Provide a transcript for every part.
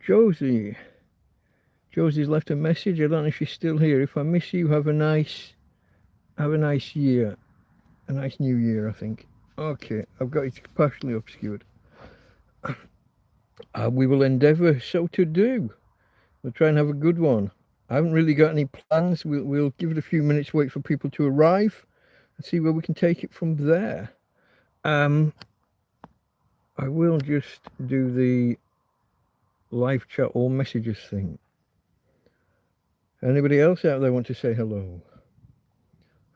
Josie. Josie's left a message. I don't know if she's still here. If I miss you, have a nice year. A nice new year, I think. Okay, I've got it partially obscured. We will endeavour so to do. We'll try and have a good one. I haven't really got any plans. We'll give it a few minutes, wait for people to arrive, and see where we can take it from there. I will just do the live chat all messages thing. Anybody else out there want to say hello?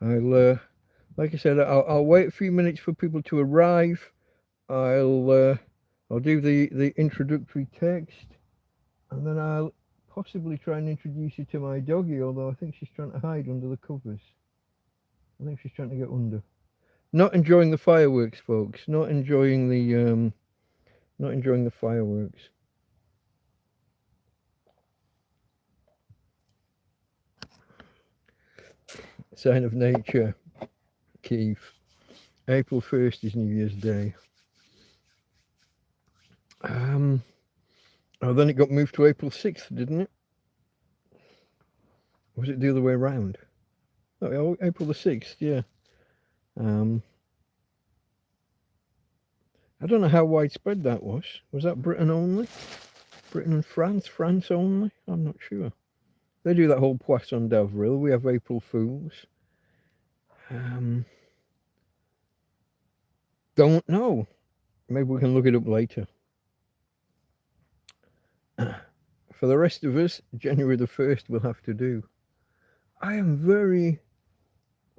Like I said, I'll wait a few minutes for people to arrive. I'll do the introductory text, and then I'll possibly try and introduce you to my doggy, although I think she's trying to hide under the covers. I think she's trying to get under. Not enjoying the fireworks, folks. Not enjoying the fireworks. Sign of nature, Keith. April 1st is New Year's Day. Oh, then it got moved to April 6th, didn't it? Or was it the other way around? Oh, April the 6th, yeah. I don't know how widespread that was. Was that Britain only? Britain and France? France only? I'm not sure. They do that whole Poisson d'Avril. We have April Fools. Don't know. Maybe we can look it up later. For the rest of us, January the 1st we'll have to do. I'm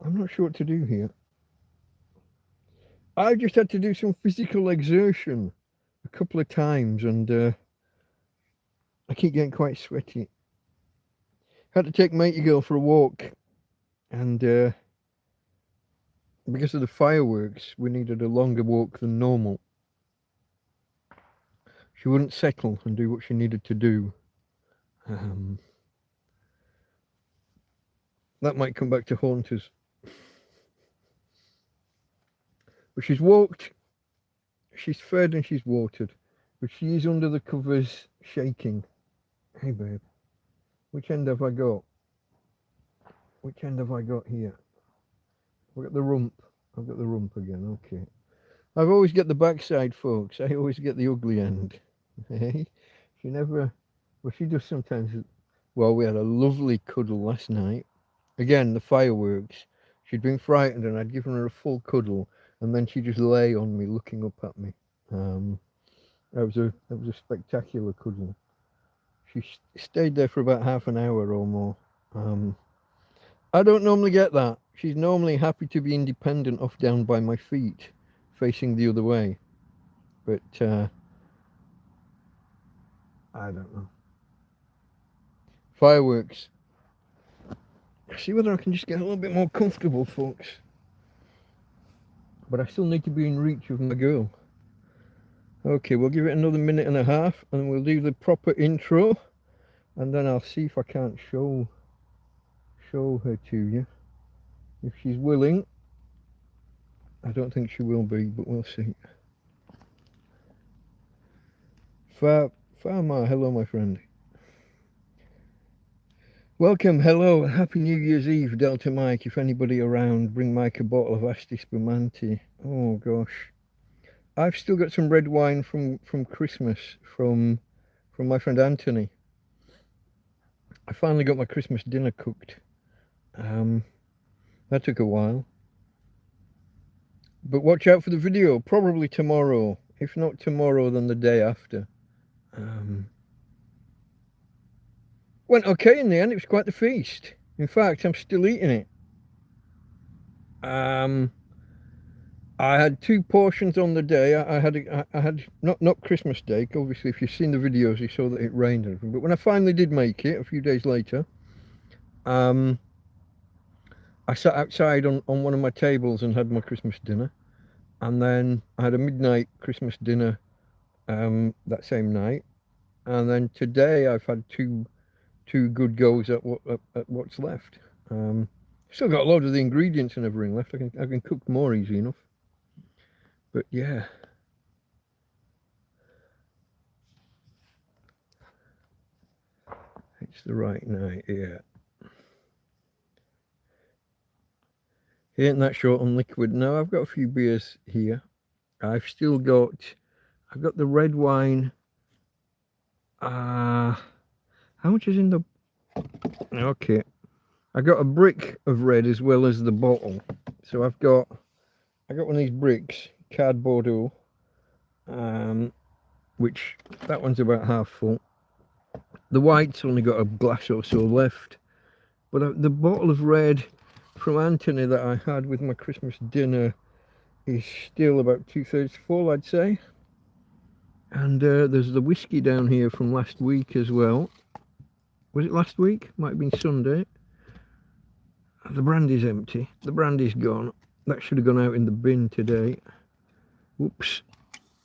not sure what to do here. I just had to do some physical exertion a couple of times, and I keep getting quite sweaty. Had to take matey girl for a walk, and because of the fireworks, we needed a longer walk than normal. She wouldn't settle and do what she needed to do. That might come back to haunt us. But she's walked, she's fed and she's watered. But she is under the covers shaking. Hey babe, which end have I got? Which end have I got here? I've got the rump. I've got the rump again, okay. I've always got the backside, folks. I always get the ugly end. Hey? She never, well, she does sometimes. Well, we had a lovely cuddle last night. Again, the fireworks. She'd been frightened and I'd given her a full cuddle, and then she just lay on me looking up at me. That was a spectacular cuddle. She stayed there for about half an hour or more. I don't normally get that. She's normally happy to be independent off down by my feet, facing the other way. But I don't know. Fireworks. See whether I can just get a little bit more comfortable, folks. But I still need to be in reach of my girl. Okay, we'll give it another minute and a half, and we'll do the proper intro, and then I'll see if I can't show her to you. If she's willing. I don't think she will be, but we'll see. Farmer, hello my friend. Welcome, hello, Happy New Year's Eve, Delta Mike. If anybody around, bring Mike a bottle of Asti Spumante. Oh gosh. I've still got some red wine from Christmas, from my friend Anthony. I finally got my Christmas dinner cooked. That took a while. But watch out for the video, probably tomorrow. If not tomorrow, then the day after. Went okay in the end, it was quite the feast. In fact, I'm still eating it. I had 2 portions on the day. I had not Christmas Day. Obviously, if you've seen the videos, you saw that it rained and everything. But when I finally did make it, a few days later, I sat outside on one of my tables and had my Christmas dinner, and then I had a midnight Christmas dinner that same night, and then today I've had two good goes at what's left. Still got a lot of the ingredients and everything left. I can cook more easy enough. But yeah. It's the right night, yeah. He ain't that short on liquid. No, I've got a few beers here. I've got the red wine. How much is in the... Okay. I got a brick of red as well as the bottle. So I got one of these bricks, cardboard, which that one's about half full. The white's only got a glass or so left. But the bottle of red from Anthony that I had with my Christmas dinner is still about 2/3 full, I'd say. And there's the whiskey down here from last week as well. Was it last week? Might have been Sunday. The brandy's empty. The brandy's gone. That should have gone out in the bin today. Whoops.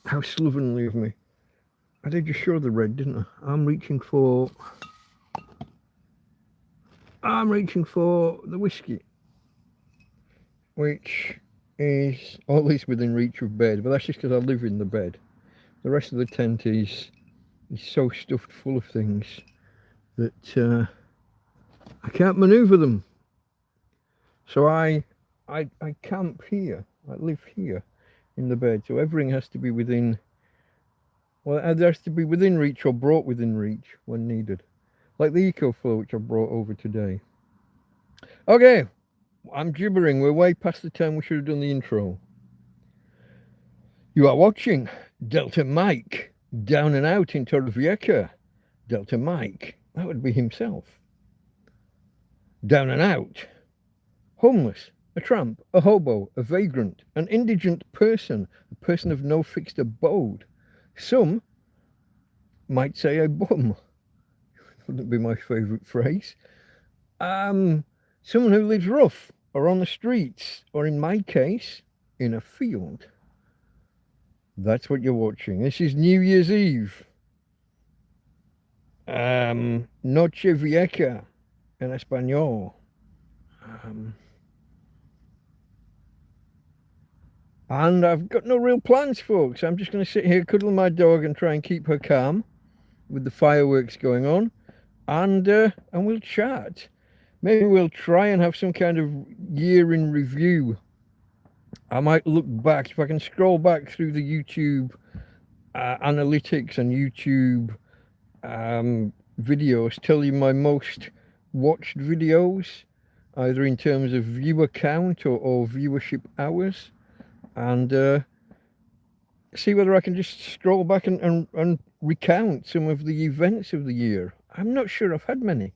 How slovenly of me. I did just show the red, didn't I? I'm reaching for the whiskey, which is always within reach of bed, but that's just because I live in the bed. The rest of the tent is so stuffed full of things that I can't maneuver them. So I camp here. I live here in the bed. So everything has to be within, well, it has to be within reach or brought within reach when needed. Like the EcoFlow, which I brought over today. Okay, I'm gibbering. We're way past the time we should have done the intro. You are watching Delta Mike, down and out in Torrevieja. Delta Mike, that would be himself. Down and out. Homeless, a tramp, a hobo, a vagrant, an indigent person, a person of no fixed abode. Some might say a bum. Wouldn't be my favourite phrase. Someone who lives rough, or on the streets, or in my case, in a field. That's what you're watching. This is New Year's Eve. Noche Vieja en español. And I've got no real plans, folks. I'm just going to sit here, cuddle my dog, and try and keep her calm with the fireworks going on, and we'll chat. Maybe we'll try and have some kind of year in review. I might look back, if I can scroll back through the YouTube analytics and YouTube videos, tell you my most watched videos, either in terms of viewer count or viewership hours, and see whether I can just scroll back and recount some of the events of the year. I'm not sure I've had many.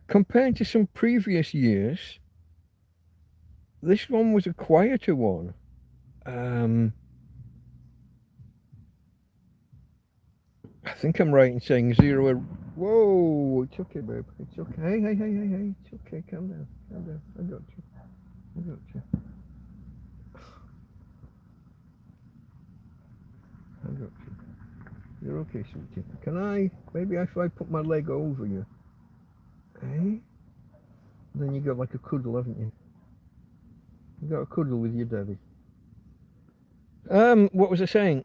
Compared to some previous years, this one was a quieter one. I think I'm right in saying zero. Whoa, it's okay, babe. It's okay. Hey. It's okay. Calm down. I got you. You're okay, sweetie. Can I, maybe if I put my leg over you? Hey? Then you got like a cuddle, haven't you? You got a cuddle with your daddy. What was I saying?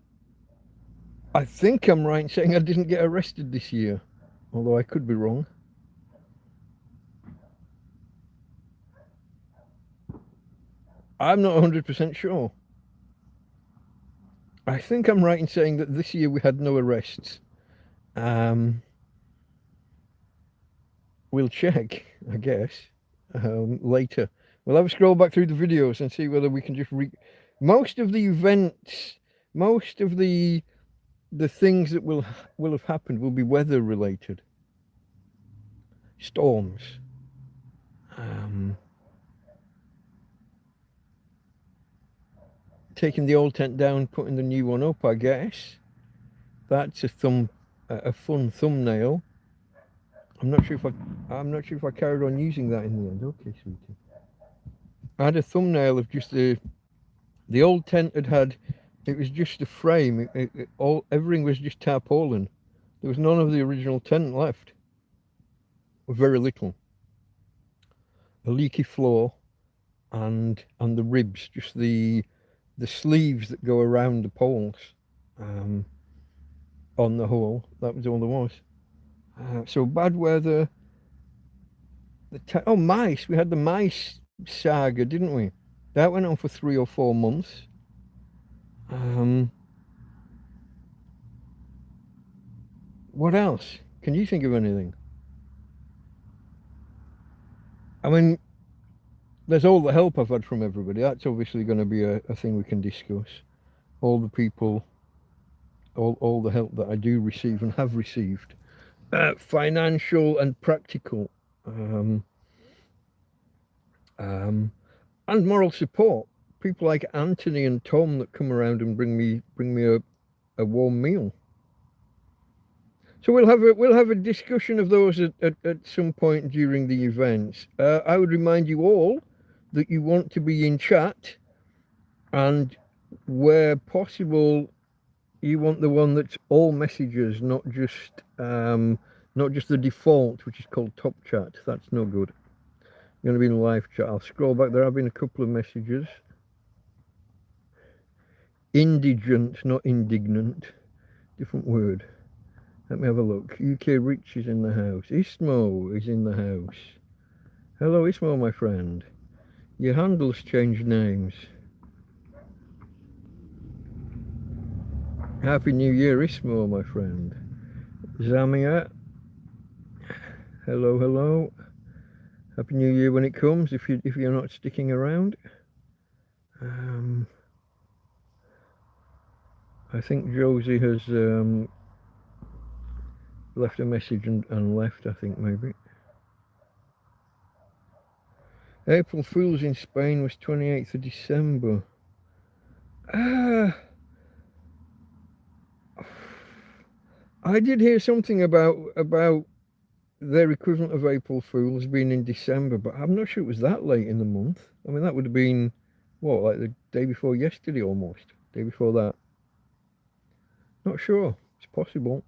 I think I'm right in saying I didn't get arrested this year, although I could be wrong. I'm not 100% sure. I think I'm right in saying that this year we had no arrests. We'll check, I guess, later. We'll have a scroll back through the videos and see whether we can just most of the events, most of the things that will have happened will be weather related. Storms. Taking the old tent down, putting the new one up, I guess. That's a fun thumbnail. I'm not sure if I carried on using that in the end. Okay, sweetie. I had a thumbnail of just the old tent had it was just a frame. Everything was just tarpaulin. There was none of the original tent left. Very little. A leaky floor, and the ribs, just the sleeves that go around the poles on the whole. That was all there was. So bad weather. Mice. We had the mice saga, didn't we? That went on for 3 or 4 months. What else? Can you think of anything? I mean, there's all the help I've had from everybody. That's obviously going to be a thing we can discuss. All the people, all the help that I do receive and have received, financial and practical, um, um, and moral support. People like Anthony and Tom that come around and bring me a warm meal. So we'll have a discussion of those at some point during the events. I would remind you all that you want to be in chat, and where possible, you want the one that's all messages, not just the default, which is called top chat. That's no good. You're going to be in live chat. I'll scroll back. There have been a couple of messages. Indigent, not indignant. Different word. Let me have a look. UK Rich is in the house. Ismo is in the house. Hello, Ismo, my friend. Your handles changed names. Happy New Year, Ismo, my friend. Zamia. Hello, hello. Happy New Year when it comes, if you're not sticking around. I think Josie has left a message and left, I think, maybe. April Fool's in Spain was 28th of December. I did hear something about their equivalent of April Fool's being in December, but I'm not sure it was that late in the month. I mean, that would have been, what, like the day before yesterday almost? Day before that. Not sure. It's possible.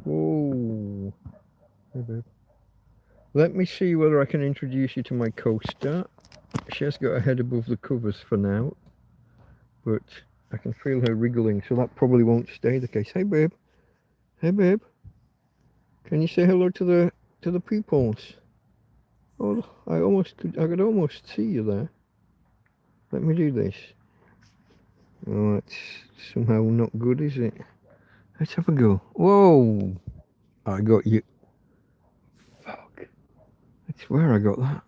Whoa. Hey, babe. Let me see whether I can introduce you to my co-star. She has got her head above the covers for now, but I can feel her wriggling, so that probably won't stay the case. Hey, babe. Hey, babe. Can you say hello to the peoples? Oh, I could almost see you there. Let me do this. Oh, that's somehow not good, is it? Let's have a go. Whoa! I got you. Fuck. I swear I got that.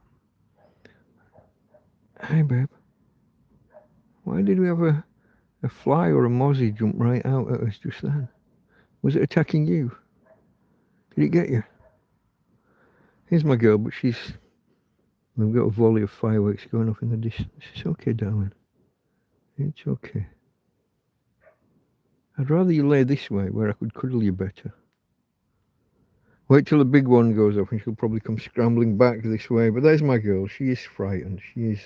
Hey, babe. Why did we have a fly or a mozzie jump right out at us just then? Was it attacking you? Did it get you? Here's my girl, but we've got a volley of fireworks going off in the distance. It's okay, darling. It's okay. I'd rather you lay this way, where I could cuddle you better. Wait till the big one goes off and she'll probably come scrambling back this way. But there's my girl. She is frightened. She is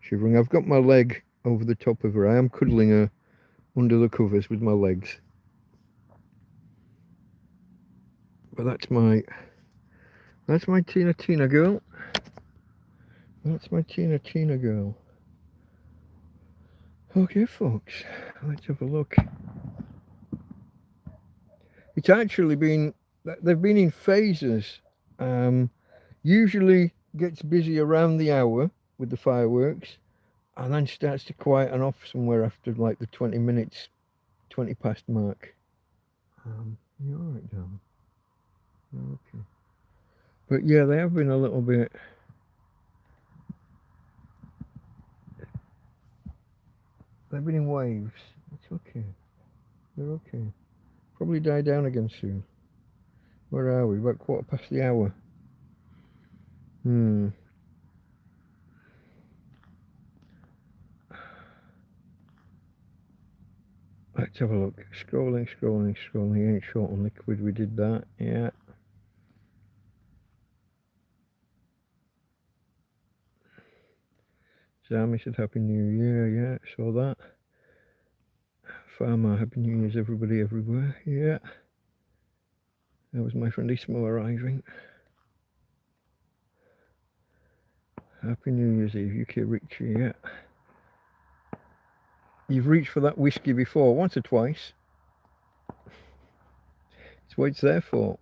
shivering. I've got my leg over the top of her. I am cuddling her under the covers with my legs. But that's my Tina girl. That's my Tina girl. Okay, folks, let's have a look. It's actually been, they've been in phases. Usually gets busy around the hour with the fireworks, and then starts to quieten off somewhere after like the 20 minutes, 20 past mark. You're alright, darling. Okay. But yeah, they have been a little bit. They've been in waves. It's okay. They're okay. Probably die down again soon. Where are we? About 1/4 past the hour. Let's have a look. Scrolling. Ain't short on liquid. We did that. Yeah. Sammy said Happy New Year. Yeah, saw that. Farmer, Happy New Year's everybody everywhere. Yeah. That was my friend Ismo arriving. Happy New Year's Eve, UK Richie, yeah. You've reached for that whiskey before, once or twice. It's what it's there for.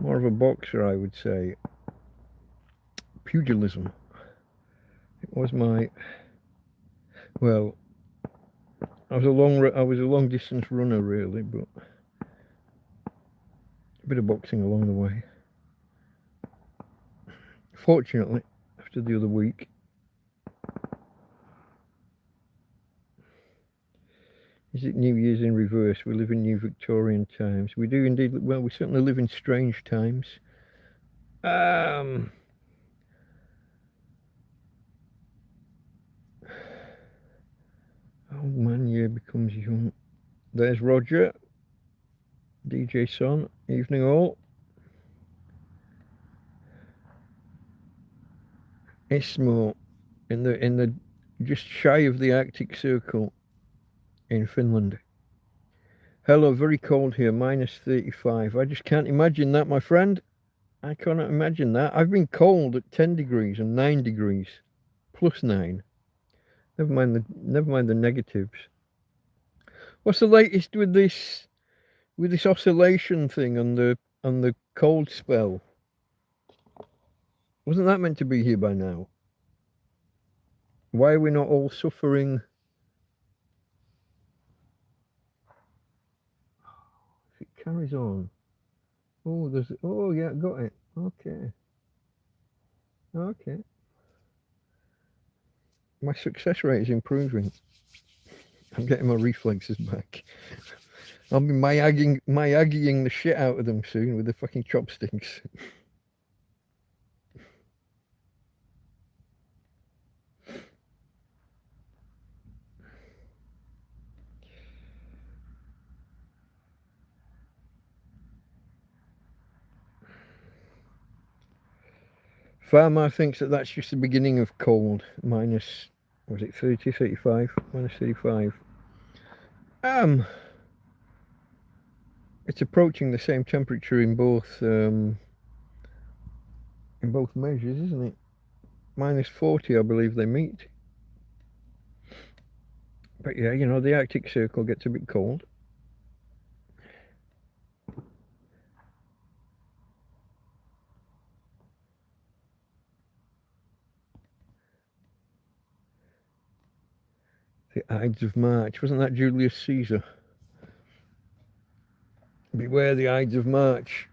More of a boxer, I would say. Pugilism. It was my, well, I was a long distance runner really, but a bit of boxing along the way. Fortunately, after the other week, is it New Year's in reverse? We live in New Victorian times. We do indeed. Well, we certainly live in strange times. Old man year becomes young. There's Roger, DJ Son. Evening all. Ismo, in the just shy of the Arctic Circle in Finland. Hello, very cold here, -35. I just can't imagine that, my friend. I cannot imagine that. I've been cold at 10 degrees and 9 degrees, +9. Never mind the negatives. What's the latest with this oscillation thing on the cold spell? Wasn't that meant to be here by now? Why are we not all suffering? If it carries on. Oh yeah, got it. Okay. My success rate is improving. I'm getting my reflexes back. I'll be Miyagi-ing the shit out of them soon with the fucking chopsticks. Farmar thinks that that's just the beginning of cold. Minus, was it 30, 35? -35. It's approaching the same temperature in both measures, isn't it? -40, I believe they meet. But yeah, you know, the Arctic Circle gets a bit cold. The Ides of March. Wasn't that Julius Caesar? Beware the Ides of March.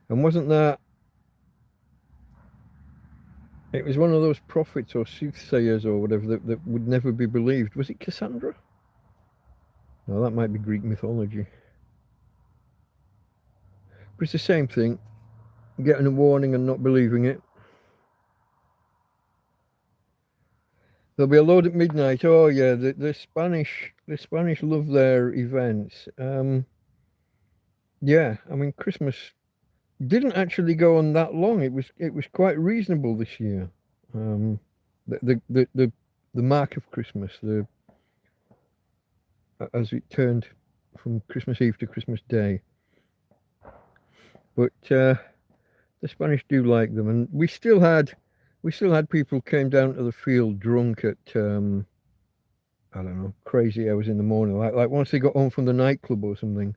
And wasn't that... It was one of those prophets or soothsayers or whatever that would never be believed. Was it Cassandra? No, that might be Greek mythology. But it's the same thing. Getting a warning and not believing it. There'll be a load at midnight. Oh yeah, the Spanish love their events. Yeah, I mean Christmas didn't actually go on that long. It was quite reasonable this year. The mark of Christmas, as it turned from Christmas Eve to Christmas Day. But the Spanish do like them, and we still had people came down to the field drunk at I don't know, crazy hours in the morning. Like once they got home from the nightclub or something,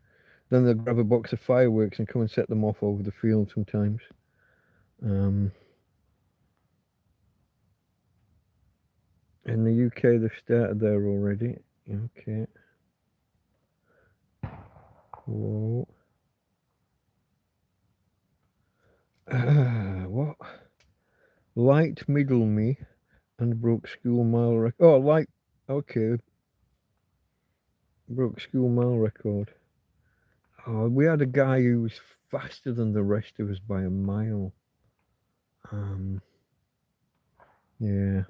then they'd grab a box of fireworks and come and set them off over the field sometimes. In the UK, they've started there already. Okay. Whoa. What? Light middle me and broke school mile record. Oh, light. Okay. Broke school mile record. Oh, we had a guy who was faster than the rest of us by a mile. Yeah.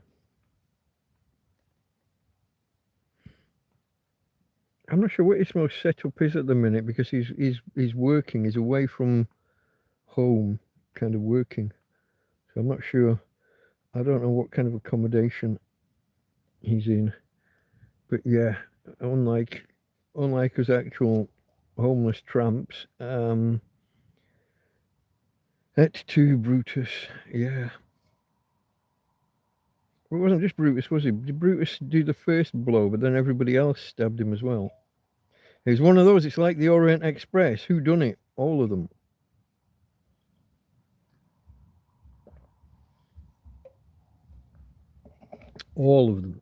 I'm not sure what his most setup is at the minute because he's working. He's away from home, kind of working. So I'm not sure. I don't know what kind of accommodation he's in. But yeah, unlike us actual homeless tramps, et tu, Brutus. Yeah. Well, it wasn't just Brutus, was it? Did Brutus do the first blow, but then everybody else stabbed him as well? It's one of those, it's like the Orient Express. Who done it? All of them. All of them.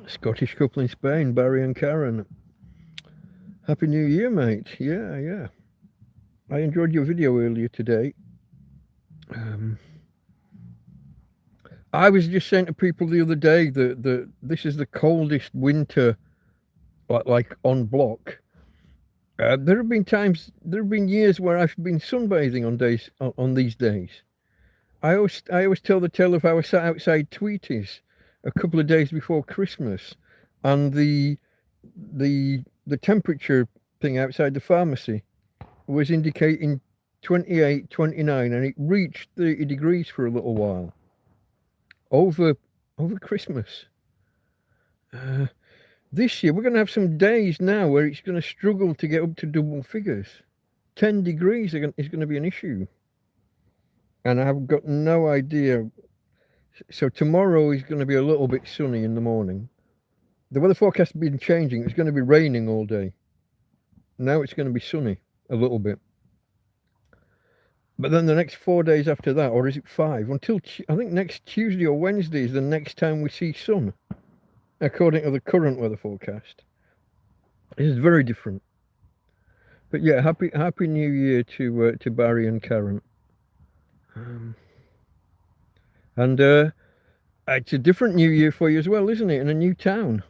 Scottish couple in Spain, Barry and Karen. Happy New Year, mate. Yeah. I enjoyed your video earlier today. I was just saying to people the other day that this is the coldest winter, like on block. There have been years where I've been sunbathing on these days. I always tell the tale of how I sat outside Tweety's a couple of days before Christmas, and the temperature thing outside the pharmacy was indicating 28, 29, and it reached 30 degrees for a little while over Christmas. This year we're going to have some days now where it's going to struggle to get up to double figures. 10 degrees is going to be an issue, and I've got no idea. So tomorrow is going to be a little bit sunny in the morning. The weather forecast has been changing. It's going to be raining all day. Now it's going to be sunny a little bit. But then the next 4 days after that, or is it 5? Until I think next Tuesday or Wednesday is the next time we see sun, according to the current weather forecast. It is very different. But yeah, happy New Year to Barry and Karen. And it's a different New Year for you as well, isn't it? In a new town,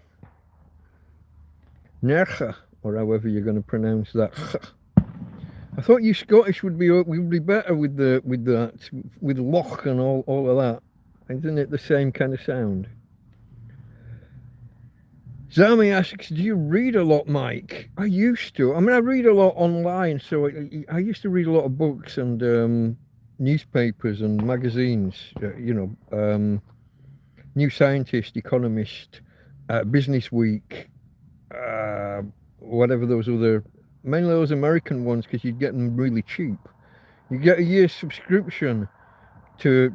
Nercha, or however you're going to pronounce that. I thought you Scottish would be better with loch and all of that. Isn't it the same kind of sound? Zami asks, do you read a lot, Mike? I used to. I mean, I read a lot online, so I used to read a lot of books and newspapers and magazines, New Scientist, Economist, Business Week, whatever those other, mainly those American ones, because you'd get them really cheap. You get a year's subscription to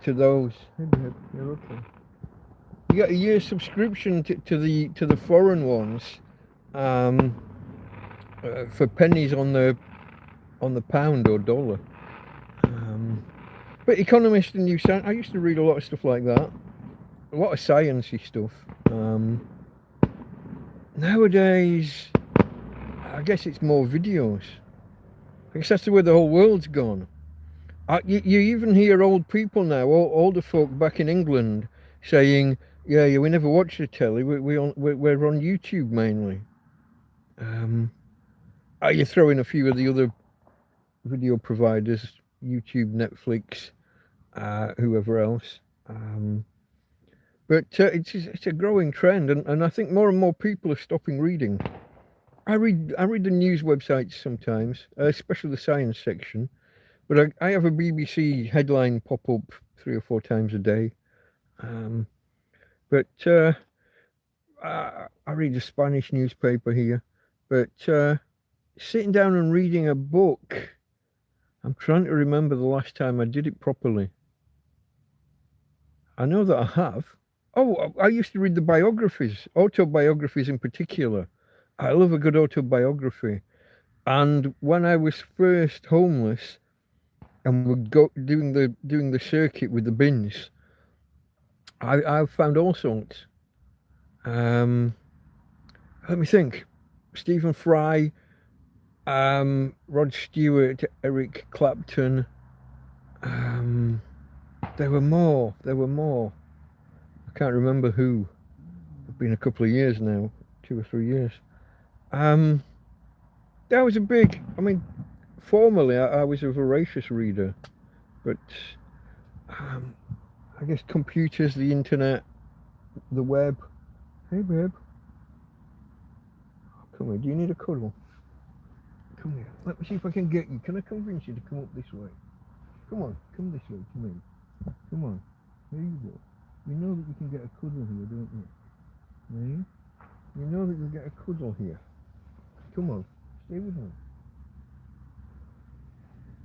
those. Hey babe, you're okay. You get a year's subscription to the foreign ones, for pennies on the pound or dollar. But Economist and New Science, I used to read a lot of stuff like that, a lot of sciencey stuff. Nowadays, I guess it's more videos. I guess that's the way the whole world's gone. You even hear old people now, older folk back in England, saying, "Yeah, we never watch the telly. We're on YouTube mainly." You throw in a few of the other video providers, YouTube, Netflix, whoever else. But it's a growing trend, and I think more and more people are stopping reading. I read the news websites sometimes, especially the science section. But I have a BBC headline pop up 3 or 4 times a day. But I read a Spanish newspaper here. But sitting down and reading a book, I'm trying to remember the last time I did it properly. I know that I have. Oh, I used to read the biographies, autobiographies in particular. I love a good autobiography. And when I was first homeless and would go doing the circuit with the bins, I found all sorts. Let me think. Stephen Fry, Rod Stewart, Eric Clapton. There were more. I can't remember who. It's been a couple of years now, 2 or 3 years. That was formerly I was a voracious reader, but I guess computers, the internet, the web. Hey babe, come here, do you need a cuddle? Come here, let me see if I can get you. Can I convince you to come up this way? Come on, come this way to me. Come on, here you go. You know that you can get a cuddle here, don't you? Eh? You know that you'll get a cuddle here. Come on, stay with me.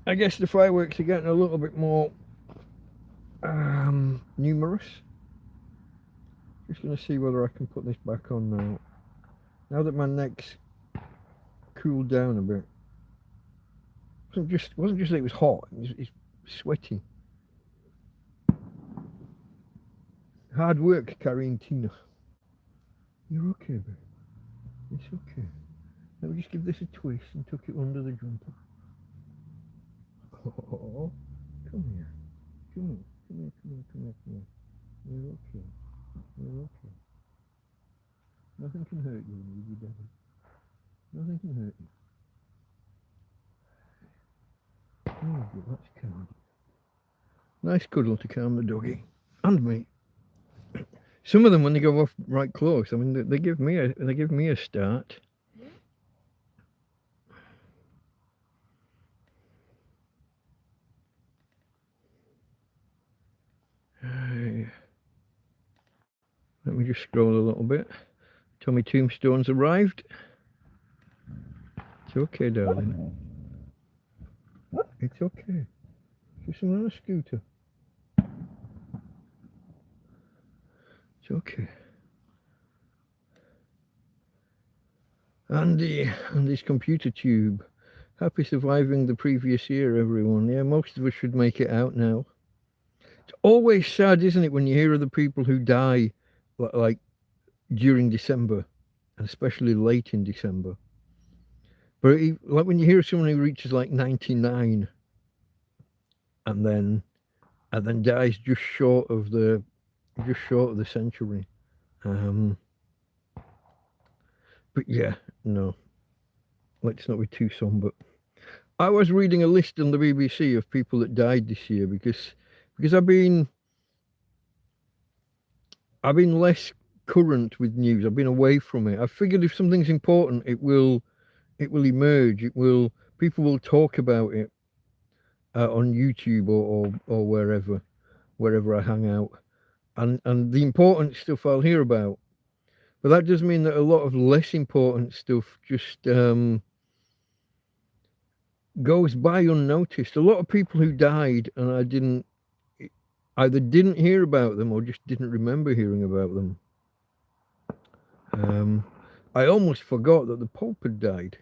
I guess the fireworks are getting a little bit more numerous. Just going to see whether I can put this back on now. Now that my neck's cooled down a bit. It wasn't just that it was hot, it was sweaty. Hard work carrying Tina. You're okay, babe. It's okay. Let me just give this a twist and tuck it under the jumper. Oh, come here. Come here. Come here, come here, come here, come here. You're okay. You're okay. Nothing can hurt you when you do that. Nothing can hurt you. Oh, good. That's calm. Nice cuddle to calm the doggy. And me. Some of them, when they go off right close, I mean, they give me a start. Let me just scroll a little bit. Tommy Tombstone's arrived. It's okay, darling. It's okay. Just on a scooter. It's okay. Andy's computer tube. Happy surviving the previous year, everyone. Yeah, most of us should make it out now. It's always sad, isn't it, when you hear of the people who die like during December, and especially late in December. But like when you hear someone who reaches like 99 and then dies just short of the century. But yeah, no, let's not be too somber. I was reading a list on the BBC of people that died this year because I've been less current with news. I've been away from it. I figured if something's important, it will emerge. People will talk about it on YouTube or wherever I hang out, and the important stuff I'll hear about. But that does mean that a lot of less important stuff just goes by unnoticed. A lot of people who died, and I either didn't hear about them or just didn't remember hearing about them. I almost forgot that the Pope had died.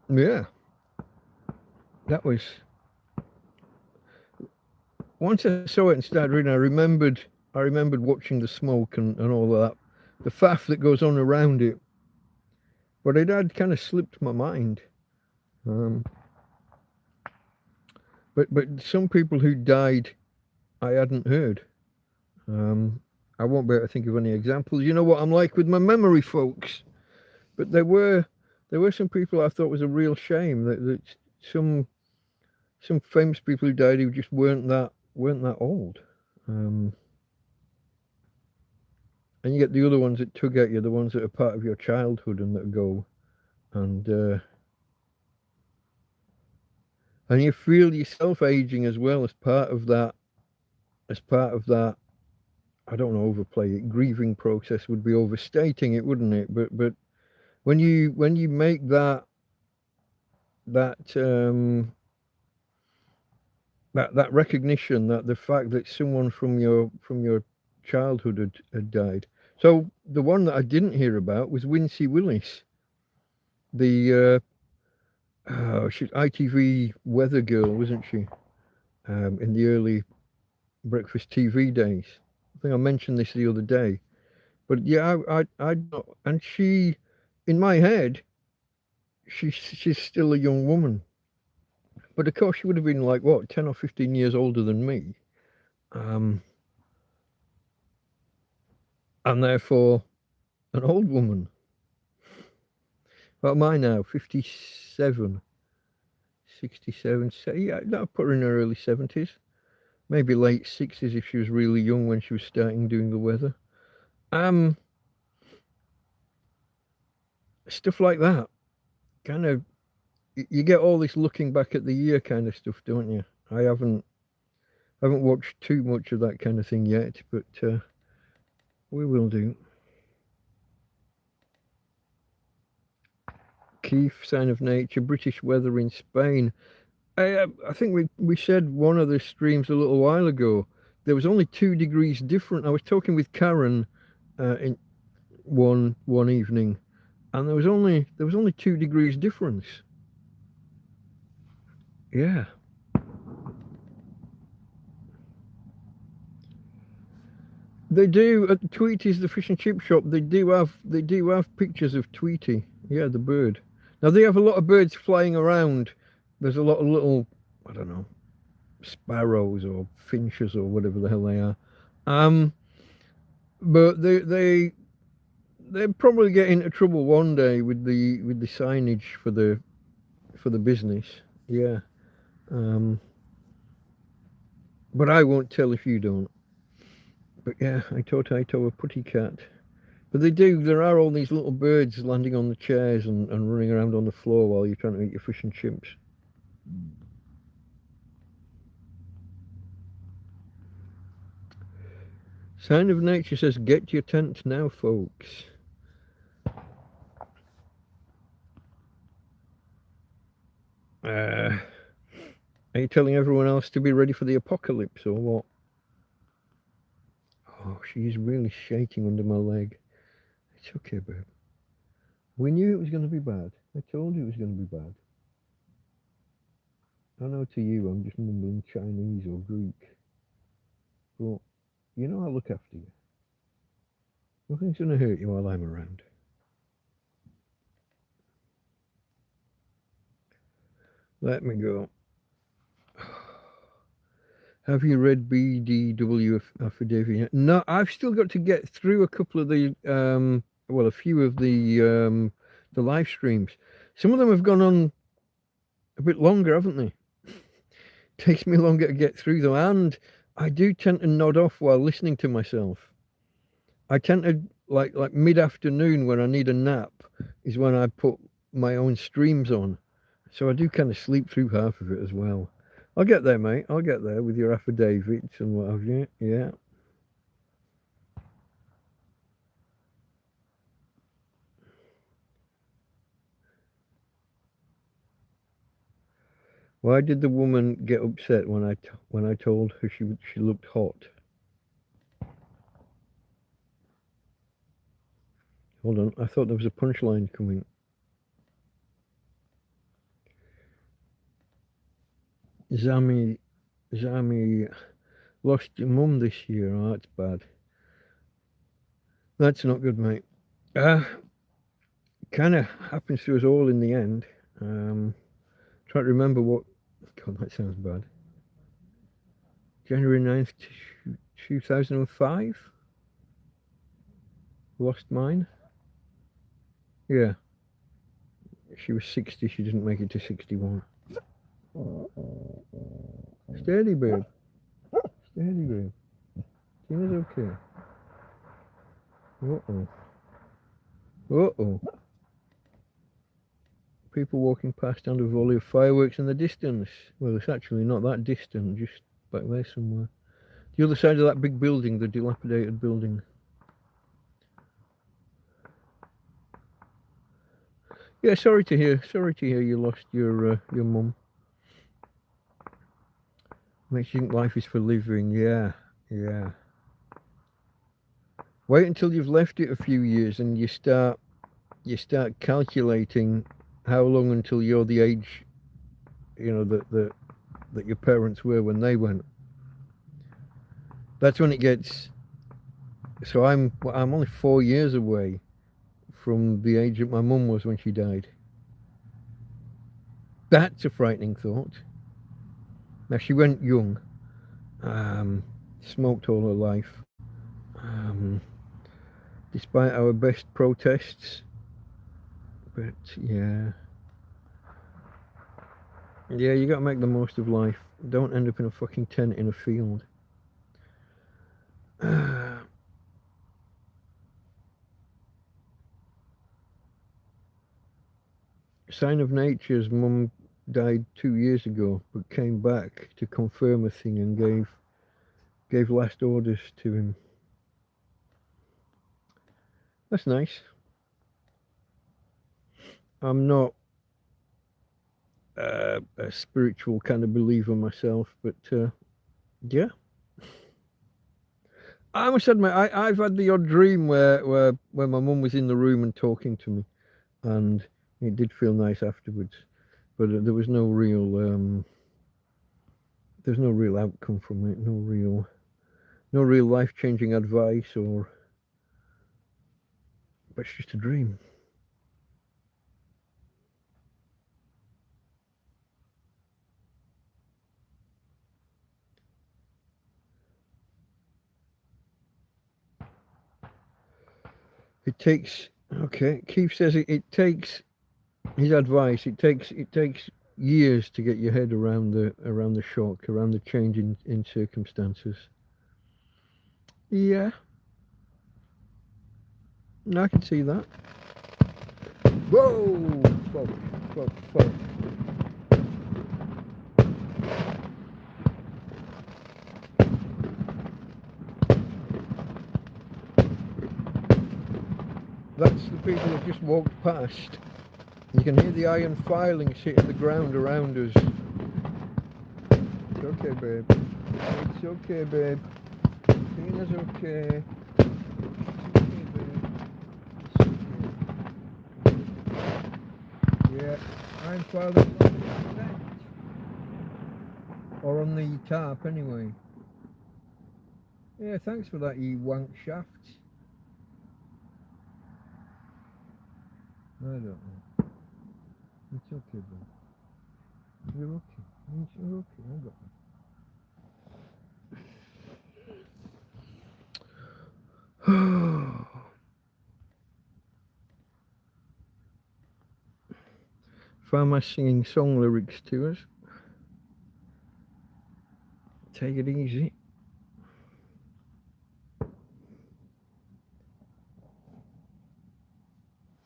Yeah, that was. Once I saw it and started reading, I remembered watching the smoke and all of that, the faff that goes on around it. But it had kind of slipped my mind. But some people who died, I hadn't heard. I won't be able to think of any examples. You know what I'm like with my memory, folks. But there were some people I thought was a real shame that some famous people who died who just weren't that old. And you get the other ones that tug at you, the ones that are part of your childhood and that go, and you feel yourself aging as well as part of that. I don't know, overplay it. Grieving process would be overstating it, wouldn't it? But when you make that recognition, that the fact that someone from your childhood had died. So the one that I didn't hear about was Wincy Willis, the she's ITV weather girl, wasn't she? In the early breakfast TV days. I think I mentioned this the other day. But yeah, I and she, in my head, she's still a young woman. But of course, she would have been like, what, 10 or 15 years older than me. And therefore, an old woman. What am I now? 57, 67. So yeah, I'll put her in her early 70s. Maybe late 60s if she was really young when she was starting doing the weather. Stuff like that. Kind of, you get all this looking back at the year kind of stuff, don't you? I haven't watched too much of that kind of thing yet, but we will do. Keith, Sign of Nature, British weather in Spain. I think we said one of the streams a little while ago there was only 2 degrees different. I was talking with Karen in one evening, and there was only 2 degrees difference. Yeah. They do at Tweety's, the fish and chip shop. They do have pictures of Tweety. Yeah, the bird. Now they have a lot of birds flying around. There's a lot of little, I don't know, sparrows or finches or whatever the hell they are. But they probably get into trouble one day with the signage for the business. Yeah. But I won't tell if you don't. But yeah, I taught a putty cat. But there are all these little birds landing on the chairs and running around on the floor while you're trying to eat your fish and chips. Sign of Nature says, get your tent now, folks. Are you telling everyone else to be ready for the apocalypse or what? Oh, she's really shaking under my leg. It's okay, babe. We knew it was going to be bad. I told you it was going to be bad. I know to you I'm just mumbling Chinese or Greek. But, you know, I'll look after you. Nothing's going to hurt you while I'm around. Let me go. Have you read BDW affidavit yet? No, I've still got to get through a couple of the, a few of the live streams. Some of them have gone on a bit longer, haven't they? Takes me longer to get through them, and I do tend to nod off while listening to myself. I tend to, like mid-afternoon when I need a nap is when I put my own streams on. So I do kind of sleep through half of it as well. I'll get there, mate. I'll get there with your affidavits and what have you. Yeah. Why did the woman get upset when I told her she looked hot? Hold on, I thought there was a punchline coming. Zami lost your mum this year. Oh, that's bad. That's not good, mate. Kind of happens to us all in the end. Try to remember what. God, that sounds bad. January 9th, 2005. Lost mine. Yeah. She was 60. She didn't make it to 61. Steady, babe. Steady, babe. Tina's okay. Uh-oh. Uh-oh. People walking past under a volley of fireworks in the distance. Well, it's actually not that distant, just back there somewhere. The other side of that big building, the dilapidated building. Yeah, sorry to hear you lost your mum. Makes you think life is for living. Yeah. Wait until you've left it a few years and you start calculating how long until you're the age, you know, that your parents were when they went. That's when it gets. So I'm only 4 years away from the age that my mum was when she died. That's a frightening thought. Now she went young, smoked all her life, despite our best protests. But yeah, you got to make the most of life. Don't end up in a fucking tent in a field. Sign of Nature's mum died 2 years ago, but came back to confirm a thing and gave last orders to him. That's nice. I'm not a spiritual kind of believer myself, but yeah. I must admit, I've had the odd dream where my mum was in the room and talking to me, and it did feel nice afterwards. But there was no real there's no real outcome from it. No real life-changing advice, or but it's just a dream. It takes, okay, Keith says it takes his advice. It takes years to get your head around the shock, around the change in circumstances. Yeah, I can see that. Whoa, fuck. That's the people that just walked past. You can hear the iron filings hitting the ground around us. It's okay, babe. It's okay, babe. Tina's okay. It's okay, babe. It's okay. Yeah, iron filings on the tent. Or on the tarp, anyway. Yeah, thanks for that, you wank shaft. I don't know. It's okay, babe. You're okay. You're okay. I got it. Farmer singing song lyrics to us. Take it easy.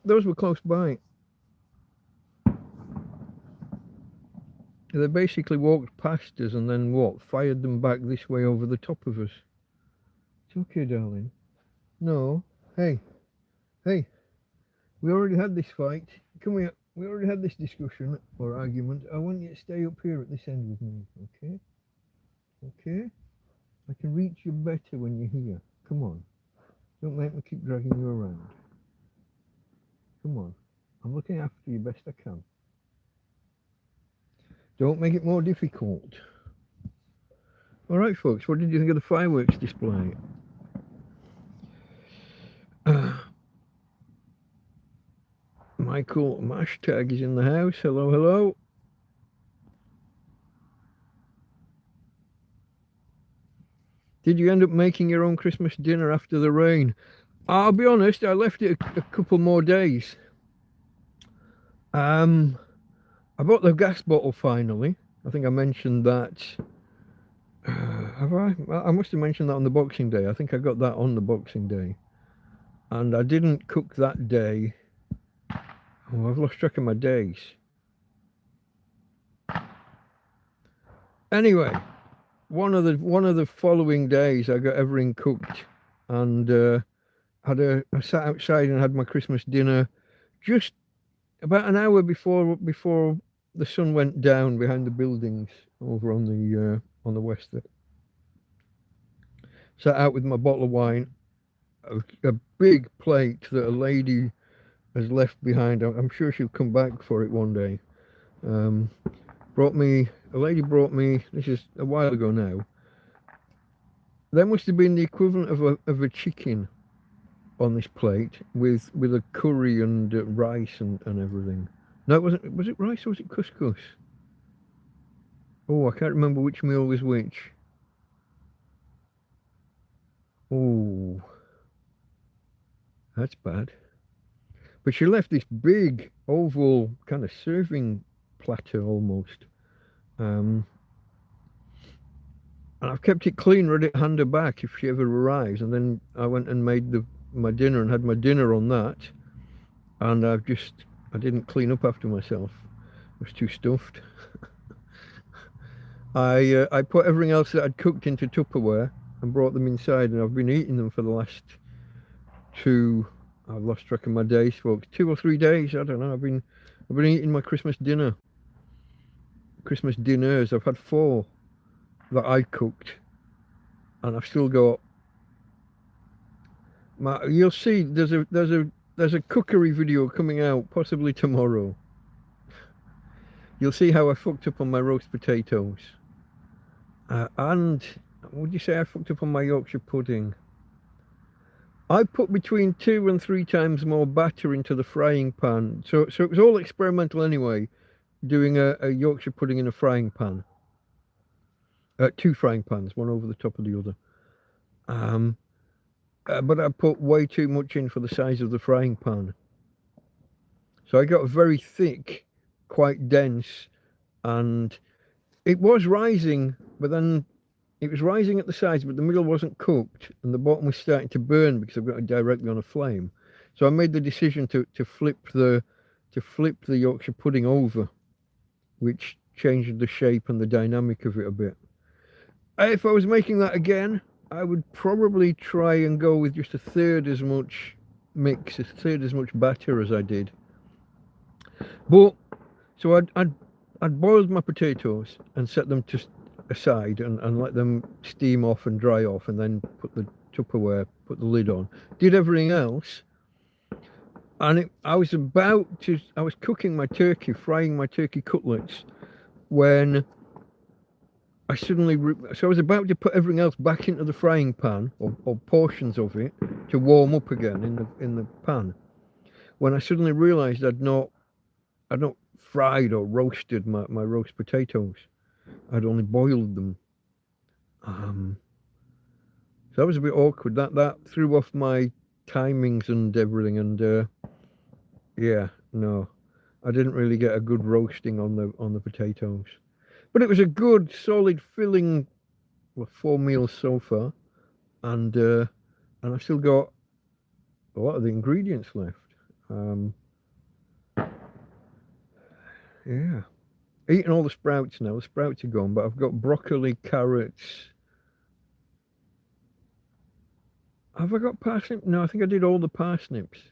Those were close by. They basically walked past us and then what? Fired them back this way over the top of us. It's okay, darling. No. Hey. We already had this fight. Come here. We already had this discussion or argument. I want you to stay up here at this end with me, okay? Okay? I can reach you better when you're here. Come on. Don't make me keep dragging you around. Come on. I'm looking after you best I can. Don't make it more difficult. Alright folks, what did you think of the fireworks display? Michael Mashtag is in the house. Hello. Did you end up making your own Christmas dinner after the rain? I'll be honest, I left it a couple more days. I bought the gas bottle finally. I think I mentioned that. Have I? I must have mentioned that on the Boxing Day. I think I got that on the Boxing Day. And I didn't cook that day. Oh, I've lost track of my days. Anyway, one of the following days I got everything cooked, and I sat outside and had my Christmas dinner just about an hour before the sun went down behind the buildings over on the west there. Sat out with my bottle of wine, a big plate that a lady has left behind. I'm sure she'll come back for it one day. A lady brought me, this is a while ago now, there must have been the equivalent of a chicken on this plate with a curry and rice and everything. No, it wasn't. Was it rice or was it couscous? Oh, I can't remember which meal was which. Oh, that's bad. But she left this big oval kind of serving platter almost. And I've kept it clean, ready to hand her back if she ever arrives. And then I went and made my dinner and had my dinner on that. And I didn't clean up after myself. I was too stuffed. I put everything else that I'd cooked into Tupperware and brought them inside, and I've been eating them for the last I've lost track of my days, folks. 2 or 3 days, I don't know. I've been eating my Christmas dinners. I've had 4 that I cooked, and I've still got You'll see. There's a cookery video coming out possibly tomorrow. You'll see how I fucked up on my roast potatoes. And would you say I fucked up on my Yorkshire pudding? I put between 2 and 3 times more batter into the frying pan. So it was all experimental anyway, doing a Yorkshire pudding in a frying pan. 2 frying pans, one over the top of the other. But I put way too much in for the size of the frying pan. So I got very thick, quite dense, and it was rising, but then it was rising at the sides, but the middle wasn't cooked, and the bottom was starting to burn because I've got it directly on a flame. So I made the decision to flip the Yorkshire pudding over, which changed the shape and the dynamic of it a bit. If I was making that again, I would probably try and go with just a third as much mix, a third as much batter as I did. But so I'd boiled my potatoes and set them to aside and let them steam off and dry off, and then put the Tupperware, put the lid on, did everything else, and I was cooking my turkey, frying my turkey cutlets, when I was about to put everything else back into the frying pan, or portions of it, to warm up again in the pan, when I suddenly realised I'd not fried or roasted my roast potatoes. I'd only boiled them. So that was a bit awkward. That threw off my timings and everything, and yeah, no, I didn't really get a good roasting on the potatoes. But it was a good, solid, filling, 4 meals so far, and I've still got a lot of the ingredients left. Yeah, eating all the sprouts now. The sprouts are gone, but I've got broccoli, carrots. Have I got parsnips? No, I think I did all the parsnips.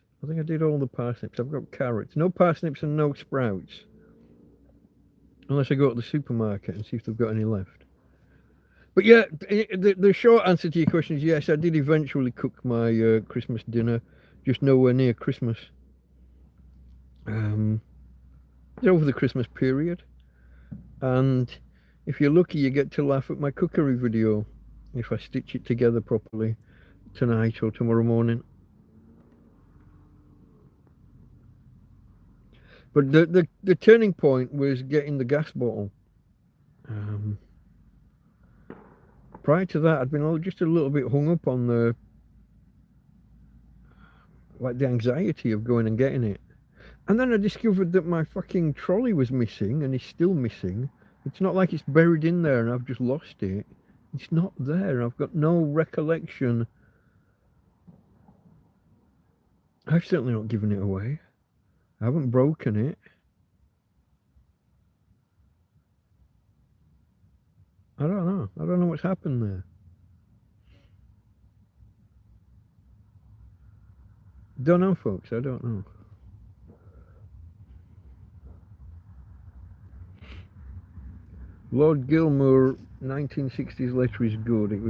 I've got carrots. No parsnips and no sprouts. Unless I go to the supermarket and see if they've got any left. But yeah, the short answer to your question is yes, I did eventually cook my Christmas dinner, just nowhere near Christmas. It's over the Christmas period. And if you're lucky, you get to laugh at my cookery video if I stitch it together properly tonight or tomorrow morning. But the turning point was getting the gas bottle. Prior to that, I'd been just a little bit hung up on the anxiety of going and getting it. And then I discovered that my fucking trolley was missing, and it's still missing. It's not like it's buried in there and I've just lost it. It's not there. I've got no recollection. I've certainly not given it away. I haven't broken it. I don't know. I don't know what's happened there. Don't know, folks. I don't know. Lord Gilmour 1960s letter is good. It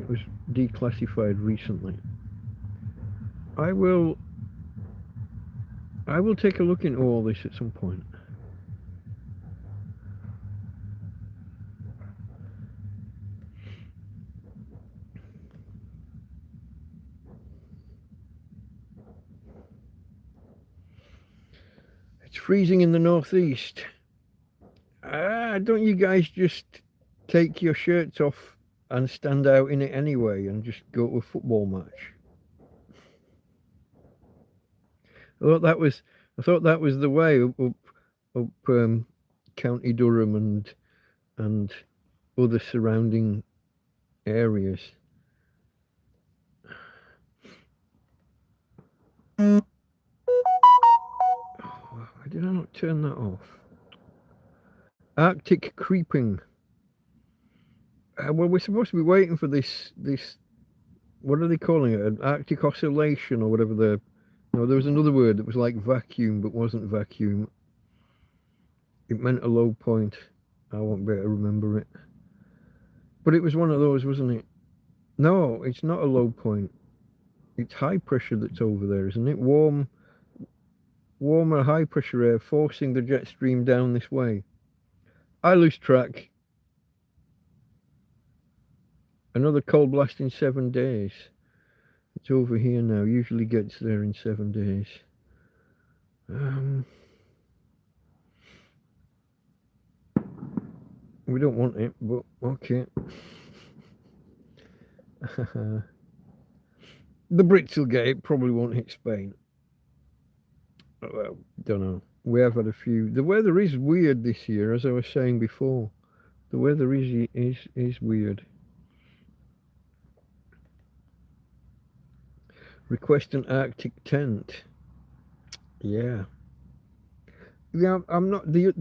was declassified recently. I will take a look into all this at some point. It's freezing in the northeast. Don't you guys just take your shirts off and stand out in it anyway and just go to a football match? I thought that was the way up County Durham and other surrounding areas. Oh, why did I not turn that off? Arctic creeping. Well, we're supposed to be waiting for this. What are they calling it? An Arctic oscillation or whatever the. No, there was another word that was like vacuum, but wasn't vacuum. It meant a low point. I won't be able to remember it. But it was one of those, wasn't it? No, it's not a low point. it's high pressure that's over there, isn't it? Warmer high pressure air forcing the jet stream down this way. I lose track. Another cold blast in 7 days. It's over here now. Usually gets there in 7 days. We don't want it, but okay. The Brits will get it. Probably won't hit Spain. Well, don't know. We have had a few. The weather is weird this year, as I was saying before. The weather is weird. Request an Arctic tent. Yeah. Yeah, I'm not the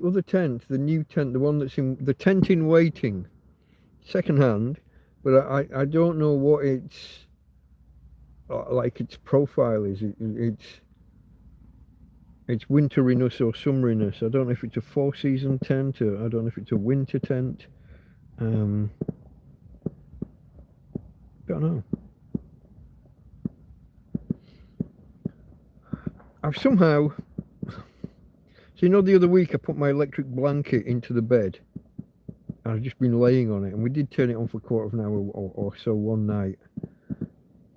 other tent, the new tent, the one that's in the tent in waiting, second hand, but I don't know what its like its profile is. It's winteriness or summeriness. I don't know if it's a 4-season tent or I don't know if it's a winter tent. Don't know. I've somehow. So, you know, the other week I put my electric blanket into the bed. I've just been laying on it, and we did turn it on for a quarter of an hour or so one night.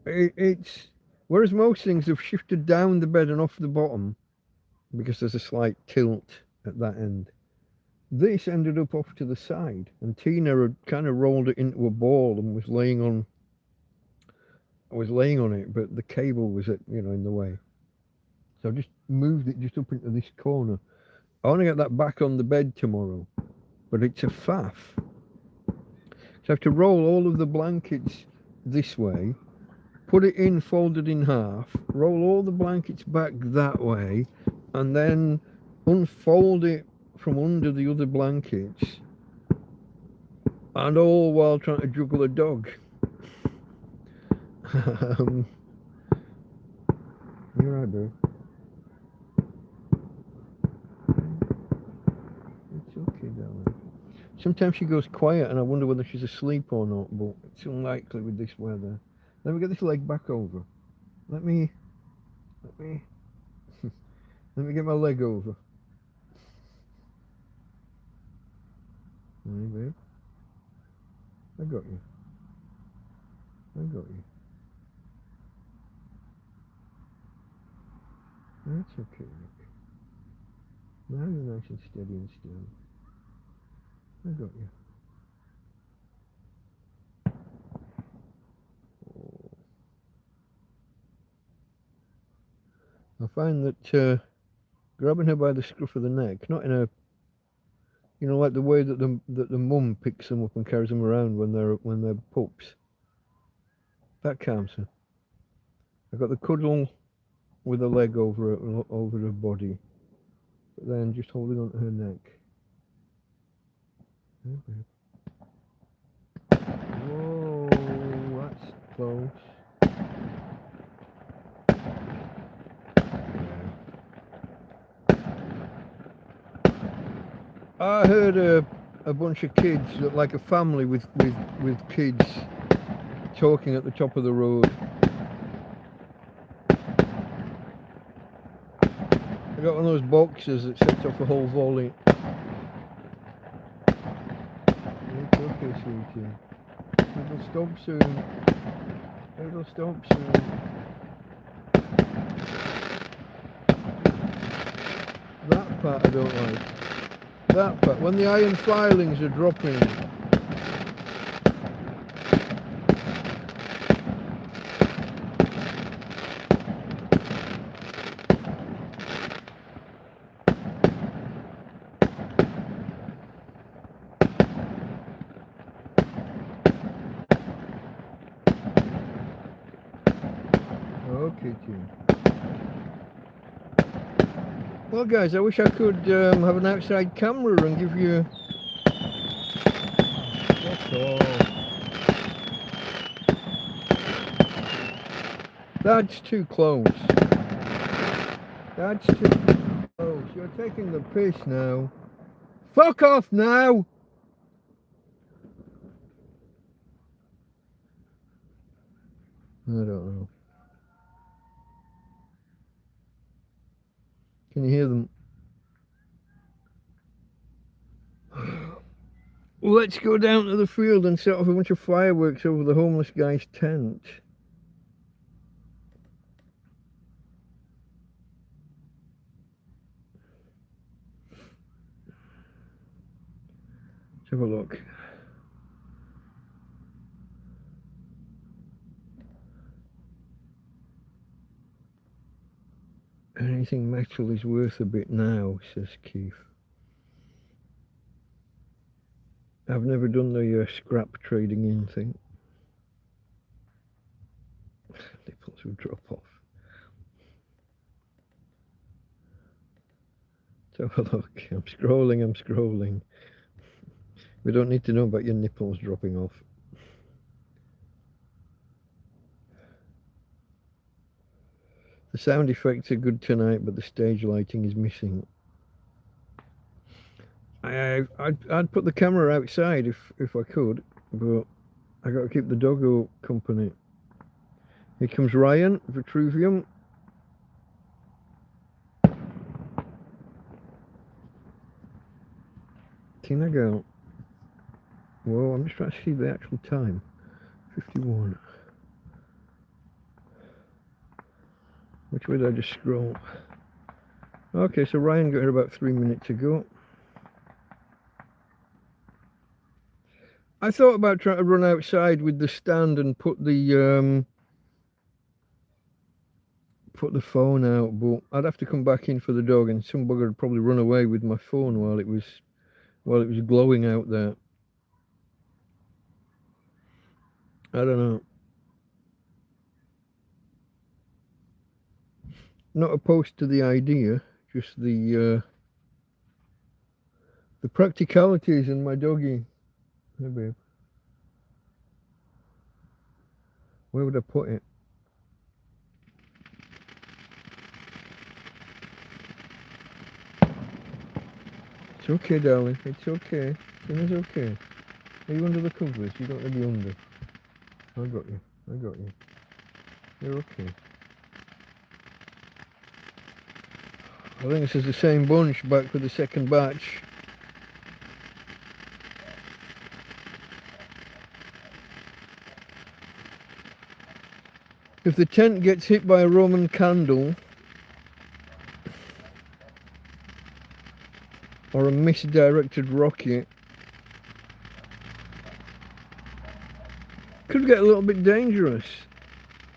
It's whereas most things have shifted down the bed and off the bottom because there's a slight tilt at that end. This ended up off to the side, and Tina had kind of rolled it into a ball and was laying on it, but the cable was in the way. So I just moved it just up into this corner. I want to get that back on the bed tomorrow, but it's a faff. So I have to roll all of the blankets this way, put it in folded in half, roll all the blankets back that way, and then unfold it from under the other blankets, and all while trying to juggle a dog. You're right, bro. Sometimes she goes quiet and I wonder whether she's asleep or not, but it's unlikely with this weather. Let me get this leg back over. Let me get my leg over. Hey, babe. I got you. That's okay, Nick. Now you're nice and steady and still. I got you. Oh. I find that grabbing her by the scruff of the neck, not in a, like the way that the mum picks them up and carries them around when they're pups. That calms her. I got the cuddle with a leg over her body, but then just holding on to her neck. Okay. Whoa, that's close. I heard a bunch of kids, like a family with kids, talking at the top of the road. I got one of those boxes that sets off a whole volley. It's okay, sweetie. It'll stop soon. It'll stop soon. That part I don't like. That part, when the iron filings are dropping. Okay, team. Well, guys, I wish I could have an outside camera and give you. That's too close. That's too close. You're taking the piss now. Fuck off now! I don't know. Can you hear them? Let's go down to the field and set off a bunch of fireworks over the homeless guy's tent. Let's have a look. Anything metal is worth a bit now, says Keith. I've never done the scrap trading in thing. Nipples will drop off. Let's have a look. I'm scrolling. We don't need to know about your nipples dropping off. The sound effects are good tonight, but the stage lighting is missing. I'd put the camera outside if I could, but I got to keep the doggo company. Here comes Ryan, Vitruvium. Tina girl. Whoa, I'm just trying to see the actual time. 51. Which way did I just scroll? Okay, so Ryan got here about 3 minutes ago. I thought about trying to run outside with the stand and put the phone out, but I'd have to come back in for the dog, and some bugger would probably run away with my phone while it was glowing out there. I don't know. Not opposed to the idea, just the practicalities and my doggy. Hey babe, where would I put it? It's okay, darling. It's okay. It's okay. Are you under the covers? You don't want to be under. I got you. You're okay. I think this is the same bunch back with the second batch. If the tent gets hit by a Roman candle or a misdirected rocket, could get a little bit dangerous.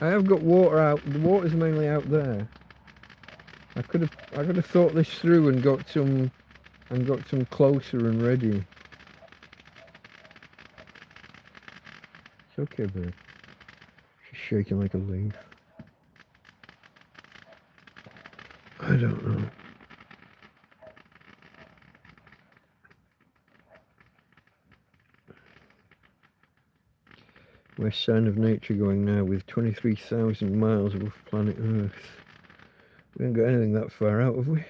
I have got water out. The water's mainly out there. I could have thought this through and got some closer and ready. It's okay, babe. She's shaking like a leaf. I don't know. Where's Sign of Nature going now with 23,000 miles above planet Earth? We haven't got anything that far out, have we?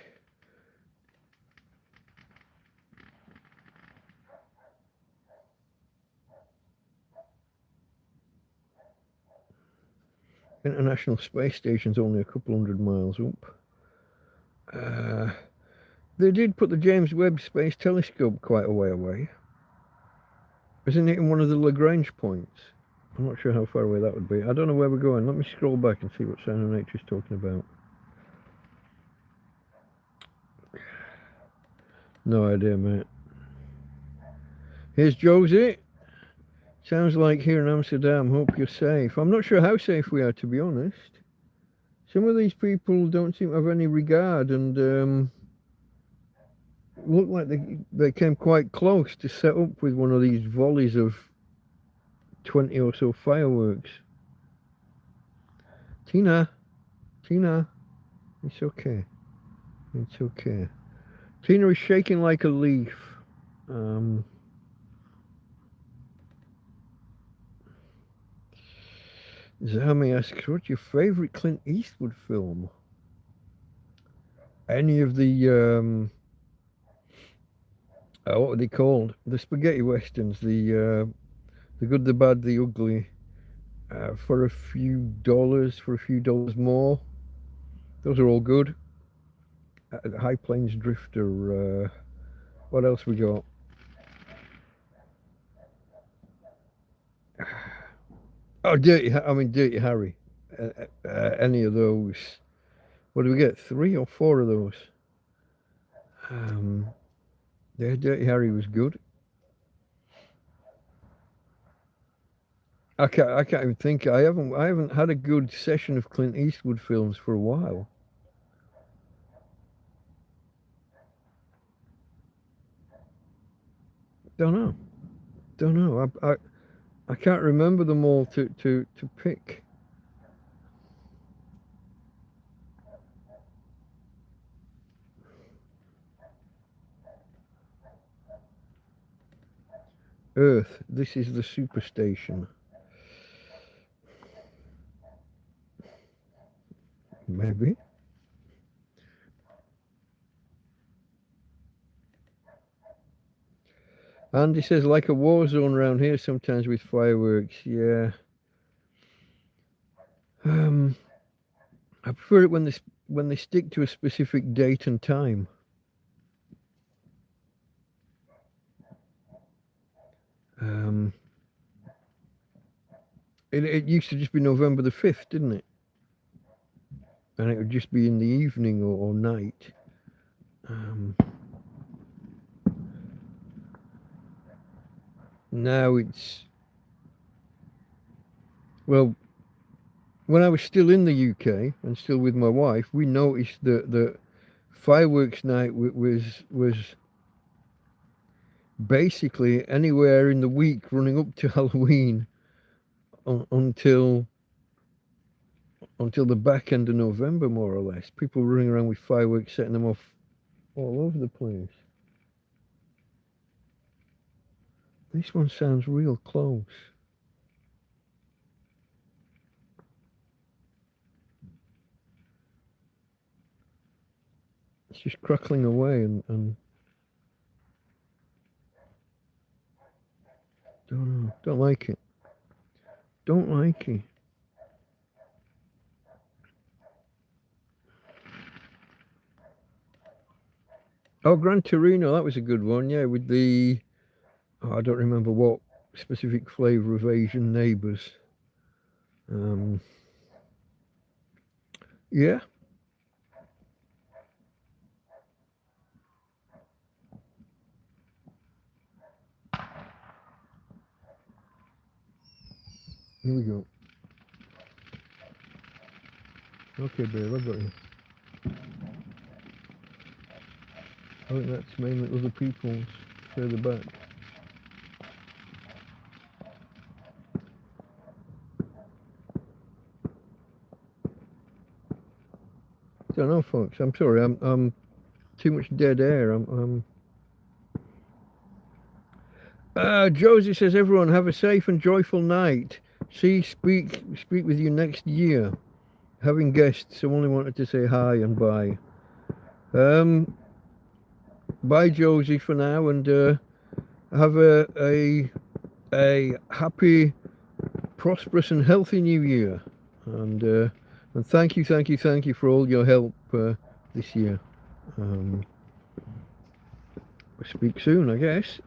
International Space Station's only a couple hundred miles up. They did put the James Webb Space Telescope quite a way away. Isn't it in one of the Lagrange points? I'm not sure how far away that would be. I don't know where we're going. Let me scroll back and see what Sign of Nature's talking about. No idea, mate. Here's Josie. Sounds like here in Amsterdam. Hope you're safe. I'm not sure how safe we are, to be honest. Some of these people don't seem to have any regard, and look like they came quite close to set up with one of these volleys of 20 or so fireworks. Tina, it's okay. It's okay. Tina is shaking like a leaf. Zami asks, what's your favourite Clint Eastwood film? Any of the what were they called? The spaghetti westerns, the good, the bad, the ugly. For a few dollars more. Those are all good. High Plains Drifter. What else we got? Oh, Dirty Harry. Any of those? What do we get? 3 or 4 of those? Yeah, Dirty Harry was good. I can't even think. I haven't had a good session of Clint Eastwood films for a while. Don't know. I can't remember them all to pick. Earth, this is the superstation. Maybe. Andy says like a war zone around here sometimes with fireworks. Yeah. I prefer it when they stick to a specific date and time. It used to just be November the 5th, didn't it? And it would just be in the evening or night. Now it's, well, when I was still in the UK and still with my wife, we noticed that the fireworks night was basically anywhere in the week running up to Halloween until the back end of November, more or less. People running around with fireworks, setting them off all over the place. This one sounds real close. It's just crackling away and don't know. Don't like it. Don't like it. Oh, Gran Torino, that was a good one. Yeah, with the, I don't remember what specific flavour of Asian neighbours. Yeah. Here we go. Okay, babe, I've got you. I think that's mainly other people's further back. Don't know, folks. I'm sorry. I'm too much dead air. Josie says, everyone have a safe and joyful night. Speak with you next year. Having guests, I only wanted to say hi and bye. Bye, Josie, for now, and have a happy, prosperous, and healthy new year. And thank you for all your help this year. We'll speak soon, I guess.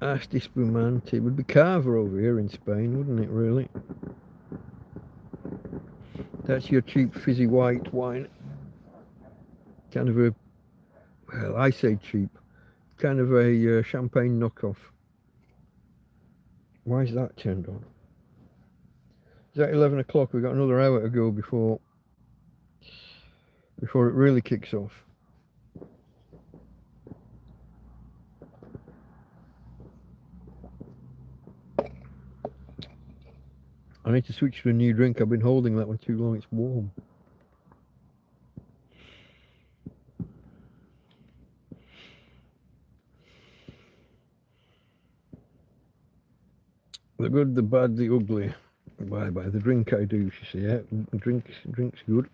Asti Spumante. It would be Carver over here in Spain, wouldn't it, really? That's your cheap fizzy white wine. Kind of a, well, I say cheap. Kind of a champagne knockoff. Why is that turned on? Is that 11 o'clock? We've got another hour to go before it really kicks off. I need to switch to a new drink. I've been holding that one too long. It's warm. The good, the bad, the ugly. Bye. The drink I do, she said. Yeah, drink's good.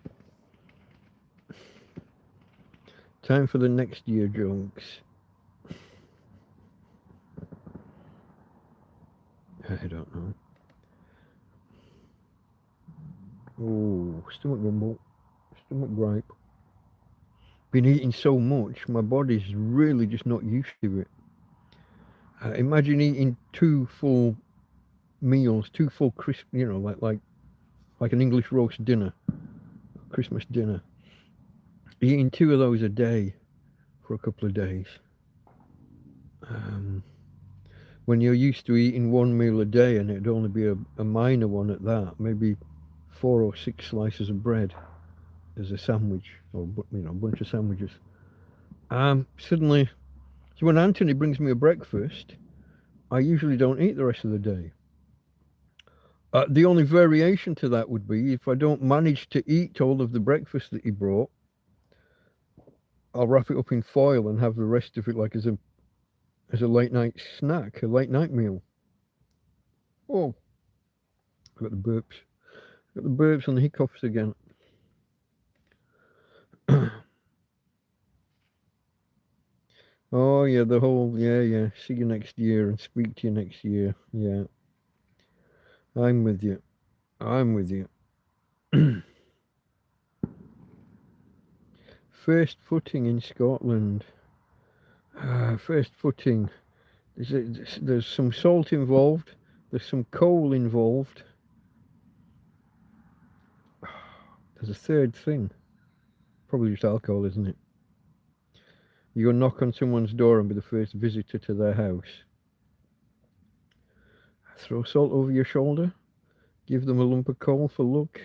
Time for the next year jokes. I don't know. Oh. Stomach rumble. Stomach gripe. Been eating so much, my body's really just not used to it. Imagine eating 2 full meals, 2 full crisp, like an English roast dinner, Christmas dinner. Eating 2 of those a day for a couple of days. When you're used to eating 1 meal a day, and it'd only be a minor one at that, maybe 4 or 6 slices of bread as a sandwich, or a bunch of sandwiches. Suddenly, so when Anthony brings me a breakfast, I usually don't eat the rest of the day. The only variation to that would be if I don't manage to eat all of the breakfast that he brought, I'll wrap it up in foil and have the rest of it like as a late night snack, a late night meal. Oh, I got the burps. Got the burps and the hiccups again. Oh yeah, the whole yeah. See you next year and speak to you next year. Yeah, I'm with you. First footing in Scotland. First footing. There's some salt involved. There's some coal involved. There's a third thing. Probably just alcohol, isn't it? You go knock on someone's door and be the first visitor to their house. Throw salt over your shoulder. Give them a lump of coal for luck.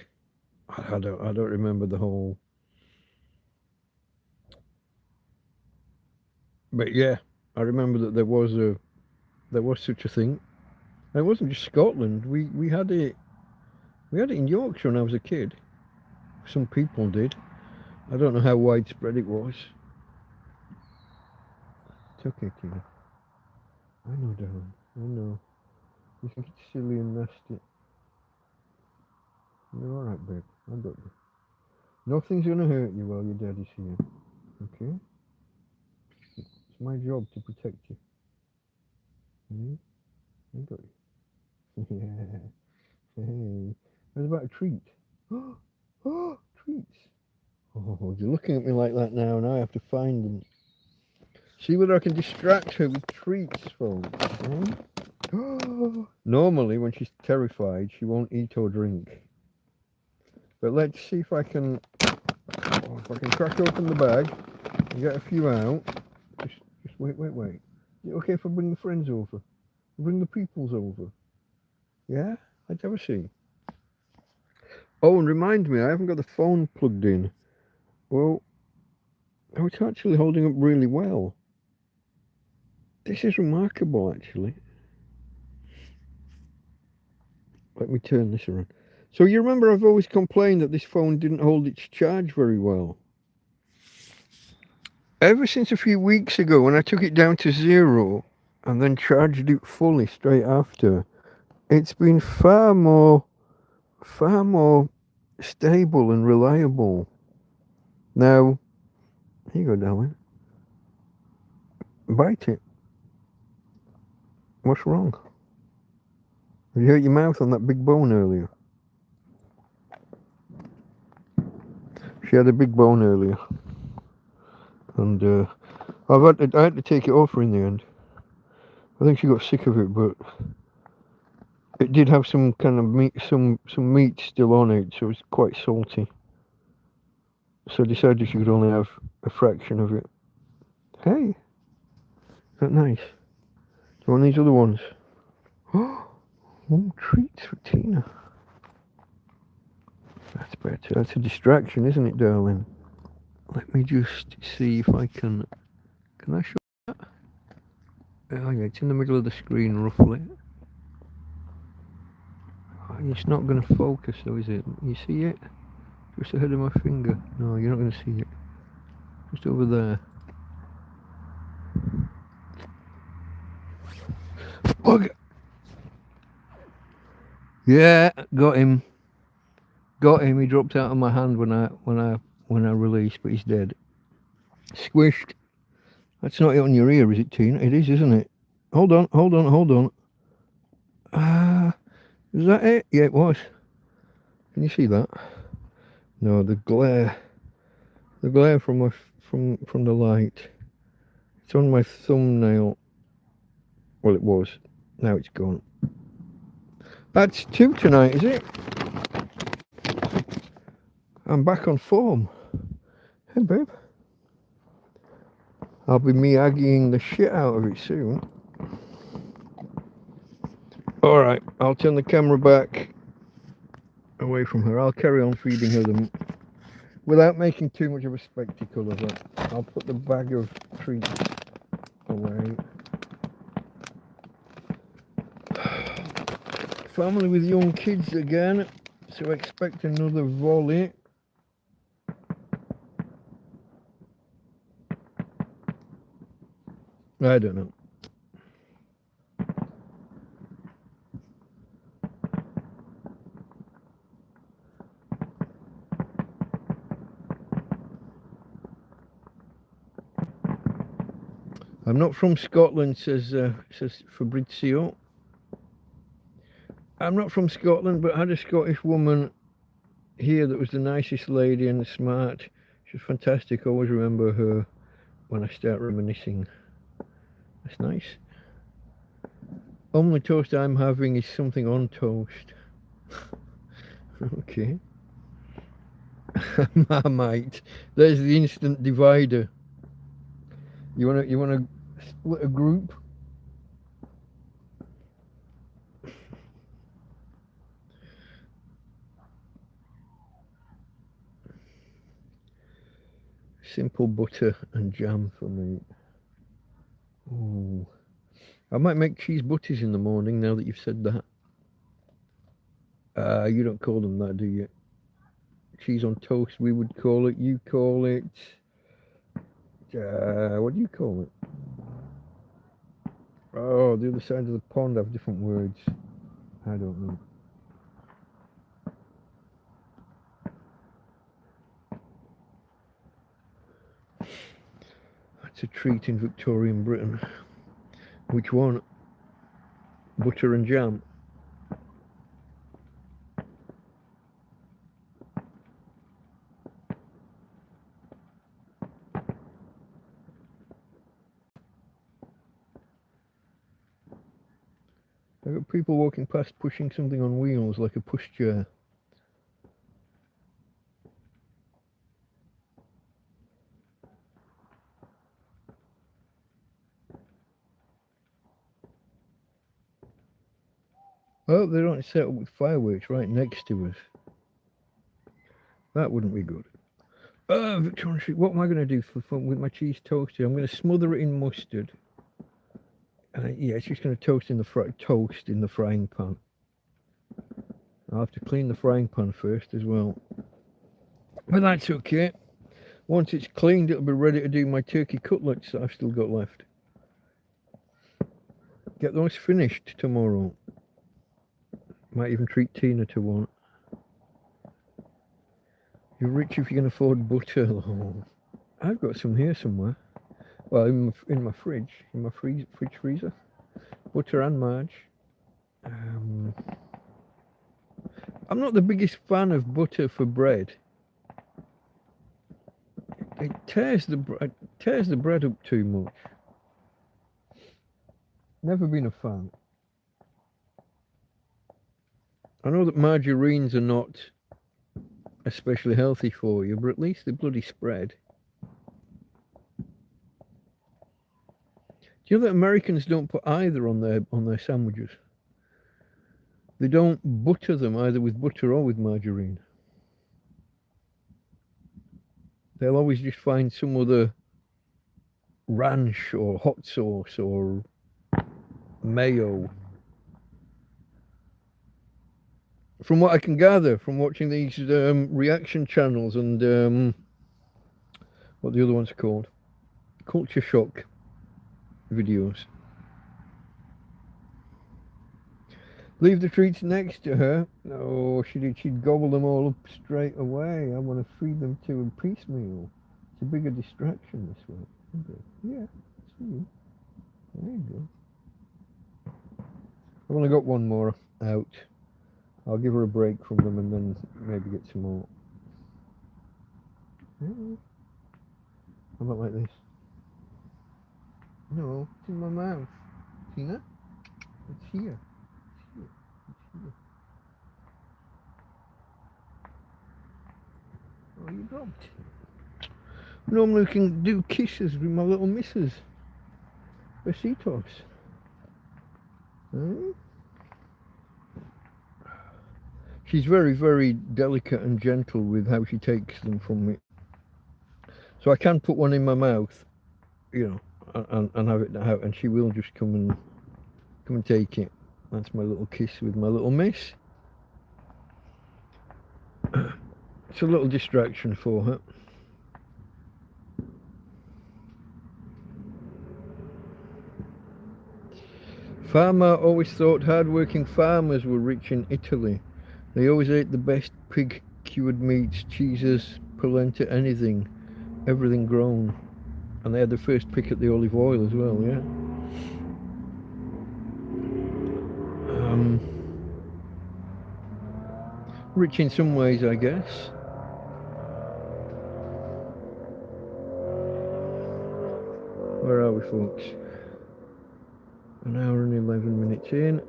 I don't remember the whole. But yeah, I remember that there was such a thing. And it wasn't just Scotland. We had it in Yorkshire when I was a kid. Some people did. I don't know how widespread it was. It's okay, Tina. I know, darling. I know. You think it's silly and nasty. You're alright, babe. I got you. Nothing's gonna hurt you while your daddy's here. Okay? It's my job to protect you. I got you. Yeah. Hey. What about a treat? Oh, treats. Oh, you're looking at me like that now, and I have to find them. See whether I can distract her with treats, folks. Normally, when she's terrified, she won't eat or drink. But let's see if I can crack open the bag and get a few out. Just wait. Is it okay if I bring the friends over? Bring the peoples over? Yeah? Let's have a see. Oh, and remind me, I haven't got the phone plugged in. Well, it's actually holding up really well. This is remarkable, actually. Let me turn this around. So you remember I've always complained that this phone didn't hold its charge very well. Ever since a few weeks ago when I took it down to 0 and then charged it fully straight after, it's been far more stable and reliable. Now, here you go, darling. Bite it. What's wrong? You hurt your mouth on that big bone earlier. She had a big bone earlier, and I had to take it off her in the end. I think she got sick of it, but it did have some kind of meat, some meat still on it, so it was quite salty. So I decided she could only have a fraction of it. Hey, is that nice? Do you want these other ones? Oh, treats for Tina. That's better. That's a distraction, isn't it, darling? Let me just see if I can. Can I show that? Oh yeah, it's in the middle of the screen roughly. Oh, it's not going to focus though, is it? You see it? Just ahead of my finger. No, you're not going to see it. Just over there. Bug. Yeah, got him. He dropped out of my hand when I released, but he's dead. Squished. That's not it on your ear, is it, Tina? It is, isn't it? Hold on. Is that it? Yeah, it was. Can you see that? No, the glare from the light. It's on my thumbnail. Well, it was. Now it's gone. That's 2 tonight, is it? I'm back on form. Hey, babe. I'll be Miyagiing the shit out of it soon. Alright, I'll turn the camera back away from her. I'll carry on feeding her them without making too much of a spectacle of it. I'll put the bag of treats away. Family with young kids again, so expect another volley. I don't know. I'm not from Scotland, says Fabrizio. I'm not from Scotland, but I had a Scottish woman here that was the nicest lady and smart. She was fantastic. I always remember her when I start reminiscing. That's nice. Only toast I'm having is something on toast. Okay. Marmite. There's the instant divider. You wanna split a group? Simple butter and jam for me. Ooh. I might make cheese butties in the morning now that you've said that. You don't call them that, do you? Cheese on toast, we would call it. You call it... what do you call it? Oh, the other side of the pond have different words. I don't know. That's a treat in Victorian Britain. Which one? Butter and jam. I've got people walking past pushing something on wheels like a pushchair. I hope they don't set up with fireworks right next to us. That wouldn't be good. Victorian Street, what am I going to do for fun with my cheese toasted? I'm going to smother it in mustard. Yeah, it's just going to toast in the frying pan. I'll have to clean the frying pan first as well. But that's okay. Once it's cleaned, it'll be ready to do my turkey cutlets that I've still got left. Get those finished tomorrow. Might even treat Tina to one. You're rich if you can afford butter. Oh, I've got some here somewhere. Well, in my fridge, in my fridge freezer. Butter and marge. I'm not the biggest fan of butter for bread. It tears the bread up too much. Never been a fan. I know that margarines are not especially healthy for you, but at least they bloody spread. Do you know that Americans don't put either on their sandwiches? They don't butter them either with butter or with margarine. They'll always just find some other ranch or hot sauce or mayo. From what I can gather from watching these reaction channels and what the other one's called, culture shock videos. Leave the treats next to her. Oh, she'd gobble them all up straight away. I want to feed them to her piecemeal. It's a bigger distraction this way. Yeah, see. There you go. I've only got one more out. I'll give her a break from them and then maybe get some more. How about like this? No, it's in my mouth. Tina? It's here. It's here. It's here. Oh, you dropped. Normally we can do kisses with my little missus. Besitos. Hmm? She's very, very delicate and gentle with how she takes them from me. So I can put one in my mouth, you know, and have it out, and she will just come and take it. That's my little kiss with my little miss. It's a little distraction for her. Farmer always thought hard-working farmers were rich in Italy. They always ate the best pig cured meats, cheeses, polenta, anything, everything grown. And they had the first pick at the olive oil as well, yeah. Rich in some ways, I guess. Where are we, folks? An hour and 11 minutes in.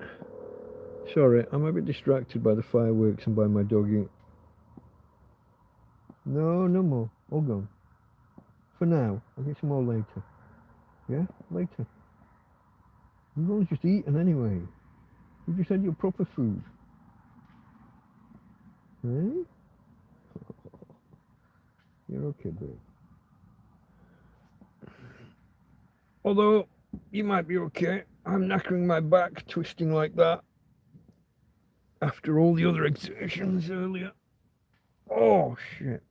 Sorry, I'm a bit distracted by the fireworks and by my doggy. No, no more. All gone. For now. I'll get some more later. Yeah? Later. You've only just eaten anyway. You just had your proper food. Eh? You're okay, babe. Although, you might be okay. I'm knackering my back twisting like that after all the other exertions earlier. Oh, shit.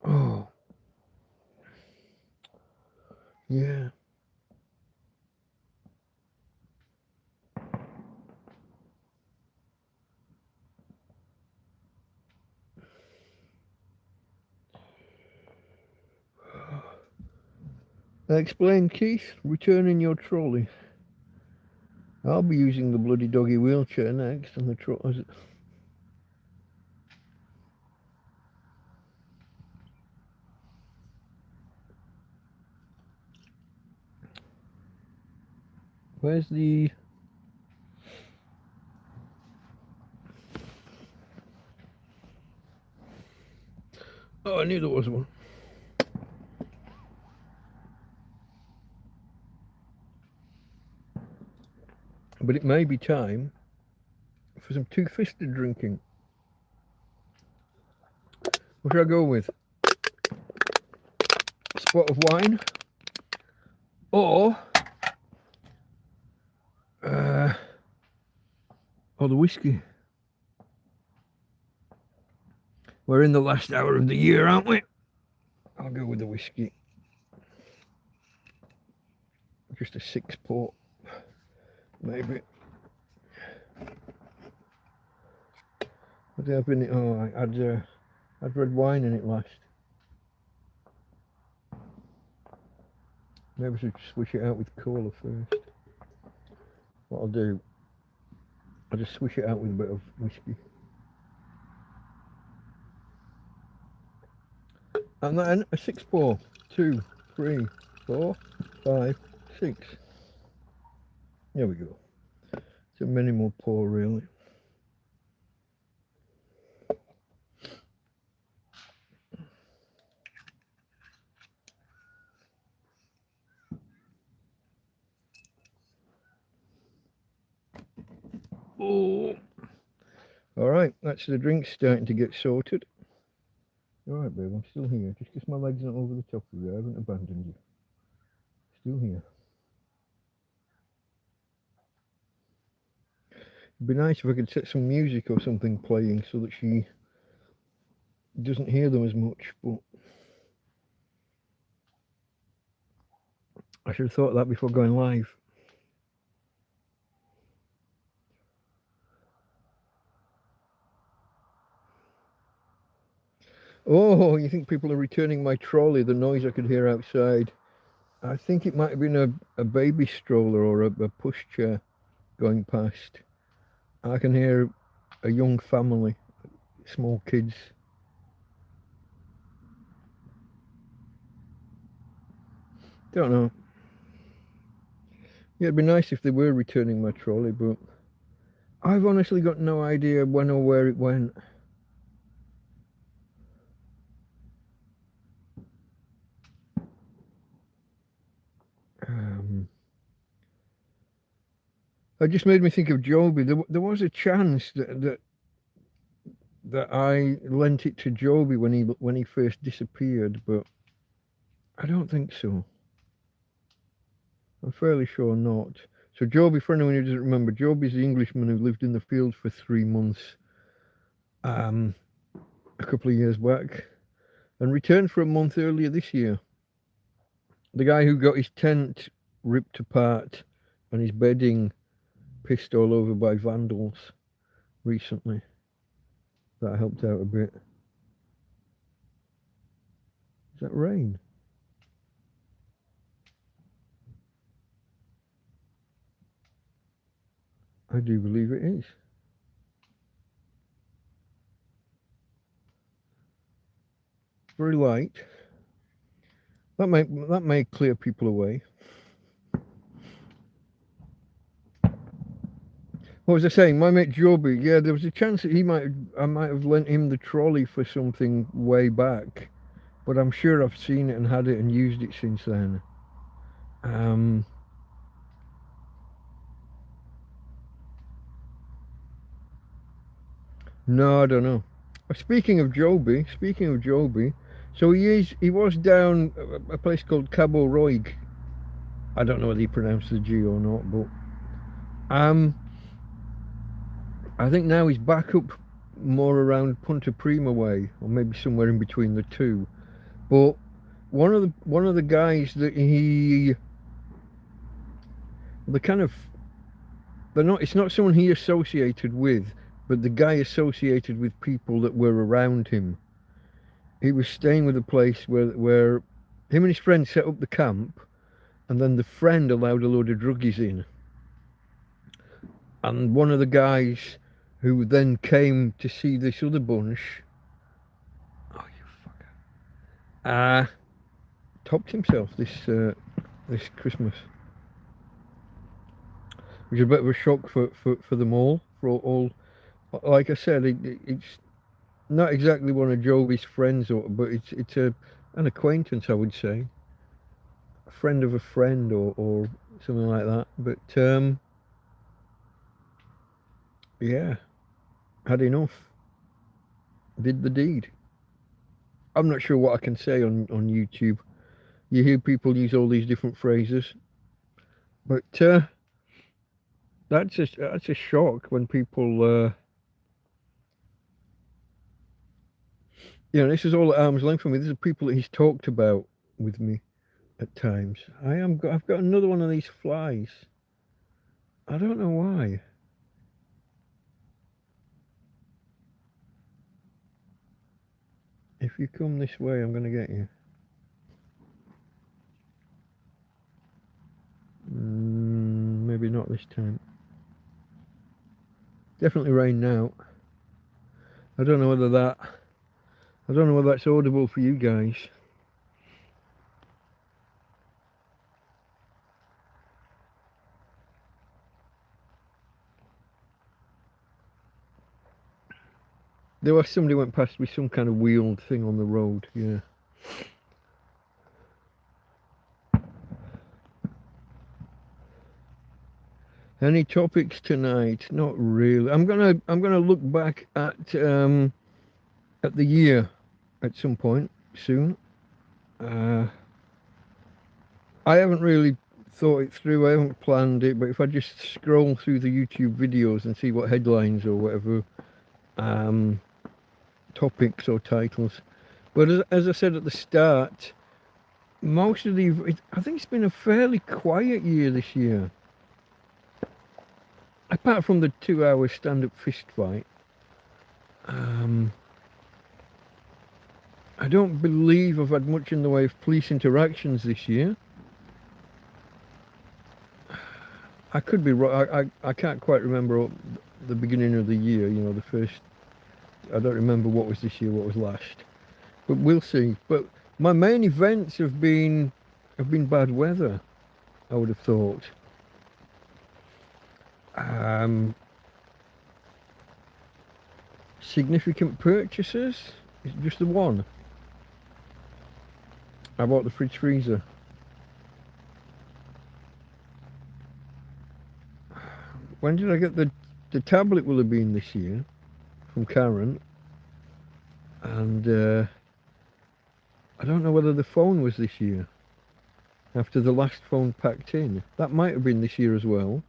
Oh. Yeah. Explain, Keith. Returning your trolley. I'll be using the bloody doggy wheelchair next, and the trolley. Where's the... Oh, I knew there was one. But it may be time for some two-fisted drinking. What should I go with? A spot of wine? Or the whiskey? We're in the last hour of the year, aren't we? I'll go with the whiskey. Just a 6-port, maybe. What did I have in it? Oh, I had red wine in it last. Maybe I should swish it out with cola first. What I'll do, I'll just swish it out with a bit of whiskey. And then a 6-pour. 2, 3, 4, 5, 6. There we go. It's a minimal pour, really. Oh. All right, that's the drink starting to get sorted. All right, babe, I'm still here. Just because my leg's not over the top of you, I haven't abandoned you. Still here. It'd be nice if I could set some music or something playing so that she doesn't hear them as much, but I should have thought of that before going live. Oh, you think people are returning my trolley, the noise I could hear outside? I think it might have been a baby stroller or a pushchair going past. I can hear a young family, small kids. Don't know. Yeah, it'd be nice if they were returning my trolley, but I've honestly got no idea when or where it went. It just made me think of Joby. There was a chance that I lent it to Joby when he first disappeared, but I don't think so. I'm fairly sure not. So Joby, for anyone who doesn't remember, Joby's the Englishman who lived in the fields for 3 months a couple of years back and returned for a month earlier this year. The guy who got his tent ripped apart and his bedding pissed all over by vandals recently. That helped out a bit. Is that rain? I do believe it is. Very light. That may clear people away. What was I saying? My mate Joby, yeah, there was a chance that I might have lent him the trolley for something way back, but I'm sure I've seen it and had it and used it since then. No, I don't know. Speaking of Joby, so he was down a place called Cabo Roig. I don't know whether he pronounced the G or not, but I think now he's back up more around Punta Prima way, or maybe somewhere in between the two. But one of the guys that it's not someone he associated with, but the guy associated with people that were around him. He was staying with a place where him and his friend set up the camp, and then the friend allowed a load of druggies in. And one of the guys who then came to see this other bunch, oh you fucker, topped himself this Christmas, which is a bit of a shock for them all. For all, like I said, it's not exactly one of Joby's friends, but it's an acquaintance, I would say, a friend of a friend, or something like that. But yeah, had enough. Did the deed. I'm not sure what I can say on YouTube. You hear people use all these different phrases, but that's a shock when people. This is all at arm's length for me. These are people that he's talked about with me at times. I've got another one of these flies. I don't know why. If you come this way, I'm going to get you. Maybe not this time. Definitely rain now. I don't know whether that's audible for you guys. There was somebody went past with some kind of wheeled thing on the road, yeah. Any topics tonight? Not really. I'm gonna look back at the year at some point soon. I haven't really thought it through. I haven't planned it, but if I just scroll through the YouTube videos and see what headlines or whatever topics or titles. But as I said at the start, most of I think it's been a fairly quiet year this year. Apart from the 2-hour stand-up fist fight, I don't believe I've had much in the way of police interactions this year. I could be wrong. I can't quite remember the beginning of the year, the first. I don't remember what was this year, what was last. But we'll see. But my main events have been have been bad weather, I would have thought. Significant purchases? It's just the one. I bought the fridge freezer. When did I get the tablet? Will have been this year from Karen, and I don't know whether the phone was this year after the last phone packed in. That might have been this year as well.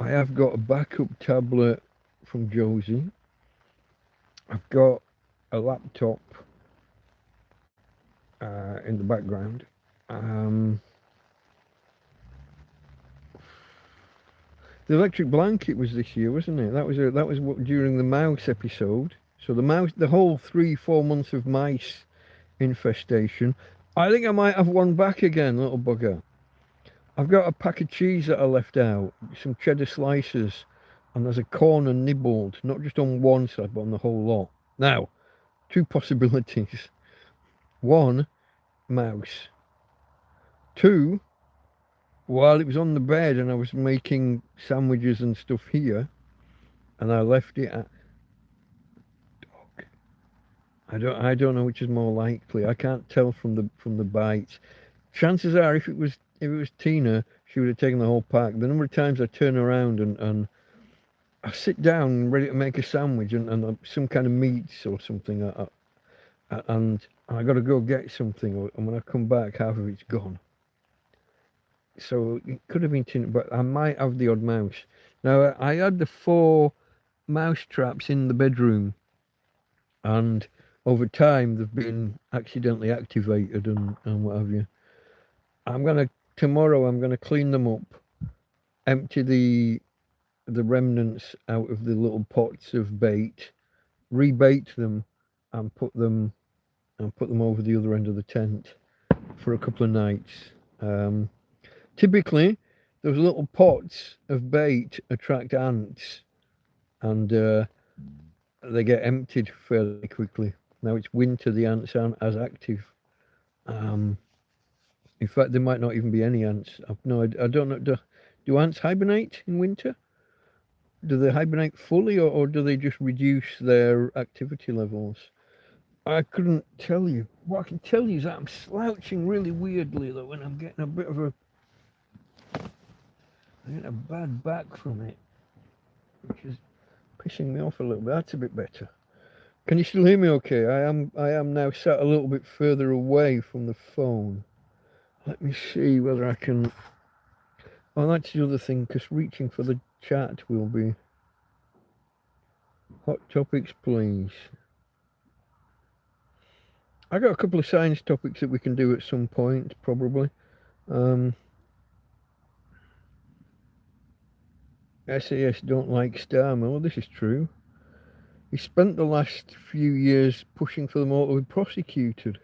I have got a backup tablet from Josie. I've got a laptop in the background. The electric blanket was this year, wasn't it? That was what, during the mouse episode. So the whole 3-4 months of mice infestation. I think I might have one back again, little bugger. I've got a pack of cheese that I left out, some cheddar slices, and there's a corner nibbled, not just on one side, but on the whole lot. Now, 2 possibilities. 1, mouse. 2, while it was on the bed and I was making sandwiches and stuff here, and I left it at dog. I don't know which is more likely. I can't tell from the bites. Chances are, if it was Tina, she would have taken the whole pack. The number of times I turn around and I sit down ready to make a sandwich and some kind of meats or something, and I got to go get something, and when I come back, half of it's gone. So it could have been Tina, but I might have the odd mouse. Now, I had the 4 mouse traps in the bedroom, and over time they've been accidentally activated and what have you. Tomorrow I'm gonna clean them up, empty the remnants out of the little pots of bait, rebait them, and put them over the other end of the tent for a couple of nights. Typically, those little pots of bait attract ants, and they get emptied fairly quickly. Now it's winter; the ants aren't as active. In fact, there might not even be any ants. I don't know. Do ants hibernate in winter? Do they hibernate fully, or do they just reduce their activity levels? I couldn't tell you. What I can tell you is that I'm slouching really weirdly, though, when I'm getting a bad back from it, which is pissing me off a little bit. That's a bit better. Can you still hear me okay? I am now sat a little bit further away from the phone. Let me see whether I can... Oh, that's the other thing, because reaching for the chat will be... Hot topics, please. I got a couple of science topics that we can do at some point, probably. SAS don't like Starmer. Well, this is true. He spent the last few years pushing for them all to be prosecuted.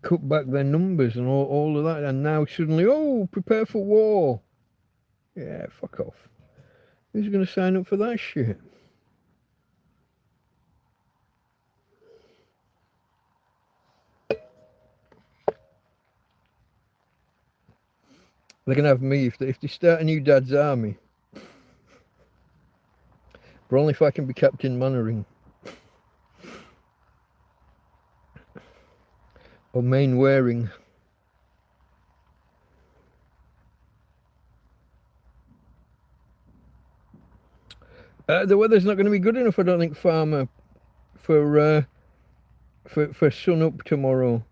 Cut back their numbers and all of that, and now suddenly, oh, prepare for war. Yeah, fuck off. Who's going to sign up for that shit? They're going to have me if they start a new Dad's Army. But only if I can be Captain Mannering. Or Mainwaring. The weather's not going to be good enough, I don't think, Farmer, for sun up tomorrow.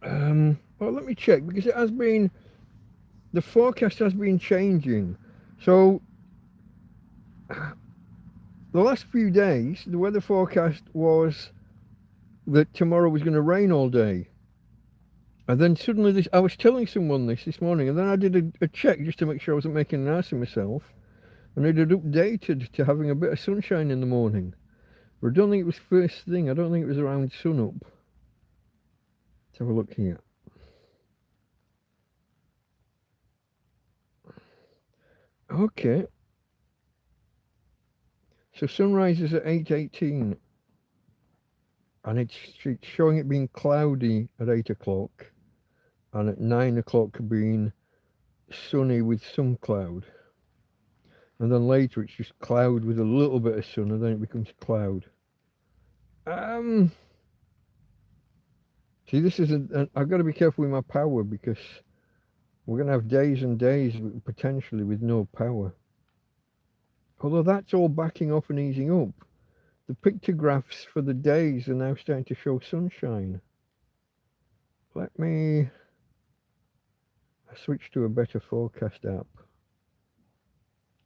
Well, let me check, because it has been, the forecast has been changing. So the last few days, the weather forecast was that tomorrow was going to rain all day. And then suddenly I was telling someone this morning, and then I did a check just to make sure I wasn't making an ass of myself, and it had updated to having a bit of sunshine in the morning. But I don't think it was first thing. I don't think it was around sunup. Let's have a look here. Okay. So sunrise is at 8:18, and it's showing it being cloudy at 8 o'clock, and at 9 o'clock being sunny with some cloud. And then later it's just cloud with a little bit of sun, and then it becomes cloud. See, this is I've got to be careful with my power, because we're going to have days and days potentially with no power. Although that's all backing off and easing up. The pictographs for the days are now starting to show sunshine. Let me switch to a better forecast app.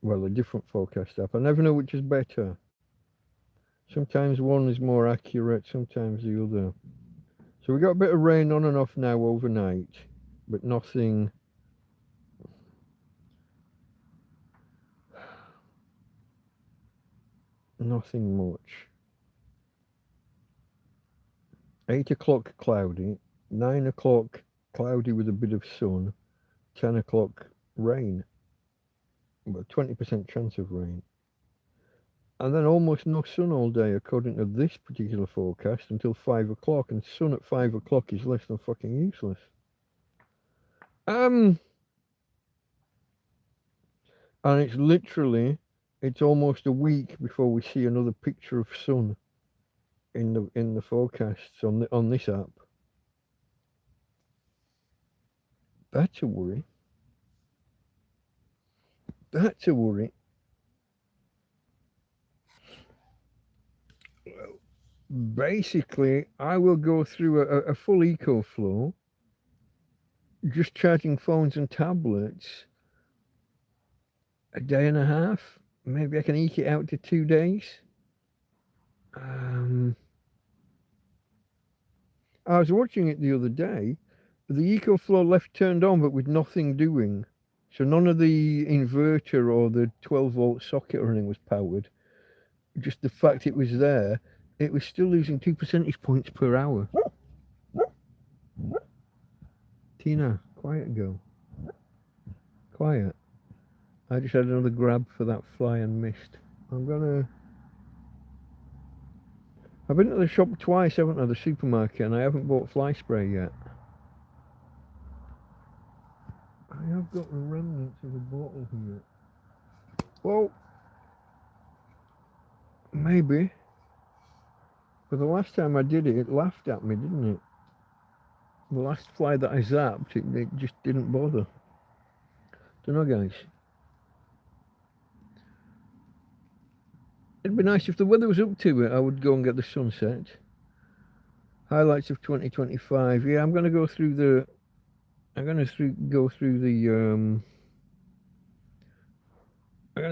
Well, a different forecast app. I never know which is better. Sometimes one is more accurate, sometimes the other. So we got a bit of rain on and off now overnight, but nothing much. 8 o'clock cloudy, 9 o'clock cloudy with a bit of sun, 10 o'clock rain, about 20% chance of rain. And then almost no sun all day according to this particular forecast until 5 o'clock, and sun at 5 o'clock is less than fucking useless. And it's literally, it's almost a week before we see another picture of sun in the forecasts on this app. That's a worry. That's a worry. Basically, I will go through a full eco flow, just charging phones and tablets, a day and a half. Maybe I can eke it out to 2 days. I was watching it the other day. The EcoFlow left turned on, but with nothing doing. So none of the inverter or the 12-volt socket or anything was powered. Just the fact it was there, it was still losing 2 percentage points per hour. Tina, quiet girl. Quiet. I just had another grab for that fly and missed. I've been to the shop twice, haven't I, the supermarket, and I haven't bought fly spray yet. I have got the remnants of a bottle here. Well, maybe. But the last time I did it, it laughed at me, didn't it? The last fly that I zapped, it just didn't bother. Don't know, guys. It'd be nice if the weather was up to it. I would go and get the sunset. Highlights of 2025. Yeah, I'm going to go through the. I'm going to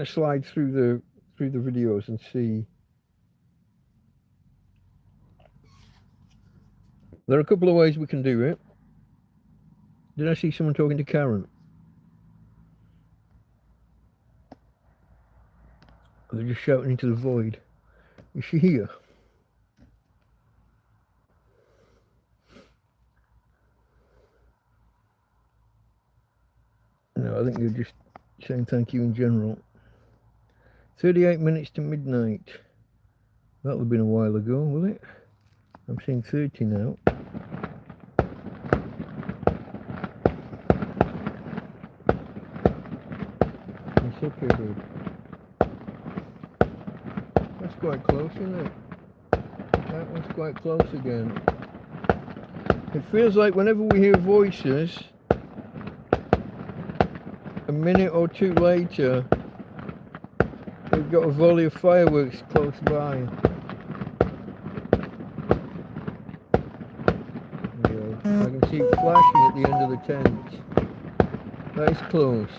slide through the videos and see. There are a couple of ways we can do it. Did I see someone talking to Karen? They're just shouting into the void. Is she here? No, I think they're just saying thank you in general. 38 minutes to midnight. That'll have been a while ago, will it? I'm seeing 30 now. It's okay, dude. That's quite close, isn't it? That one's quite close again. It feels like whenever we hear voices, a minute or two later, we've got a volley of fireworks close by. Yeah, I can see it flashing at the end of the tent. That is close.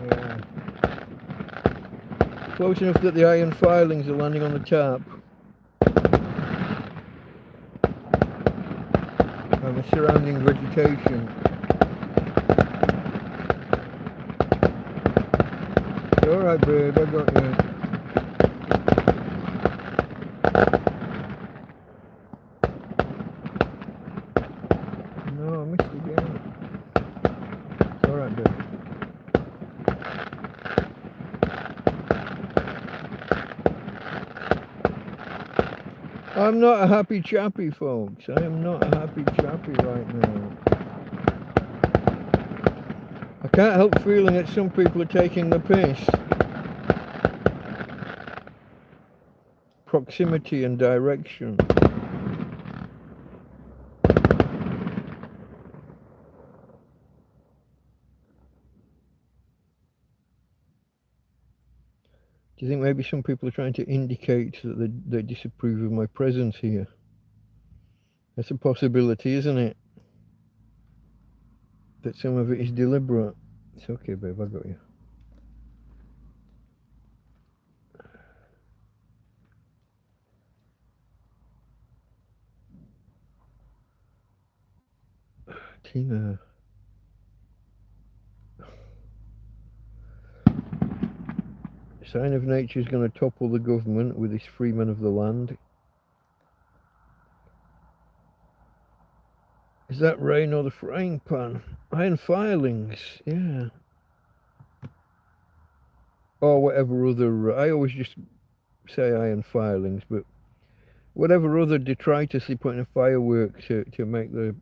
Yeah. Close enough that the iron filings are landing on the tap. And the surrounding vegetation. Alright, babe, I got you. No, I missed again. It's alright, babe. I'm not a happy chappy, folks. I am not a happy chappy right now. I can't help feeling that some people are taking the piss. Proximity and direction. Do you think maybe some people are trying to indicate that they disapprove of my presence here? That's a possibility, isn't it? That some of it is deliberate. It's okay, babe, I got you. Tina. Sign of nature is going to topple the government with this freeman of the land. Is that rain or the frying pan? Iron filings, yeah. Or whatever other, I always just say iron filings, but whatever other detritus they put in a firework to make the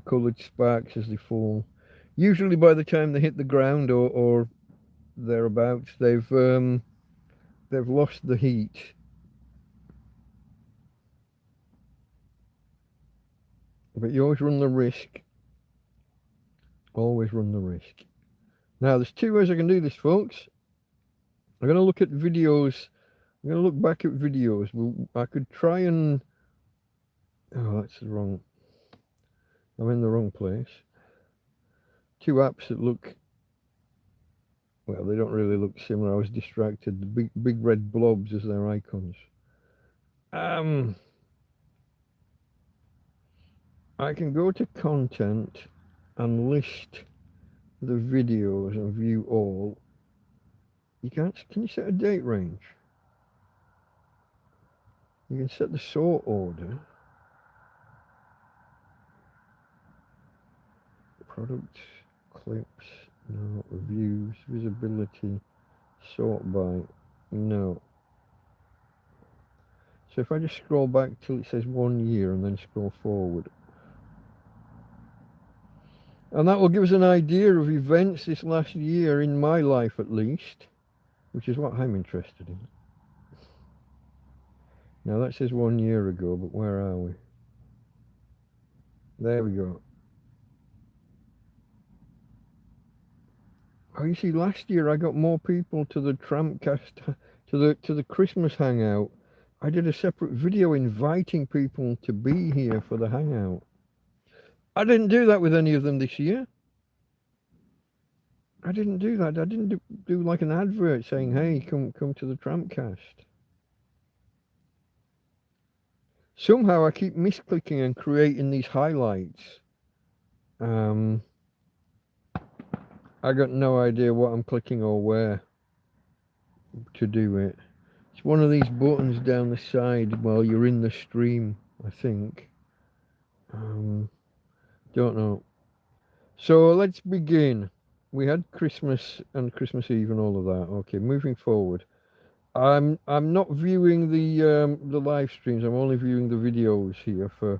coloured sparks as they fall. Usually by the time they hit the ground or thereabouts, they've lost the heat. But you always run the risk. Always run the risk. Now, there's two ways I can do this, folks. I'm going to look at videos. I'm going to look back at videos. I could try and... Oh, that's the wrong... I'm in the wrong place. Two apps that look... Well, they don't really look similar. I was distracted. The big red blobs as their icons. I can go to content and list the videos and view all. You can't. Can you set a date range? You can set the sort order. Product, clips, no. Reviews, visibility, sort by, no. So if I just scroll back till it says 1 year and then scroll forward. And that will give us an idea of events this last year, in my life at least, which is what I'm interested in. Now that says 1 year ago, but where are we? There we go. Oh, you see, last year I got more people to the TrampCast, to the Christmas Hangout. I did a separate video inviting people to be here for the Hangout. I didn't do that with any of them this year. I didn't do that. I didn't do like an advert saying, hey, come to the TrampCast. Somehow I keep misclicking and creating these highlights. I got no idea what I'm clicking or where to do it. It's one of these buttons down the side while you're in the stream, I think. Don't know. So let's begin. We had Christmas and Christmas Eve and all of that. Okay, moving forward. I'm not viewing the live streams. I'm only viewing the videos here for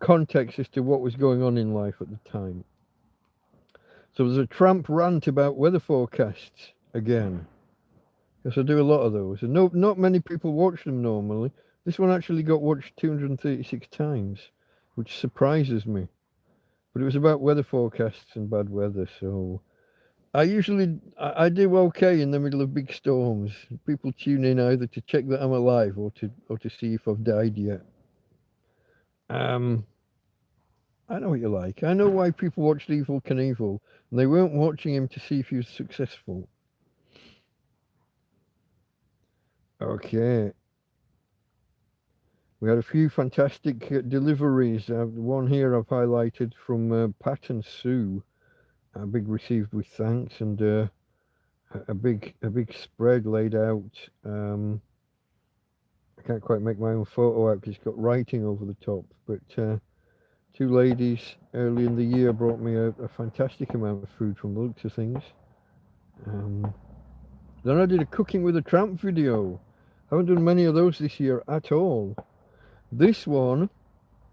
context as to what was going on in life at the time. So there's a Tramp rant about weather forecasts again, because I do a lot of those, and not many people watch them normally. This one actually got watched 236 times, which surprises me. But it was about weather forecasts and bad weather, so I do okay in the middle of big storms. People tune in either to check that I'm alive or to see if I've died yet. I know what you like. I know why people watched Evel Knievel, and they weren't watching him to see if he was successful. Okay. We had a few fantastic deliveries. One here I've highlighted from Pat and Sue. A big received with thanks, and a big spread laid out. I can't quite make my own photo out because it's got writing over the top, but two ladies early in the year brought me a fantastic amount of food from the looks of things. Then I did a cooking with a tramp video. Haven't done many of those this year at all. This one,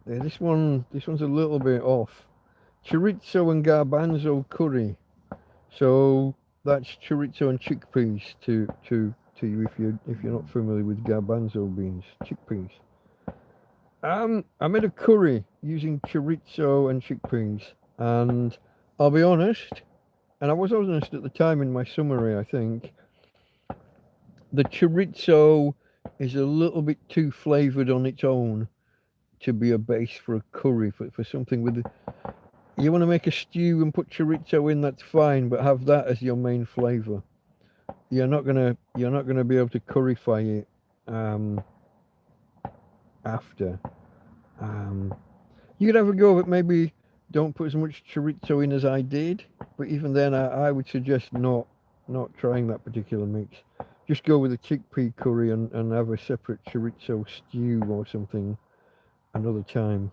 this one's a little bit off. Chorizo and garbanzo curry. So that's chorizo and chickpeas to you if you're not familiar with garbanzo beans, chickpeas. I made a curry using chorizo and chickpeas, and I'll be honest, and I was honest at the time in my summary, I think, the chorizo is a little bit too flavoured on its own to be a base for a curry, for something with... You want to make a stew and put chorizo in, that's fine, but have that as your main flavour. You're not gonna be able to curryfy it after. You could have a go, but maybe don't put as much chorizo in as I did. But even then, I would suggest not trying that particular mix. Just go with a chickpea curry and have a separate chorizo stew or something another time.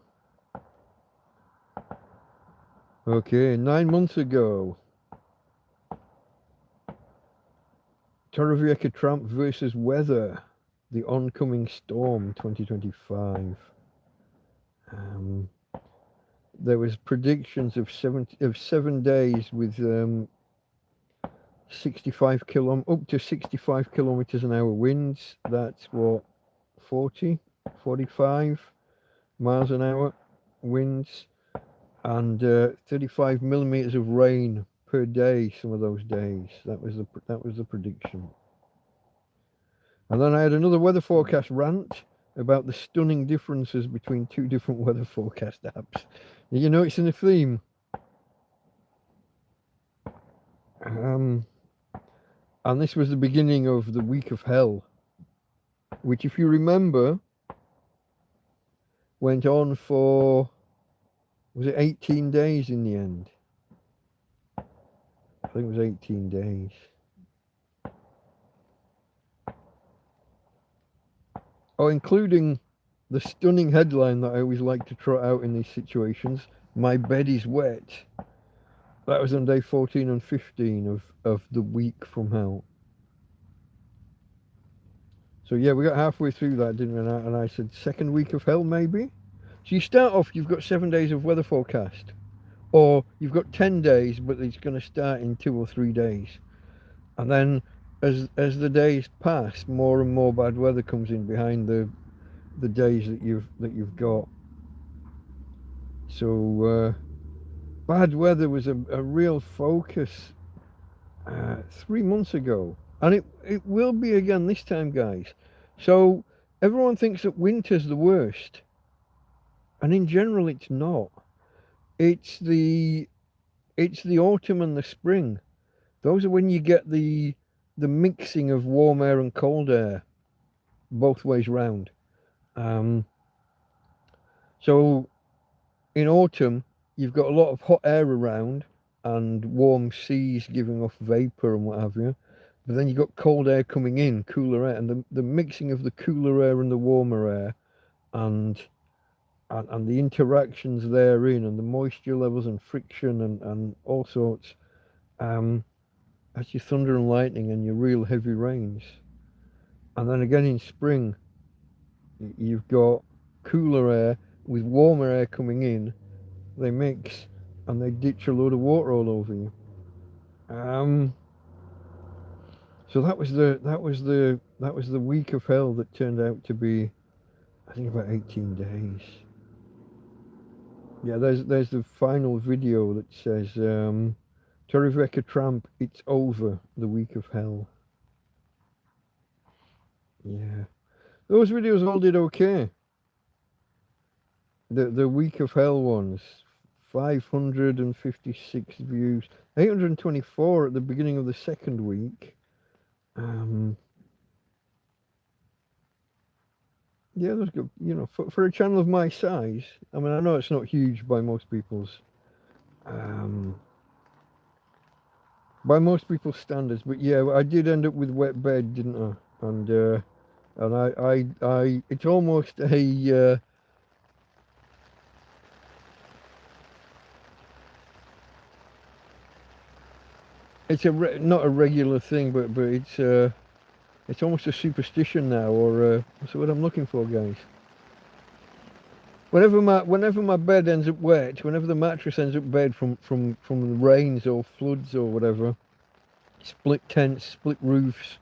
Okay, 9 months ago. Torrevieja Tramp versus weather. The oncoming storm 2025. There was predictions of 7 days with up to 65 kilometers an hour winds. That's what, 45 miles an hour winds, and 35 millimeters of rain per day. Some of those days. That was the prediction. And then I had another weather forecast rant about the stunning differences between two different weather forecast apps. You know, it's in a theme. And this was the beginning of the week of hell, which, if you remember, went on for, was it 18 days in the end? I think it was 18 days. Oh, including the stunning headline that I always like to trot out in these situations, "My bed is wet." That was on day 14 and 15 of the week from hell. So yeah, we got halfway through that, didn't we? And I said, second week of hell, maybe? So you start off, you've got 7 days of weather forecast. Or you've got 10 days, but it's going to start in 2 or 3 days. And then as the days pass, more and more bad weather comes in behind the days that you've got. So bad weather was a real focus 3 months ago, and it will be again this time, guys. So everyone thinks that winter's the worst, and in general it's not. It's the autumn and the spring. Those are when you get the mixing of warm air and cold air both ways round. So in autumn you've got a lot of hot air around and warm seas giving off vapor and what have you, but then you've got cold air coming in, cooler air, and the mixing of the cooler air and the warmer air, and the interactions therein, and the moisture levels and friction and all sorts, that's your thunder and lightning and your real heavy rains. And then again in spring you've got cooler air with warmer air coming in. They mix and they ditch a load of water all over you. So that was the week of hell that turned out to be, I think, about 18 days. Yeah, there's the final video that says Torrevieja Tramp, it's over, the week of hell. Yeah, those videos all did okay. The week of hell ones, 556 views, 824 at the beginning of the second week. Yeah, that's good. You know, for a channel of my size, I mean, I know it's not huge by most people's standards, but yeah, I did end up with wet bed, didn't I? And I it's almost a. it's not a regular thing, but it's almost a superstition now, or what's the word I'm looking for, guys? Whenever my bed ends up wet, whenever the mattress ends up wet from the rains or floods or whatever, split tents, split roofs,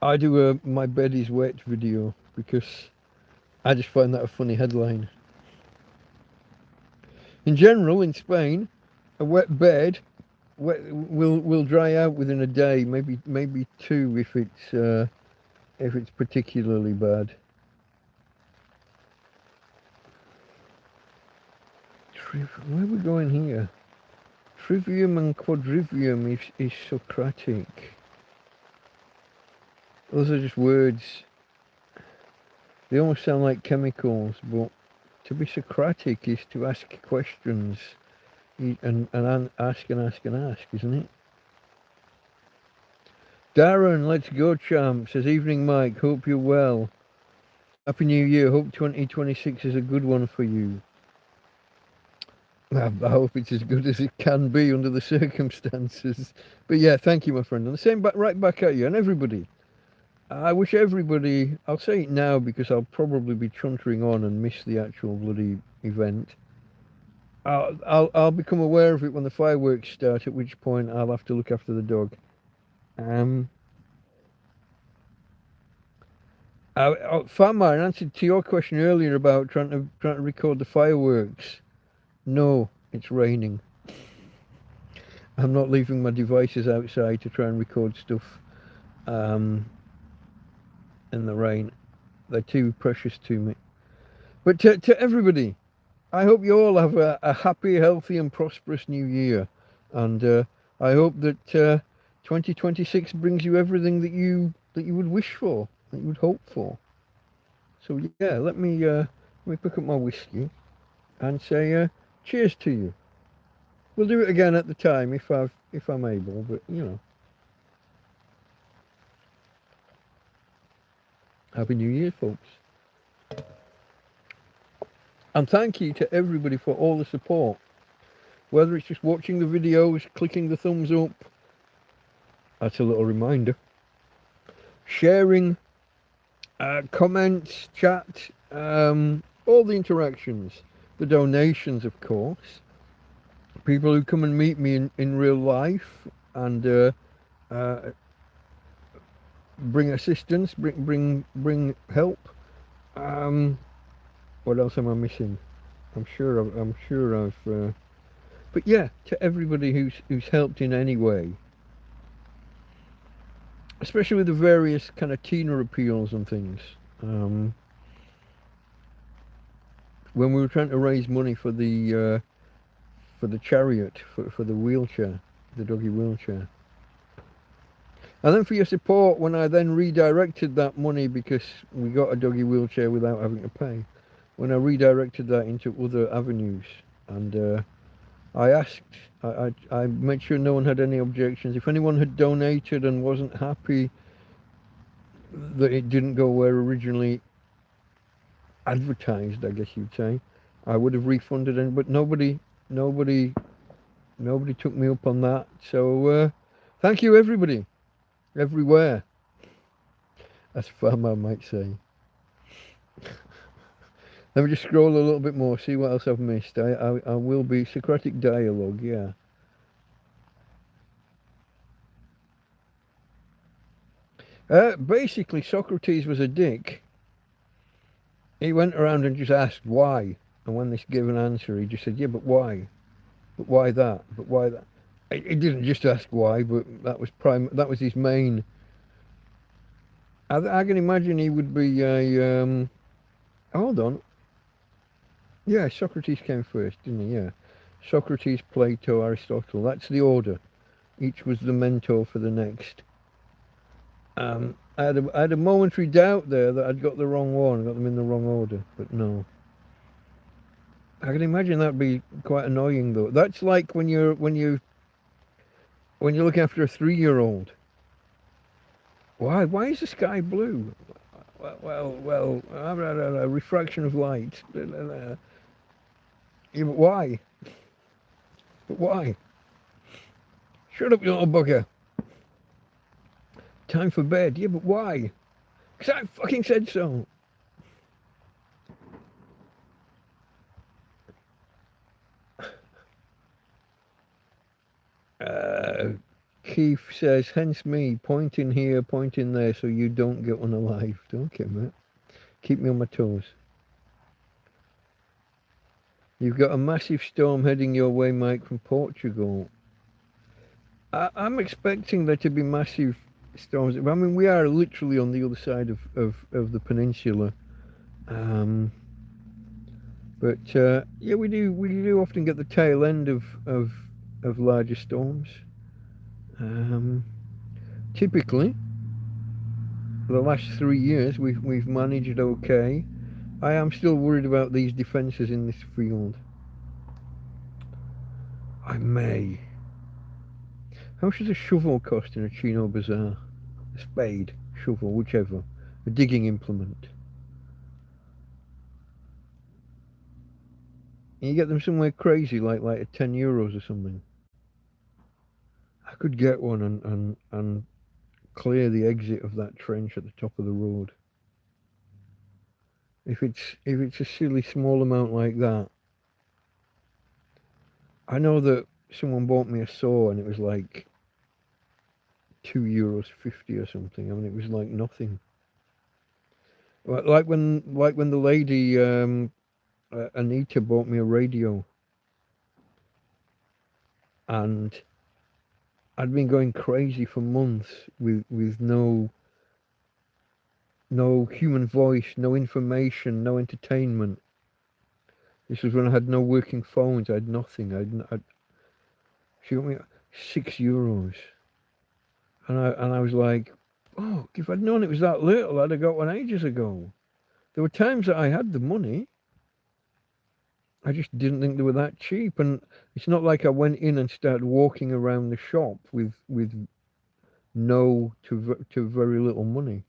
I do a my bed is wet video because I just find that a funny headline. In general, in Spain, a wet bed will dry out within a day, maybe two if it's particularly bad. Where are we going here? Trivium and quadrivium is Socratic. Those are just words. They almost sound like chemicals, but to be Socratic is to ask questions and ask and ask and ask, isn't it? Darren, let's go, champ, says, evening, Mike. Hope you're well. Happy New Year. Hope 2026 is a good one for you. I hope it's as good as it can be under the circumstances. But yeah, thank you, my friend. And the same right back at you. And everybody, I wish everybody, I'll say it now because I'll probably be chuntering on and miss the actual bloody event. I'll become aware of it when the fireworks start, at which point I'll have to look after the dog. Fama, in answer to your question earlier about trying to record the fireworks, no, it's raining. I'm not leaving my devices outside to try and record stuff in the rain. They're too precious to me. But to everybody, I hope you all have a happy, healthy and prosperous new year. And I hope that 2026 brings you everything that you would wish for, that you would hope for. So yeah, let me pick up my whiskey and say cheers to you. We'll do it again at the time if I'm able, but you know. Happy New Year, folks. And thank you to everybody for all the support. Whether it's just watching the videos, clicking the thumbs up, that's a little reminder. Sharing, comments, chat, all the interactions, the donations, of course. People who come and meet me in real life and bring assistance, bring help. What else am I missing? I'm sure I've. But yeah, to everybody who's helped in any way, especially with the various kind of Tina appeals and things. When we were trying to raise money for the chariot, for the wheelchair, the doggy wheelchair. And then for your support when I then redirected that money, because we got a doggy wheelchair without having to pay, when I redirected that into other avenues. And I asked, I made sure no one had any objections. If anyone had donated and wasn't happy that it didn't go where originally advertised, I guess you'd say, I would have refunded it. But nobody took me up on that. So thank you, everybody, everywhere, as Farmer might say. Let me just scroll a little bit more, see what else I've missed. I will be Socratic dialogue, yeah. Basically, Socrates was a dick. He went around and just asked why, and when they gave an answer, he just said, "Yeah, but why? But why that? But why that?" He didn't just ask why, but that was his main. I can imagine he would be a. Hold on. Yeah, Socrates came first, didn't he? Yeah. Socrates, Plato, Aristotle. That's the order. Each was the mentor for the next. I had a momentary doubt there that I'd got the wrong one, got them in the wrong order, but no. I can imagine that'd be quite annoying though. That's like when you look after a 3-year-old. Why is the sky blue? Well, a refraction of light. Yeah, but why? But why? Shut up, you little bugger. Time for bed. Yeah, but why? Because I fucking said so. Keith says, hence me, pointing here, pointing there, so you don't get unalived. Okay, mate. Keep me on my toes. You've got a massive storm heading your way, Mike, from Portugal. I'm expecting there to be massive storms. I mean, we are literally on the other side of the peninsula. But yeah, we do often get the tail end of larger storms. Typically, for the last 3 years, we've managed okay. I am still worried about these defences in this field. I may. How much does a shovel cost in a Chino Bazaar? A spade, shovel, whichever. A digging implement. And you get them somewhere crazy, like at €10 or something. I could get one and clear the exit of that trench at the top of the road. If it's a silly small amount like that. I know that someone bought me a saw and it was like €2.50 or something. I mean, it was like nothing. Like when the lady Anita bought me a radio, and I'd been going crazy for months with no human voice, no information, no entertainment. This was when I had no working phones. I had nothing. She got me €6, and I was like, oh, if I'd known it was that little, I'd have got one ages ago. There were times that I had the money. I just didn't think they were that cheap, and it's not like I went in and started walking around the shop with no to very little money.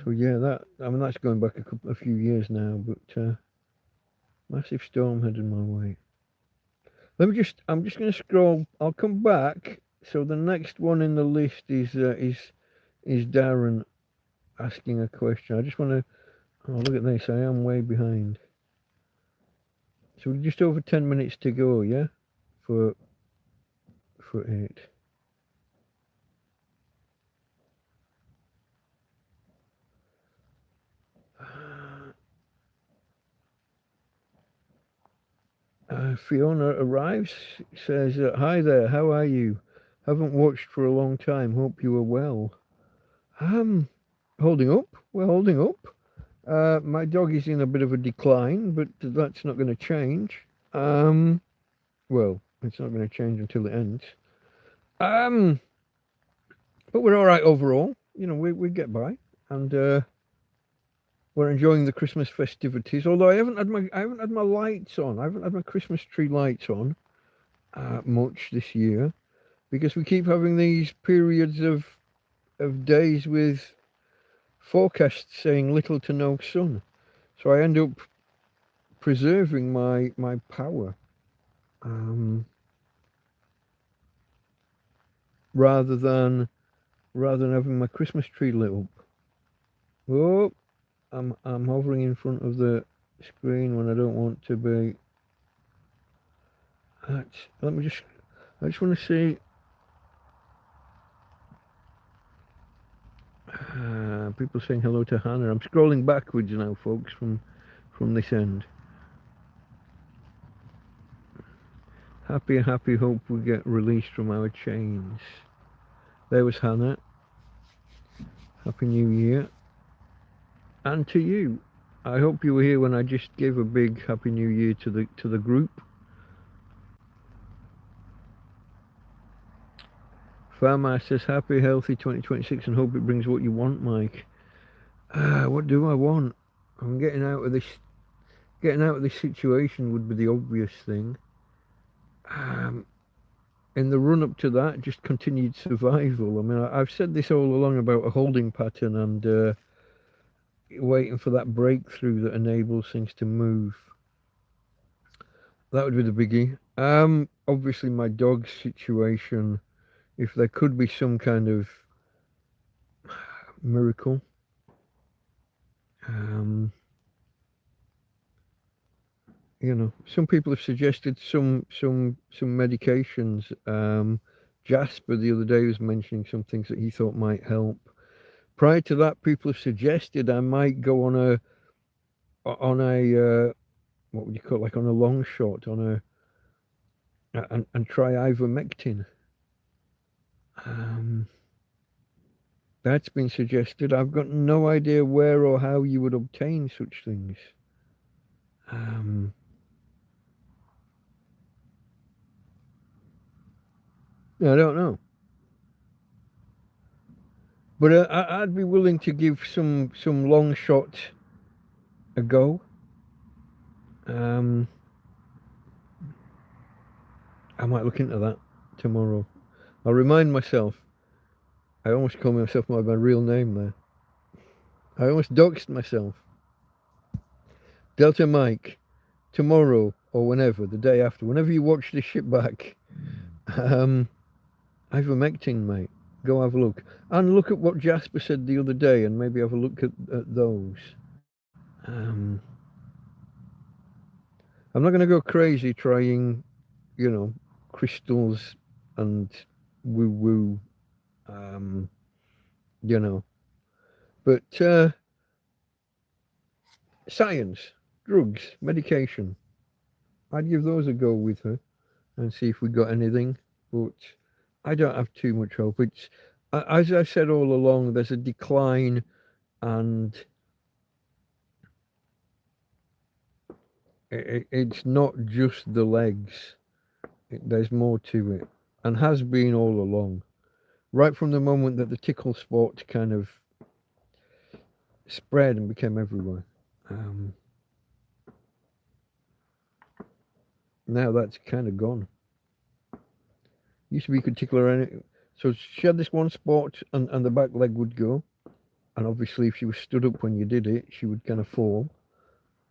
So yeah, that's going back a few years now, but massive storm headed my way. I'm just going to scroll. I'll come back. So the next one in the list is Darren asking a question. I just want to. Oh, look at this! I am way behind. So we're just over 10 minutes to go. Yeah, for 8. Fiona arrives, says, hi there, how are you? Haven't watched for a long time, hope you are well. Holding up, we're holding up. My dog is in a bit of a decline, but that's not going to change. Well, it's not going to change until it ends. But we're all right overall. You know, we get by, and we're enjoying the Christmas festivities. Although I haven't had my lights on. I haven't had my Christmas tree lights on much this year, because we keep having these periods of days with forecasts saying little to no sun. So I end up preserving my power, rather than having my Christmas tree lit up. Oh, I'm hovering in front of the screen when I don't want to be. I just want to see. People saying hello to Hannah. I'm scrolling backwards now, folks, from this end. Happy, hope we get released from our chains. There was Hannah. Happy New Year. And to you. I hope you were here when I just gave a big Happy New Year to the group. Farmer says, happy, healthy 2026 and hope it brings what you want, Mike. What do I want? I'm getting out of this situation would be the obvious thing. In the run up to that, just continued survival. I mean, I've said this all along about a holding pattern and waiting for that breakthrough that enables things to move. That would be the biggie. obviously my dog's situation, if there could be some kind of miracle. You know, some people have suggested some medications. Jasper the other day was mentioning some things that he thought might help. Prior to that, people have suggested I might go on a what would you call it, like on a long shot, on and try ivermectin. That's been suggested. I've got no idea where or how you would obtain such things. I don't know. But I'd be willing to give some long shot a go. I might look into that tomorrow. I'll remind myself. I almost called myself by my real name there. I almost doxed myself. Delta Mike, tomorrow or whenever, the day after, whenever you watch this shit back, ivermectin, mate. Go have a look. And look at what Jasper said the other day and maybe have a look at those. I'm not going to go crazy trying, you know, crystals and woo-woo, you know. But science, drugs, medication, I'd give those a go with her and see if we got anything. But I don't have too much hope. It's, as I said all along, there's a decline, and it's not just the legs. There's more to it, and has been all along. Right from the moment that the tickle spot kind of spread and became everywhere. Now that's kind of gone. Used to be you could tickle her any. So she had this one spot, and the back leg would go. And obviously, if she was stood up when you did it, she would kind of fall.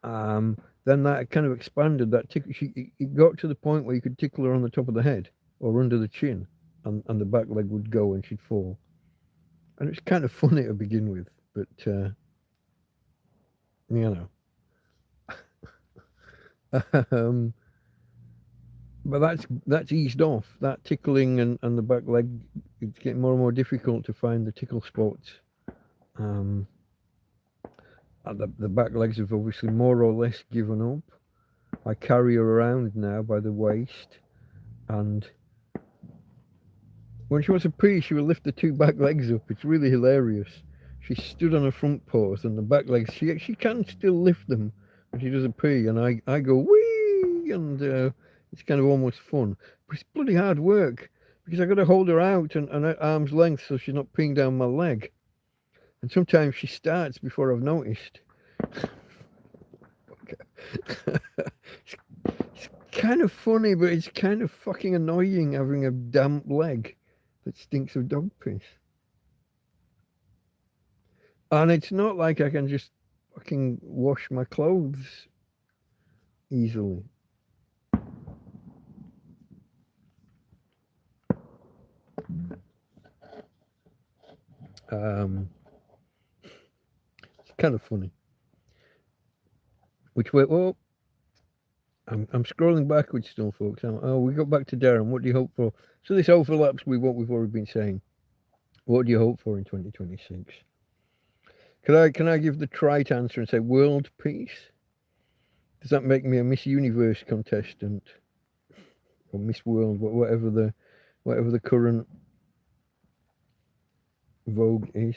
Then that kind of expanded. That tickle, it got to the point where you could tickle her on the top of the head or under the chin, and the back leg would go and she'd fall. And it's kind of funny to begin with, but you know. But that's eased off. That tickling and the back leg, it's getting more and more difficult to find the tickle spots. And the back legs have obviously more or less given up. I carry her around now by the waist, and when she wants to pee, she will lift the two back legs up. It's really hilarious. She stood on her front paws, and the back legs, she can still lift them when she does a pee, and I go wee, and it's kind of almost fun. But it's bloody hard work, because I've got to hold her out and at arm's length so she's not peeing down my leg. And sometimes she starts before I've noticed. It's kind of funny, but it's kind of fucking annoying having a damp leg that stinks of dog piss. And it's not like I can just fucking wash my clothes easily. It's kind of funny. Which way? Oh, I'm scrolling backwards still, folks. Oh, we got back to Darren. What do you hope for? So this overlaps with what we've already been saying. What do you hope for in 2026? Can I give the trite answer and say world peace? Does that make me a Miss Universe contestant or Miss World, whatever the current vogue is?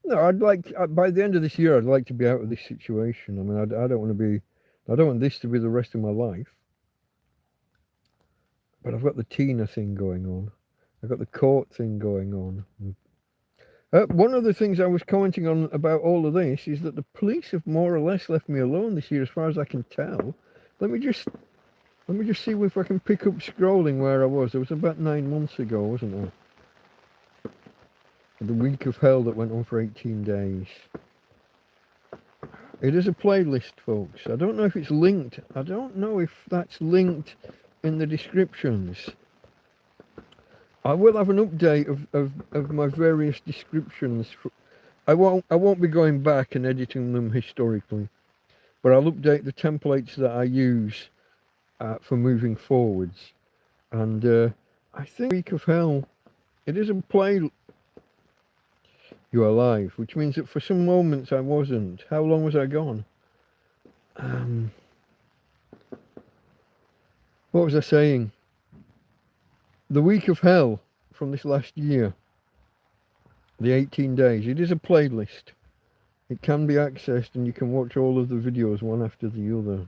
No, I'd like by the end of this year, I'd like to be out of this situation. I mean, I don't want to be, I don't want this to be the rest of my life. But I've got the Tina thing going on. I've got the court thing going on. One of the things I was commenting on about all of this is that the police have more or less left me alone this year, as far as I can tell. Let me just see if I can pick up scrolling where I was. It was about 9 months ago, wasn't it? The week of hell that went on for 18 days. It is a playlist, folks. I don't know if it's linked. I don't know if that's linked in the descriptions. I will have an update of my various descriptions. I won't be going back and editing them historically, but I'll update the templates that I use for moving forwards. And I think Week of Hell, it is a play. You are live, which means that for some moments I wasn't. How long was I gone? What was I saying? The Week of Hell from this last year, the 18 days, it is a playlist. It can be accessed and you can watch all of the videos one after the other.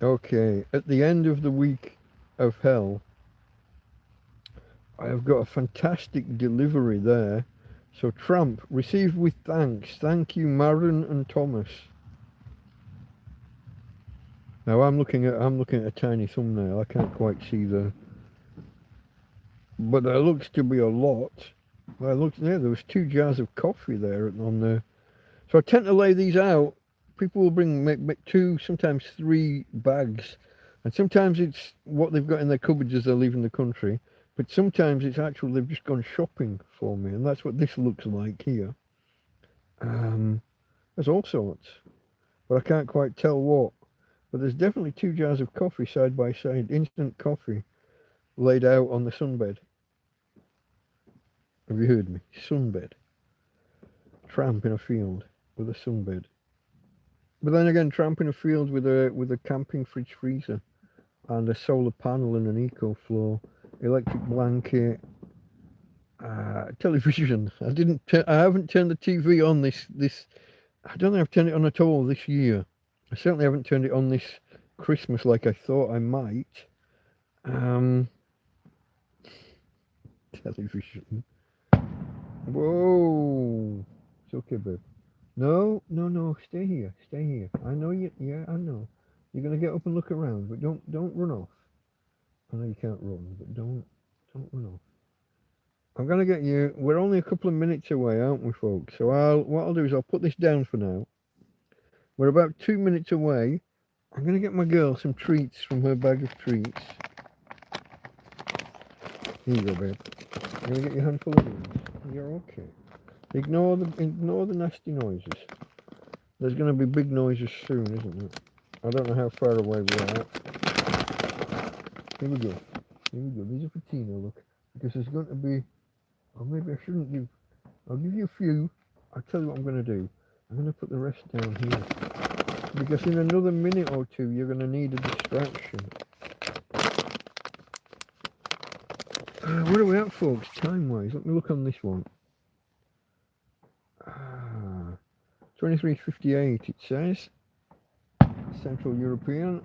Okay, at the end of the Week of Hell, I have got a fantastic delivery there. So Tramp, received with thanks. Thank you, Maron and Thomas. Now I'm looking at a tiny thumbnail. I can't quite see but there looks to be a lot. Well, there was 2 jars of coffee there on there. So I tend to lay these out. People will bring 2, sometimes 3 bags, and sometimes it's what they've got in their cupboards as they're leaving the country. But sometimes it's actually they've just gone shopping for me, and that's what this looks like here. There's all sorts, but I can't quite tell what. But there's definitely 2 jars of coffee side by side, instant coffee, laid out on the sunbed. Have you heard me? Sunbed. Tramp in a field with a sunbed. But then again, tramp in a field with a camping fridge freezer and a solar panel and an EcoFlow, electric blanket, television. I haven't turned the TV on this. I don't think I've turned it on at all this year. I certainly haven't turned it on this Christmas like I thought I might. Television. Whoa. It's okay, babe. No, stay here. I know you, yeah, I know. You're gonna get up and look around, but don't run off. I know you can't run, but don't run off. I'm gonna get you. We're only a couple of minutes away, aren't we, folks? So what I'll do is I'll put this down for now. We're about 2 minutes away. I'm gonna get my girl some treats from her bag of treats. Here you go, babe. I'm gonna get you a handful of these. You're okay. Ignore the nasty noises. There's gonna be big noises soon, isn't there? I don't know how far away we are. Here we go. These are for Tina, look. Because there's going to be... Or maybe I shouldn't give... I'll give you a few. I'll tell you what I'm going to do. I'm going to put the rest down here. Because in another minute or two, you're going to need a distraction. Where are we at, folks? Time-wise. Let me look on this one. 23:58, it says. Central European.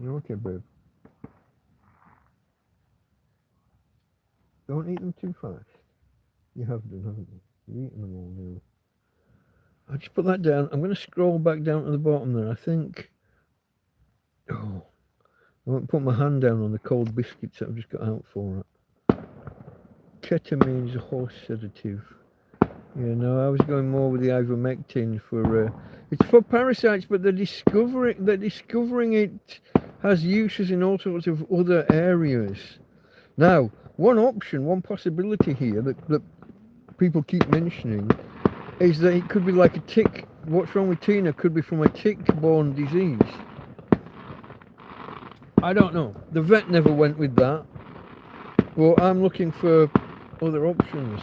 Okay, babe. Don't eat them too fast. You have done, haven't you? You've eaten them all now. I'll just put that down. I'm going to scroll back down to the bottom there. I think... Oh. I won't put my hand down on the cold biscuits that I've just got out for it. Ketamine's a horse sedative. Yeah, no, I was going more with the ivermectin for... it's for parasites, but they're discovering it has uses in all sorts of other areas. Now, one possibility here that people keep mentioning is that it could be like a tick. What's wrong with Tina could be from a tick-borne disease. I don't know. The vet never went with that. Well, I'm looking for other options.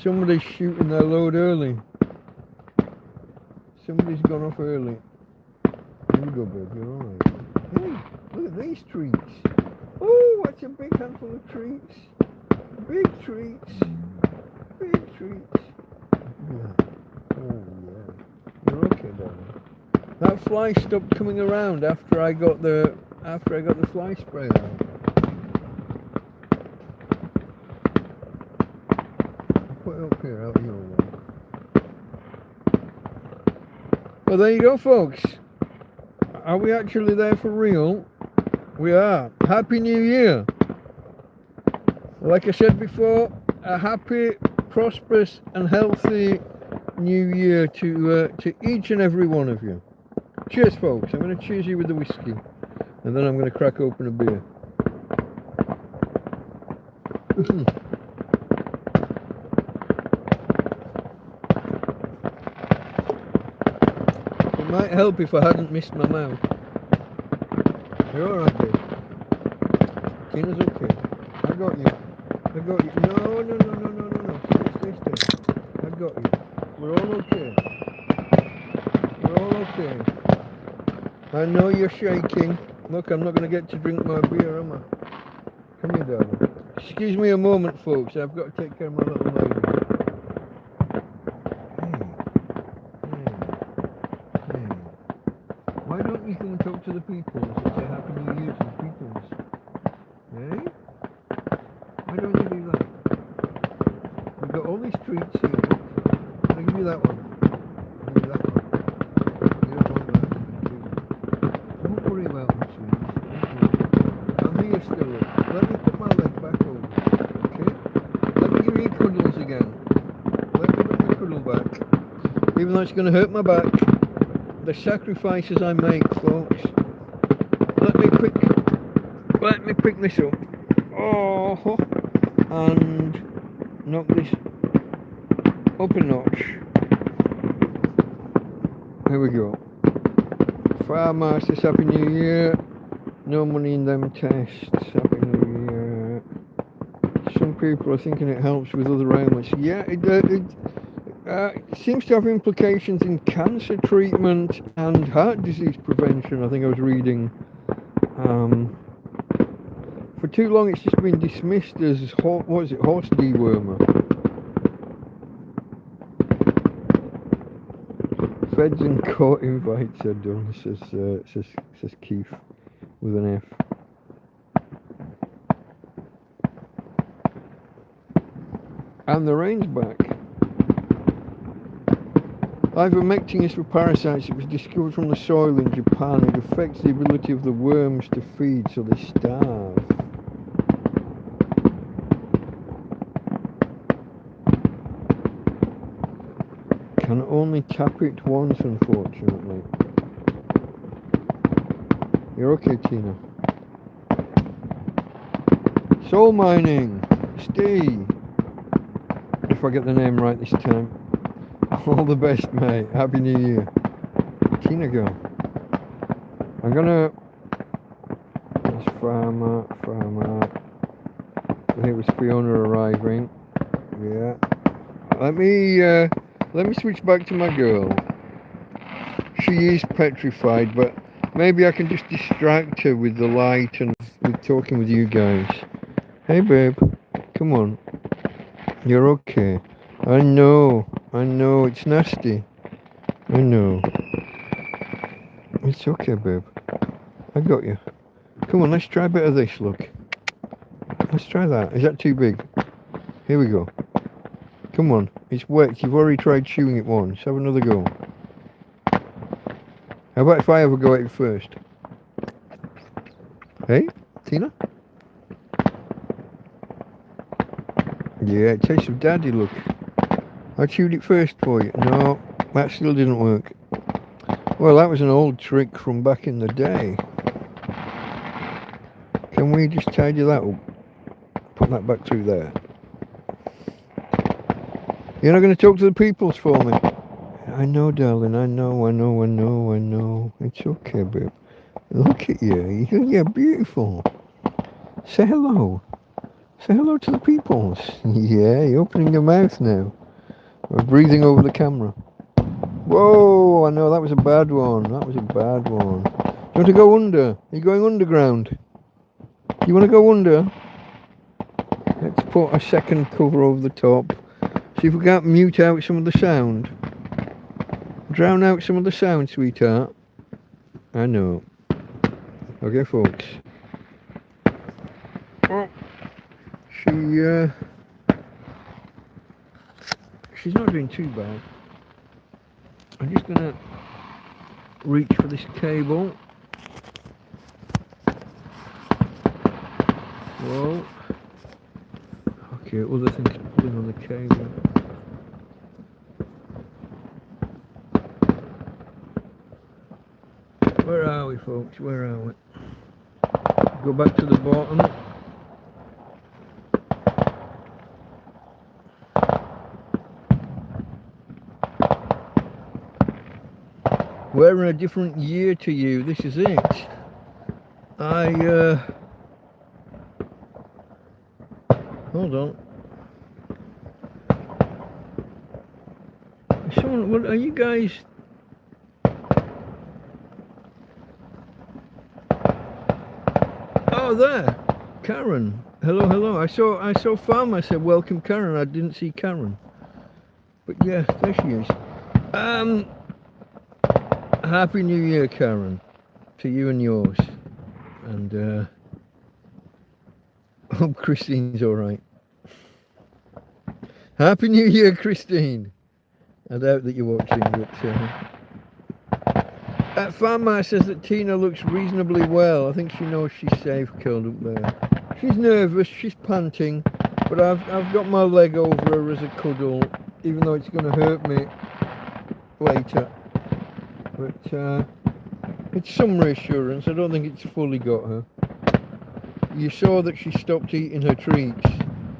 Somebody's shooting their load early. Somebody's gone off early. Here you go, babe. You're alright. Hey, look at these treats. Oh, that's a big handful of treats. Big treats. Big treats. Yeah. Oh, yeah. You're okay, darling. That fly stopped coming around after I got the fly spray out. I'll put it up here out your way. Well, there you go, folks. Are we actually there for real? We are. Happy New Year. Like I said before, a happy, prosperous and healthy New Year to each and every one of you. Cheers, folks. I'm going to cheers you with the whiskey, and then I'm going to crack open a beer. It might help if I hadn't missed my mouth. You're alright, babe. Tina's okay. I got you. I got you. No. Stay. I got you. We're all okay. We're all okay. I know you're shaking. Look, I'm not going to get to drink my beer, am I? Come here, darling. Excuse me a moment, folks. I've got to take care of my little lady. Hey. Why don't you come and talk to the people and say Happy New Year to the people? Hey? Why don't you do that? We've got all these treats here. I'll give you that one. I'll give you that one. You don't want that. Don't worry about them, sweetie. I'm here still. Let me put my leg back over. Okay? Let me give you cuddles again. Let me put my cuddle back. Even though it's going to hurt my back. The sacrifices I make, folks. Let me pick this up. Oh, and knock this up a notch. Here we go. Fire Masters, Happy New Year. No money in them tests. Happy New Year. Some people are thinking it helps with other ailments. Yeah, it seems to have implications in cancer treatment and heart disease prevention. I think I was reading. For too long, it's just been dismissed as horse dewormer. Feds and court invites are done, says Keith with an F. And the rain's back. Ivermectin is for parasites. It was discovered from the soil in Japan. It affects the ability of the worms to feed, so they starve. Can only tap it once, unfortunately. You're okay, Tina. Soul mining. Steve. If I get the name right this time. All the best, mate. Happy New Year. Tina girl. I'm gonna... That's farmer. I think it was Fiona arriving. Yeah. Let me switch back to my girl. She is petrified, but maybe I can just distract her with the light and with talking with you guys. Hey babe, come on. You're okay. I know, it's nasty. I know. It's okay, babe. I got you. Come on, let's try a bit of this, look. Let's try that. Is that too big? Here we go. Come on, it's wet. You've already tried chewing it once. Have another go. How about if I have a go at it first? Hey, Tina? Yeah, it tastes of daddy, look. I chewed it first for you. No, that still didn't work. Well, that was an old trick from back in the day. Can we just tidy that up? Put that back through there. You're not going to talk to the peoples for me? I know, darling. I know. It's okay, babe. Look at you. You're beautiful. Say hello. Say hello to the peoples. Yeah, you're opening your mouth now. We're breathing over the camera. Whoa, I know, that was a bad one. Do you want to go under? Are you going underground? You want to go under? Let's put a second cover over the top. See if we can't mute out some of the sound. Drown out some of the sound, sweetheart. I know. Okay, folks. Oh. She's not doing too bad. I'm just gonna reach for this cable. Whoa. Okay, other things pulling on the cable. Where are we, folks? Where are we? Go back to the bottom. We're in a different year to you. This is it. Hold on. Someone, what are you guys? Oh, there, Karen. Hello, hello. I saw Farmer. I said welcome, Karen. I didn't see Karen, but yeah, there she is. Happy New Year, Karen, to you and yours. And hope Christine's all right. Happy New Year, Christine. I doubt that you're watching, but Farmer says that Tina looks reasonably well. I think she knows she's safe curled up there. She's nervous, she's panting, but I've got my leg over her as a cuddle, even though it's going to hurt me later. But it's some reassurance. I don't think it's fully got her. You saw that she stopped eating her treats.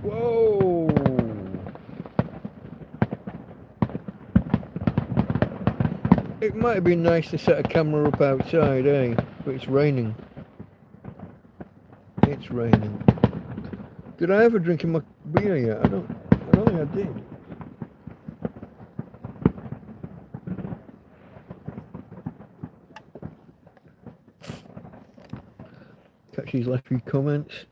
Whoa! It might have been nice to set a camera up outside, eh? But it's raining. It's raining. Did I ever drink my beer yet? I don't think I did. She's left few comments.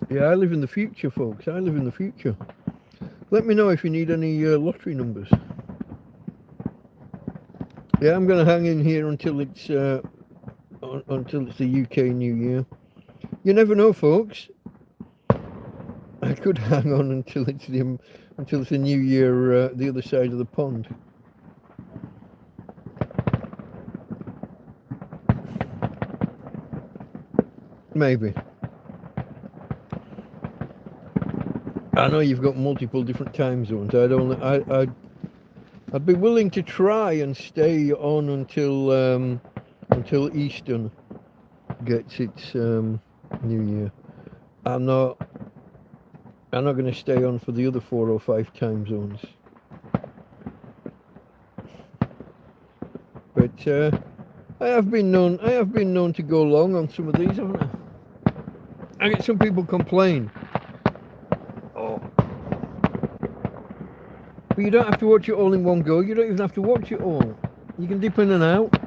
Yeah, I live in the future, folks. I live in the future. Let me know if you need any lottery numbers. Yeah, I'm going to hang in here until it's the UK New Year. You never know, folks. I could hang on until it's the New Year the other side of the pond. Maybe. I know you've got multiple different time zones. I'd be willing to try and stay on until Eastern gets its New Year. I'm not going to stay on for the other 4 or 5 time zones. But I have been known to go long on some of these, haven't I? I get some people complain. Oh. But you don't have to watch it all in one go. You don't even have to watch it all. You can dip in and out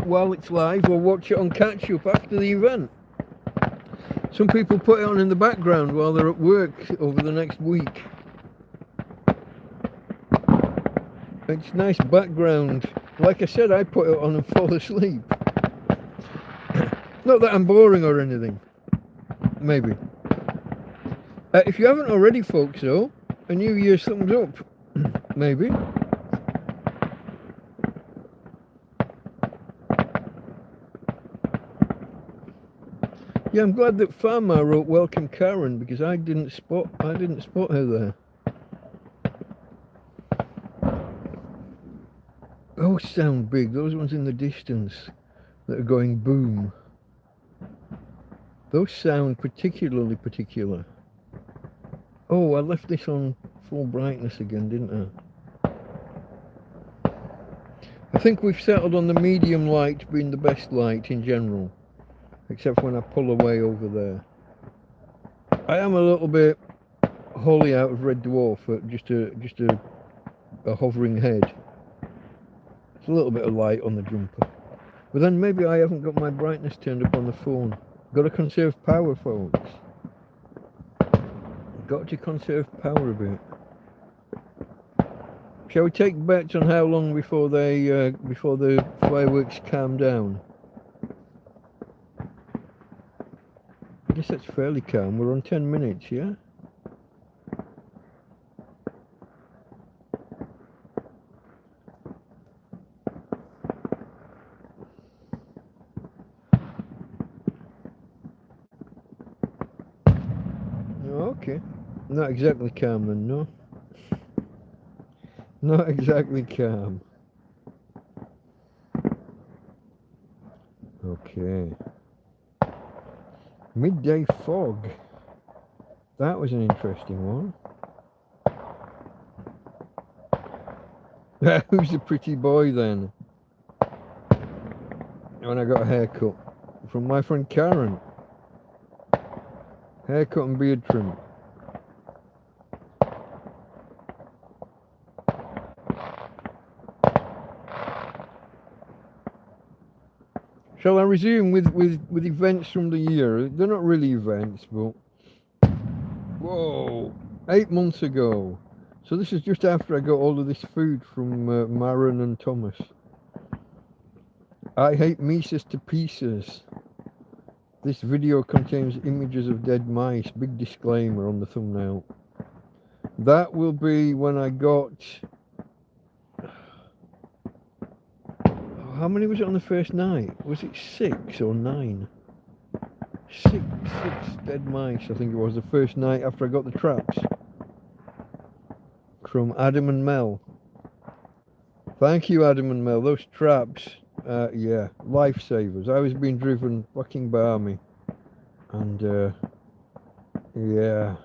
while it's live, or watch it on catch up after the event. Some people put it on in the background while they're at work over the next week. It's nice background. Like I said, I put it on and fall asleep. Not that I'm boring or anything. Maybe. If you haven't already, folks, though, a New Year's thumbs up. Maybe. Yeah, I'm glad that Farmer wrote welcome Karen, because I didn't spot her there. Those sound big, those ones in the distance that are going boom. Those sound particularly particular. Oh, I left this on full brightness again, didn't I? I think we've settled on the medium light being the best light in general, except when I pull away over there. I am a little bit wholly out of Red Dwarf, just a hovering head. It's a little bit of light on the jumper. But then maybe I haven't got my brightness turned up on the phone. Got to conserve power, folks. Got to conserve power a bit. Shall we take bets on how long before the fireworks calm down? I guess that's fairly calm. We're on 10 minutes, yeah? Okay. Not exactly calm then, no? Not exactly calm. Okay. Midday fog. That was an interesting one. Who's the pretty boy then? When I got a haircut from my friend Karen. Haircut and beard trim. Shall I resume with events from the year? They're not really events, but... Whoa! 8 months ago. So this is just after I got all of this food from Maren and Thomas. I hate Mises to pieces. This video contains images of dead mice. Big disclaimer on the thumbnail. That will be when I got... How many was it on the first night? Was it 6 or 9? Six dead mice, I think it was, the first night after I got the traps. From Adam and Mel. Thank you, Adam and Mel. Those traps, yeah, lifesavers. I was being driven fucking balmy. And, yeah.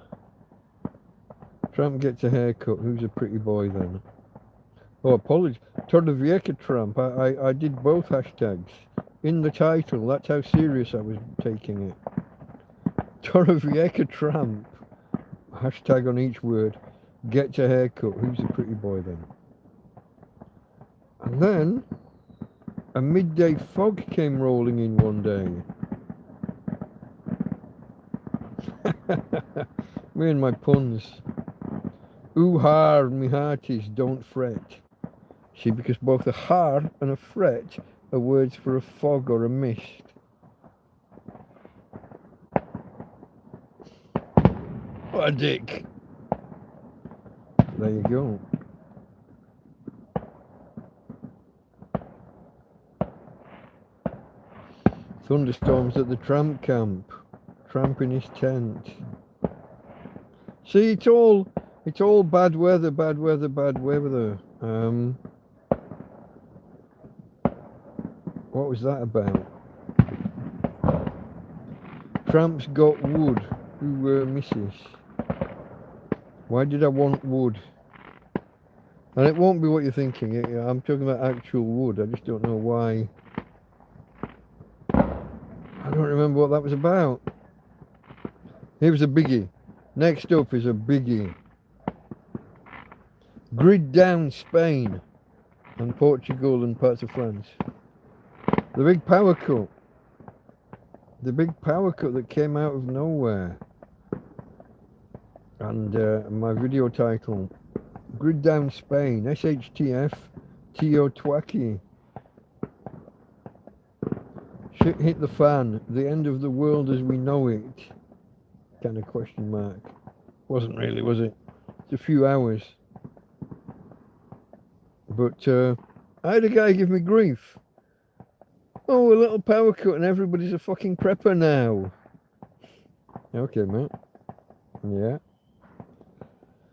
Tramp gets a haircut. Who's a pretty boy then? Oh, apologies. Torrevieja Tramp. I did both hashtags in the title. That's how serious I was taking it. Torrevieja Tramp. Hashtag on each word. Gets a haircut. Who's a pretty boy then? And then a midday fog came rolling in one day. Me and my puns. Ooh har, me hearties, don't fret. See, because both a har and a fret are words for a fog or a mist. What a dick. There you go. Thunderstorms at the tramp camp. Tramp in his tent. See, it's all bad weather. What was that about? Tramps got wood. Who were misses? Why did I want wood? And it won't be what you're thinking. I'm talking about actual wood. I just don't know why. I don't remember what that was about. Here's a biggie. Next up is a biggie. Grid down Spain and Portugal and parts of France. The big power cut. The big power cut that came out of nowhere. And my video title, Grid down Spain, SHTF, Tio Twaki. Shit hit the fan, the end of the world as we know it. Kind of question mark. Wasn't really, was it? It's a few hours. But I had a guy give me grief. Oh, a little power cut and everybody's a fucking prepper now. Okay, mate. Yeah.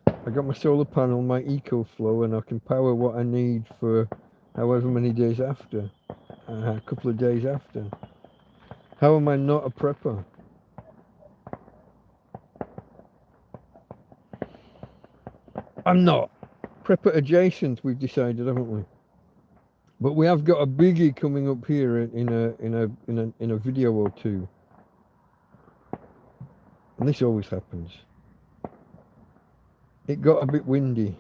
I got my solar panel, my EcoFlow, and I can power what I need for however many days after. A couple of days after. How am I not a prepper? I'm not. Prepper adjacent, we've decided, haven't we? But we have got a biggie coming up here in a video or two. And this always happens. It got a bit windy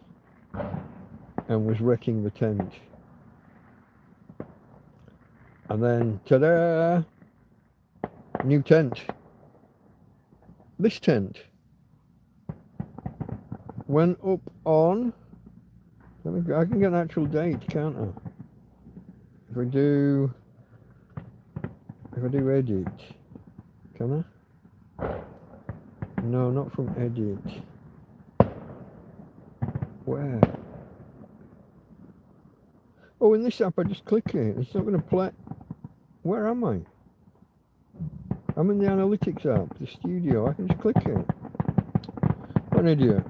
and was wrecking the tent. And then, ta-da! New tent. This tent went up on... I can get an actual date, can't I? If I do edit, can I? No, not from edit. Where? Oh, in this app I just click it. It's not going to play. Where am I? I'm in the analytics app, the studio. I can just click it. What an idiot.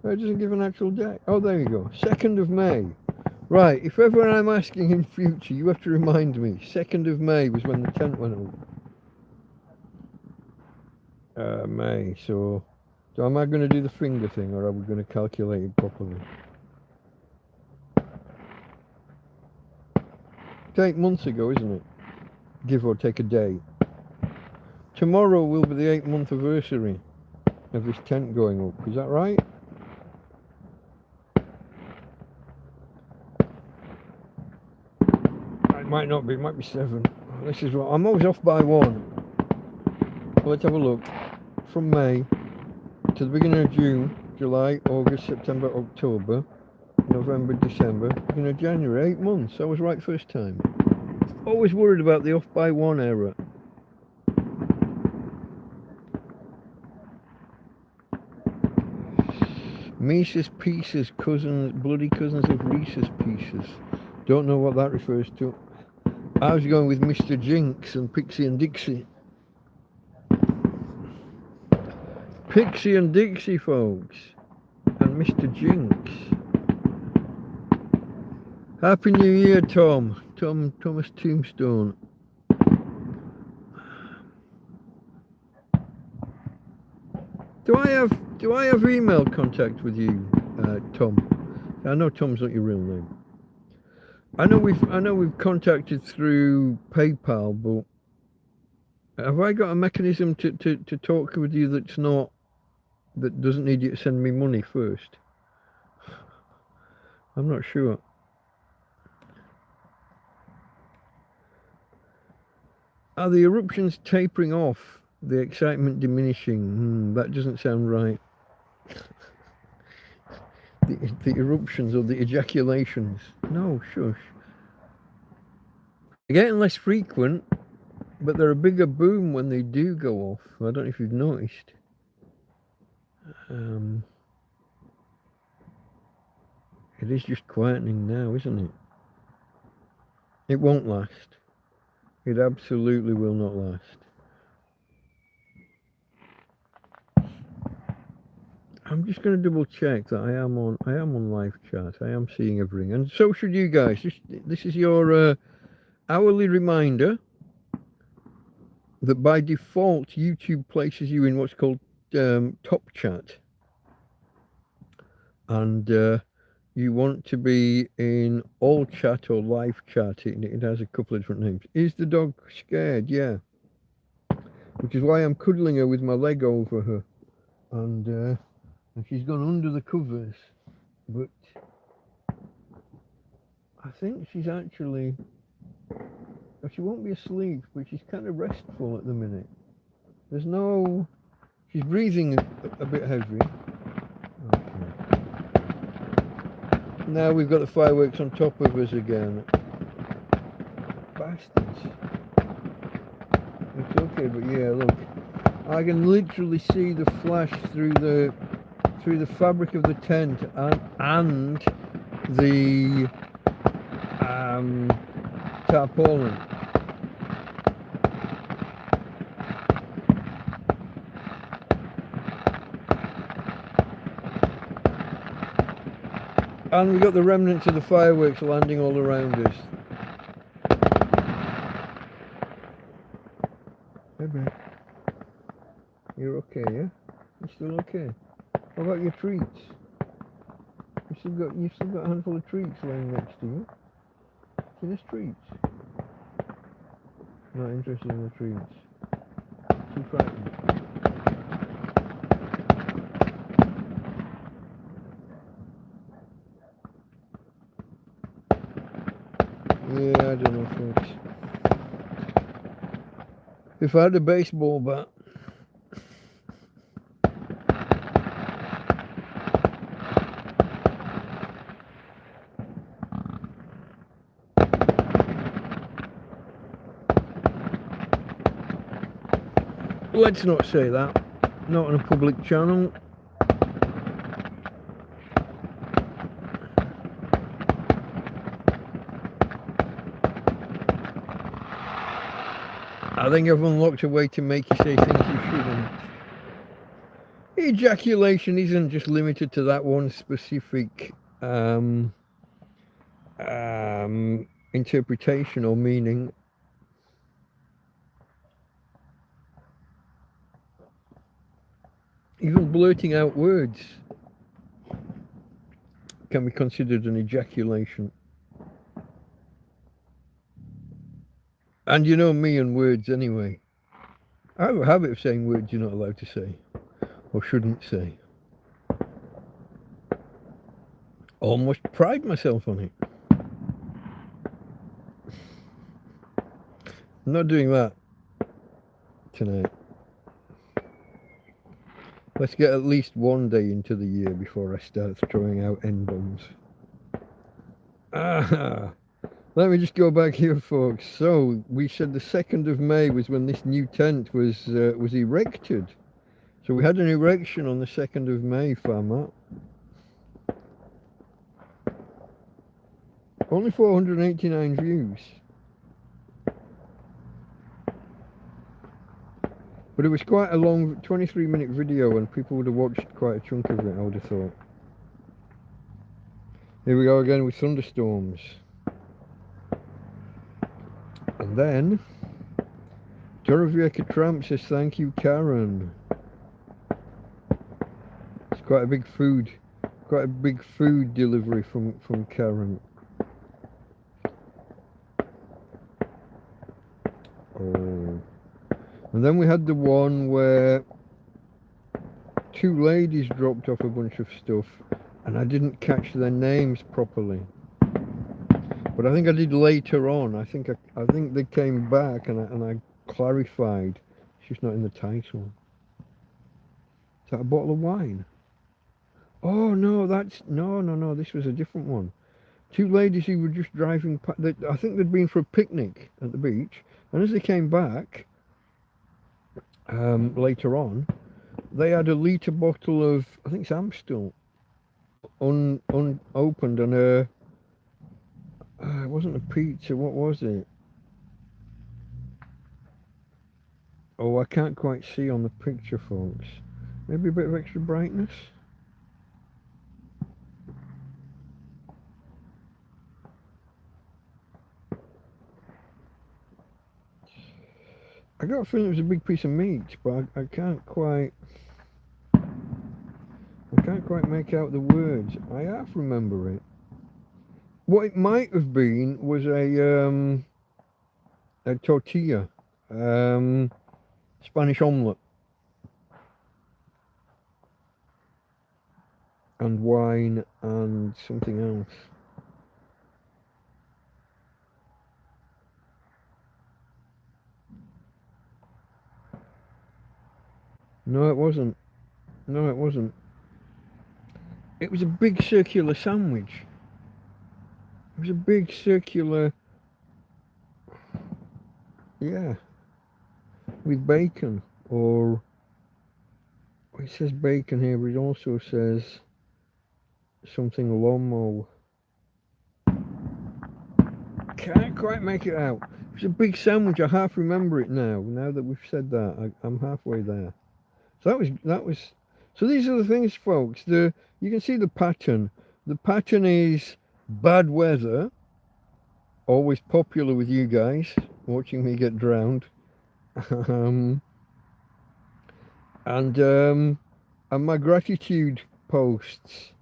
It doesn't give an actual date. Oh, there you go. 2nd of May. Right, if ever I'm asking in future, you have to remind me. 2nd of May was when the tent went up. May, so am I going to do the finger thing, or are we going to calculate it properly? It's 8 months ago, isn't it? Give or take a day. Tomorrow will be the 8-month anniversary of this tent going up. Is that right? It might not be. It might be 7. This is what I'm always off by 1. Let's have a look. From May to the beginning of June, July, August, September, October, November, December, beginning of January. 8 months. I was right first time. Always worried about the off by 1 error. Mises Pieces, cousins, bloody cousins of Reese's Pieces. Don't know what that refers to. I was going with Mr. Jinx and Pixie and Dixie. Pixie and Dixie, folks. And Mr. Jinx. Happy New Year, Thomas Tombstone. Do I have email contact with you, Tom? I know Tom's not your real name. I know we've contacted through PayPal, but have I got a mechanism to talk with you that doesn't need you to send me money first? I'm not sure. Are the eruptions tapering off? The excitement diminishing? That doesn't sound right. The eruptions or the ejaculations? No, shush. They're getting less frequent, but they're a bigger boom when they do go off. I don't know if you've noticed. It is just quietening now, isn't it? It won't last. It absolutely will not last. I'm just going to double check that I am on live chat. I am seeing everything, and so should you guys. This is your hourly reminder that by default YouTube places you in what's called top chat, and you want to be in all chat or live chat. It has a couple of different names. Is the dog scared? Yeah, which is why I'm cuddling her with my leg over her, and she's gone under the covers, but I think she's actually, she won't be asleep, but she's kind of restful at the minute. She's breathing a bit heavy. Okay. Now we've got the fireworks on top of us again. Bastards. It's okay, but yeah, look. I can literally see the flash through the fabric of the tent and the tarpaulin. And we've got the remnants of the fireworks landing all around us. Hey, babe. You're okay, yeah? You're still okay? How about your treats? You've still got a handful of treats laying next to you. See, there's treats. Not interested in the treats. Too frightened. Yeah, I don't know, folks. If I had a baseball bat, let's not say that. Not on a public channel. I think I've unlocked a way to make you say things you shouldn't. Ejaculation isn't just limited to that one specific interpretation or meaning. Even blurting out words can be considered an ejaculation. And you know me and words anyway. I have a habit of saying words you're not allowed to say or shouldn't say. Almost pride myself on it. I'm not doing that tonight. Let's get at least one day into the year before I start throwing out N-bombs. Let me just go back here, folks. So we said the 2nd of May was when this new tent was erected. So we had an erection on the 2nd of May, Farmer. Only 489 views. But it was quite a long 23-minute video and people would have watched quite a chunk of it, I would have thought. Here we go again with thunderstorms. And then Torrevieja Tramp says thank you, Karen. It's quite a big food delivery from Karen. Oh. And then we had the one where 2 ladies dropped off a bunch of stuff and I didn't catch their names properly. But I think I did later on. I think they came back and I clarified. She's not in the title. Is that a bottle of wine? Oh no, no. This was a different one. 2 ladies who were just driving past. I think they'd been for a picnic at the beach, and as they came back later on, they had a litre bottle of, I think it's Amstel, unopened, and it wasn't a pizza. What was it? Oh, I can't quite see on the picture, folks. Maybe a bit of extra brightness. I got a feeling it was a big piece of meat, but I can't quite make out the words. I half remember it. What it might have been was a tortilla, Spanish omelette, and wine and something else. No, it wasn't. No, it wasn't. It was a big circular sandwich. It was a big circular, yeah, with bacon, or it says bacon here, but it also says something lomo. Can't quite make it out. It was a big sandwich. I half remember it now. Now that we've said that, I'm halfway there. So that was. So these are the things, folks. You can see the pattern. The pattern is bad weather. Always popular with you guys watching me get drowned. And my gratitude posts.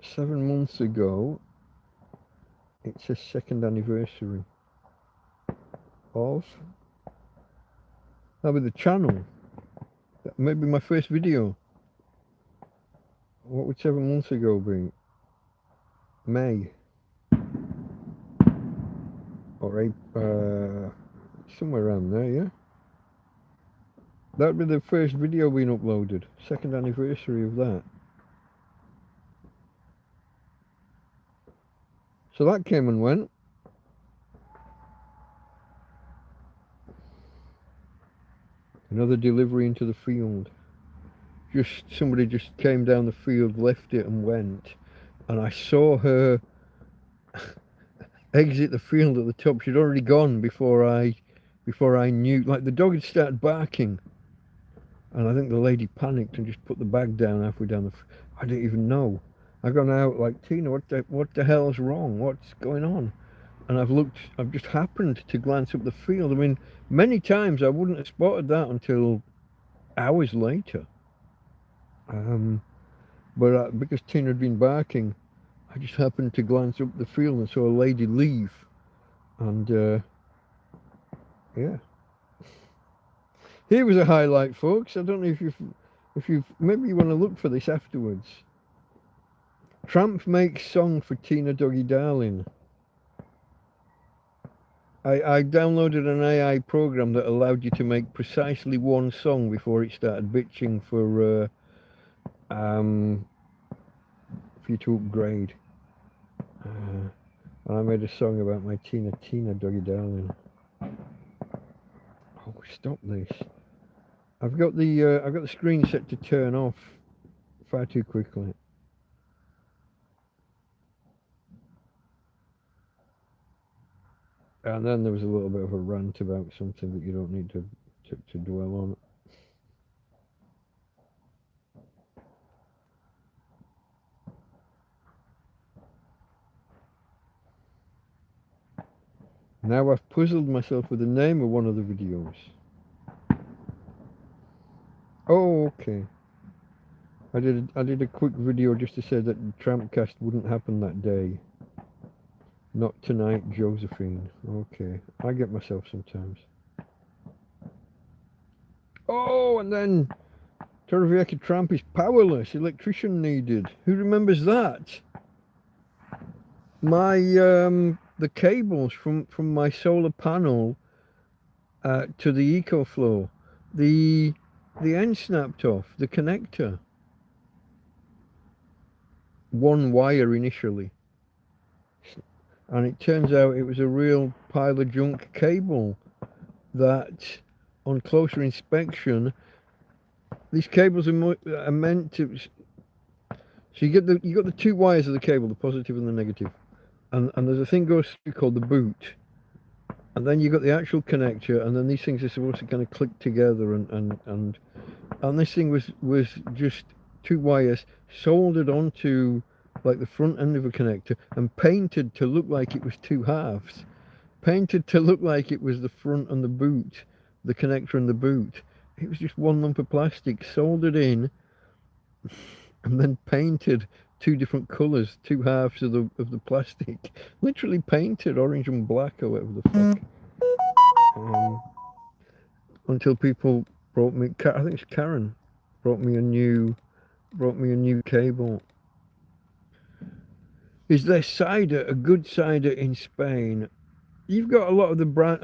7 months ago, it's a 2nd anniversary of, that'll be the channel, maybe my first video. What would 7 months ago be? May or April, somewhere around there, yeah. That'd be the first video being uploaded, 2nd anniversary of that. So that came and went. Another delivery into the field. Somebody just came down the field, left it and went. And I saw her exit the field at the top. She'd already gone before I knew. Like, the dog had started barking, and I think the lady panicked and just put the bag down halfway down I didn't even know. I gone out like, Tina, what the hell's wrong? What's going on? And I've just happened to glance up the field. I mean, many times I wouldn't have spotted that until hours later. But because Tina had been barking, I just happened to glance up the field and saw a lady leave. And yeah. Here was a highlight, folks. I don't know if you've maybe you want to look for this afterwards. Tramp makes song for Tina Doggy Darling. I downloaded an AI program that allowed you to make precisely one song before it started bitching for you to upgrade. And I made a song about my Tina Doggy Darling. Oh, stop this! I've got the screen set to turn off far too quickly. And then there was a little bit of a rant about something that you don't need to dwell on. Now I've puzzled myself with the name of one of the videos. Oh, okay. I did a quick video just to say that TrampCast wouldn't happen that day. Not tonight, Josephine. Okay, I get myself sometimes. Oh, and then Torrevieja Tramp is powerless. Electrician needed. Who remembers that? My the cables from my solar panel to the EcoFlow, the end snapped off, the connector. One wire initially. And it turns out it was a real pile of junk cable that, on closer inspection, these cables are meant to. So you got the two wires of the cable, the positive and the negative, and there's a thing goes through called the boot, and then you got the actual connector, and then these things are supposed to kind of click together, and this thing was just two wires soldered onto like the front end of a connector and painted to look like it was two halves, painted to look like it was the front and the boot, the connector and the boot. It was just one lump of plastic soldered in and then painted two different colours, two halves of the plastic, literally painted orange and black or whatever the fuck. Until people brought me, I think it's Karen, brought me a new cable. Is there cider, a good cider in Spain? You've got a lot of the brand.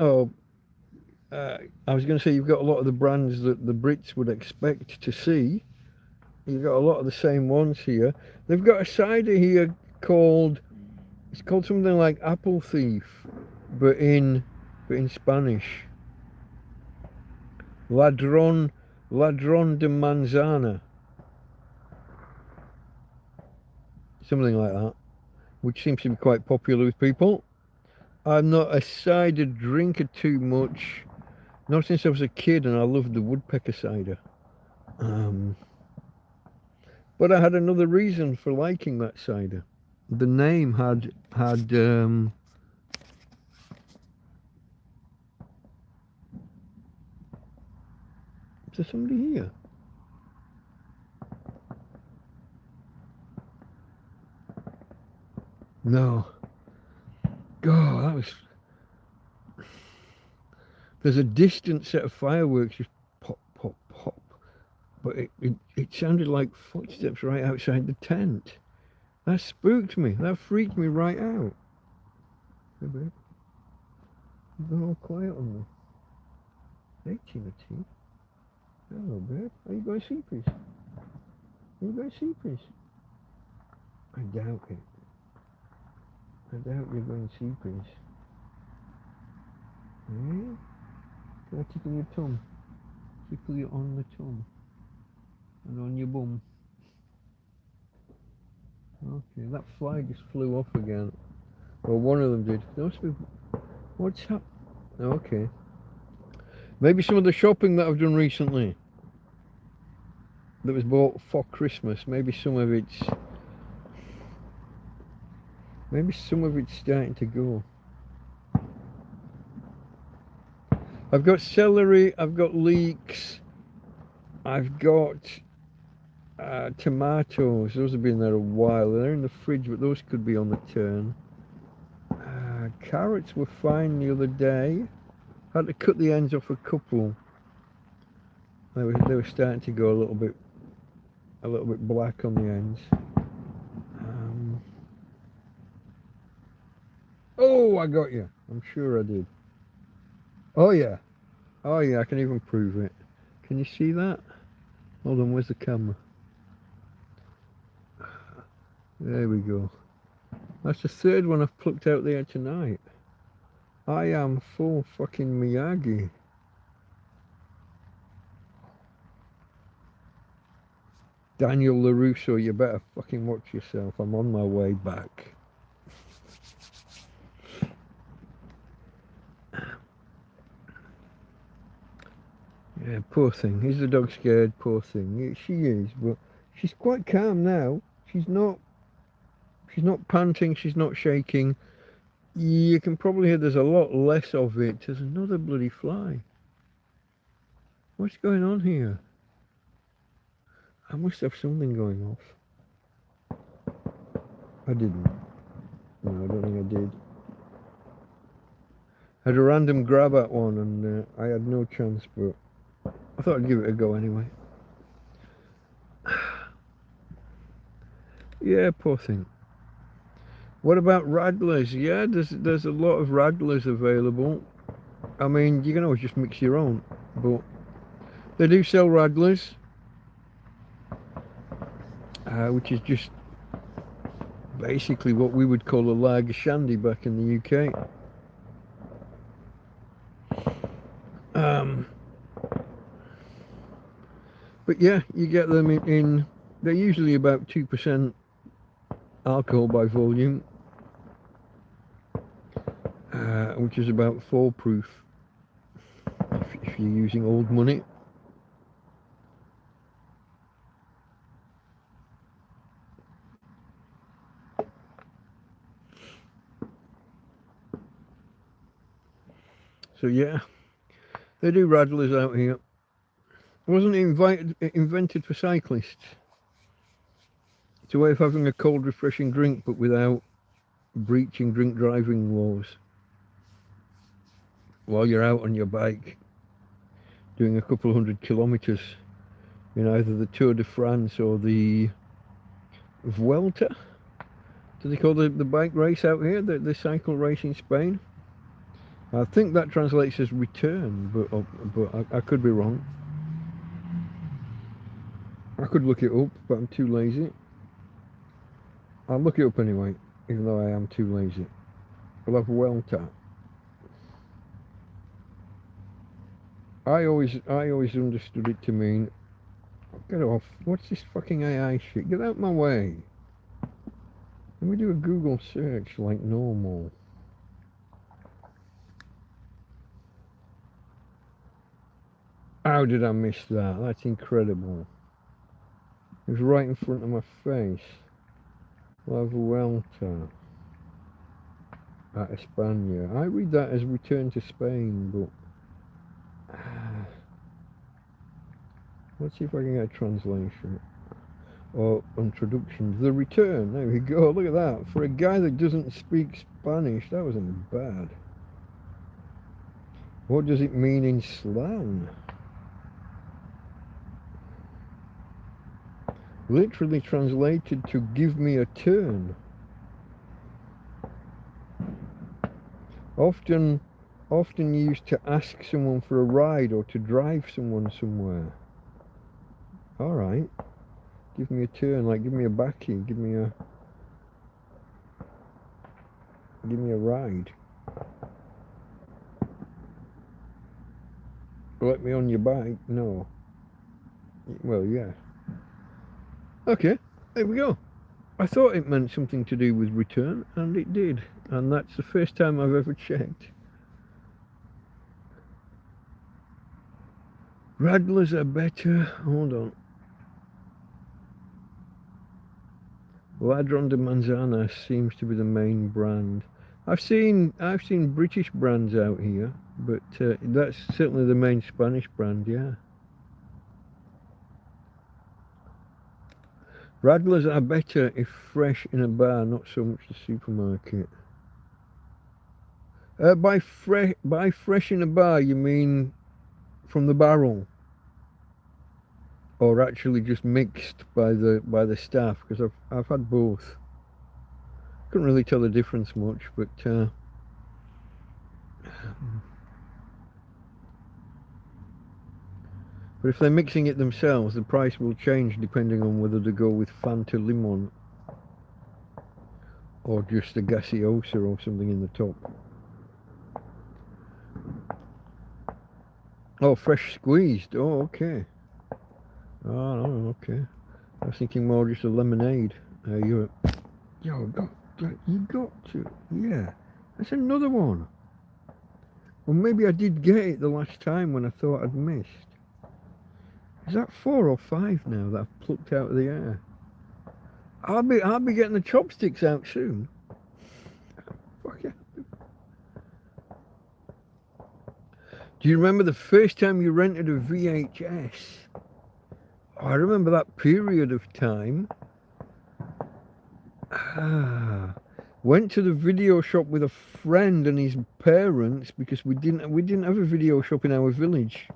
I was going to say you've got a lot of the brands that the Brits would expect to see. You've got a lot of the same ones here. They've got a cider here called something like Apple Thief, but in Spanish. Ladrón de manzana. Something like that, which seems to be quite popular with people. I'm not a cider drinker too much, not since I was a kid, and I loved the woodpecker cider. But I had another reason for liking that cider. The name had is there somebody here? No. God, that was... There's a distant set of fireworks just pop, pop, pop. But it sounded like footsteps right outside the tent. That spooked me. That freaked me right out. Hey, babe. You've gone all quiet on me. Hey, Timothy. Hello, babe. Are you going seapies? Are you going seapies? I doubt it. I doubt you're going seapies. Hey? Can I tickle your tongue? Tickle you on the tongue. And on your bum. Okay, that fly just flew off again. Well, one of them did. What's up? Okay. Maybe some of the shopping that I've done recently that was bought for Christmas. Maybe some of it's starting to go. I've got celery, I've got leeks, I've got tomatoes. Those have been there a while. They're in the fridge, but those could be on the turn. Carrots were fine the other day. Had to cut the ends off a couple. They were starting to go a little bit black on the ends. Oh, I got you. I'm sure I did. Oh yeah, I can even prove it. Can you see that? Hold on, where's the camera? There we go. That's the third one I've plucked out there tonight. I am full fucking Miyagi. Daniel LaRusso, you better fucking watch yourself. I'm on my way back. Yeah, poor thing. Is the dog scared? Poor thing. Yeah, she is, but she's quite calm now. She's not panting, she's not shaking. You can probably hear there's a lot less of it. There's another bloody fly. What's going on here? I must have something going off. I didn't. No, I don't think I did. I had a random grab at one and I had no chance, but I thought I'd give it a go anyway. Yeah, poor thing. What about radlers? Yeah, there's a lot of radlers available. I mean, you can always just mix your own, but they do sell radlers, which is just basically what we would call a lager shandy back in the UK. But yeah, you get them in they're usually about 2% alcohol by volume, which is about 4 proof if you're using old money. So yeah, they do radlers out here. It wasn't invented for cyclists. It's a way of having a cold, refreshing drink, but without breaching drink driving laws. While you're out on your bike, doing a couple of 100 kilometers in either the Tour de France or the Vuelta. Do they call the bike race out here, the cycle race in Spain? I think that translates as return, but I could be wrong. I could look it up, but I'm too lazy. I'll look it up anyway, even though I am too lazy. I'll have Vuelta. I always understood it to mean, get off, what's this fucking AI shit? Get out my way. Let me do a Google search like normal. How did I miss that? That's incredible. It was right in front of my face. La Vuelta at España. I read that as return to Spain, but let's see if I can get a translation or introduction. The return. There we go. Look at that. For a guy that doesn't speak Spanish, that wasn't bad. What does it mean in slang? Literally translated to give me a turn. Often used to ask someone for a ride or to drive someone somewhere. Alright. Give me a turn, like give me a backie, give me a ride. Let me on your bike? No. Well, yeah. Okay, there we go. I thought it meant something to do with return, and it did. And that's the first time I've ever checked. Radlers are better. Hold on. Ladron de Manzana seems to be the main brand. I've seen British brands out here, but that's certainly the main Spanish brand, yeah. Radlers are better if fresh in a bar, not so much the supermarket. By fresh in a bar, you mean from the barrel, or actually just mixed by the staff? Because I've had both. Couldn't really tell the difference much, but if they're mixing it themselves, the price will change depending on whether to go with Fanta Limon or just a gaseosa or something in the top. Oh, fresh squeezed. Oh, okay. Oh, okay. I was thinking more just a lemonade. You got to. Yeah, that's another one. Well, maybe I did get it the last time when I thought I'd missed. Is that 4 or 5 now that I've plucked out of the air? I'll be getting the chopsticks out soon. Fuck yeah. Do you remember the first time you rented a VHS? Oh, I remember that period of time. Went to the video shop with a friend and his parents because we didn't have a video shop in our village.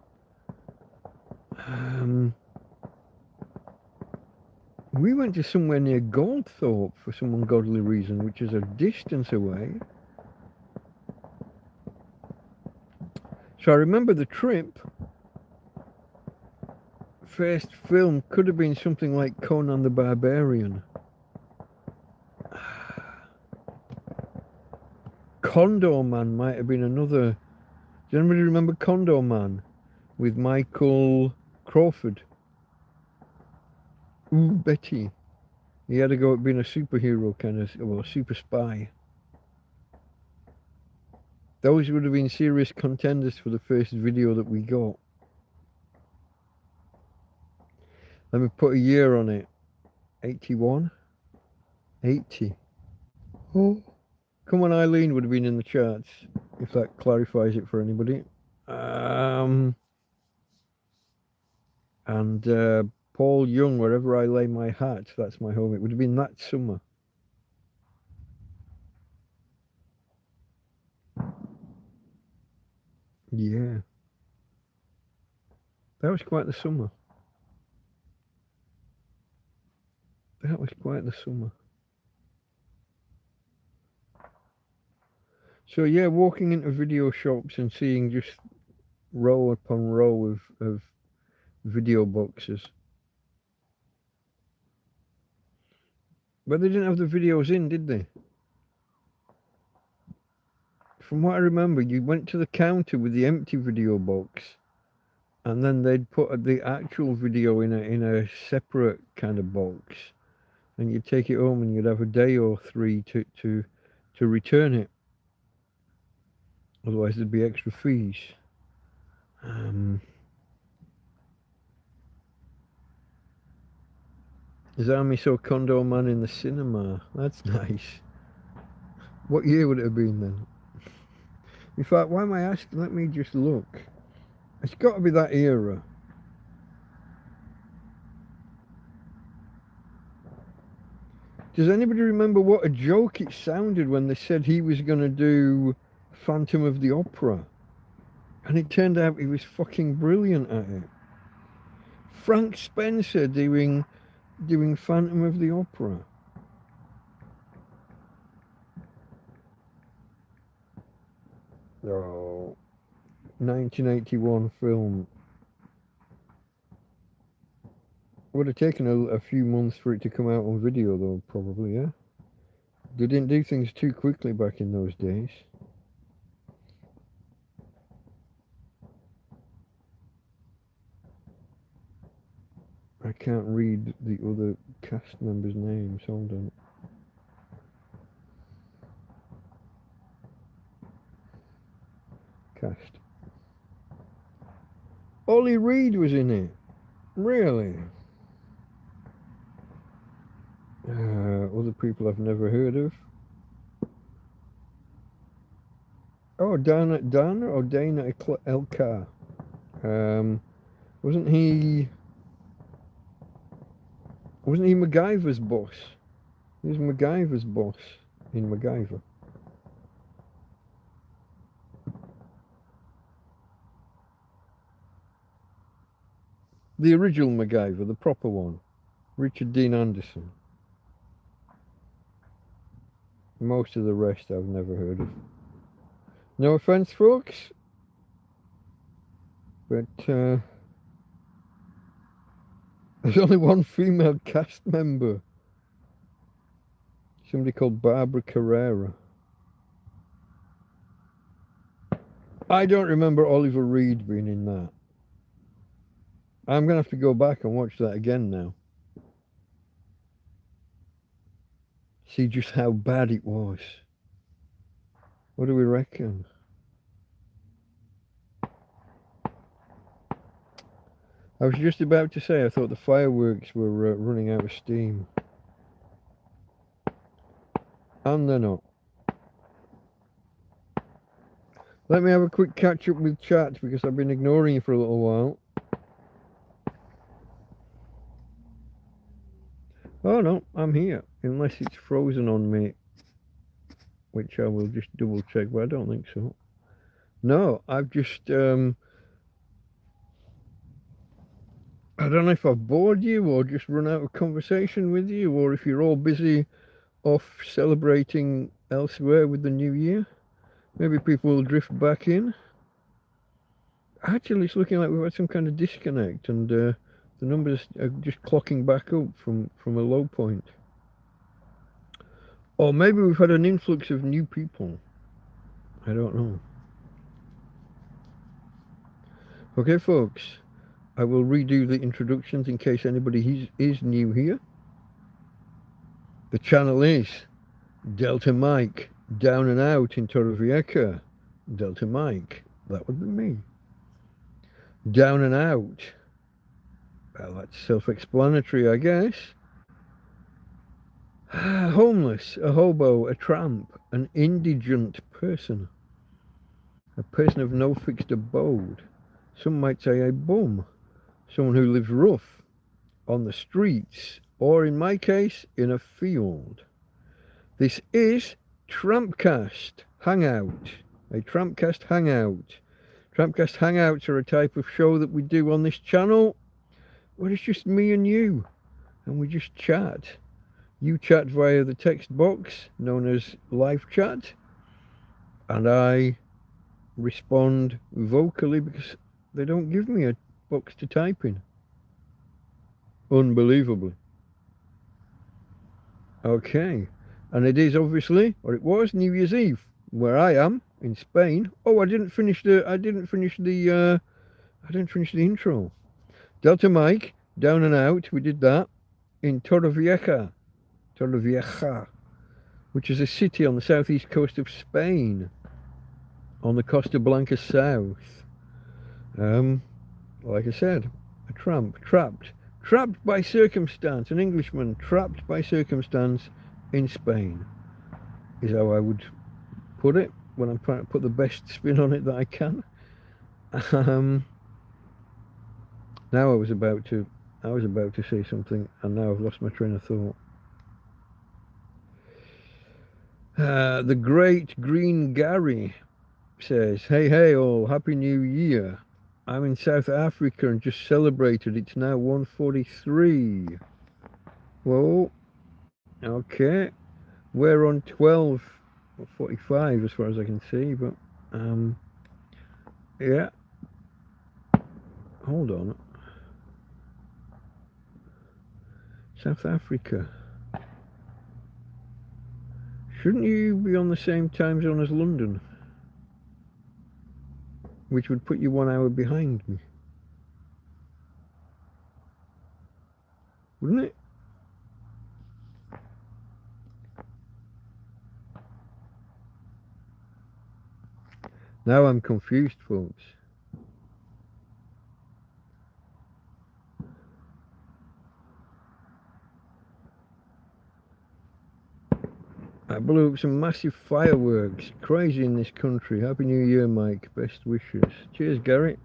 We went to somewhere near Goldthorpe for some ungodly reason, which is a distance away. So I remember the trip. First film could have been something like Conan the Barbarian. Condor Man might have been another. Does anybody remember Condor Man with Michael Crawford? Ooh, Betty. He had to go at being a superhero kind of, well, a super spy. Those would have been serious contenders for the first video that we got. Let me put a year on it. 81? 80. Oh. Come on, Eileen would have been in the charts, if that clarifies it for anybody. And Paul Young, Wherever I Lay My Hat, that's my home. It would have been that summer. Yeah. That was quite the summer. That was quite the summer. So yeah, walking into video shops and seeing just row upon row of video boxes. But they didn't have the videos in, did they? From what I remember, you went to the counter with the empty video box, and then they'd put the actual video in a separate kind of box, and you'd take it home and you'd have a day or 3 to return it. Otherwise there'd be extra fees. Is Army saw Condor Man in the cinema? That's nice. What year would it have been then? In fact, why am I asking? Let me just look. It's got to be that era. Does anybody remember what a joke it sounded when they said he was going to do Phantom of the Opera? And it turned out he was fucking brilliant at it. Frank Spencer doing Phantom of the Opera. Oh, 1981 film. Would have taken a few months for it to come out on video though, probably, yeah? They didn't do things too quickly back in those days. I can't read the other cast members' names, hold on. cast. Ollie Reed was in it. Really? Other people I've never heard of. Oh, Dana or Dana Elkar. Wasn't he MacGyver's boss? He was MacGyver's boss in MacGyver. The original MacGyver, the proper one. Richard Dean Anderson. Most of the rest I've never heard of. No offense, folks, but there's only one female cast member. Somebody called Barbara Carrera. I don't remember Oliver Reed being in that. I'm going to have to go back and watch that again now. See just how bad it was. What do we reckon? I was just about to say I thought the fireworks were running out of steam. And they're not. Let me have a quick catch up with chat because I've been ignoring you for a little while. Oh no, I'm here. Unless it's frozen on me. Which I will just double check, but I don't think so. No, I've just I don't know if I've bored you or just run out of conversation with you, or if you're all busy off celebrating elsewhere with the new year. Maybe people will drift back in. Actually, it's looking like we've had some kind of disconnect, and the numbers are just clocking back up from a low point. Or maybe we've had an influx of new people. I don't know. Okay, folks, I will redo the introductions in case anybody is new here. The channel is Delta Mike, down and out in Torrevieja. Delta Mike, that would be me. Down and out. Well, that's self-explanatory, I guess. Homeless, a hobo, a tramp, an indigent person. A person of no fixed abode. Some might say a bum. Someone who lives rough, on the streets, or in my case, in a field. This is TrampCast Hangout. A TrampCast Hangout. TrampCast Hangouts are a type of show that we do on this channel where it's just me and you, and we just chat. You chat via the text box known as live chat, and I respond vocally because they don't give me a box to type in. Unbelievably. Okay, and it is obviously, or it was, New Year's Eve where I am in Spain. Oh, I didn't finish the intro. Delta Mike, down and out. We did that in Torrevieja, which is a city on the southeast coast of Spain, on the Costa Blanca south. Like I said, a tramp, trapped by circumstance, an Englishman trapped by circumstance in Spain, is how I would put it when I'm trying to put the best spin on it that I can. Now I was about to say something, and now I've lost my train of thought. The great Green Gary says, hey all, Happy New Year. I'm in South Africa and just celebrated. It's now 1:43. Whoa. Okay. We're on 12:45 as far as I can see, but yeah. Hold on. South Africa. Shouldn't you be on the same time zone as London? Which would put you 1 hour behind me. Wouldn't it? Now I'm confused, folks. I blew up some massive fireworks. Crazy in this country. Happy New Year, Mike. Best wishes. Cheers, Gary.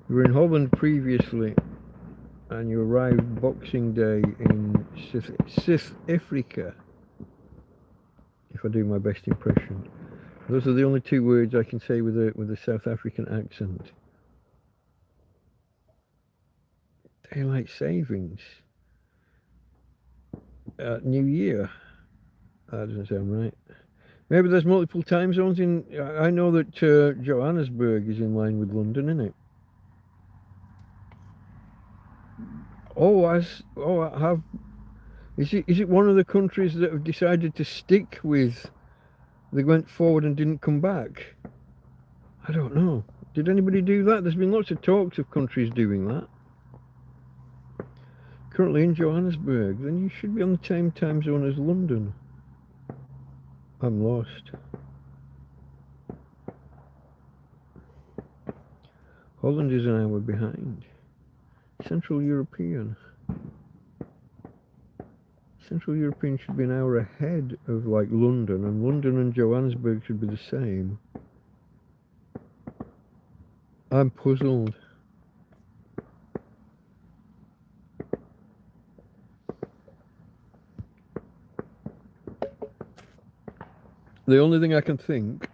You were in Holland previously, and you arrived Boxing Day in South Africa. If I do my best impression. Those are the only two words I can say with a South African accent. Daylight savings. New Year. That doesn't sound right. Maybe there's multiple time zones in. I know that Johannesburg is in line with London, isn't it? Is it one of the countries that have decided to stick with? They went forward and didn't come back. I don't know. Did anybody do that? There's been lots of talks of countries doing that. Currently in Johannesburg, then you should be on the same time zone as London. I'm lost. Holland is an hour behind. Central European. Central European should be an hour ahead of like London, and London and Johannesburg should be the same. I'm puzzled. The only thing I can think.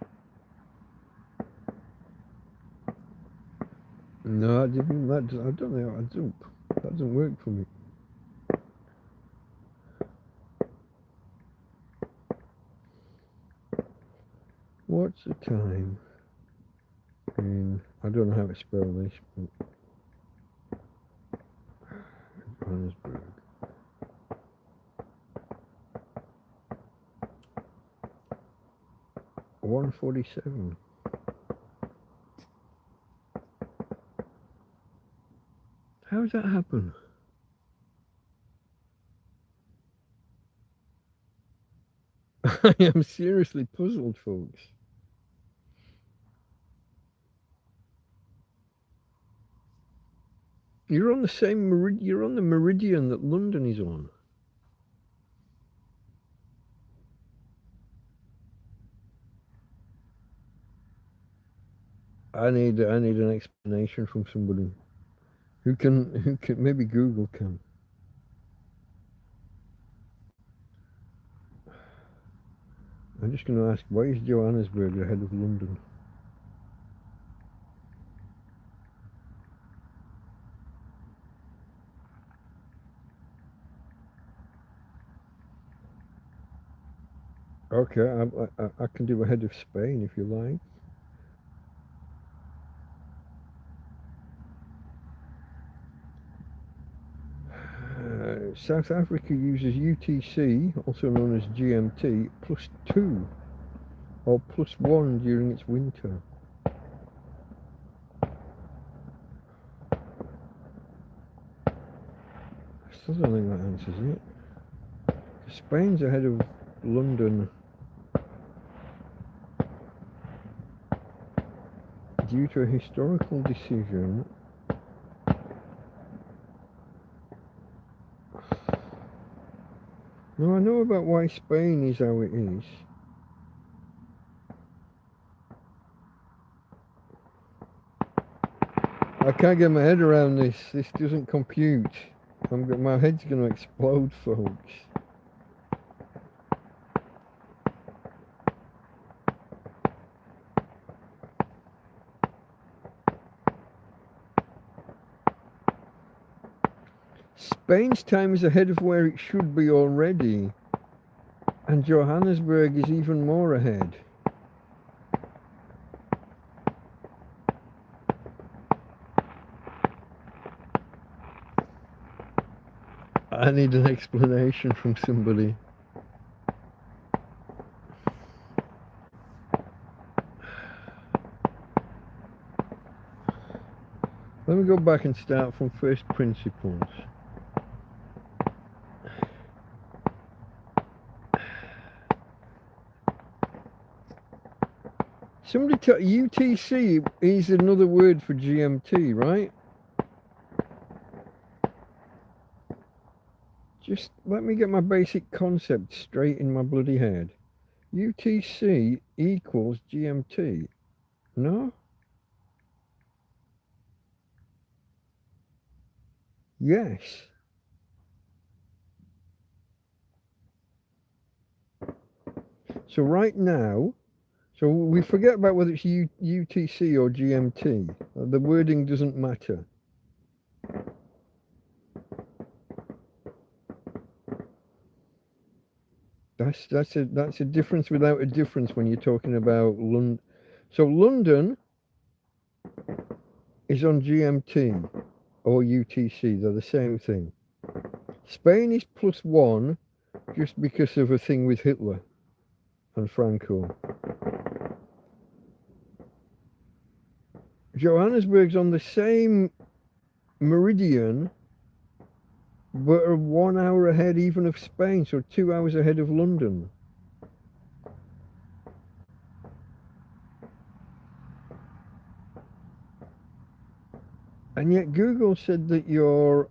No, I didn't. I don't know. That doesn't work for me. What's the time? I don't know how to spell this, but Johannesburg. $1:47. How does that happen? I am seriously puzzled, folks. You're on the same you're on the meridian that London is on. I need an explanation from somebody who can maybe Google can. I'm just going to ask, why is Johannesburg ahead of London? Okay, I can do ahead of Spain if you like. South Africa uses UTC, also known as GMT, +2 or +1 during its winter. I still don't think that answers it. Spain's ahead of London due to a historical decision. No, I know about why Spain is how it is. I can't get my head around this. This doesn't compute. My head's going to explode, folks. Spain's time is ahead of where it should be already, and Johannesburg is even more ahead. I need an explanation from somebody. Let me go back and start from first principles. Somebody tell UTC is another word for GMT, right? Just let me get my basic concept straight in my bloody head. UTC equals GMT. No? Yes. So right now, so we forget about whether it's UTC or GMT. The wording doesn't matter. That's a difference without a difference when you're talking about London. So London is on GMT or UTC. They're the same thing. Spain is +1 just because of a thing with Hitler and Franco. Johannesburg's on the same meridian, but are 1 hour ahead even of Spain, so 2 hours ahead of London. And yet Google said that you're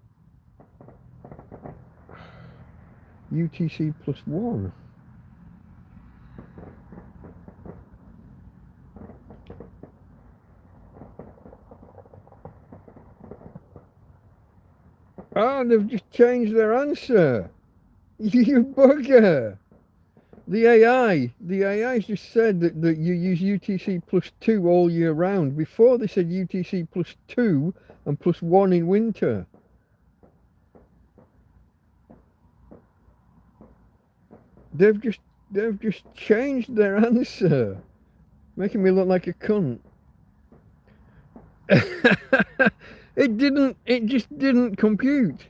UTC +1. Ah, they've just changed their answer. You bugger. The AI just said that you use UTC +2 all year round. Before they said UTC +2 and +1 in winter. They've just changed their answer, making me look like a cunt. It just didn't compute.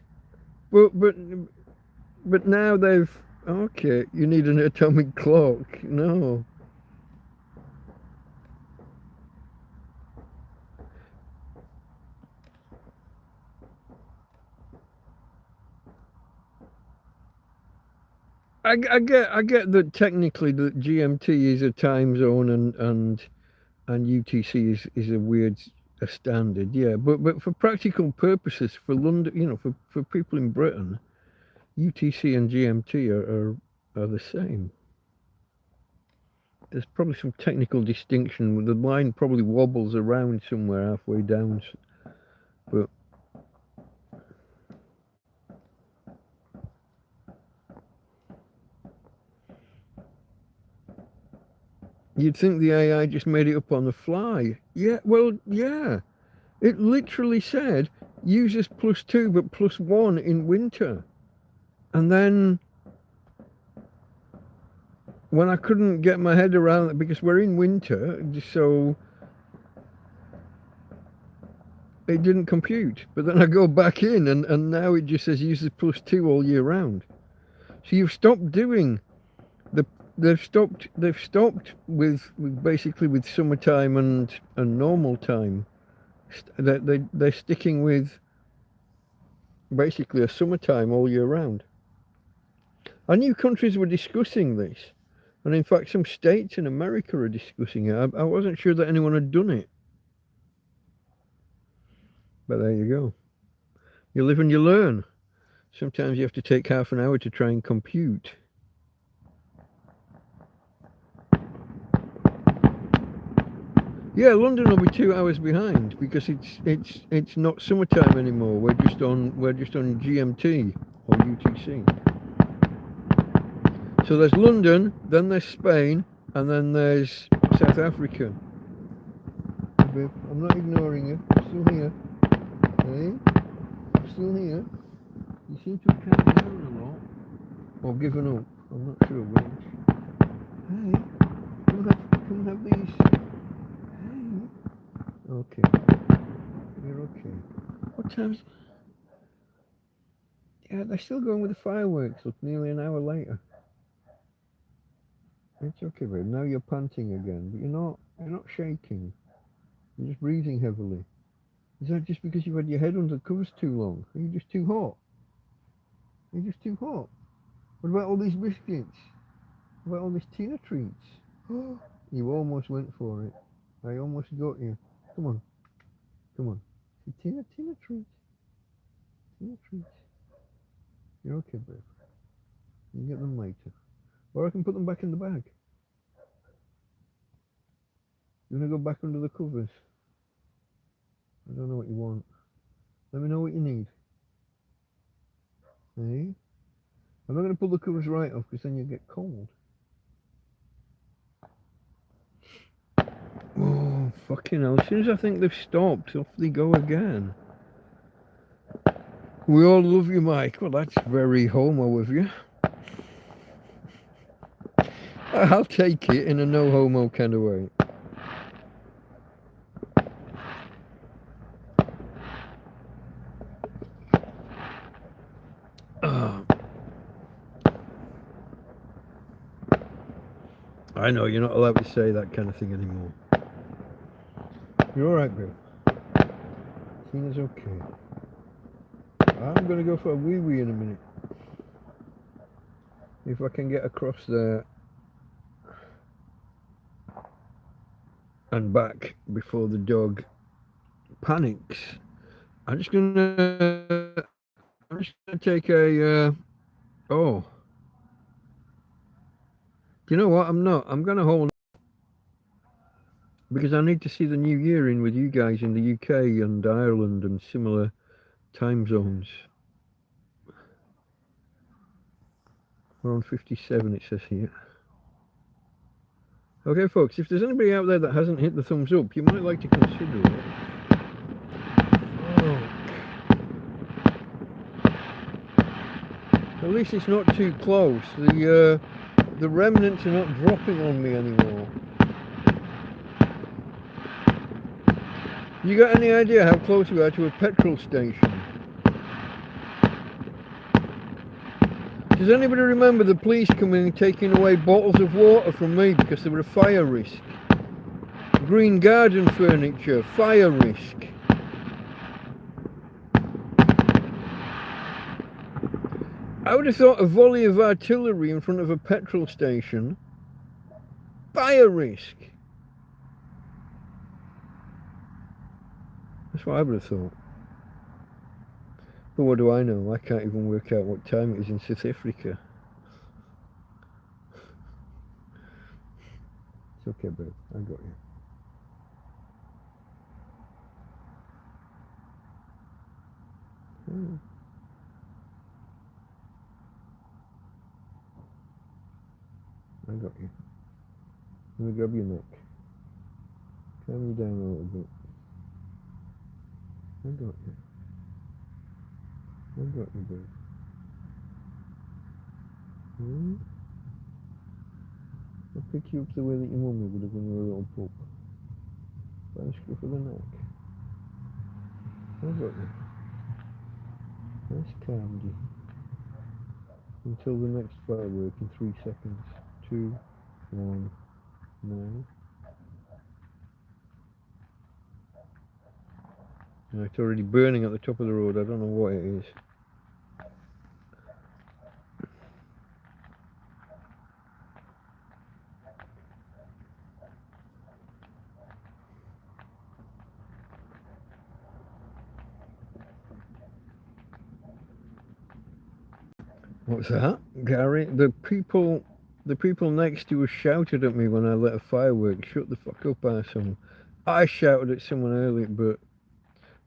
But now they've, okay, you need an atomic clock. No. I get that technically the GMT is a time zone and UTC is a weird a standard, yeah. But for practical purposes, for London, you know, for people in Britain, UTC and GMT are the same. There's probably some technical distinction. The line probably wobbles around somewhere halfway down, but you'd think the AI just made it up on the fly. Yeah, well, yeah. It literally said uses +2 but +1 in winter. And then when I couldn't get my head around it, because we're in winter, so it didn't compute. But then I go back in and now it just says uses +2 all year round. So you've stopped doing they've stopped with basically with summertime and normal time. They're sticking with basically a summertime all year round. I knew countries were discussing this, and in fact some states in America are discussing it. I wasn't sure that anyone had done it, but there you go. You live and you learn. Sometimes you have to take half an hour to try and compute. Yeah, London will be 2 hours behind because it's not summertime anymore. We're just on GMT or UTC. So there's London, then there's Spain, and then there's South Africa. Babe, I'm not ignoring you. I'm still here. Hey, I'm still here. You seem to have calmed down a lot, or given up. I'm not sure which. Hey, come have these. Okay. You're okay. What time's... Yeah, they're still going with the fireworks. Look, nearly an hour later. It's okay, babe. Now you're panting again, but you're not shaking. You're just breathing heavily. Is that just because you've had your head under the covers too long? Are you just too hot? Are you just too hot? What about all these biscuits? What about all these Tina treats? You almost went for it. I almost got you. Come on. Come on. Tina treat. Tina treat. You're okay, babe. You can get them later. Or I can put them back in the bag. You want to go back under the covers? I don't know what you want. Let me know what you need. Hey? I'm not going to pull the covers right off because then you get cold. Oh, fucking hell. As soon as I think they've stopped, off they go again. We all love you, Mike. Well, that's very homo of you. I'll take it in a no homo kind of way. I know, you're not allowed to say that kind of thing anymore. You're alright, babe. Tina's okay. I'm going to go for a wee-wee in a minute. If I can get across there and back before the dog panics. I'm just gonna take a oh, do you know what? I'm gonna hold because I need to see the new year in with you guys in the UK and Ireland and similar time zones. We're on 57, it says here. Okay, folks, if there's anybody out there that hasn't hit the thumbs up, you might like to consider it. Oh. At least it's not too close. The remnants are not dropping on me anymore. You got any idea how close we are to a petrol station? Does anybody remember the police coming and taking away bottles of water from me because there were a fire risk? Green garden furniture, fire risk. I would have thought a volley of artillery in front of a petrol station. Fire risk. That's what I would have thought. But what do I know? I can't even work out what time it is in South Africa. It's okay, babe. I got you. I got you. Let me grab your neck. Calm you down a little bit. I got you. I got you, babe. I'll pick you up the way that your mummy would have when you were a little pup. By the scruff of the neck. I got you. That's calmed you. Until the next firework in 3 seconds. 2, 1, now. No, it's already burning at the top of the road. I don't know what it is. What's that, Gary? The people next to us shouted at me when I lit a firework. Shut the fuck up, arsehole. I shouted at someone earlier, but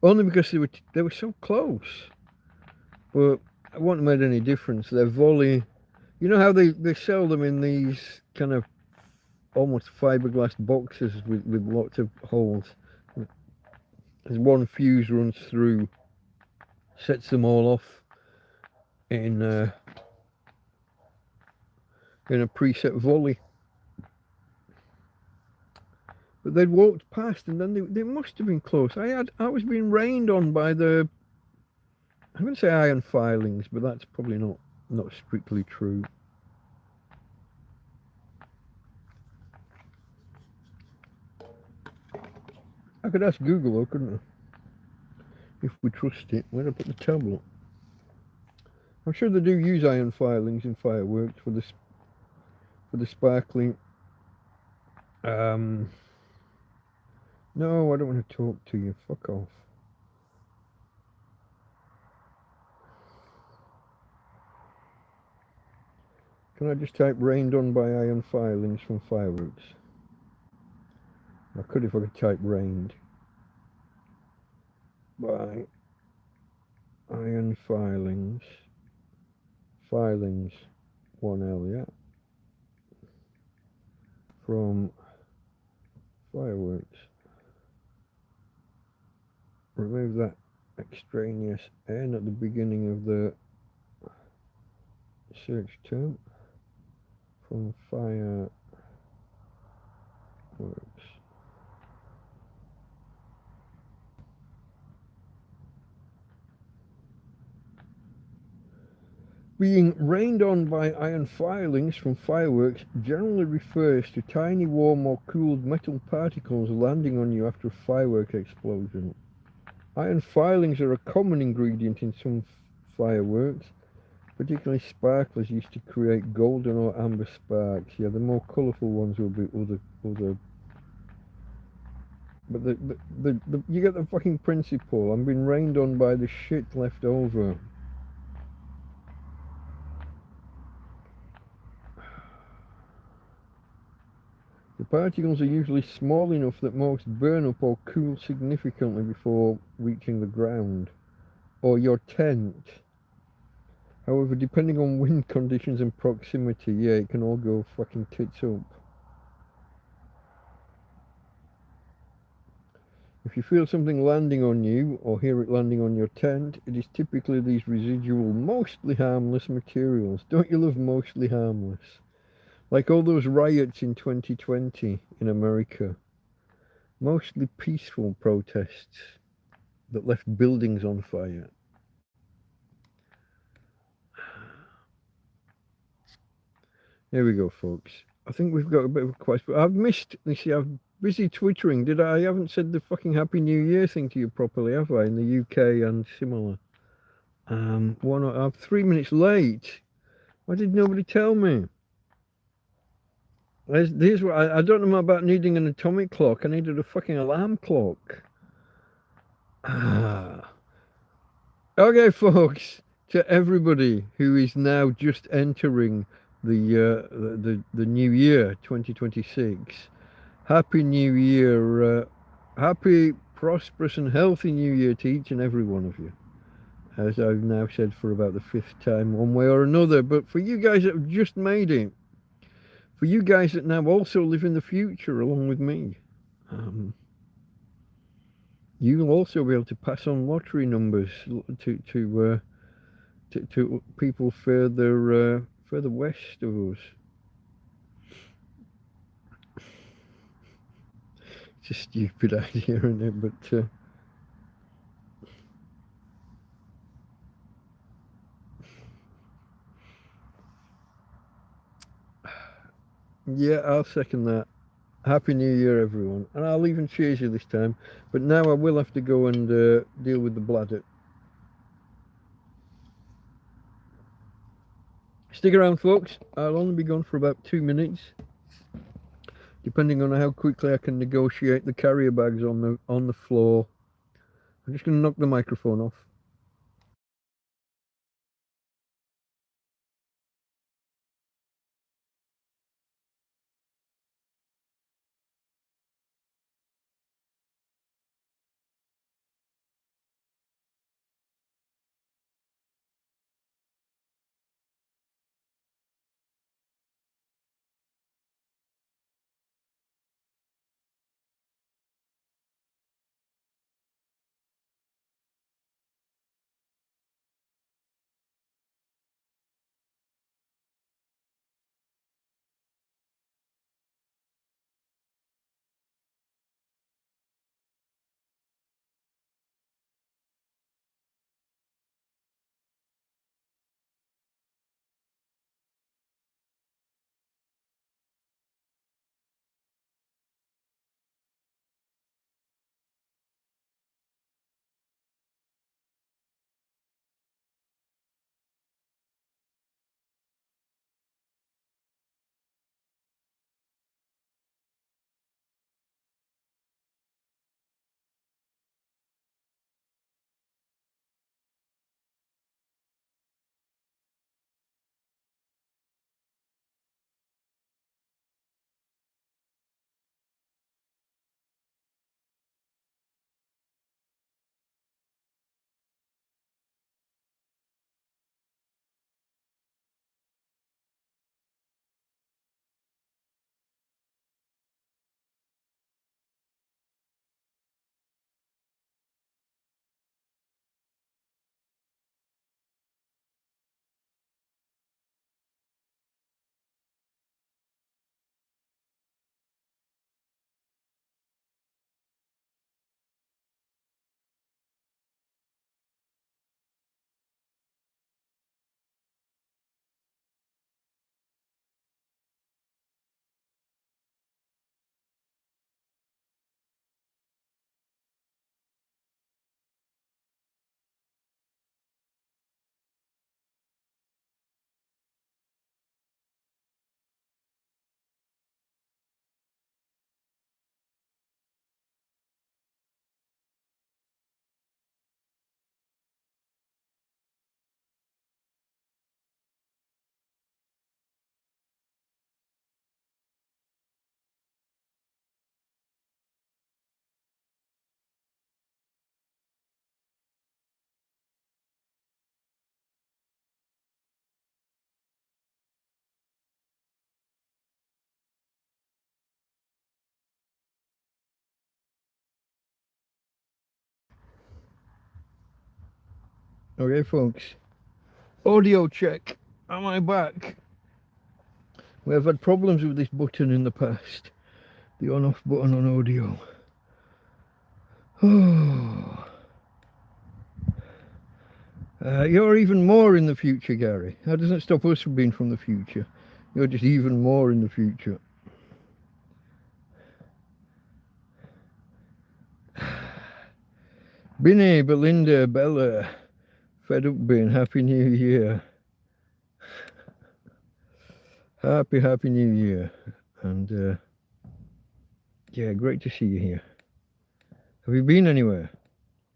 only because they were so close. But it wouldn't have made any difference. Their volley, you know how they sell them in these kind of almost fiberglass boxes with lots of holes. As one fuse runs through, sets them all off in a preset volley. But they'd walked past, and then they must have been close. I was being rained on by the, I'm going to say iron filings, but that's probably not strictly true. I could ask Google though, couldn't I? If we trust it. Where'd I put the tablet? I'm sure they do use iron filings in fireworks for the sparkling No, I don't want to talk to you. Fuck off. Can I just type rained on by iron filings from fireworks? I could if I could type rained by iron filings. Filings, 1L, yeah. From fireworks. Remove that extraneous N at the beginning of the search term. From fireworks. Being rained on by iron filings from fireworks generally refers to tiny warm or cooled metal particles landing on you after a firework explosion. Iron filings are a common ingredient in some fireworks, particularly sparklers used to create golden or amber sparks. Yeah, the more colourful ones will be other. But you get the fucking principle. I'm being rained on by the shit left over. The particles are usually small enough that most burn up or cool significantly before reaching the ground, or your tent. However, depending on wind conditions and proximity, yeah, it can all go fucking tits up. If you feel something landing on you, or hear it landing on your tent, it is typically these residual, mostly harmless materials. Don't you love mostly harmless? Like all those riots in 2020 in America. Mostly peaceful protests that left buildings on fire. Here we go, folks. I think we've got a bit of a question. I've missed, you see, I'm busy twittering. I haven't said the fucking Happy New Year thing to you properly, have I, in the UK and similar? I'm 3 minutes late. Why did nobody tell me? Here's what I don't know about needing an atomic clock. I needed a fucking alarm clock. Okay, folks, to everybody who is now just entering the new year, 2026. Happy New Year! Happy, prosperous, and healthy New Year to each and every one of you. As I've now said for about the 5th time, one way or another. But for you guys that have just made it, for you guys that now also live in the future along with me, you'll also be able to pass on lottery numbers to people further west of us. It's a stupid idea, isn't it? But yeah, I'll second that. Happy New Year, everyone. And I'll even cheers you this time. But now I will have to go and deal with the bladder. Stick around, folks. I'll only be gone for about 2 minutes, depending on how quickly I can negotiate the carrier bags on the floor. I'm just going to knock the microphone off. Okay, folks. Audio check. Am I back? We have had problems with this button in the past. The on-off button on audio. Oh. You're even more in the future, Gary. That doesn't stop us from being from the future. You're just even more in the future. Binny, Belinda, Bella, fed up being Happy New Year. Happy New Year. And yeah, great to see you here. Have you been anywhere?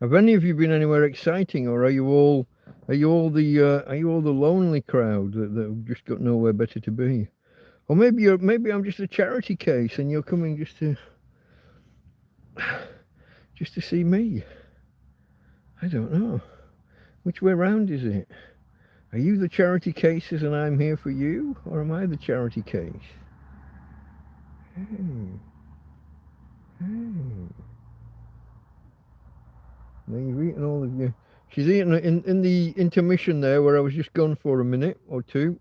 Have any of you been anywhere exciting, or are you all the lonely crowd that just got nowhere better to be? Or maybe I'm just a charity case and you're coming just to see me. I don't know. Which way round is it? Are you the charity cases and I'm here for you? Or am I the charity case? Hey. Now you've eaten all of you. She's eaten in the intermission there where I was just gone for a minute or two.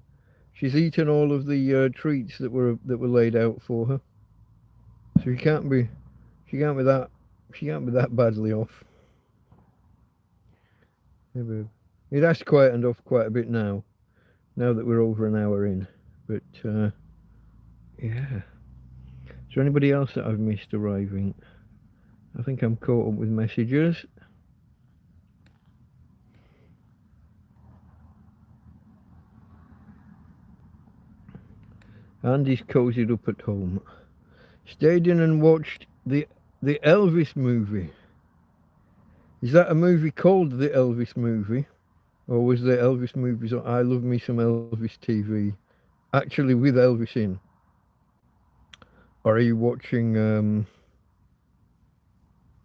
She's eaten all of the treats that were laid out for her. So she can't be that badly off. It has quietened off quite a bit now that we're over an hour in. But yeah. Is there anybody else that I've missed arriving? I think I'm caught up with messages. Andy's cozied up at home. Stayed in and watched the Elvis movie. Is that a movie called The Elvis Movie? Or was the Elvis movies on I Love Me Some Elvis TV? Actually with Elvis in? Or are you watching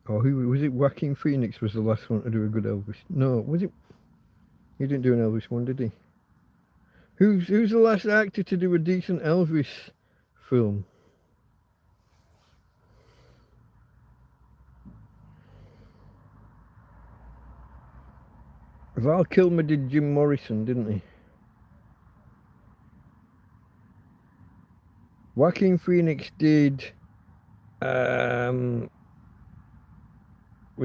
who was it? Joaquin Phoenix was the last one to do a good Elvis. No, was it? He didn't do an Elvis one, did he? Who's the last actor to do a decent Elvis film? Val Kilmer did Jim Morrison, didn't he? Joaquin Phoenix did was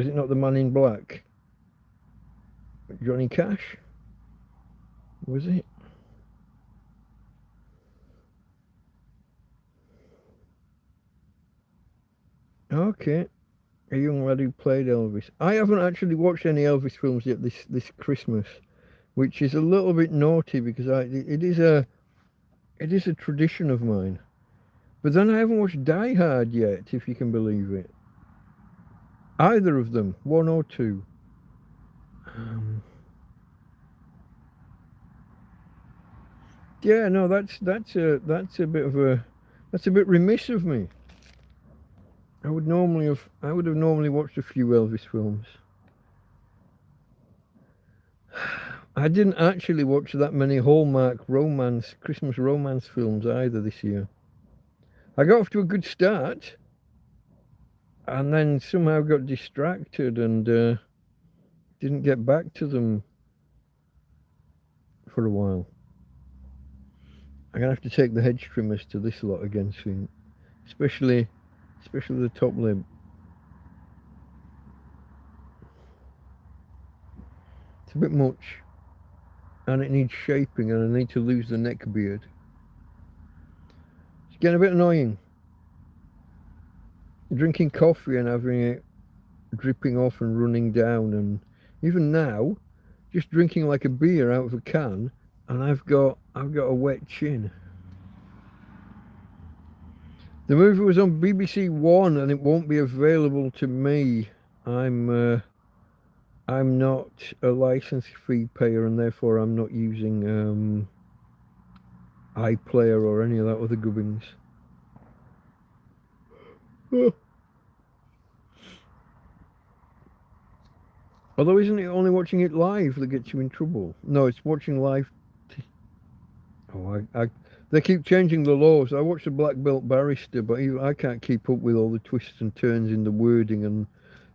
it not The Man in Black? Johnny Cash? Was it? Okay. A young lad who played Elvis. I haven't actually watched any Elvis films yet this Christmas, which is a little bit naughty because it is a tradition of mine. But then I haven't watched Die Hard yet, if you can believe it. Either of them, one or two. Yeah, no, that's a bit remiss of me. I would have normally watched a few Elvis films. I didn't actually watch that many Hallmark Christmas romance films either this year. I got off to a good start, and then somehow got distracted and didn't get back to them for a while. I'm gonna have to take the hedge trimmers to this lot again soon, especially the top lip. It's a bit much, and it needs shaping, and I need to lose the neck beard. It's getting a bit annoying. Drinking coffee and having it dripping off and running down, and even now, just drinking like a beer out of a can, and I've got a wet chin. The movie was on BBC One, and it won't be available to me. I'm not a license fee payer, and therefore I'm not using iPlayer or any of that other gubbins. Although isn't it only watching it live that gets you in trouble? No, it's watching live. They keep changing the laws. I watched the Black Belt Barrister, but I can't keep up with all the twists and turns in the wording and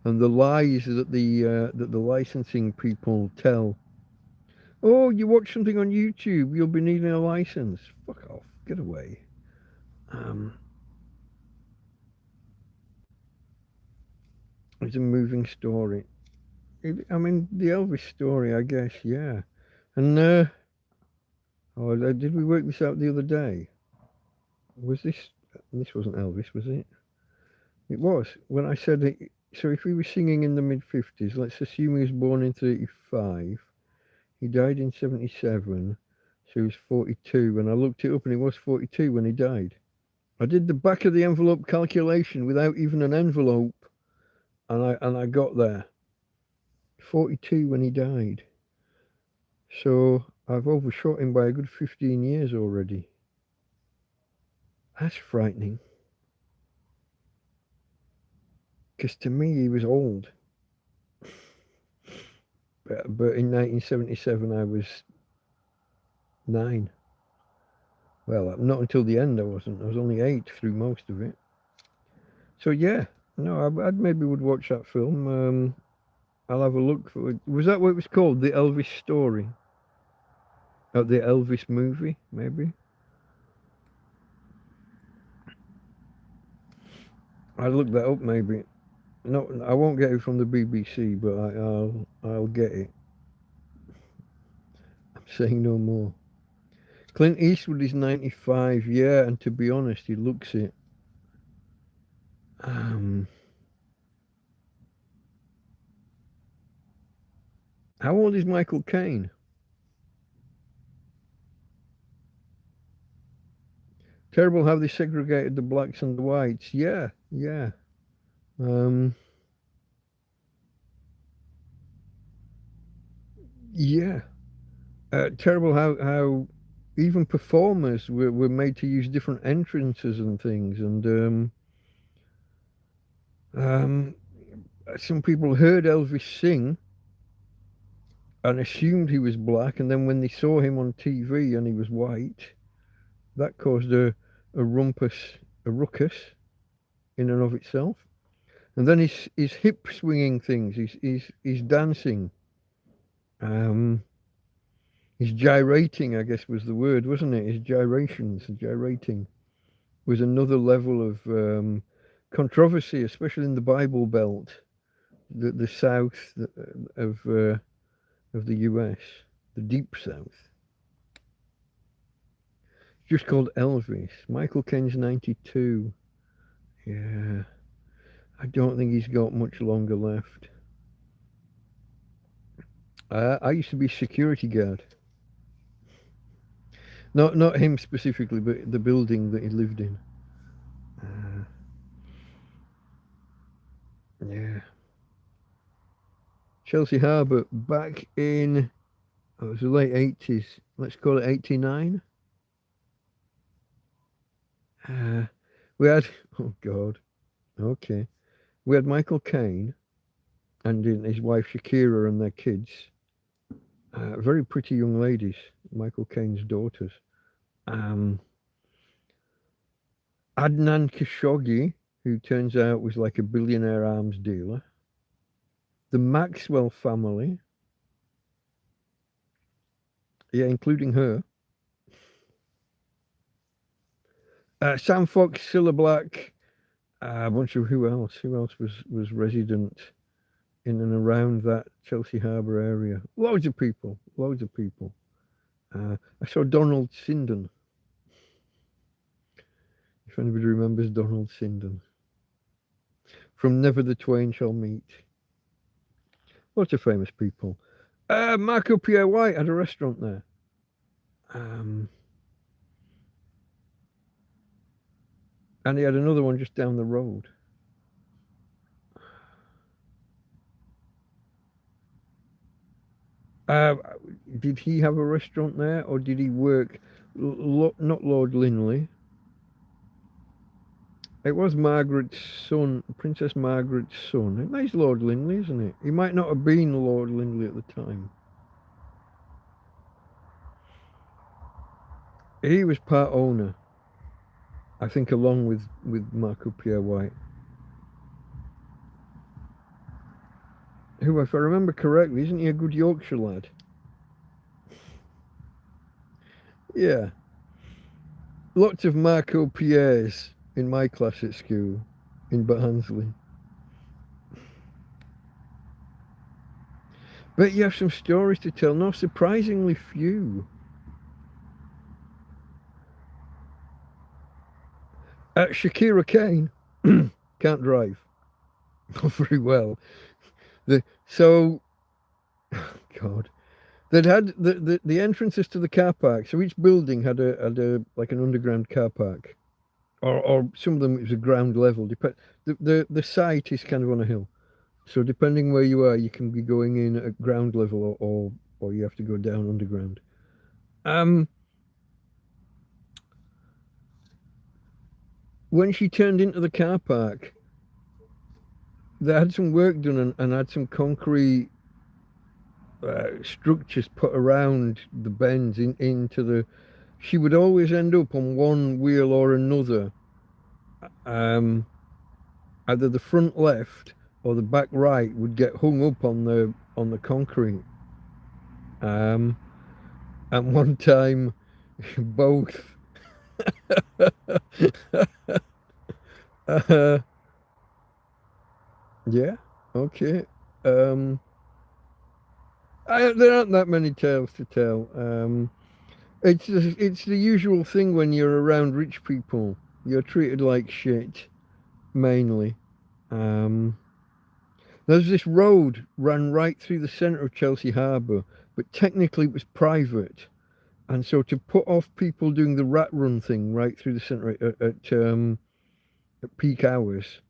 the lies that the licensing people tell Oh, you watch something on YouTube, you'll be needing a license. Fuck off. Get away. It's a moving story. I mean, the Elvis story, I guess, yeah. And, did we work this out the other day? Was this wasn't Elvis, was it? It was. When I said it, so if he was singing in the mid-50s, let's assume he was born in 35, he died in 77, so he was 42, and I looked it up and he was 42 when he died. I did the back of the envelope calculation without even an envelope, and I got there. 42 when he died. So I've overshot him by a good 15 years already. That's frightening. Because to me, he was old. But in 1977, I was 9. Well, not until the end I wasn't. I was only 8 through most of it. So yeah, no, I maybe would watch that film. I'll have a look for it. Was that what it was called? The Elvis story? The Elvis movie, maybe? I'll look that up maybe. No, I won't get it from the BBC, but I'll get it. I'm saying no more. Clint Eastwood is 95, yeah, and to be honest, he looks it. How old is Michael Caine? Terrible how they segregated the blacks and the whites. Yeah, yeah. Yeah. Terrible how even performers were made to use different entrances and things. And some people heard Elvis sing and assumed he was black, and then when they saw him on TV and he was white, that caused a rumpus, a ruckus in and of itself. And then his hip swinging things, his dancing, his gyrating, I guess was the word, wasn't it? His gyrations, gyrating, was another level of controversy, especially in the Bible Belt, the south of the US, the deep south. Just called Elvis. Michael Caine's 92. Yeah, I don't think he's got much longer left. I used to be a security guard. Not him specifically, but the building that he lived in. Yeah. Chelsea Harbour back in, it was the late 80s. Let's call it 89. We had, oh God, okay. We had Michael Caine and his wife Shakira and their kids. Very pretty young ladies, Michael Caine's daughters. Adnan Khashoggi, who turns out was like a billionaire arms dealer. The Maxwell family. Yeah, including her. Sam Fox, Cilla Black, a bunch of who else? Who else was resident in and around that Chelsea Harbour area? Loads of people. I saw Donald Sinden. If anybody remembers Donald Sinden. From Never the Twain Shall Meet. Lots of famous people. Marco Pierre White had a restaurant there. And he had another one just down the road. Did he have a restaurant there, or did he work? Not Lord Linley. It was Margaret's son, Princess Margaret's son. He's Lord Linley, isn't it? He might not have been Lord Linley at the time. He was part owner, I think, along with Marco Pierre White. Who, if I remember correctly, isn't he a good Yorkshire lad? Yeah. Lots of Marco Pierres in my class at school in Barnsley. Bet you have some stories to tell. No, surprisingly few. Shakira Kane can't drive. Not very well. So, God, they'd had the entrances to the car park. So each building had a like an underground car park, or some of them it was a ground level. The site is kind of on a hill. So depending where you are, you can be going in at ground level or you have to go down underground. Um, when she turned into the car park, they had some work done and had some concrete structures put around the bends into the. She would always end up on one wheel or another, um, either the front left or the back right would get hung up on the concrete. Um, and one time, both. uh, yeah, okay. Um, there aren't that many tales to tell. It's the usual thing when you're around rich people. You're treated like shit, mainly. Um, there's this road ran right through the centre of Chelsea Harbour, but technically it was private. And so to put off people doing the rat run thing right through the centre at peak hours,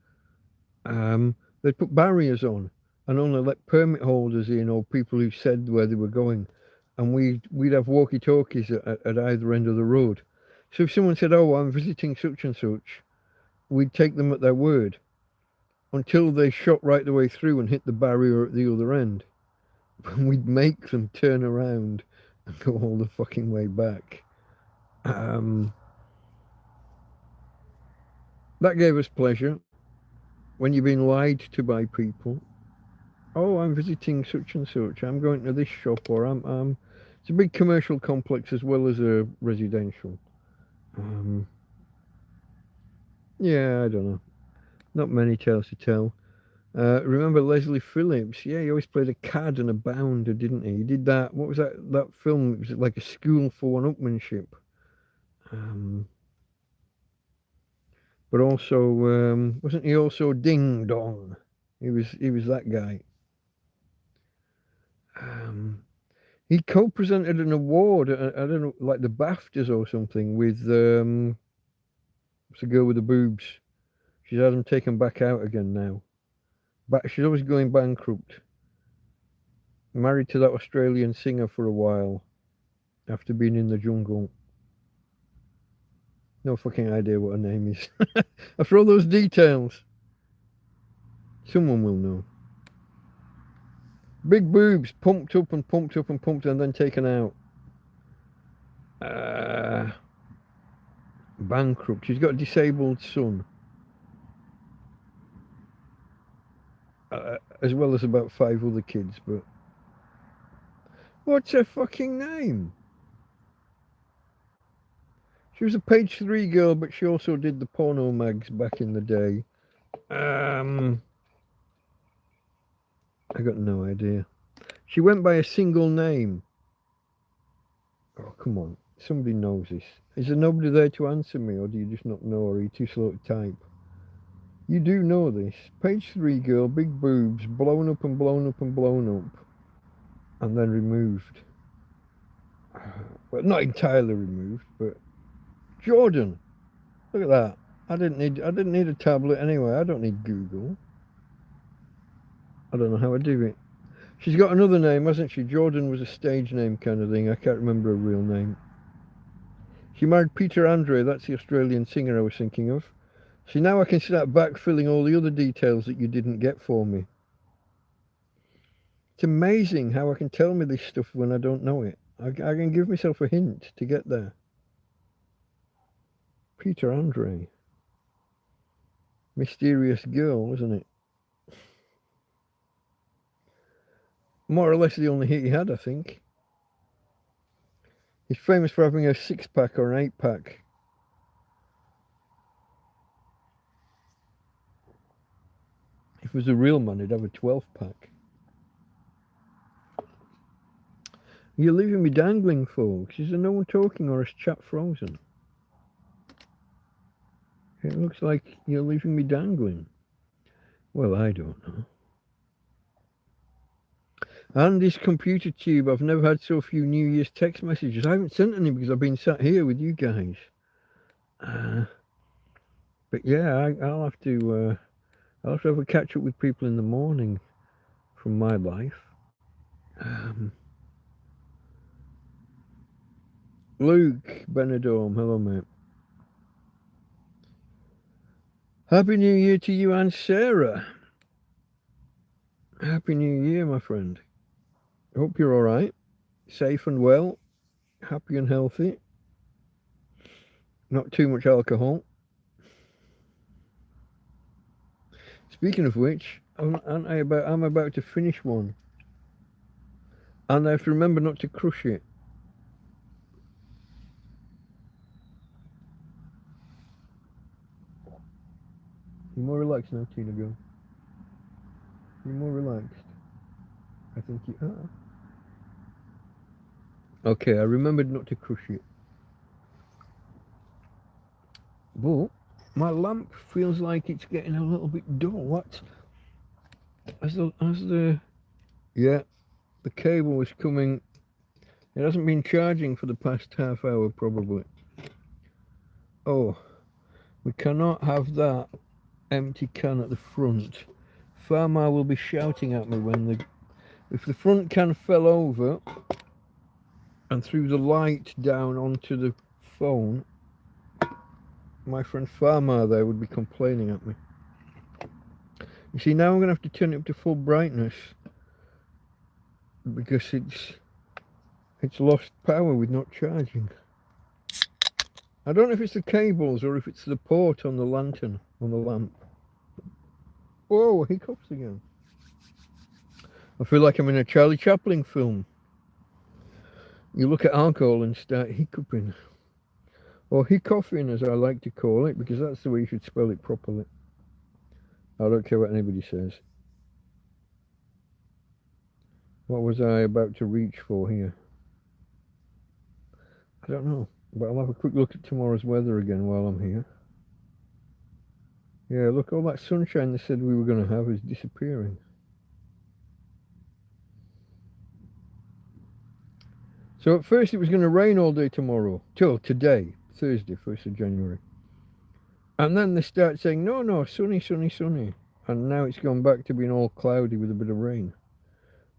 they'd put barriers on and only let permit holders in or people who said where they were going. And we'd have walkie-talkies at either end of the road. So if someone said, "Oh, I'm visiting such and such," we'd take them at their word until they shot right the way through and hit the barrier at the other end. And we'd make them turn around and go all the fucking way back. Um, that gave us pleasure when you've been lied to by people. Oh, I'm visiting such and such. I'm going to this shop, or I'm. It's a big commercial complex as well as a residential. Um, yeah, I don't know. Not many tales to tell. Remember Leslie Phillips? Yeah, he always played a cad and a bounder, didn't he? He did that. What was that film? It was like a school for one-upmanship. Um, but also, wasn't he also Ding Dong? He was that guy. Um, he co-presented an award. I don't know, like the BAFTAs or something, with what's the girl with the boobs? She's had them taken back out again now. But she's always going bankrupt. Married to that Australian singer for a while after being in the jungle. No fucking idea what her name is. After all those details, someone will know. Big boobs, pumped up and pumped up and pumped and then taken out. Uh, Bankrupt. She's got a disabled son, as well as about 5 other kids. But what's her fucking name? She was a page 3 girl, but she also did the porno mags back in the day. I got no idea. She went by a single name. Oh, come on. Somebody knows this. Is there nobody there to answer me, or do you just not know, or are you too slow to type? You do know this. Page 3 girl, big boobs, blown up and blown up and blown up, and then removed. Well, not entirely removed, but Jordan. Look at that. I didn't need a tablet anyway. I don't need Google. I don't know how I do it. She's got another name, hasn't she? Jordan was a stage name kind of thing. I can't remember her real name. She married Peter Andre. That's the Australian singer I was thinking of. See, now I can start backfilling all the other details that you didn't get for me. It's amazing how I can tell me this stuff when I don't know it. I can give myself a hint to get there. Peter Andre. Mysterious girl, wasn't it? More or less the only hit he had, I think. He's famous for having a 6-pack or an 8-pack. If he was a real man, he'd have a 12-pack. You're leaving me dangling, folks. Is there no one talking, or is chat frozen? It looks like you're leaving me dangling. Well, I don't know. And this computer tube, I've never had so few New Year's text messages. I haven't sent any because I've been sat here with you guys. But yeah, I'll have to have a catch up with people in the morning from my life. Luke Benedorm, hello mate. Happy New Year to you and Sarah. Happy New Year, my friend. Hope you're all right, safe and well, happy and healthy. Not too much alcohol. Speaking of which, I'm about to finish one, and I have to remember not to crush it. You're more relaxed now, Tina girl. You're more relaxed. I think you are. Okay, I remembered not to crush it. But my lamp feels like it's getting a little bit dull. What? As the cable was coming. It hasn't been charging for the past half hour probably. Oh, we cannot have that empty can at the front. Farmer will be shouting at me if the front can fell over and threw the light down onto the phone, my friend Farmer there would be complaining at me. You see, now I'm going to have to turn it up to full brightness because it's lost power with not charging. I don't know if it's the cables or if it's the port on the lantern, on the lamp. Whoa, hiccups again. I feel like I'm in a Charlie Chaplin film. You look at alcohol and start hiccuping. Or hiccoughing, as I like to call it, because that's the way you should spell it properly. I don't care what anybody says. What was I about to reach for here? I don't know, but I'll have a quick look at tomorrow's weather again while I'm here. Yeah, look, all that sunshine they said we were going to have is disappearing. So at first it was going to rain all day tomorrow, till today, Thursday, 1st of January. And then they start saying, no, sunny, sunny, sunny. And now it's gone back to being all cloudy with a bit of rain.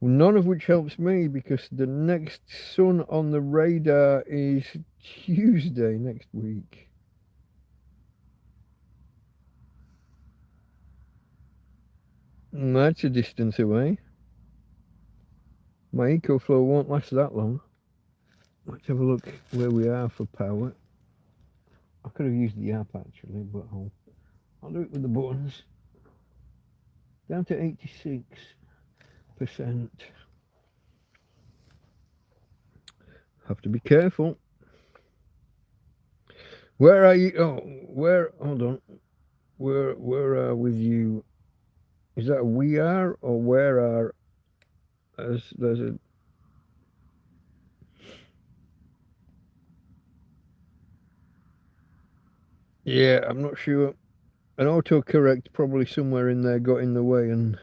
None of which helps me because the next sun on the radar is Tuesday next week. And that's a distance away. My EcoFlow won't last that long. Let's have a look where we are for power. I could have used the app actually, but I'll do it with the buttons. Down to 86%. Have to be careful. Where are you? Oh, hold on. Where are with you? Is that we are or where are? There's a. Yeah, I'm not sure. An autocorrect probably somewhere in there got in the way, and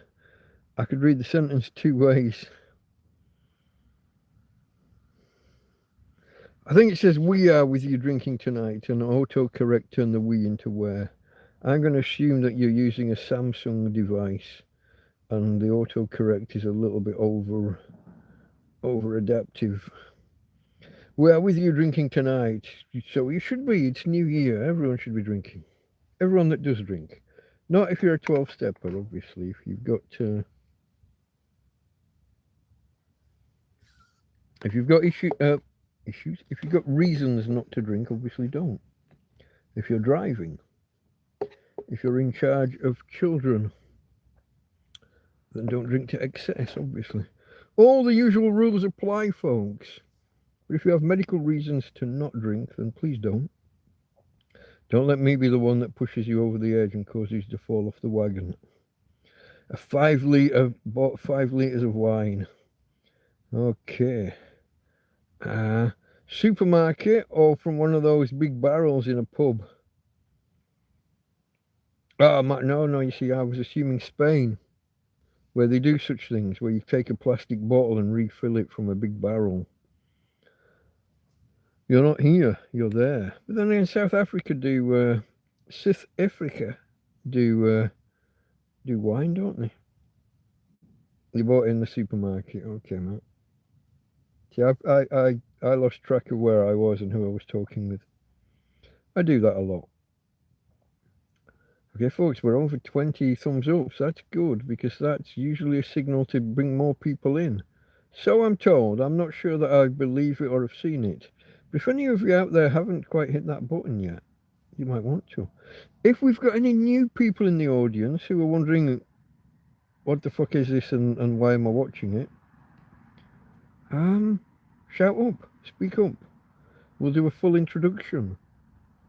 I could read the sentence two ways. I think it says we are with you drinking tonight, and autocorrect turned the we into where. I'm going to assume that you're using a Samsung device, and the autocorrect is a little bit over adaptive. We are with you drinking tonight, so you should be. It's New Year. Everyone should be drinking. Everyone that does drink. Not if you're a 12-stepper, obviously. If you've got issues, if you've got reasons not to drink, obviously don't. If you're driving, if you're in charge of children, then don't drink to excess, obviously. All the usual rules apply, folks. But if you have medical reasons to not drink, then please don't. Don't let me be the one that pushes you over the edge and causes you to fall off the wagon. A 5 litre, bought 5 litres of wine. Okay. Supermarket or from one of those big barrels in a pub? Oh, no, you see, I was assuming Spain, where they do such things, where you take a plastic bottle and refill it from a big barrel. You're not here, you're there. But then in South Africa South Africa do wine, don't they? You bought it in the supermarket, okay, mate. See, I lost track of where I was and who I was talking with. I do that a lot. Okay, folks, we're over 20 thumbs up. So that's good because that's usually a signal to bring more people in. So I'm told. I'm not sure that I believe it or have seen it. But if any of you out there haven't quite hit that button yet, you might want to. If we've got any new people in the audience who are wondering, what the fuck is this and why am I watching it? Shout up, speak up. We'll do a full introduction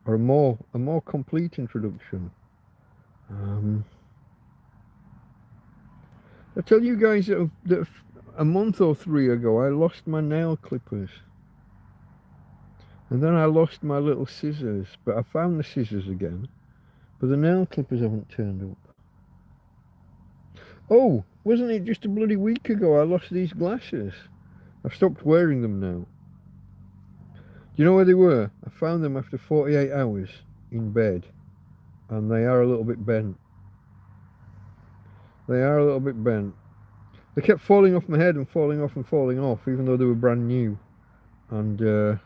or a more complete introduction. I tell you guys that a month or 3 ago I lost my nail clippers. And then I lost my little scissors, but I found the scissors again. But the nail clippers haven't turned up. Oh, wasn't it just a bloody week ago I lost these glasses? I've stopped wearing them now. Do you know where they were? I found them after 48 hours in bed. And they are a little bit bent. They are a little bit bent. They kept falling off my head and falling off, even though they were brand new. And,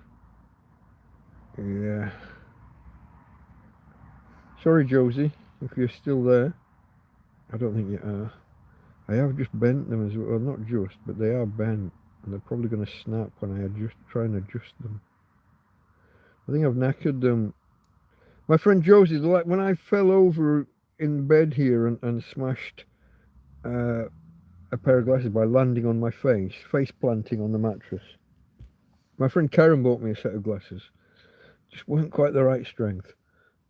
yeah. Sorry, Josie, if you're still there. I don't think you are. I have just bent them as well. Not just, but they are bent. And they're probably going to snap when I try and adjust them. I think I've knackered them. My friend Josie, like when I fell over in bed here and smashed a pair of glasses by landing on my face planting on the mattress. My friend Karen bought me a set of glasses. Just weren't quite the right strength.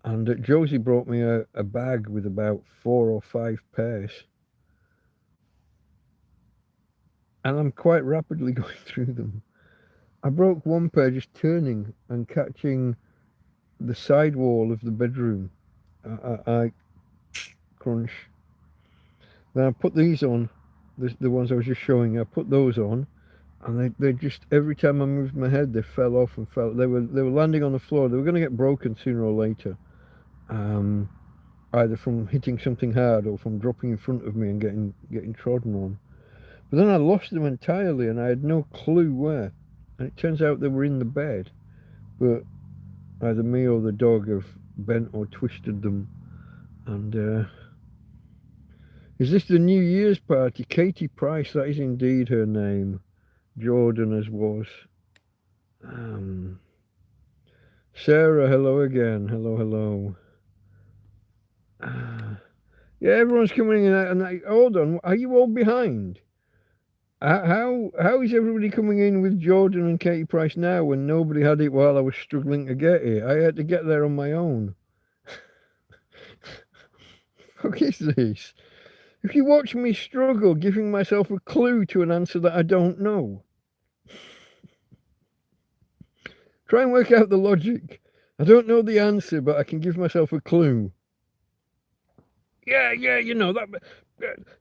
And Josie brought me a bag with about 4 or 5 pairs. And I'm quite rapidly going through them. I broke one pair just turning and catching the side wall of the bedroom. I crunch. Then I put these on, the ones I was just showing you. I put those on, and they just, every time I moved my head, they fell off and fell. They were landing on the floor. They were going to get broken sooner or later, either from hitting something hard or from dropping in front of me and getting trodden on. But then I lost them entirely, and I had no clue where. And it turns out they were in the bed, but either me or the dog have bent or twisted them. And is this the New Year's party? Katie Price, that is indeed her name. Jordan as was. Sarah, hello again. Hello. Yeah, everyone's coming in and hold on, are you all behind? How is everybody coming in with Jordan and Katie Price now when nobody had it while I was struggling to get it? I had to get there on my own. What is this? If you watch me struggle giving myself a clue to an answer that I don't know. Try and work out the logic. I don't know the answer, but I can give myself a clue. Yeah, you know, that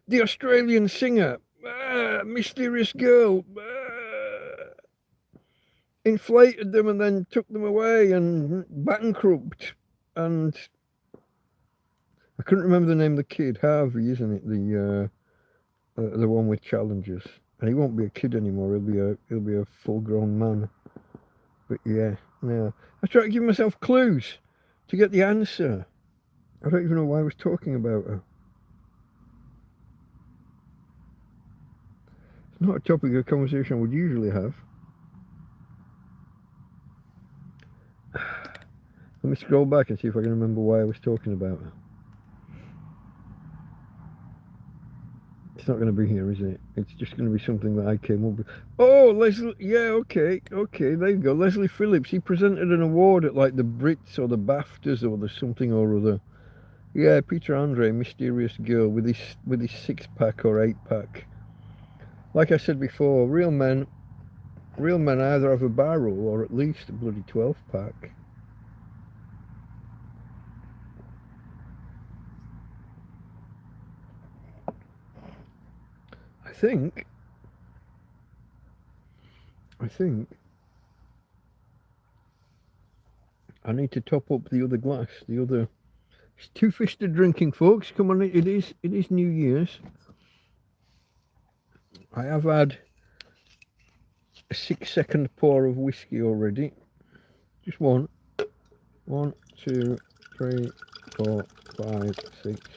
the Australian singer, mysterious girl, inflated them and then took them away and bankrupt. And I couldn't remember the name of the kid. Harvey, isn't it? The one with challenges. And he won't be a kid anymore. He'll be a full-grown man. But yeah, no. I try to give myself clues to get the answer. I don't even know why I was talking about her. It's not a topic of conversation I would usually have. Let me scroll back and see if I can remember why I was talking about her. It's not going to be here, is it? It's just going to be something that I came up with. Oh, Leslie. Yeah, okay. There you go. Leslie Phillips. He presented an award at like the Brits or the BAFTAs or the something or other. Yeah, Peter Andre, Mysterious Girl, with his 6-pack or 8-pack. Like I said before, real men either have a barrel or at least a bloody 12-pack. I think I need to top up the other glass. It's 2 fish to drinking, folks. Come on, it is New Year's. I have had a 6-second pour of whiskey already. Just one. 1, 2, 3, 4, 5, 6.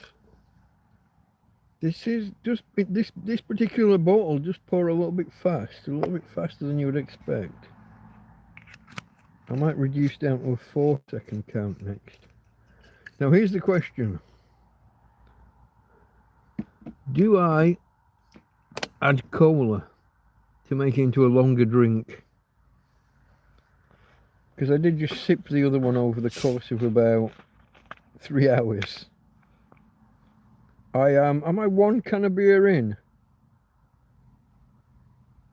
This is just this particular bottle just pour a little bit faster than you would expect. I might reduce down to a 4-second count next. Now here's the question. Do I add cola to make it into a longer drink? Because I did just sip the other one over the course of about 3 hours. Am I 1 can of beer in?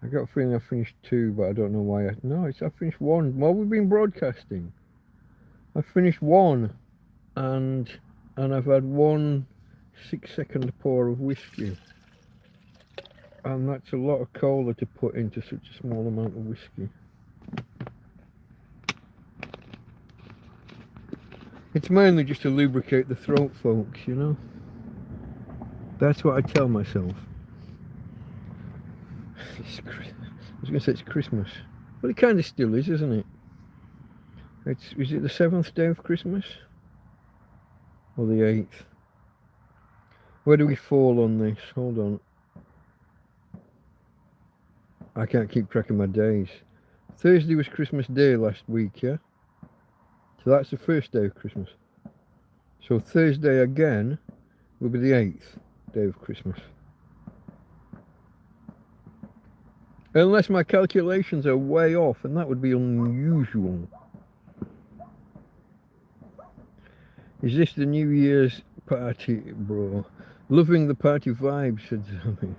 I got a feeling I finished 2, but I don't know why. I finished 1 while we've been broadcasting. I finished 1, and I've had 1 6-second pour of whiskey, and that's a lot of cola to put into such a small amount of whiskey. It's mainly just to lubricate the throat, folks, you know. That's what I tell myself. I was going to say it's Christmas, but it kind of still is, isn't it? Is it the 7th day of Christmas? Or the 8th? Where do we fall on this? Hold on. I can't keep track of my days. Thursday was Christmas Day last week, yeah? So that's the 1st day of Christmas. So Thursday again will be the 8th day of Christmas. Unless my calculations are way off, and that would be unusual. Is this the New Year's party, bro? Loving the party vibes, said Zoe.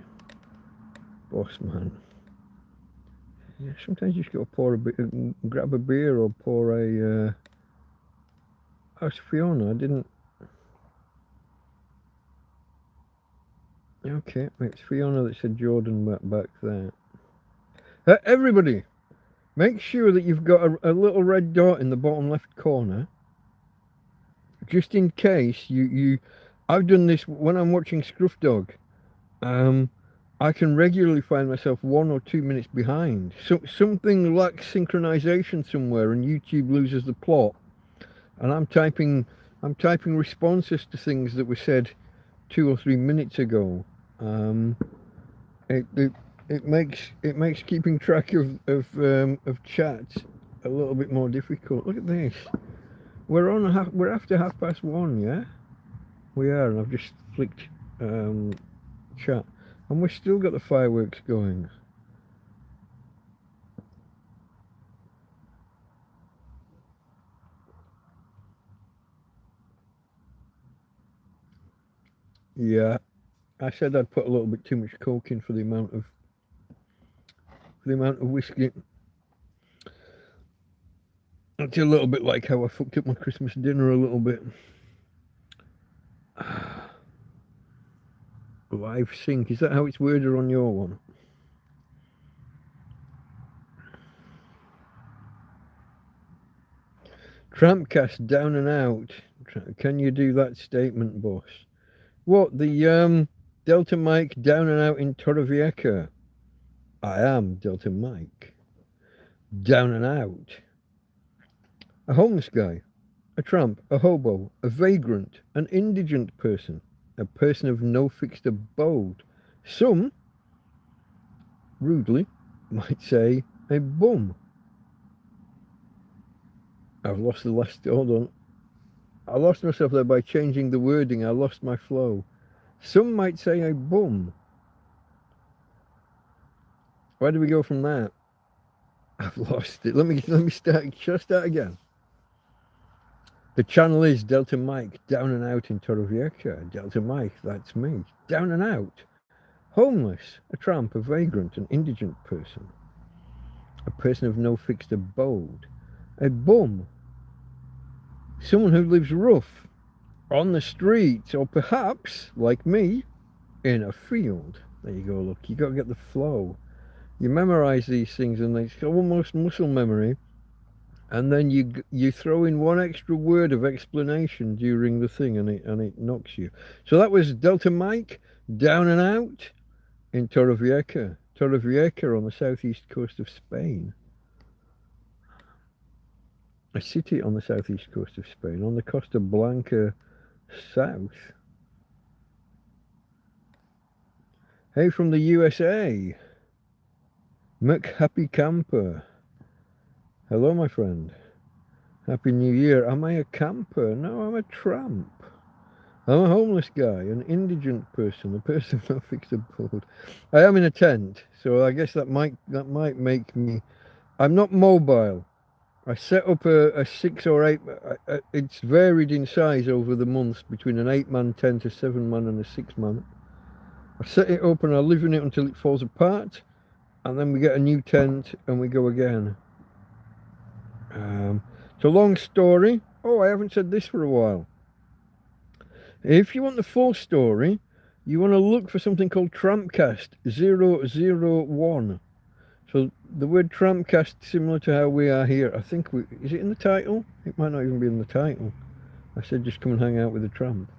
Boss man. Yeah, sometimes you just gotta pour a bit, grab a beer or pour a. Oh, it's Fiona. I didn't. Okay, it's Fiona that said Jordan back there. Everybody, make sure that you've got a little red dot in the bottom left corner, just in case I've done this when I'm watching Scruff Dog. I can regularly find myself 1 or 2 minutes behind. So something lacks synchronization somewhere, and YouTube loses the plot. And I'm typing responses to things that were said 2 or 3 minutes ago. It makes keeping track of chats a little bit more difficult. Look at this. We're after 1:30, yeah? We are, and I've just flicked chat, and we've still got the fireworks going. Yeah, I said I'd put a little bit too much coke in for the amount of whiskey. It's a little bit like how I fucked up my Christmas dinner a little bit. Live sync, is that how it's worded on your one? TrampCast down and out. Can you do that statement, boss? What, the Delta Mike down and out in Torrevieja? I am Delta Mike. Down and out. A homeless guy, a tramp, a hobo, a vagrant, an indigent person, a person of no fixed abode. Some, rudely, might say a bum. I've lost the last, hold on. I lost myself there by changing the wording. I lost my flow. Some might say a bum. Where do we go from that? I've lost it. Let me start. Should I start again? The channel is Delta Mike, down and out in Torrevieja. Delta Mike, that's me. Down and out. Homeless, a tramp, a vagrant, an indigent person. A person of no fixed abode. A bum. Someone who lives rough, on the street, or perhaps, like me, in a field. There you go, look, you got to get the flow. You memorize these things and it's almost muscle memory, and then you throw in one extra word of explanation during the thing and it knocks you. So that was Delta Mike, down and out in Torrevieja on the southeast coast of Spain. A city on the southeast coast of Spain, on the Costa Blanca south. Hey, from the USA, Happy Camper. Hello, my friend. Happy New Year. Am I a camper? No, I'm a tramp. I'm a homeless guy, an indigent person, a person not fixed abode. I am in a tent, so I guess that might make me. I'm not mobile. I set up a 6 or 8. It's varied in size over the months between an 8-man tent, a 7-man, and a 6-man. I set it up and I live in it until it falls apart, and then we get a new tent and we go again. It's a long story. Oh, I haven't said this for a while. If you want the full story, you want to look for something called TrampCast 001. So the word TrampCast, similar to how we are here. I think is it in the title? It might not even be in the title. I said just come and hang out with a tramp.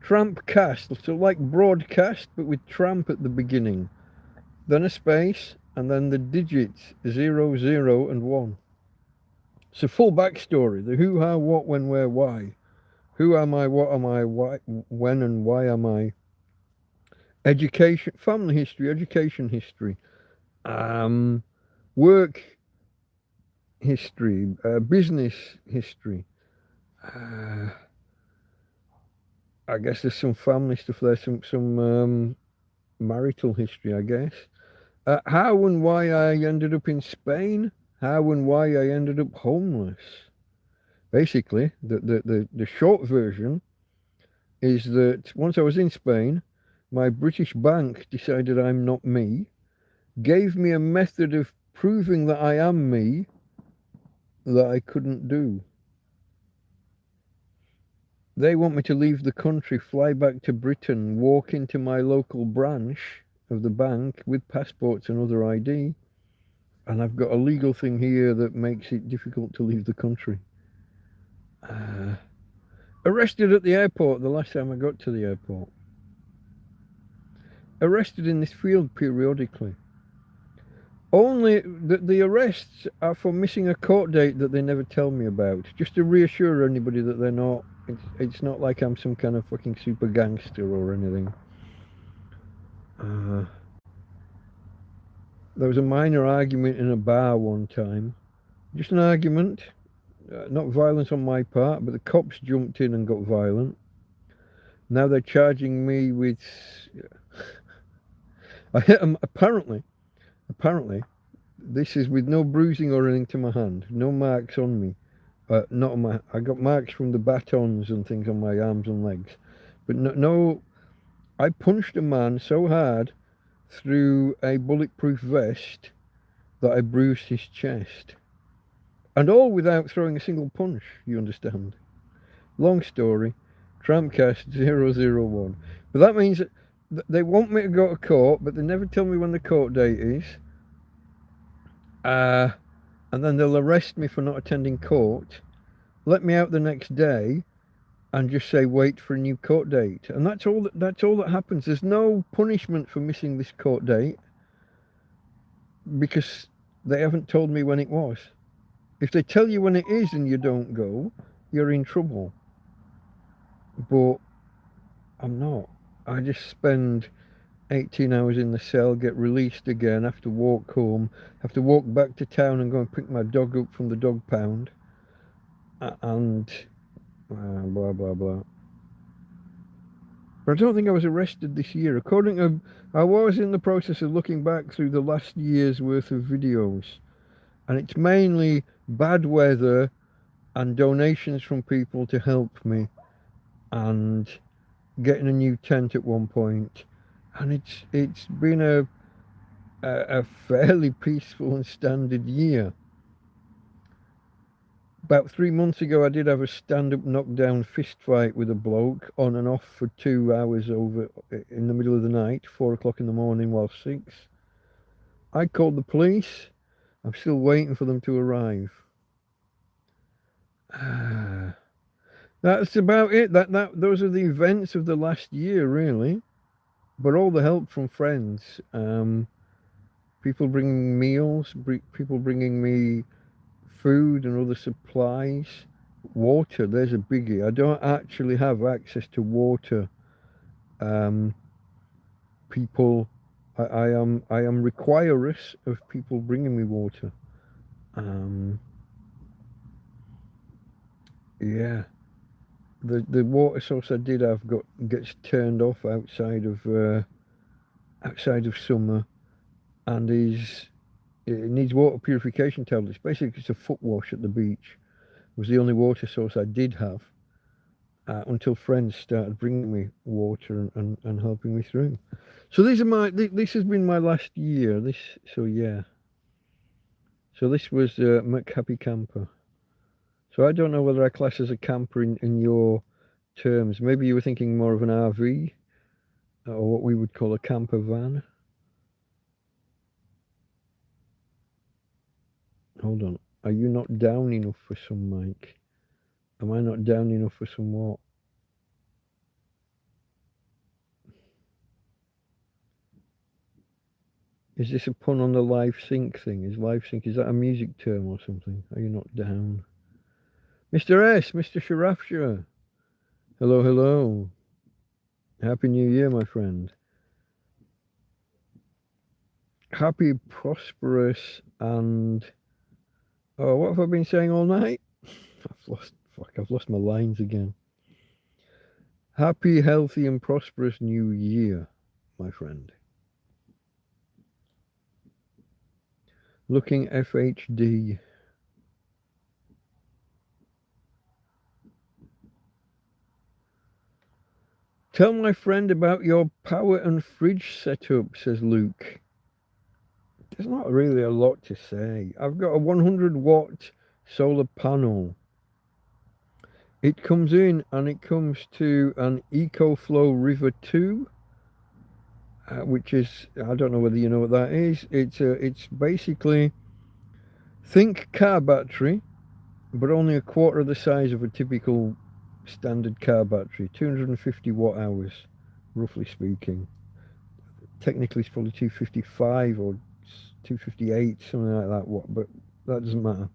TrampCast, so like broadcast, but with tramp at the beginning. Then a space, and then the digits 0, 0, and 1. It's a full backstory. The who, how, what, when, where, why. Who am I, what am I, why, when and why am I. Education, family history, education history. Work history, business history. I guess there's some family stuff there, some marital history, I guess. How and why I ended up in Spain. How and why I ended up homeless. Basically, the short version is that once I was in Spain, my British bank decided I'm not me, gave me a method of proving that I am me that I couldn't do. They want me to leave the country, fly back to Britain, walk into my local branch of the bank with passports and other ID, and I've got a legal thing here that makes it difficult to leave the country. Arrested at the airport the last time I got to the airport. Arrested in this field periodically. Only the arrests are for missing a court date that they never tell me about, just to reassure anybody that they're not. It's not like I'm some kind of fucking super gangster or anything. There was a minor argument in a bar one time. Just an argument. Not violence on my part, but the cops jumped in and got violent. Now they're charging me with... I hit them, apparently, this is with no bruising or anything to my hand, no marks on me. Not on my... I got marks from the batons and things on my arms and legs. But no, I punched a man so hard through a bulletproof vest that I bruised his chest. And all without throwing a single punch, you understand. Long story, TrampCast 001. But that means that they want me to go to court, but they never tell me when the court date is. And then they'll arrest me for not attending court, let me out the next day, and just say wait for a new court date. And that's all that happens. There's no punishment for missing this court date because they haven't told me when it was. If they tell you when it is and you don't go, you're in trouble. But I'm not. I just spend 18 hours in the cell, get released again, have to walk home, have to walk back to town and go and pick my dog up from the dog pound, and blah blah blah. But I don't think I was arrested this year. According to, I was in the process of looking back through the last year's worth of videos, and it's mainly bad weather and donations from people to help me, and getting a new tent at one point, and it's been a fairly peaceful and standard year. About 3 months ago, I did have a stand-up knockdown fist fight with a bloke on and off for 2 hours over in the middle of the night, 4 o'clock in the morning while 6. I called the police. I'm still waiting for them to arrive. That's about it. Those are the events of the last year, really. But all the help from friends, people bringing meals, people bringing me food and other supplies. Water, there's a biggie. I don't actually have access to water. People, I am requirous of people bringing me water. Yeah, the water source I did have gets turned off outside of summer, and it needs water purification tablets. Basically, it's a foot wash at the beach. It was the only water source I did have until friends started bringing me water and helping me through. So this has been my last year. So yeah. So this was McHappy Camper. So I don't know whether I class as a camper in your terms. Maybe you were thinking more of an RV or what we would call a camper van. Hold on. Are you not down enough for some mic? Am I not down enough for some what? Is this a pun on the live sync thing? Is that a music term or something? Are you not down? Mr. S, Mr. Sharafshire. Hello, hello. Happy New Year, my friend. Happy, prosperous, and... Oh, what have I been saying all night? I've lost my lines again. Happy, healthy, and prosperous New Year, my friend. Looking FHD. Tell my friend about your power and fridge setup, says Luke. There's not really a lot to say. I've got a 100-watt solar panel. It comes in and it comes to an EcoFlow River 2, which is, I don't know whether you know what that is. It's basically, think car battery, but only a quarter of the size of a typical standard car battery, 250 watt hours, roughly speaking. Technically, it's probably 255 or 258, something like that. But that doesn't matter.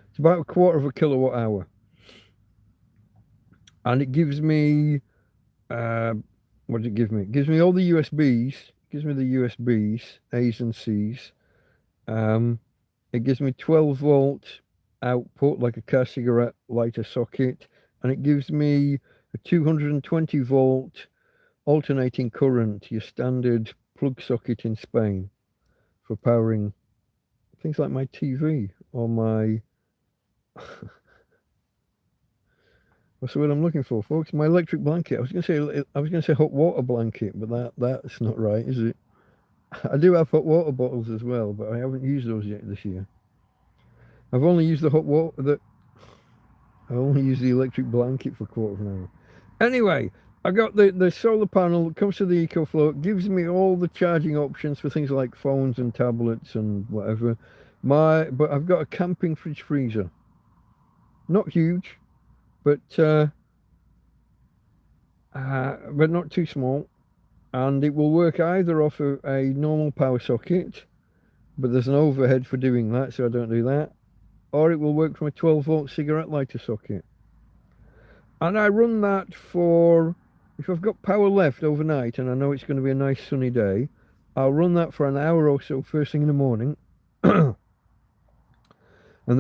It's about a quarter of a kilowatt hour, and it gives me what does it give me? It gives me all the USBs. It gives me the USBs, A's and C's. It gives me 12-volt output, like a car cigarette lighter socket, and it gives me a 220-volt alternating current, your standard plug socket in Spain, for powering things like my TV or my what's the word I'm looking for, folks? My electric blanket. I was gonna say hot water blanket, but that's not right, is it? I do have hot water bottles as well, but I haven't used those yet this year. I've only used the hot water I only use the electric blanket for a quarter of an hour. Anyway, I got the solar panel that comes to the EcoFlow. It gives me all the charging options for things like phones and tablets and whatever. But I've got a camping fridge freezer. Not huge, but not too small. And it will work either off a normal power socket, but there's an overhead for doing that, so I don't do that. Or it will work from a 12-volt cigarette lighter socket. And I run that for, if I've got power left overnight and I know it's going to be a nice sunny day, I'll run that for an hour or so first thing in the morning. And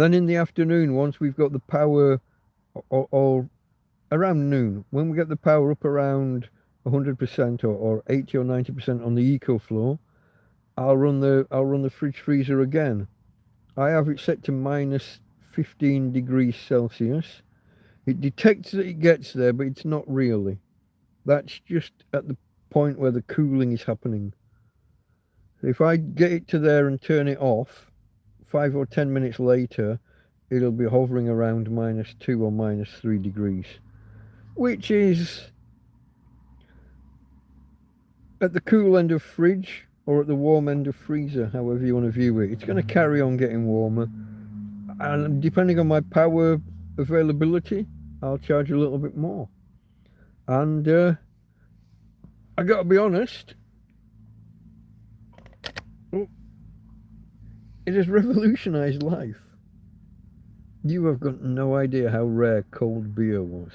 then in the afternoon, once we've got the power, or around noon, when we get the power up around 100% or 80 or 90% on the EcoFlow, I'll run the fridge freezer again. I have it set to minus 15 degrees Celsius. It detects that it gets there, but it's not really. That's just at the point where the cooling is happening. If I get it to there and turn it off, 5 or 10 minutes later, it'll be hovering around minus 2 or minus 3 degrees, which is at the cool end of fridge or at the warm end of freezer, however you want to view it. It's going to carry on getting warmer, and depending on my power availability, I'll charge a little bit more. And I got to be honest, it has revolutionized life. You have got no idea how rare cold beer was.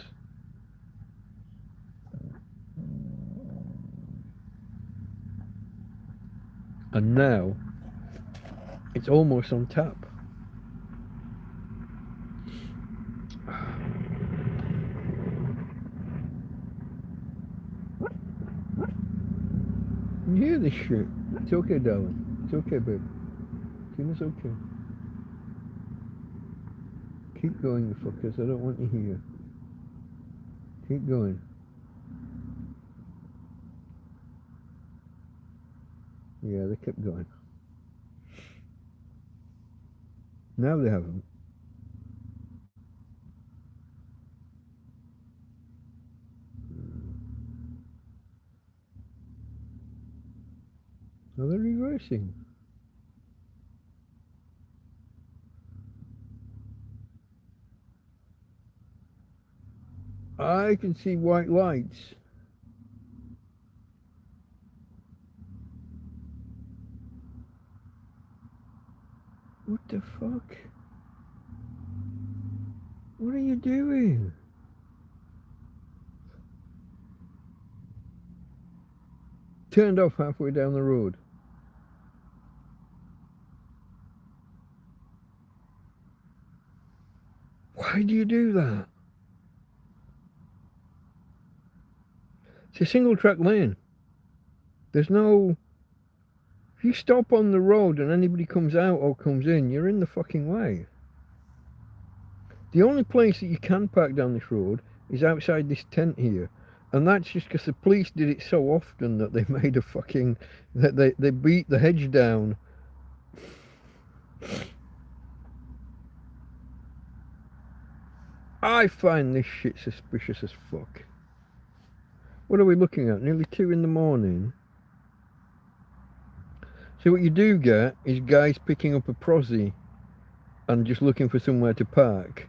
And now, it's almost on tap. You hear this shit? It's okay, darling. It's okay, babe. Tina's okay. Keep going, you fuckers. I don't want you here. Keep going. Yeah, they kept going. Now they haven't. Now they're reversing. I can see white lights. What the fuck? What are you doing? Turned off halfway down the road. Why do you do that? It's a single track lane. There's no... If you stop on the road and anybody comes out or comes in, you're in the fucking way. The only place that you can park down this road is outside this tent here. And that's just because the police did it so often that they made a fucking... that they beat the hedge down. I find this shit suspicious as fuck. What are we looking at? Nearly 2 in the morning. So what you do get is guys picking up a prosy and just looking for somewhere to park.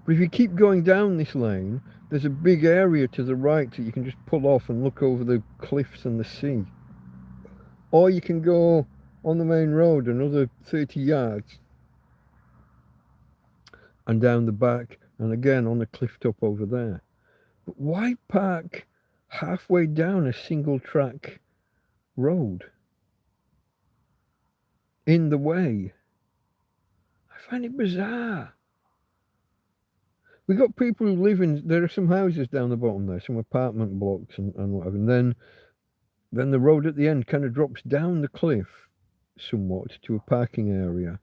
But if you keep going down this lane, there's a big area to the right that you can just pull off and look over the cliffs and the sea. Or you can go on the main road another 30 yards and down the back and again on the cliff top over there. But why park halfway down a single track road in the way? I find it bizarre. We got people who live in, there are some houses down the bottom there, some apartment blocks and whatever, and then the road at the end kind of drops down the cliff somewhat to a parking area,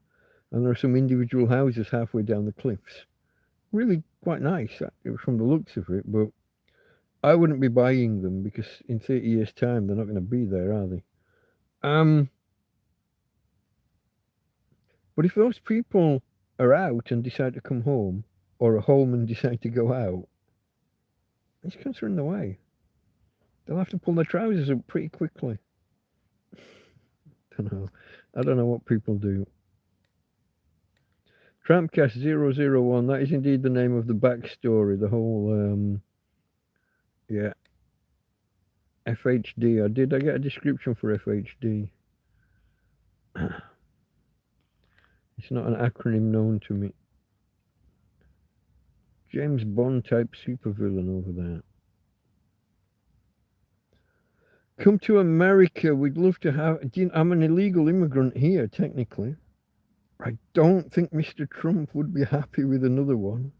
and there are some individual houses halfway down the cliffs. Really quite nice from the looks of it, but I wouldn't be buying them because in 30 years time they're not going to be there, are they? But if those people are out and decide to come home, or are home and decide to go out, these cunts are in the way. They'll have to pull their trousers up pretty quickly. I don't know what people do. TrampCast 001, that is indeed the name of the backstory, the whole, yeah. FHD, I get a description for FHD. It's not an acronym known to me. James Bond type supervillain over there. Come to America, we'd love to have... I'm an illegal immigrant here, technically. I don't think Mr. Trump would be happy with another one.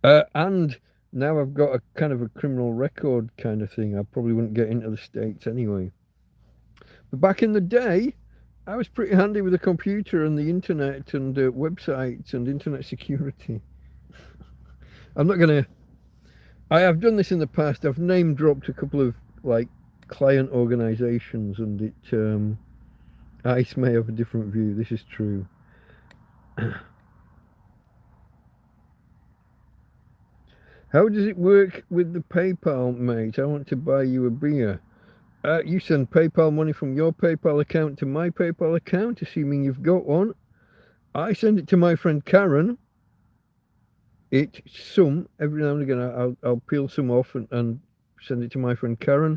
And now I've got a kind of a criminal record kind of thing. I probably wouldn't get into the States anyway. But back in the day, I was pretty handy with a computer and the internet and websites and internet security. I'm not gonna. I have done this in the past. I've name dropped a couple of like client organisations, and it. ICE may have a different view. This is true. How does it work with the PayPal, mate? I want to buy you a beer. You send PayPal money from your PayPal account to my PayPal account, assuming you've got one. I send it to my friend Karen. It's some every now and again. I'll peel some off and send it to my friend Karen.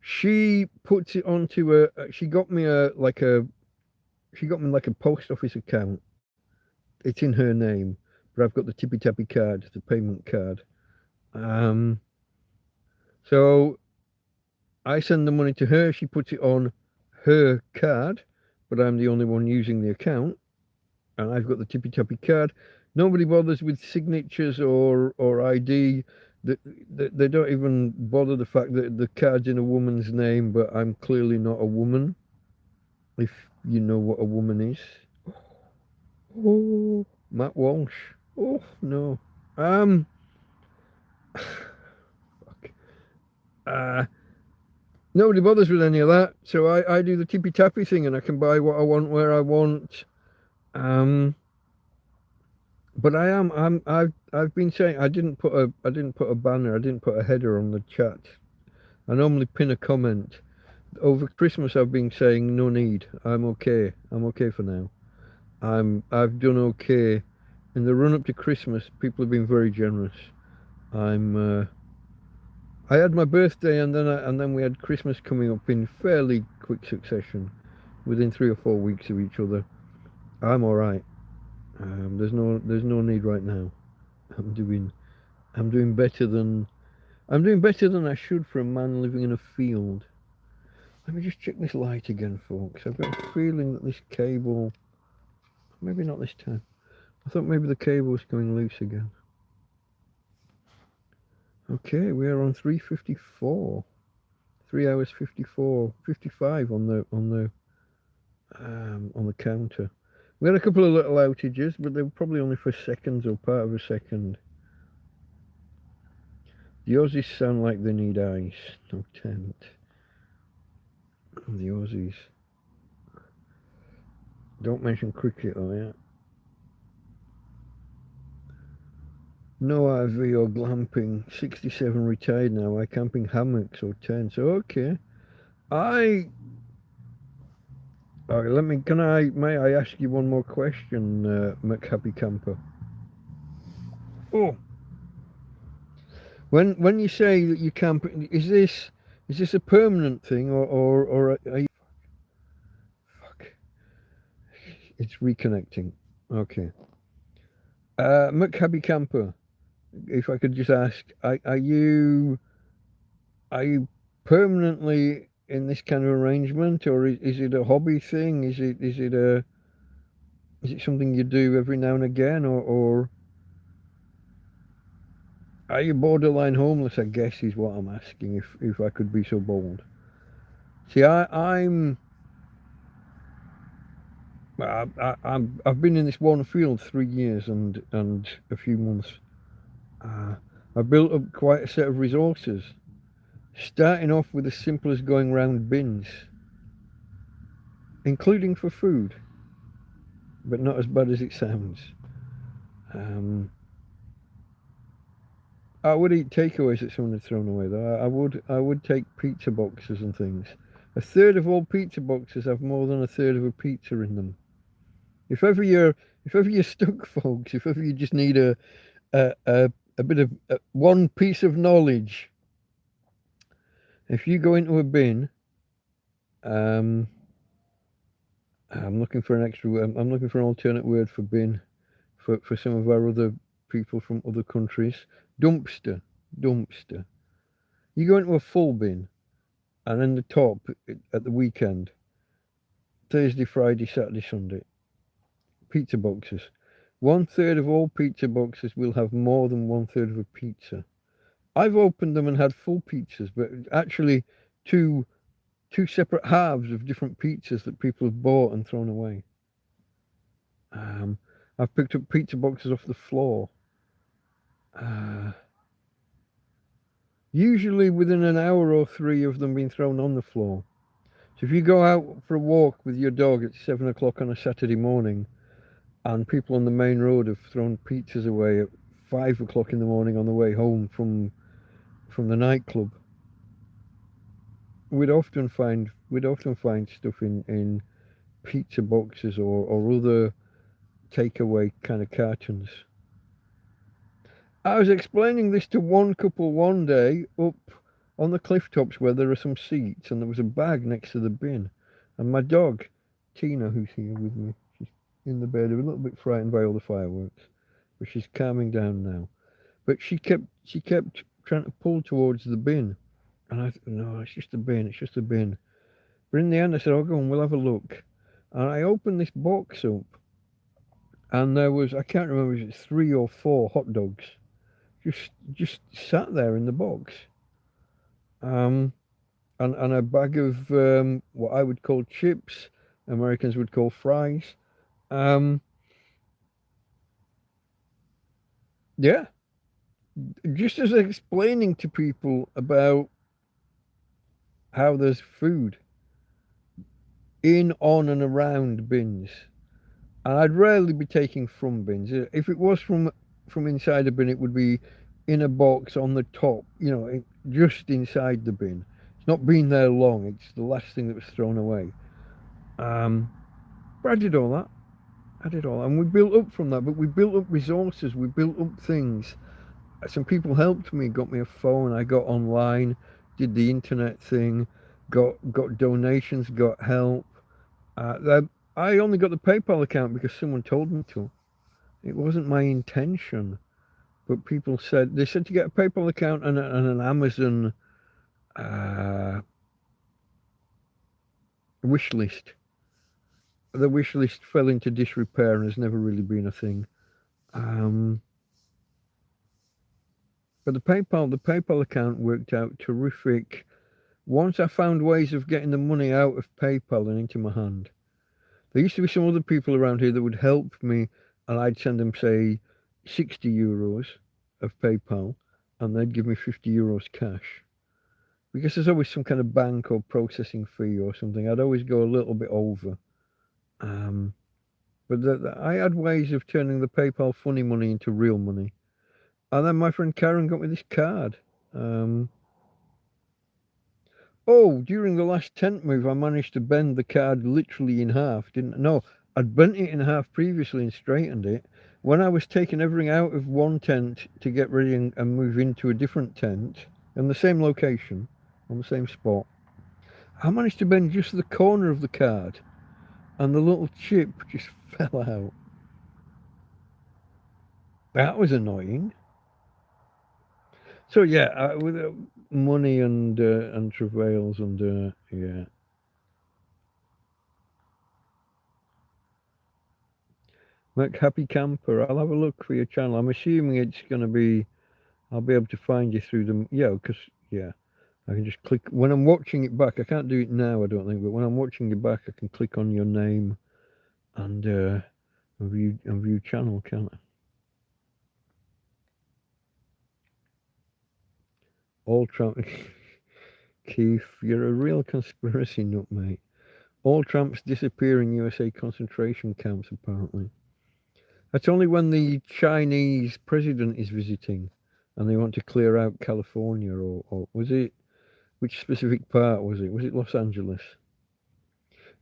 She puts it onto a. She got me She got me like a post office account. It's in her name, but I've got the tippy tappy card, the payment card. So I send the money to her. She puts it on her card, but I'm the only one using the account, and I've got the tippy tappy card. Nobody bothers with signatures or ID. They don't even bother the fact that the card's in a woman's name, but I'm clearly not a woman. If you know what a woman is. Oh, Matt Walsh. Oh no. Fuck. Nobody bothers with any of that. So I do the tippy tappy thing, and I can buy what I want where I want. But I've been saying I didn't put a banner, I didn't put a header on the chat. I normally pin a comment. Over Christmas I've been saying no need. I'm okay. I'm okay for now. I've done okay. In the run up to Christmas, people have been very generous. I had my birthday and then we had Christmas coming up in fairly quick succession, within 3 or 4 weeks of each other. I'm all right. There's no need right now. I'm doing better than I should for a man living in a field. Let me just check this light again, folks. I've got a feeling that this cable, maybe not this time. I thought maybe the cable was going loose again. Okay, we are on 3:54. 3 hours 55 on the counter. We had a couple of little outages, but they were probably only for seconds or part of a second. The Aussies sound like they need ice. No tent. The Aussies. Don't mention cricket though, yeah. No RV or glamping. 67 retired now. I camping hammocks or tents. Okay. Alright, may I ask you one more question, McHappy Camper? Oh. When you say that you camp, is this a permanent thing or are you, fuck. It's reconnecting. Okay. McHappy Camper, if I could just ask, are you permanently in this kind of arrangement, or is it a hobby thing? Is it something you do every now and again, or are you borderline homeless? I guess is what I'm asking. If I could be so bold. See, I've been in this one field 3 years and a few months. I've built up quite a set of resources, starting off with as simple as going round bins, including for food, but not as bad as it sounds. I would eat takeaways that someone had thrown away though. I would take pizza boxes and things. A third of all pizza boxes have more than a third of a pizza in them. If ever you're stuck, folks, if ever you just need a bit of one piece of knowledge, if you go into a bin, I'm looking for I'm looking for an alternate word for bin, for some of our other people from other countries. Dumpster. You go into a full bin, and in the top at the weekend, Thursday, Friday, Saturday, Sunday, pizza boxes. 1/3 of all pizza boxes will have more than 1/3 of a pizza. I've opened them and had full pizzas, but actually two separate halves of different pizzas that people have bought and thrown away. I've picked up pizza boxes off the floor. Usually within an hour or 3 of them being thrown on the floor. So if you go out for a walk with your dog at 7 o'clock on a Saturday morning, and people on the main road have thrown pizzas away at 5 o'clock in the morning on the way home from the nightclub, we'd often find stuff in pizza boxes or other takeaway kind of cartons. I was explaining this to one couple one day up on the cliff tops where there are some seats, and there was a bag next to the bin, and my dog Tina, who's here with me, she's in the bed, a little bit frightened by all the fireworks, but she's calming down now. But she kept trying to pull towards the bin, and I thought, no, it's just a bin. But in the end I said, oh, go on, we'll have a look. And I opened this box up, and there was, I can't remember if it was 3 or 4 hot dogs just sat there in the box, and a bag of what I would call chips, Americans would call fries. Yeah, just as explaining to people about how there's food in, on, and around bins. And I'd rarely be taking from bins. If it was from inside a bin, it would be in a box on the top, just inside the bin. It's not been there long. It's the last thing that was thrown away. But I did all that. And we built up from that. But we built up resources. We built up things. Some people helped me, got me a phone. I got online, did the internet thing, got donations, got help. I only got the PayPal account because someone told me to. It wasn't my intention, but people said to get a PayPal account and an Amazon wish list. The wish list fell into disrepair and has never really been a thing. But the PayPal account worked out terrific. Once I found ways of getting the money out of PayPal and into my hand. There used to be some other people around here that would help me, and I'd send them, say, 60 euros of PayPal, and they'd give me 50 euros cash. Because there's always some kind of bank or processing fee or something. I'd always go a little bit over. But I had ways of turning the PayPal funny money into real money. And then my friend Karen got me this card. During the last tent move, I managed to bend the card literally in half. I'd bent it in half previously and straightened it. When I was taking everything out of one tent to get ready and move into a different tent, in the same location, on the same spot, I managed to bend just the corner of the card, and the little chip just fell out. That was annoying. So yeah, with money and travails and yeah. Mac Happy Camper, I'll have a look for your channel. I'm assuming it's going to be, I'll be able to find you through them. Yeah, because, yeah, I can just click. When I'm watching it back, I can't do it now, I don't think, but when I'm watching it back, I can click on your name and view channel, can't I? All Tramp... Keith, you're a real conspiracy nut, mate. All tramps disappear in USA concentration camps, apparently. That's only when the Chinese president is visiting and they want to clear out California, or was it, which specific part was it? Was it Los Angeles?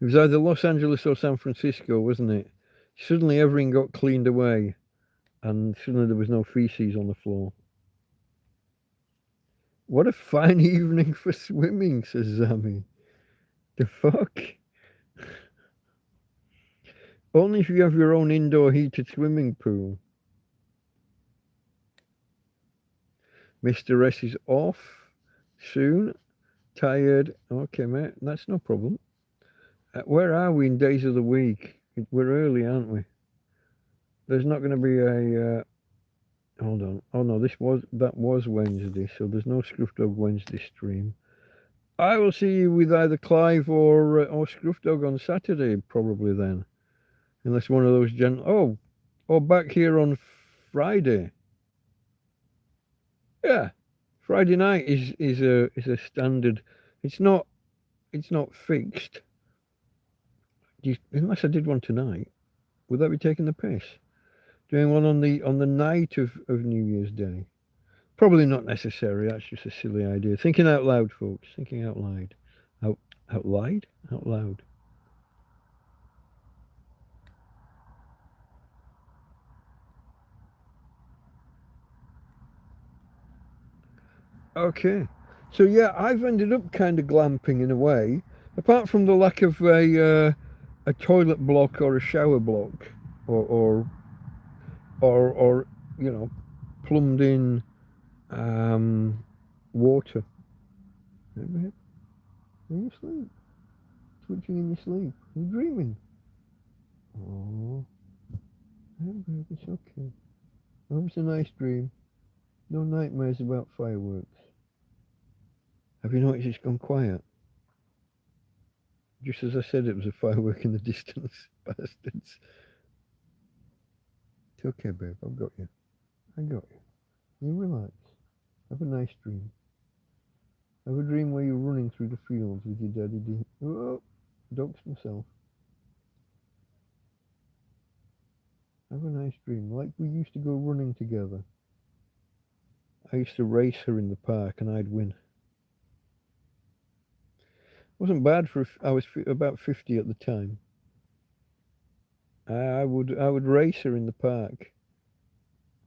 It was either Los Angeles or San Francisco, wasn't it? Suddenly everything got cleaned away and suddenly there was no feces on the floor. What a fine evening for swimming, says Zami. The fuck? Only if you have your own indoor heated swimming pool. Mr. S is off soon. Tired. Okay, mate, that's no problem. Where are we in days of the week? We're early, aren't we? there's not going to be a. Hold on. Oh no, that was Wednesday, so there's no Scruff Dog Wednesday stream. I will see you with either Clive or Scruff Dog on Saturday, probably then, unless one of those or back here on Friday. Yeah, Friday night is a standard. It's not fixed. Unless I did one tonight, would that be taking the piss? Doing one on the night of New Year's Day? Probably not necessary. That's just a silly idea. Thinking out loud, folks. Thinking out loud. Out loud? Out loud. Okay. So yeah, I've ended up kind of glamping in a way, apart from the lack of a toilet block or a shower block, or you know, plumbed in water. Are you asleep? Twitching in your sleep? Are you dreaming? Oh, it's okay. I hope it's a nice dream. No nightmares about fireworks. Have you noticed it's gone quiet? Just as I said it was a firework in the distance, bastards. It's okay, babe. I've got you. I got you. You relax. Have a nice dream. Have a dream where you're running through the fields with your daddy. Oh, doxed myself. Have a nice dream, like we used to go running together. I used to race her in the park and I'd win. Wasn't bad I was about 50 at the time. I would race her in the park.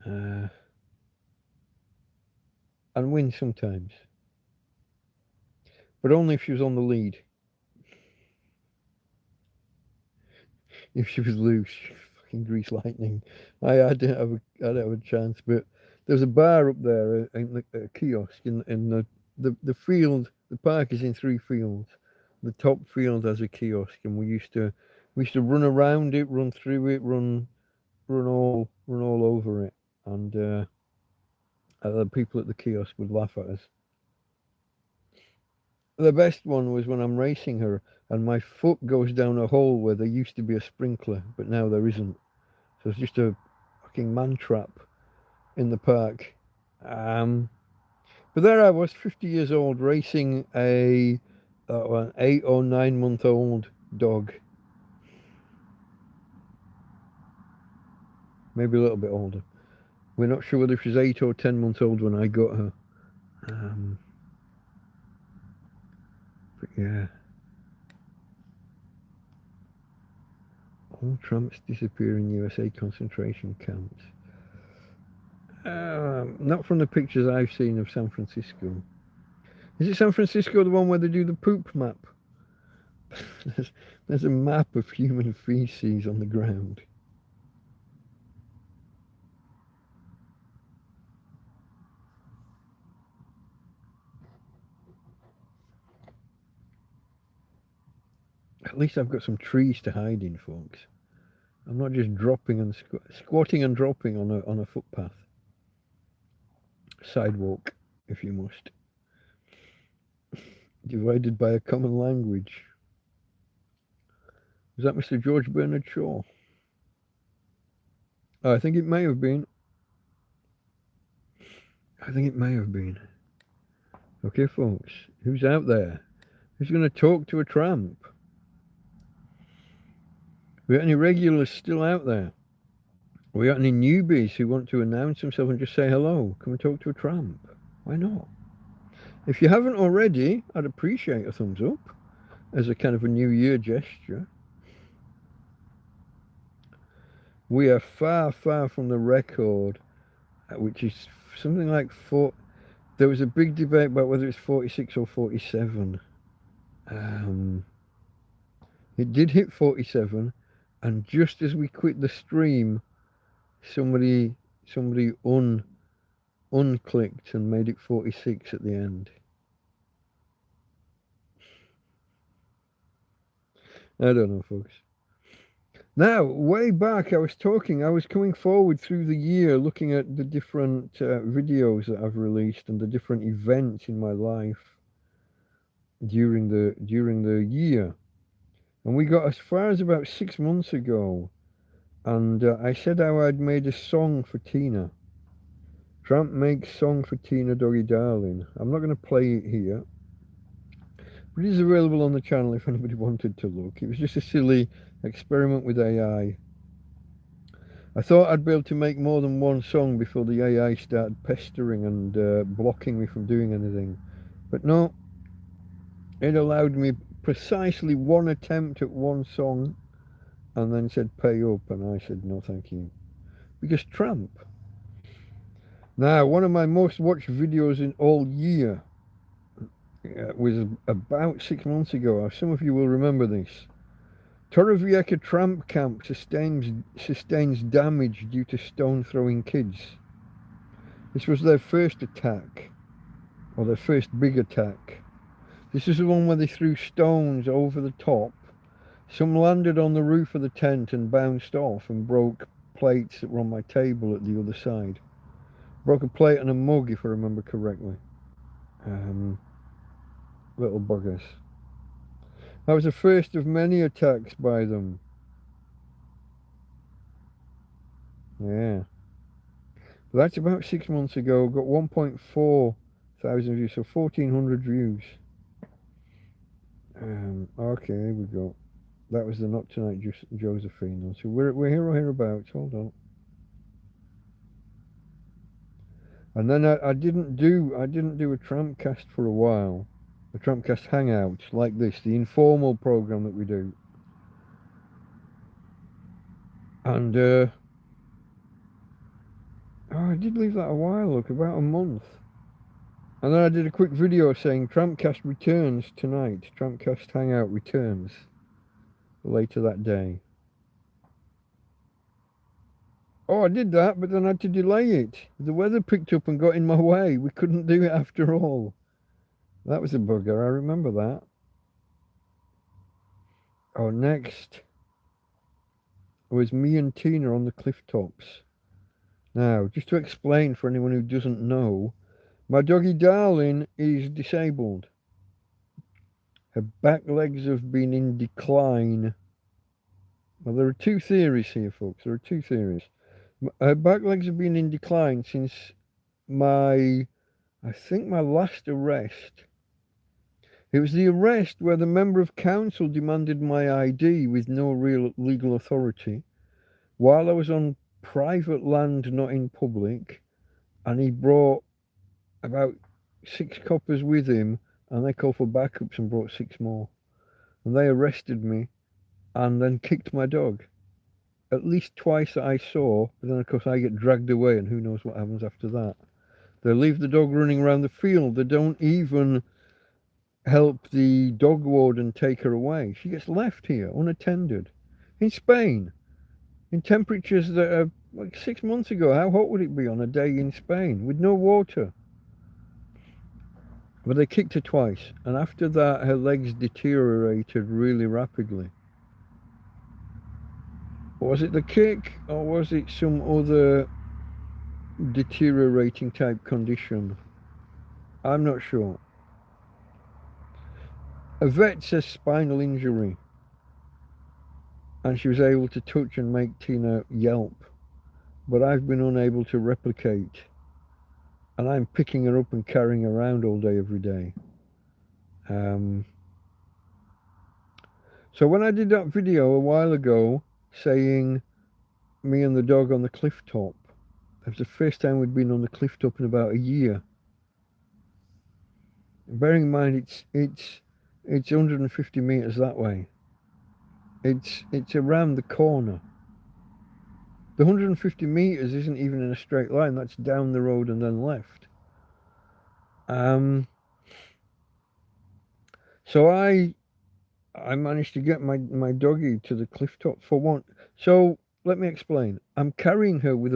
And win sometimes. But only if she was on the lead. If she was loose, fucking grease lightning. I didn't have a chance. But there's a bar up there, a kiosk in the field. The park is in 3 fields. The top field has a kiosk, and we used to run around it, run through it, run all over it, and the people at the kiosk would laugh at us. The best one was when I'm racing her and my foot goes down a hole where there used to be a sprinkler, but now there isn't. So it's just a fucking man trap in the park. But there I was, 50 years old, racing an 8 or 9 month old dog. Maybe a little bit older. We're not sure whether she's 8 or 10 months old when I got her. But yeah. All Tramps disappear in USA concentration camps. Not from the pictures I've seen of San Francisco. Is it San Francisco, the one where they do the poop map? There's a map of human feces on the ground. At least I've got some trees to hide in, folks. I'm not just dropping and squatting and dropping on a footpath. Sidewalk, if you must. Divided by a common language. Is that Mr. George Bernard Shaw? Oh, I think it may have been. Okay, folks, who's out there? Who's going to talk to a tramp? We got any regulars still out there? We got any newbies who want to announce themselves and just say hello? Come and talk to a tramp. Why not? If you haven't already, I'd appreciate a thumbs up as a kind of a New Year gesture. We are far, far from the record, which is something like 4. There was a big debate about whether it's 46 or 47. It did hit 47, and just as we quit the stream, somebody unclicked and made it 46 at the end. I don't know, folks. Now, way back, I was coming forward through the year, looking at the different videos that I've released and the different events in my life during the year. And we got as far as about 6 months ago. And I said how I'd made a song for Tina. Tramp makes song for Tina, doggy darling. I'm not going to play it here. But it is available on the channel if anybody wanted to look. It was just a silly experiment with AI. I thought I'd be able to make more than one song before the AI started pestering and blocking me from doing anything. But no, it allowed me precisely one attempt at one song and then said pay up, and I said no thank you. Because Tramp. Now, one of my most watched videos in all year was about 6 months ago. Some of you will remember this. Torrevieja Tramp camp sustains damage due to stone throwing kids. This was their first attack, or their first big attack. This is the one where they threw stones over the top. Some landed on the roof of the tent and bounced off and broke plates that were on my table at the other side. Broke a plate and a mug, if I remember correctly. Little buggers. That was the first of many attacks by them. Yeah. But that's about 6 months ago. Got 1.4 thousand views, so 1,400 views. Okay, here we go. That was the Not Tonight Josephine. So we're here or hereabouts. Hold on. And then I didn't do a TrampCast for a while. The TrampCast Hangouts like this, the informal program that we do. And I did leave that a while, look, about a month. And then I did a quick video saying TrampCast returns tonight. TrampCast Hangout returns later that day. Oh, I did that, but then I had to delay it. The weather picked up and got in my way. We couldn't do it after all. That was a bugger, I remember that. Oh, next was me and Tina on the cliff tops. Now, just to explain for anyone who doesn't know, my doggy darling is disabled. Her back legs have been in decline. Well, there are two theories here, folks. There are two theories. Her back legs have been in decline since I think my last arrest. It was the arrest where the member of council demanded my ID with no real legal authority while I was on private land, not in public, and he brought about 6 coppers with him, and they called for backups and brought 6 more. And they arrested me and then kicked my dog. At least twice that I saw, but then of course I get dragged away and who knows what happens after that. They leave the dog running around the field. They don't even help the dog warden take her away. She gets left here unattended. In Spain, in temperatures that are like 6 months ago, how hot would it be on a day in Spain with no water? But they kicked her twice, and after that her legs deteriorated really rapidly. Was it the kick, or was it some other deteriorating type condition? I'm not sure. A vet says spinal injury, and she was able to touch and make Tina yelp, but I've been unable to replicate, and I'm picking her up and carrying her around all day every day. So when I did that video a while ago saying me and the dog on the cliff top, it was the first time we'd been on the cliff top in about a year. Bearing in mind it's 150 meters that way. It's around the corner. The 150 meters isn't even in a straight line. That's down the road and then left. So I managed to get my doggy to the cliff top for one. So let me explain. I'm carrying her with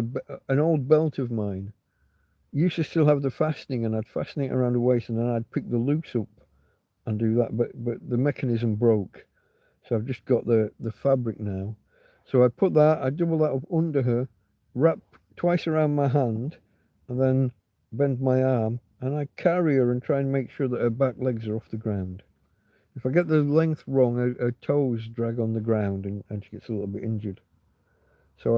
an old belt of mine. Used to still have the fastening, and I'd fasten it around the waist, and then I'd pick the loops up and do that. But the mechanism broke, so I've just got the fabric now. So I put that, I double that up under her, wrap twice around my hand, and then bend my arm, and I carry her and try and make sure that her back legs are off the ground. If I get the length wrong, her toes drag on the ground and she gets a little bit injured. So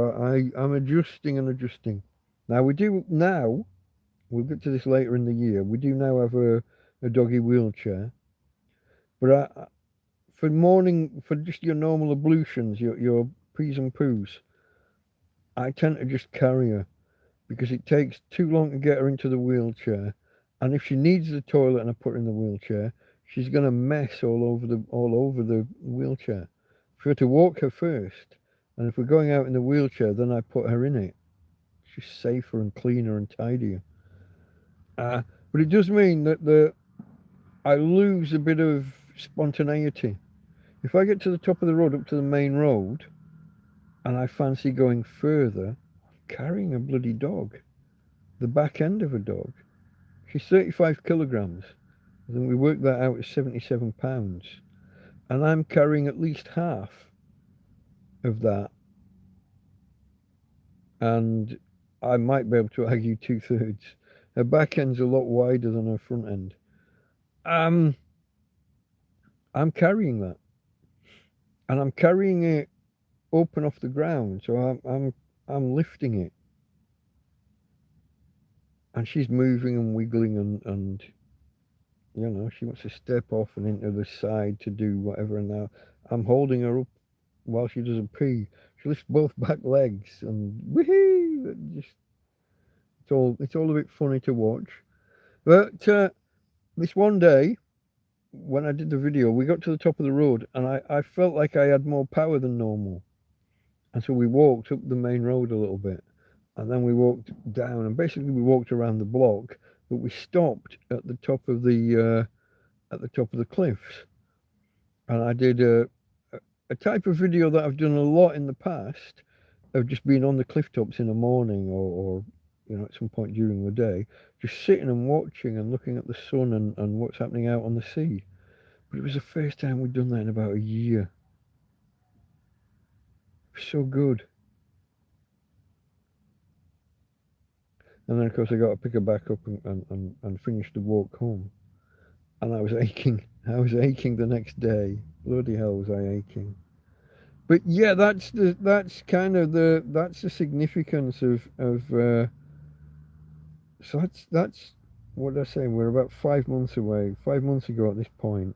I'm adjusting and adjusting. Now we'll get to this later in the year, we do now have a doggy wheelchair. But for just your normal ablutions, your peas and poos, I tend to just carry her because it takes too long to get her into the wheelchair. And if she needs the toilet and I put her in the wheelchair, she's going to mess all over the wheelchair. For her to walk her first, and if we're going out in the wheelchair, then I put her in it. She's safer and cleaner and tidier. But it does mean that I lose a bit of spontaneity. If I get to the top of the road, up to the main road, and I fancy going further, carrying a bloody dog, the back end of a dog. She's 35 kilograms. I think we worked that out at 77 pounds. And I'm carrying at least half of that. And I might be able to argue 2/3. Her back end's a lot wider than her front end. I'm carrying that. And I'm carrying it open off the ground. So I'm lifting it. And she's moving and wiggling and you know, she wants to step off and into the side to do whatever. And now I'm holding her up while she does a pee. She lifts both back legs and whee! Just it's all a bit funny to watch. But this one day when I did the video, we got to the top of the road and I felt like I had more power than normal. And so we walked up the main road a little bit. And then we walked down, and basically we walked around the block, but we stopped at the top of the cliffs. And I did a type of video that I've done a lot in the past, of just being on the cliff tops in the morning or you know, at some point during the day, just sitting and watching and looking at the sun and what's happening out on the sea. But it was the first time we'd done that in about a year. It was so good. And then, of course, I got to pick her back up and finish the walk home. And I was aching. I was aching the next day. Bloody hell was I aching. But yeah, that's the significance of so that's what I say. We're about 5 months away. 5 months ago at this point,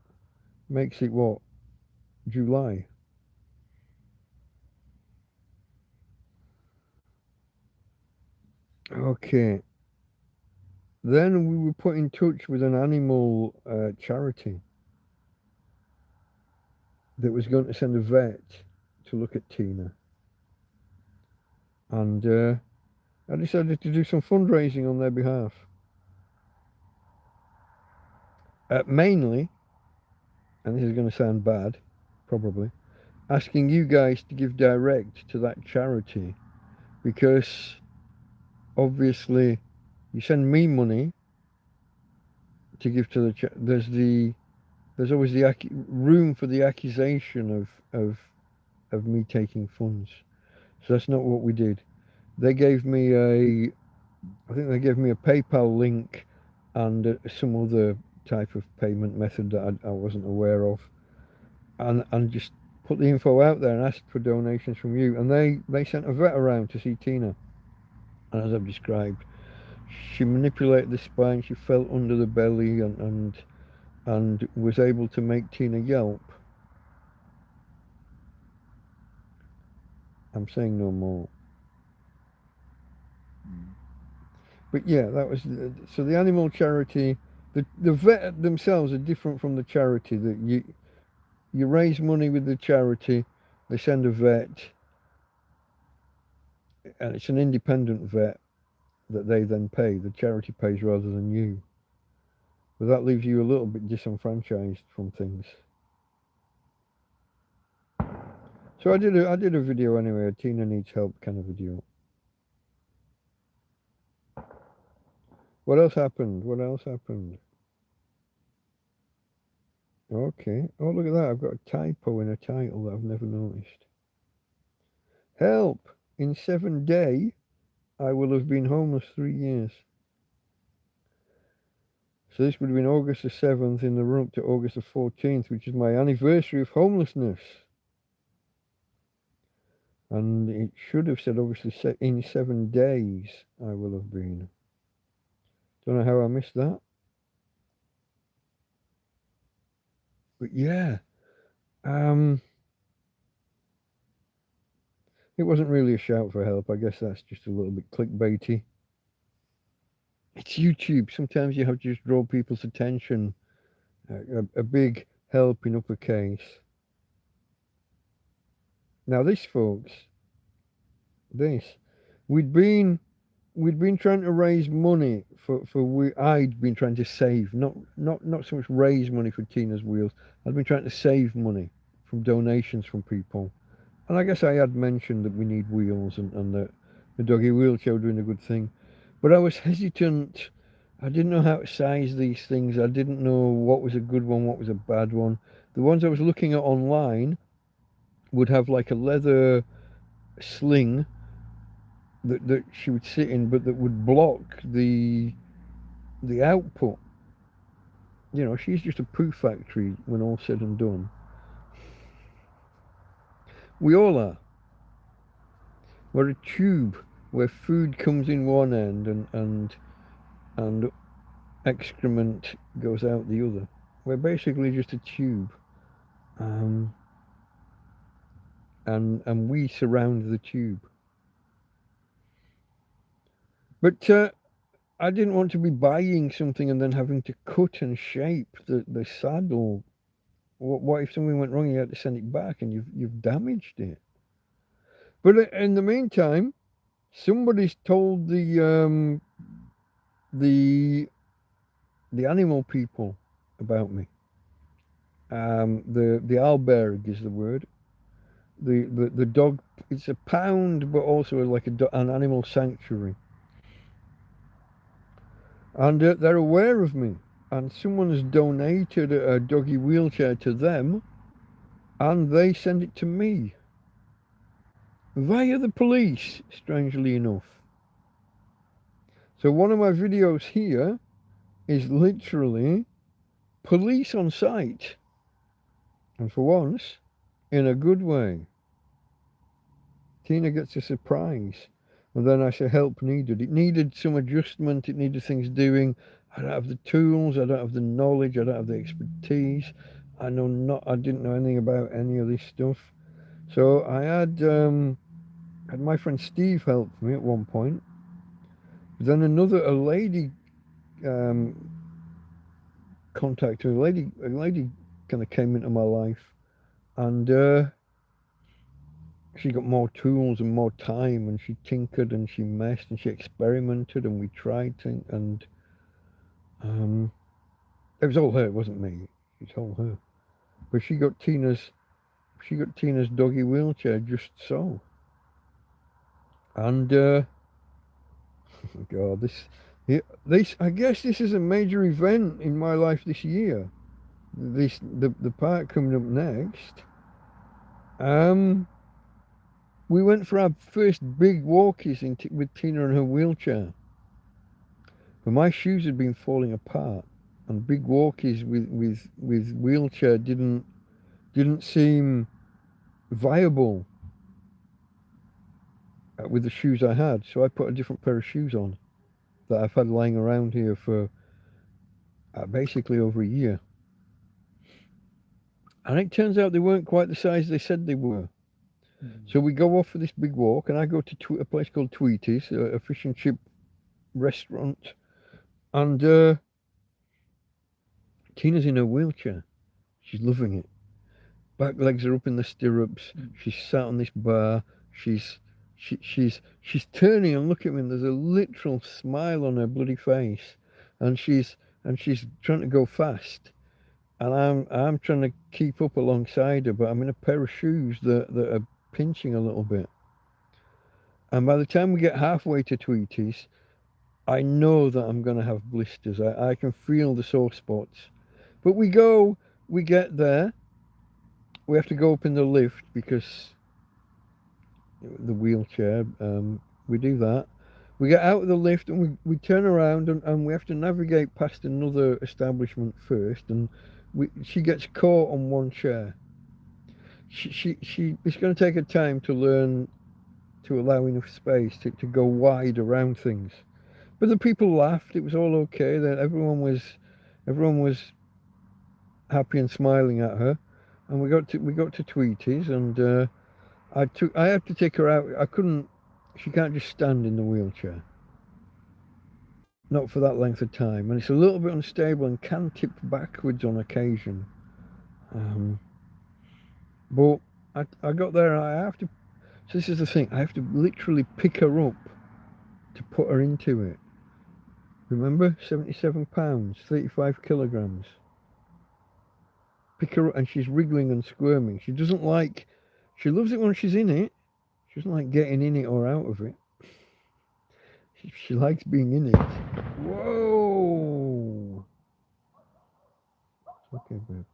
makes it what, July. Okay. Then we were put in touch with an animal charity that was going to send a vet to look at Tina. And I decided to do some fundraising on their behalf. Mainly, and this is going to sound bad, probably, asking you guys to give direct to that charity, because obviously you send me money to give to the there's always the room for the accusation of me taking funds. So that's not what we did. They gave me I think they gave me a PayPal link and some other type of payment method that I wasn't aware of, and just put the info out there and asked for donations from you. And they sent a vet around to see Tina, and as I've described, she manipulated the spine, she felt under the belly, and was able to make Tina yelp. I'm saying no more. But yeah, that was so the animal charity. The vet themselves are different from the charity. That you raise money with the charity, they send a vet, and it's an independent vet that they then pay. The charity pays rather than you. But that leaves you a little bit disenfranchised from things. So I did a video anyway, a Tina needs help kind of video. What else happened? What else happened? Okay. Oh, look at that. I've got a typo in a title that I've never noticed. Help! In 7 days, I will have been homeless 3 years. So this would have been August the 7th in the run up to August the 14th, which is my anniversary of homelessness. And it should have said, obviously, in 7 days I will have been. Don't know how I missed that. But yeah, it wasn't really a shout for help. I guess that's just a little bit clickbaity. It's YouTube. Sometimes you have to just draw people's attention. A big help in uppercase. Now this, folks, we'd been trying to raise money I'd been trying to save, not so much raise money for Tina's Wheels. I'd been trying to save money from donations from people. And I guess I had mentioned that we need wheels and that the doggy wheelchair were doing a good thing. But I was hesitant. I didn't know how to size these things. I didn't know what was a good one, what was a bad one. The ones I was looking at online would have like a leather sling that she would sit in, but that would block the output. You know, she's just a poo factory when all's said and done. We all are. We're a tube where food comes in one end and excrement goes out the other. We're basically just a tube. And we surround the tube. But I didn't want to be buying something and then having to cut and shape the saddle. What if something went wrong? You had to send it back, and you've damaged it. But in the meantime, somebody's told the animal people about me. The alberg is the word. The dog. It's a pound, but also like an animal sanctuary. And they're aware of me. And someone has donated a doggy wheelchair to them, and they send it to me via the police, strangely enough. So one of my videos here is literally police on site, and for once, in a good way. Tina gets a surprise, and then I say help needed. It needed some adjustment, it needed things doing. I don't have the tools, I don't have the knowledge, I don't have the expertise. I didn't know anything about any of this stuff. So I had my friend Steve help me at one point. Then a lady contacted me. A lady kind of came into my life, and she got more tools and more time, and she tinkered and she messed and she experimented, and we tried things, and it was all her. It wasn't me. It's all her. But she got Tina's doggy wheelchair just so. And God, this I guess this is a major event in my life this year. The part coming up next. We went for our first big walkies with Tina in her wheelchair. But my shoes had been falling apart, and big walkies with wheelchair didn't seem viable with the shoes I had. So I put a different pair of shoes on that I've had lying around here for basically over a year. And it turns out they weren't quite the size they said they were. So we go off for this big walk, and I go to a place called Tweety's, a fish and chip restaurant, and Tina's in her wheelchair. She's loving it. Back legs are up in the stirrups. She's sat on this bar. She's turning and looking at me, and there's a literal smile on her bloody face, and she's trying to go fast, and I'm trying to keep up alongside her, but I'm in a pair of shoes that are pinching a little bit. And by the time we get halfway to Tweety's, I know that I'm going to have blisters. I can feel the sore spots. But we get there. We have to go up in the lift because the wheelchair. We do that. We get out of the lift and we turn around and we have to navigate past another establishment first, and she gets caught on one chair. It's going to take her time to learn to allow enough space to go wide around things. But the people laughed. It was all okay. Then everyone was happy and smiling at her. And we got to Tweety's, and I had to take her out. I couldn't. She can't just stand in the wheelchair. Not for that length of time, and it's a little bit unstable and can tip backwards on occasion. But I got there. I have to. So this is the thing. I have to literally pick her up to put her into it. Remember, 77 pounds, 35 kilograms. Pick her up, and she's wriggling and squirming. She doesn't like. She loves it when she's in it. She doesn't like getting in it or out of it. She likes being in it. Whoa! Okay, babe.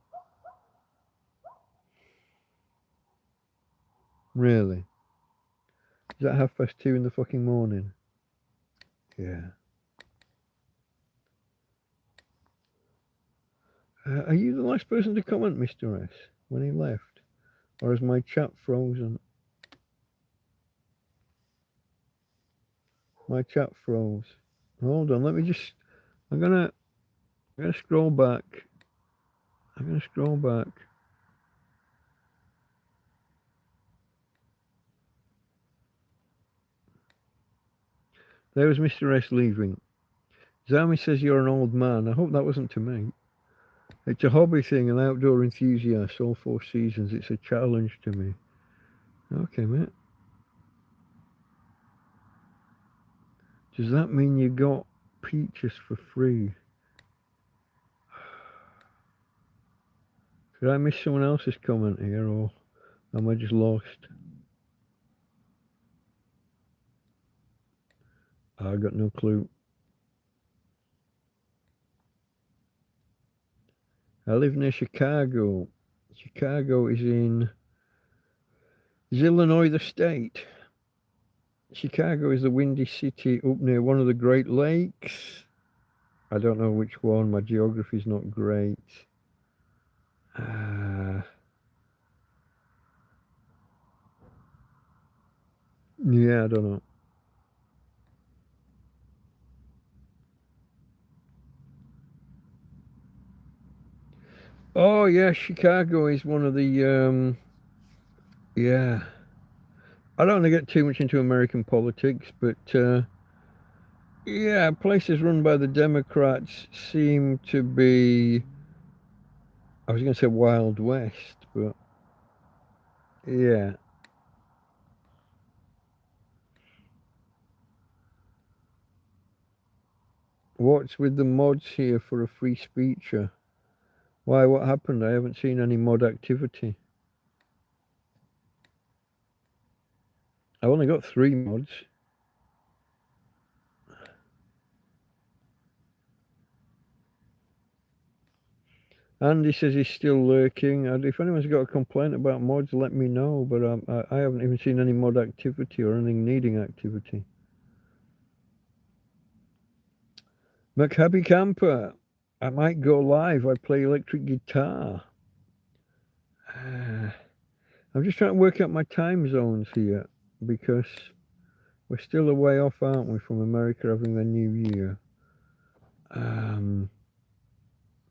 Really? Is that 2:30 in the fucking morning? Yeah. Are you the last person to comment, Mr. S, when he left? Or is my chat frozen? My chat froze. Hold on, let me just... I'm gonna scroll back. I'm gonna scroll back. There was Mr. S leaving. Zami says you're an old man. I hope that wasn't to me. It's a hobby thing, an outdoor enthusiast, all 4 seasons. It's a challenge to me. Okay, mate. Does that mean you got peaches for free? Did I miss someone else's comment here, or am I just lost? I got no clue. I live near Chicago. Chicago is Illinois, the state. Chicago is the windy city up near one of the Great Lakes. I don't know which one. My geography is not great. Yeah, I don't know. Oh yeah, Chicago is one of the yeah. I don't want to get too much into American politics, but yeah, places run by the Democrats seem to be, I was going to say Wild West, but yeah. What's with the mods here for a free speecher? Why, what happened? I haven't seen any mod activity. I've only got 3 mods. Andy says he's still lurking. If anyone's got a complaint about mods, let me know. But I haven't even seen any mod activity or anything needing activity. McHappy Camper. I might go live. I play electric guitar. I'm just trying to work out my time zones here, because we're still a way off, aren't we, from America having their new year.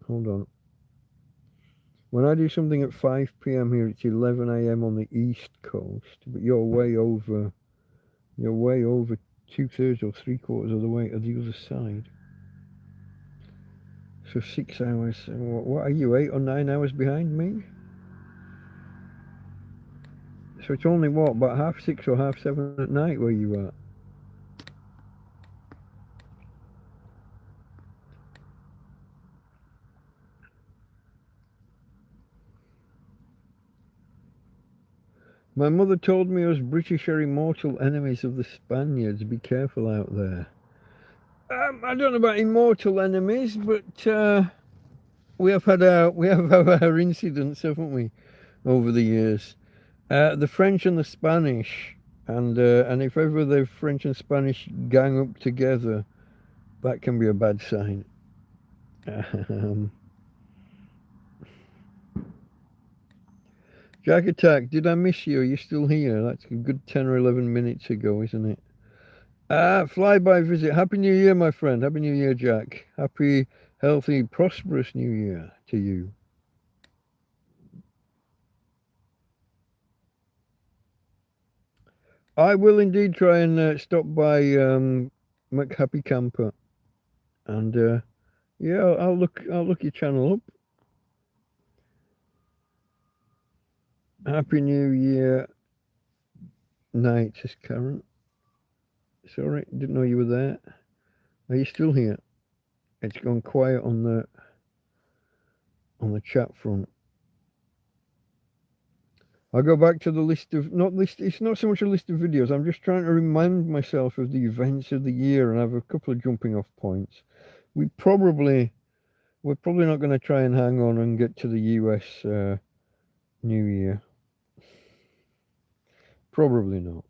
Hold on. When I do something at 5 p.m. here, it's 11 a.m. on the East Coast, but you're way over 2/3 or 3/4 of the way to the other side. So 6 hours. What are you, 8 or 9 hours behind me? So it's only what, about 6:30 or 7:30 at night where you are? My mother told me us British are immortal enemies of the Spaniards. Be careful out there. I don't know about immortal enemies, but we have had our incidents, haven't we, over the years? The French and the Spanish And if ever the French and Spanish gang up together, that can be a bad sign. Jack Attack, did I miss you? Are you still here? That's a good 10 or 11 minutes ago, isn't it? Flyby visit. Happy New Year, my friend. Happy New Year, Jack. Happy, healthy, prosperous New Year to you. I will indeed try and stop by McHappy Camper, and yeah, I'll look your channel up. Happy New Year night, says Karen. Sorry, didn't know you were there. Are you still here? It's gone quiet on the chat front. I'll go back to the list of it's not so much a list of videos. I'm just trying to remind myself of the events of the year, and I have a couple of jumping off points. We're probably not going to try and hang on and get to the US New Year. Probably not.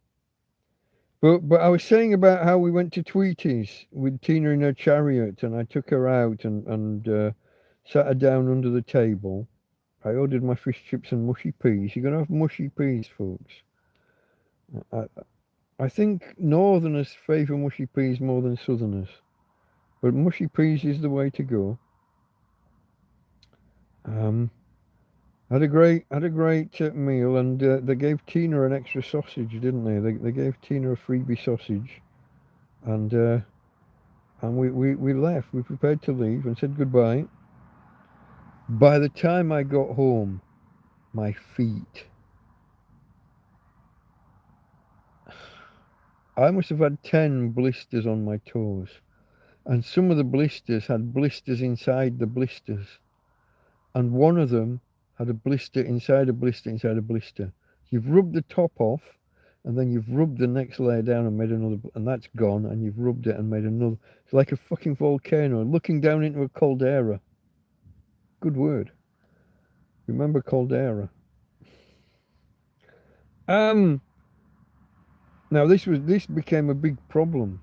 But I was saying about how we went to Tweety's with Tina in her chariot, and I took her out and sat her down under the table. I ordered my fish chips and mushy peas. You're going to have mushy peas, folks. I think Northerners favour mushy peas more than Southerners. But mushy peas is the way to go. Had a great meal, and they gave Tina an extra sausage, didn't they? They gave Tina a freebie sausage, and we left. We prepared to leave and said goodbye. By the time I got home, my feet, I must have had 10 blisters on my toes, and some of the blisters had blisters inside the blisters, and one of them had a blister inside a blister inside a blister. You've rubbed the top off, and then you've rubbed the next layer down and made another, and that's gone, and you've rubbed it and made another. It's like a fucking volcano looking down into a caldera. Good word. Remember caldera. Now this became a big problem.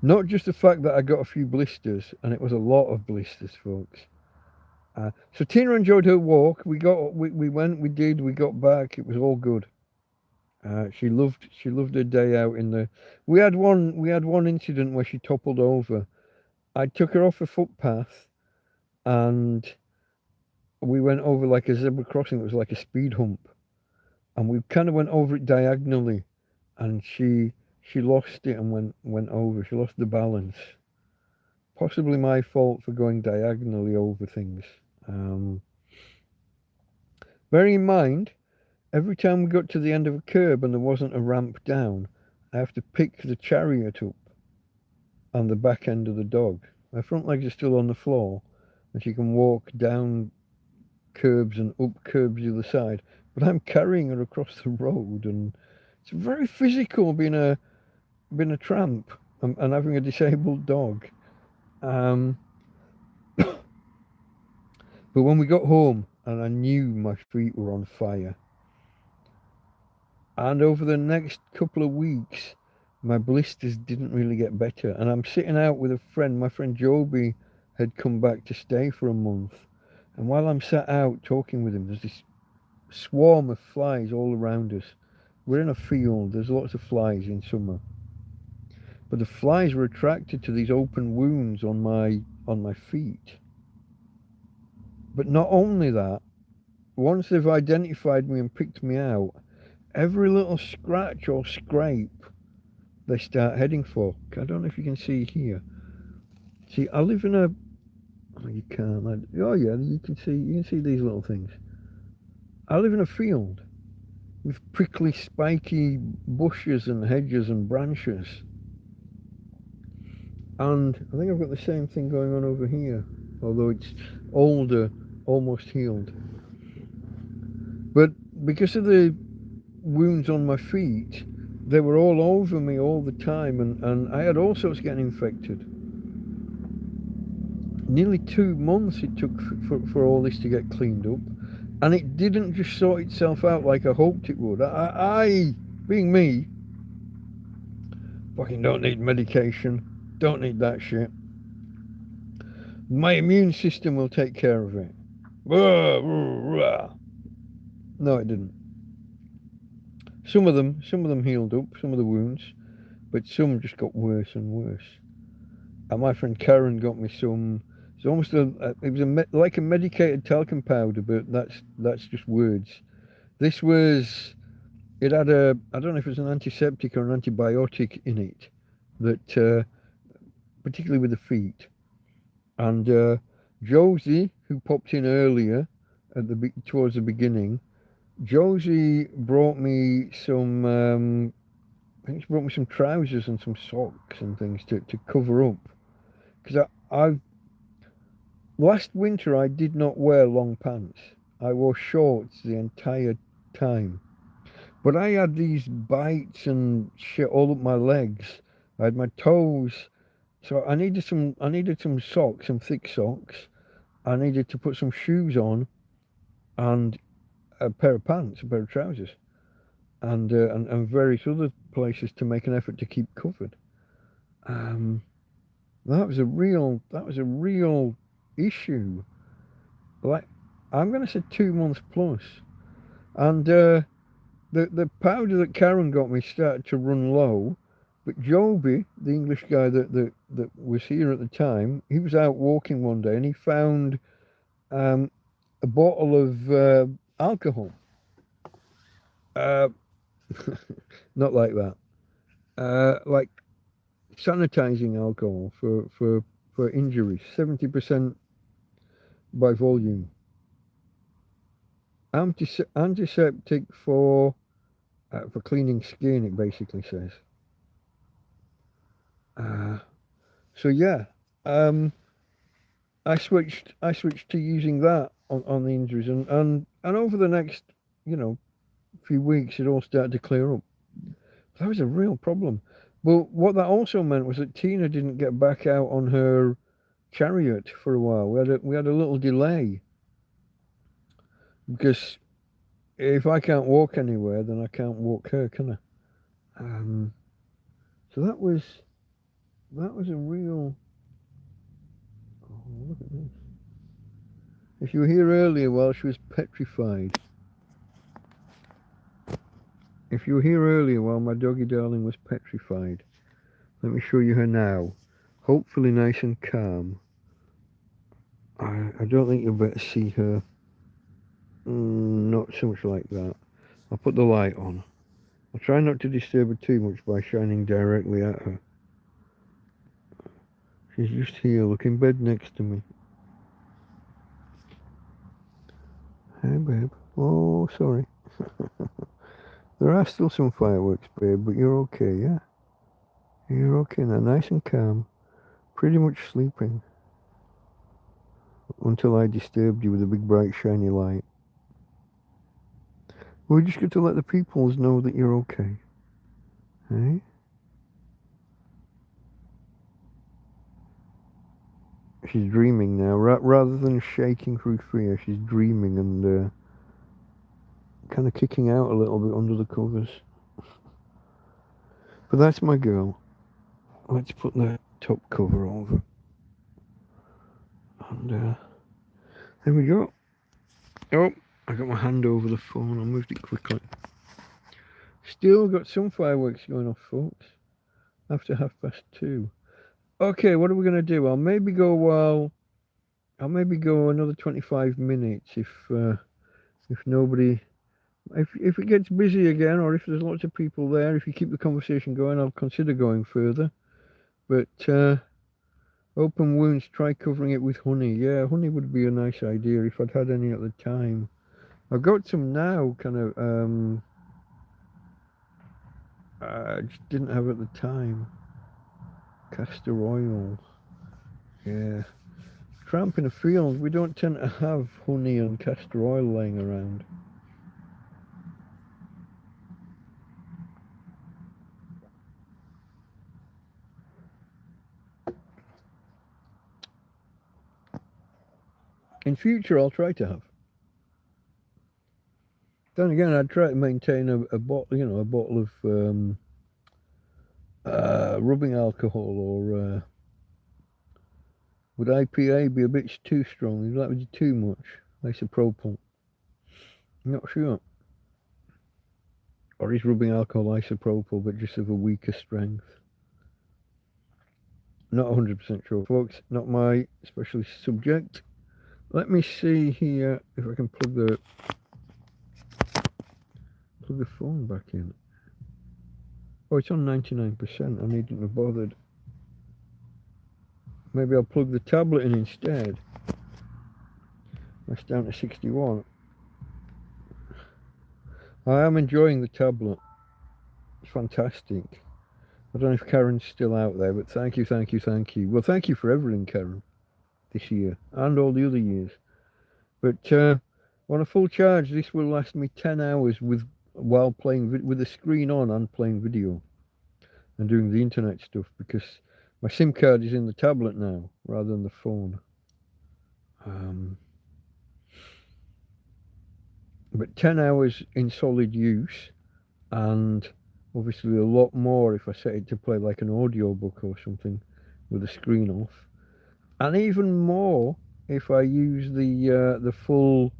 Not just the fact that I got a few blisters, and it was a lot of blisters, folks. So Tina enjoyed her walk. We went, we got back. It was all good. She loved her day out in the. We had one incident where she toppled over. I took her off a footpath, and we went over like a zebra crossing. It was like a speed hump, and we kind of went over it diagonally, and she lost it and went over. She lost the balance. Possibly my fault for going diagonally over things. Bearing in mind, every time we got to the end of a curb and there wasn't a ramp down, I have to pick the chariot up on the back end of the dog. My front legs are still on the floor, and she can walk down curbs and up curbs the other side, but I'm carrying her across the road, and it's very physical being a tramp and having a disabled dog. But when we got home, and I knew my feet were on fire, and over the next couple of weeks, my blisters didn't really get better, and I'm sitting out with a friend. My friend Joby had come back to stay for a month, and while I'm sat out talking with him, there's this swarm of flies all around us. We're in a field, there's lots of flies in summer, but the flies were attracted to these open wounds on my feet. But not only that, once they've identified me and picked me out, every little scratch or scrape they start heading for. I don't know if you can see here. See, I live in a. Oh, you can't. Oh yeah, you can see these little things. I live in a field with prickly, spiky bushes and hedges and branches, and I think I've got the same thing going on over here, although it's older, almost healed. But because of the wounds on my feet, they were all over me all the time, and I had all sorts getting infected. Nearly 2 months it took for all this to get cleaned up, and it didn't just sort itself out like I hoped it would. I being me, fucking don't need medication, don't need that shit. My immune system will take care of it. No, it didn't. Some of them healed up, some of the wounds, but some just got worse and worse. And my friend Karen got me some. It's almost like a medicated talcum powder, but that's just words. This was. It had I don't know if it was an antiseptic or an antibiotic in it, that particularly with the feet. And Josie, who popped in earlier towards the beginning, Josie brought me some. I think she brought me some trousers and some socks and things to cover up, because I last winter I did not wear long pants. I wore shorts the entire time. But I had these bites and shit all up my legs. I had my toes. So I needed some socks, some thick socks. I needed to put some shoes on and a pair of pants, a pair of trousers, and various other places to make an effort to keep covered. That was a real issue. Like, I'm going to say 2 months plus. And the powder that Karen got me started to run low, but Joby, the English guy that was here at the time, he was out walking one day and he found a bottle of alcohol. Not like that. Like sanitizing alcohol for injuries, 70% by volume. Antiseptic for cleaning skin, it basically says. So yeah, I switched to using that on the injuries, and over the next, few weeks, it all started to clear up. That was a real problem. But what that also meant was that Tina didn't get back out on her chariot for a while. We had a little delay, because if I can't walk anywhere, then I can't walk her, can I? So that was a real. Oh, look at this! If you were here earlier, well, she was petrified. If you were here earlier while my doggy darling was petrified, let me show you her now. Hopefully nice and calm. I don't think you'll better see her. Not so much like that. I'll put the light on. I'll try not to disturb her too much by shining directly at her. She's just here, looking bed next to me. Hey, babe. Oh, sorry. There are still some fireworks, babe, but you're okay, yeah? You're okay now, nice and calm. Pretty much sleeping. Until I disturbed you with a big bright shiny light. We just get to let the peoples know that you're okay. Hey? She's dreaming now. Rather than shaking through fear, she's dreaming and kind of kicking out a little bit under the covers. But that's my girl. Let's put the top cover over. And there we go. Oh, I got my hand over the phone. I moved it quickly. Still got some fireworks going off, folks. After 2:30. Okay, what are we gonna do? I'll maybe go another 25 minutes if nobody, if it gets busy again, or if there's lots of people there. If you keep the conversation going, I'll consider going further. But open wounds, try covering it with honey. Yeah, honey would be a nice idea if I'd had any at the time. I've got some now, kind of. I just didn't have at the time. Castor oil. Yeah. Tramp in a field, we don't tend to have honey and castor oil laying around. In future, I'll try to have. Then again, I'd try to maintain a bottle, a bottle of rubbing alcohol, or would IPA be a bit too strong? Would that be too much? Isopropyl. Not sure. Or is rubbing alcohol isopropyl, but just of a weaker strength? Not 100% sure, folks. Not my specialist subject. Let me see here if I can plug the phone back in. Oh, it's on 99%. I needn't have bothered. Maybe I'll plug the tablet in instead. That's down to 61. I am enjoying the tablet. It's fantastic. I don't know if Karen's still out there, but thank you. Well, thank you for everything, Karen, this year and all the other years. But on a full charge, this will last me 10 hours while playing with the screen on and playing video and doing the internet stuff, because my SIM card is in the tablet now rather than the phone. But 10 hours in solid use, and obviously a lot more if I set it to play like an audio book or something with the screen off, and even more if I use the full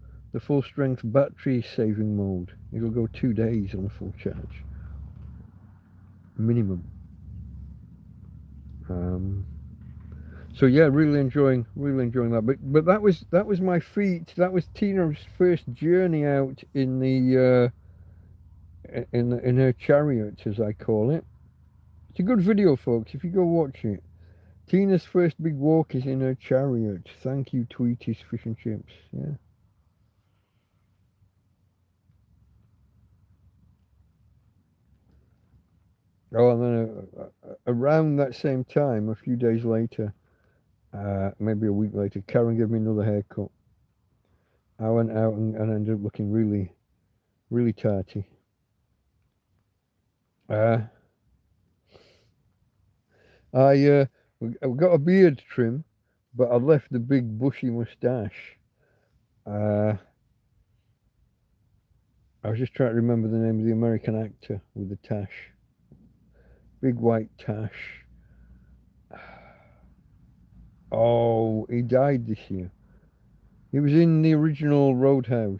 strength battery saving mode. It'll go 2 days on a full charge minimum. So yeah, really enjoying that. But that was my feat. That was Tina's first journey out in the in her chariot, as I call it. It's a good video, folks. If you go watch it, Tina's first big walk is in her chariot. Thank you, Tweety's Fish and Chips. Yeah. Oh, and then around that same time, a few days later, maybe a week later, Karen gave me another haircut. I went out and ended up looking really, really tarty. I got a beard trim, but I left the big bushy moustache. I was just trying to remember the name of the American actor with the tash. Big white tash. Oh, he died this year. He was in the original Roadhouse.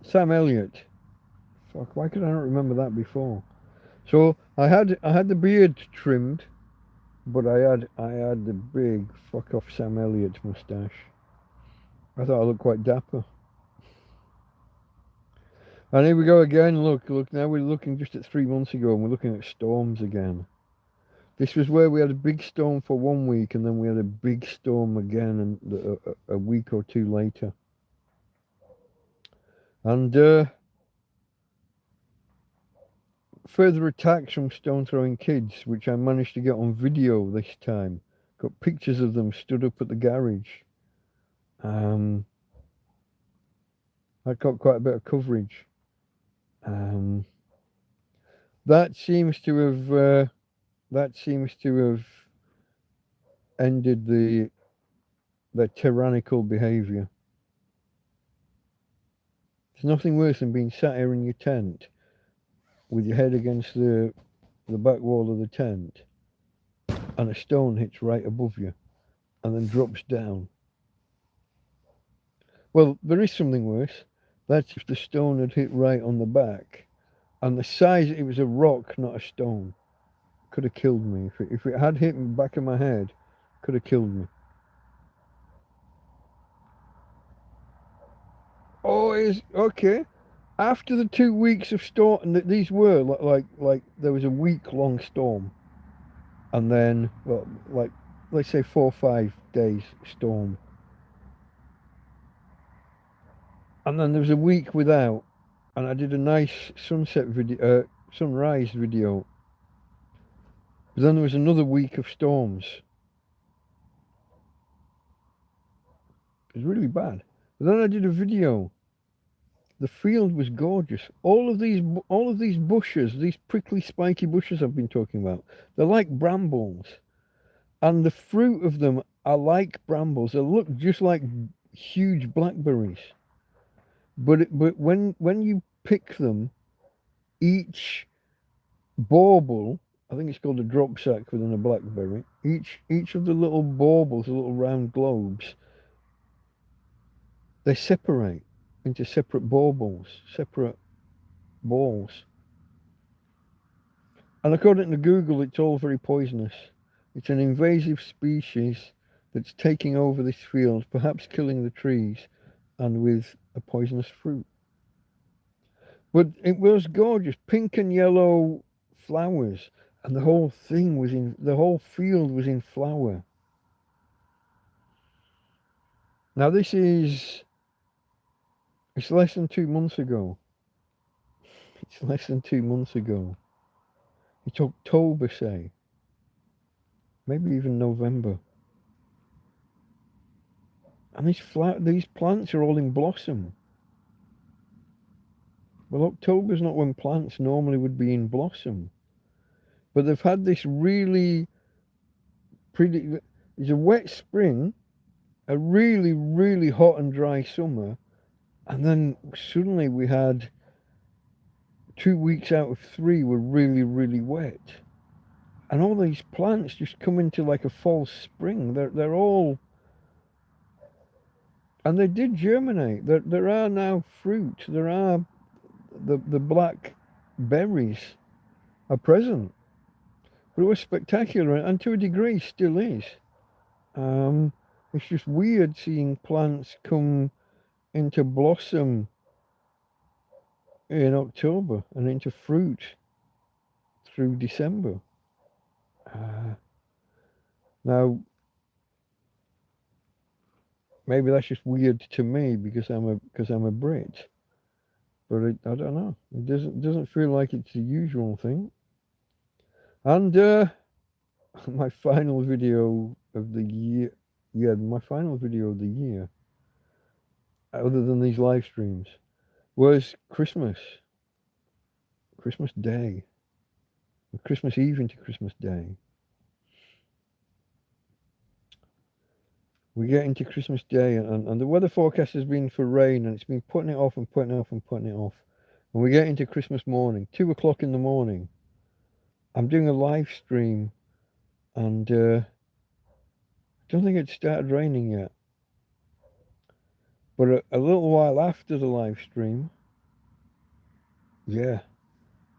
Sam Elliott. Fuck, why could I not remember that before? So I had the beard trimmed, but I had the big fuck off Sam Elliott moustache. I thought I looked quite dapper. And here we go again. Look, now we're looking just at 3 months ago, and we're looking at storms again. This was where we had a big storm for 1 week, and then we had a big storm again and a week or two later. And further attacks from stone throwing kids, which I managed to get on video this time. Got pictures of them stood up at the garage. I got quite a bit of coverage. That seems to have ended their tyrannical behaviour. There's nothing worse than being sat here in your tent with your head against the back wall of the tent, and a stone hits right above you and then drops down. Well, there is something worse. That's if the stone had hit right on the back, and the size, it was a rock, not a stone. Could have killed me. If it had hit the back of my head, could have killed me. Oh, is okay. After the 2 weeks of storm, and these were like there was a week-long storm, and then, well, like, let's say 4 or 5 days storm, and then there was a week without, and I did a nice sunset video, sunrise video. But then there was another week of storms. It was really bad. But then I did a video. The field was gorgeous. All of these bushes, these prickly, spiky bushes I've been talking about, they're like brambles, and the fruit of them are like brambles. They look just like huge blackberries. But when you pick them, each bauble, I think it's called a drop sack within a blackberry. Each of the little baubles, the little round globes, they separate into separate baubles, separate balls. And according to Google, it's all very poisonous. It's an invasive species that's taking over this field, perhaps killing the trees, and with a poisonous fruit. But it was gorgeous, pink and yellow flowers, and the whole field was in flower. Now it's less than 2 months ago. It's less than 2 months ago. It's October, say. Maybe even November. And these plants are all in blossom. Well, October's not when plants normally would be in blossom. But they've had this really it's a wet spring, a really, really hot and dry summer, and then suddenly we had 2 weeks out of 3 were really, really wet. And all these plants just come into like a false spring. They're all, and they did germinate. There are now fruit. There are the black berries are present. But it was spectacular, and to a degree still is. It's just weird seeing plants come into blossom in October and into fruit through December. Now, maybe that's just weird to me because I'm a Brit, but I don't know. It doesn't feel like it's the usual thing. And my final video of the year, my final video of the year, other than these live streams, was Christmas Day, Christmas Eve into Christmas Day. We get into Christmas Day, and the weather forecast has been for rain, and it's been putting it off and putting it off and putting it off. And we get into Christmas morning, 2 o'clock in the morning. I'm doing a live stream, and I don't think it started raining yet. But a little while after the live stream,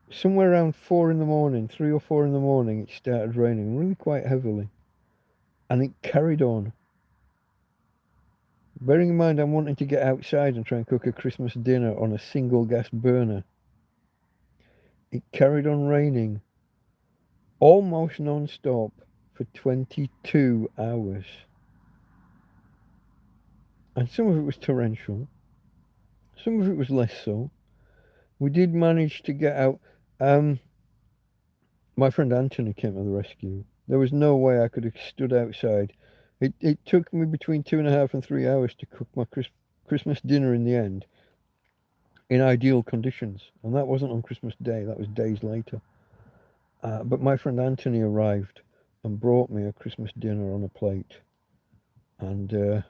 somewhere around 4 in the morning, 3 or 4 in the morning, it started raining really quite heavily. And it carried on. Bearing in mind I'm wanting to get outside and try and cook a Christmas dinner on a single gas burner. It carried on raining almost non-stop for 22 hours. And some of it was torrential. Some of it was less so. We did manage to get out. My friend Anthony came to the rescue. There was no way I could have stood outside. It took me between 2.5 and 3 hours to cook my Christmas dinner in the end, in ideal conditions. And that wasn't on Christmas Day, that was days later. But my friend Anthony arrived and brought me a Christmas dinner on a plate. And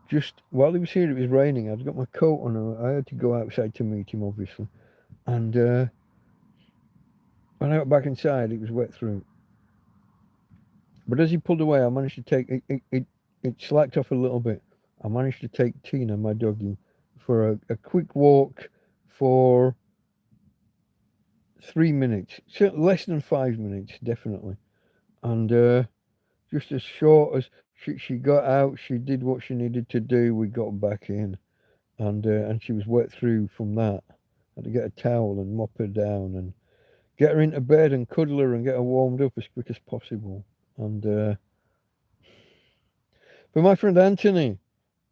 just while he was here, it was raining. I'd got my coat on. I had to go outside to meet him, obviously. And when I got back inside, it was wet through. But as he pulled away, I managed to take it slacked off a little bit. I managed to take Tina, my doggie, for a quick walk for 3 minutes, less than 5 minutes, definitely. And just as short as she got out, she did what she needed to do. We got back in, and she was wet through from that. I had to get a towel and mop her down and get her into bed and cuddle her and get her warmed up as quick as possible. And but my friend Anthony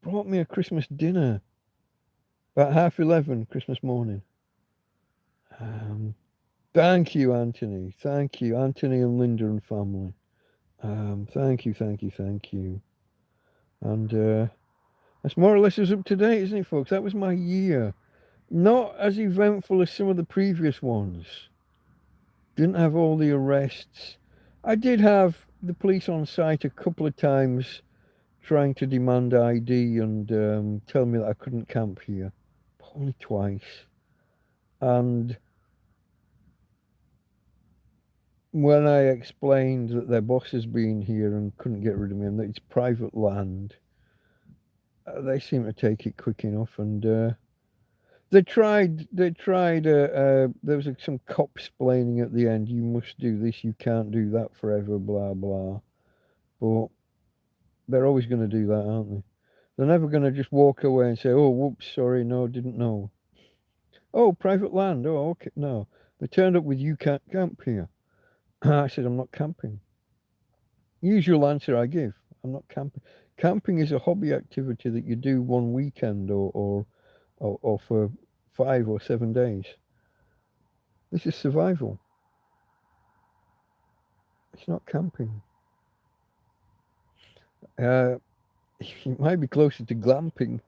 brought me a Christmas dinner about 11:30 Christmas morning. Thank you, Anthony. Thank you, Anthony and Linda and family. Thank you. And that's more or less as up to date, isn't it, folks? That was my year. Not as eventful as some of the previous ones. Didn't have all the arrests. I did have the police on site a couple of times trying to demand ID and tell me that I couldn't camp here. Only twice. And when I explained that their boss has been here and couldn't get rid of me and that it's private land, they seem to take it quick enough. And there was some cop explaining at the end, you must do this, you can't do that forever, blah, blah. But they're always going to do that, aren't they? They're never going to just walk away and say, oh, whoops, sorry, no, didn't know. Oh, private land, oh, okay, no. They turned up with, you can't camp here. I said, I'm not camping. Usual answer I give, I'm not camping. Camping is a hobby activity that you do one weekend or for 5 or 7 days. This is survival. It's not camping. It might be closer to glamping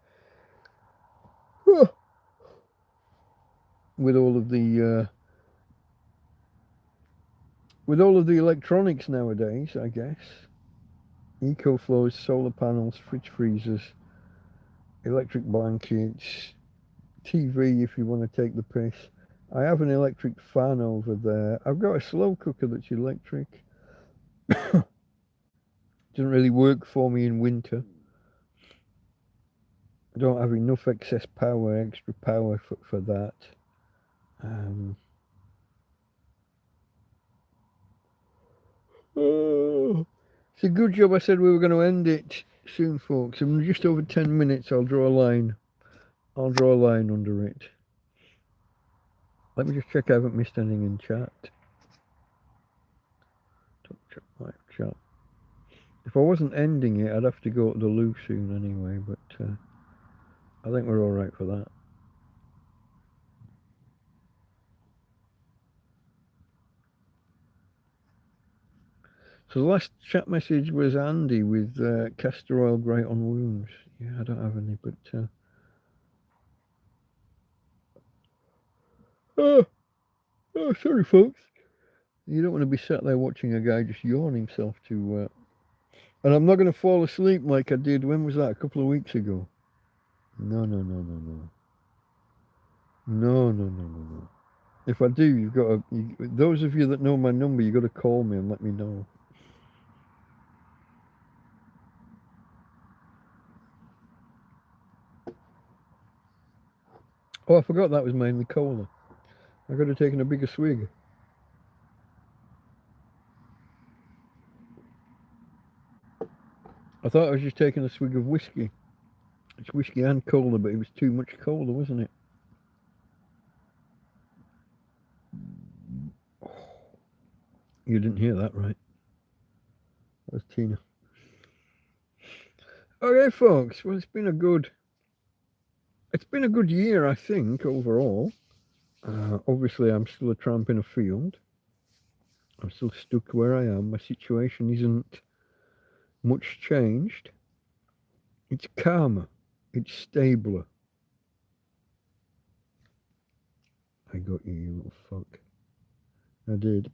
with all of the electronics nowadays, I guess. EcoFlows, solar panels, fridge freezers, electric blankets, TV if you want to take the piss. I have an electric fan over there. I've got a slow cooker that's electric. Doesn't really work for me in winter. I don't have enough excess power, extra power for that. Oh, it's a good job I said we were going to end it soon, folks. In just over 10 minutes, I'll draw a line. I'll draw a line under it. Let me just check I haven't missed anything in chat. Live chat. If I wasn't ending it, I'd have to go to the loo soon anyway, but I think we're all right for that. So the last chat message was Andy with castor oil great on wounds. Yeah, I don't have any, but oh, sorry, folks. You don't want to be sat there watching a guy just yawn himself to. And I'm not going to fall asleep like I did. When was that? A couple of weeks ago. No, no, no, no, no. No, no, no, no, no. If I do, you've got to. Those of you that know my number, you've got to call me and let me know. Oh, I forgot that was mainly cola. I could have taken a bigger swig. I thought I was just taking a swig of whiskey. It's whiskey and cola, but it was too much cola, wasn't it? You didn't hear that, right? That was Tina. Okay, folks. Well, it's been a good year, I think, overall. Obviously, I'm still a tramp in a field. I'm still stuck where I am. My situation isn't much changed. It's calmer. It's stabler. I got you, you little fuck. I did.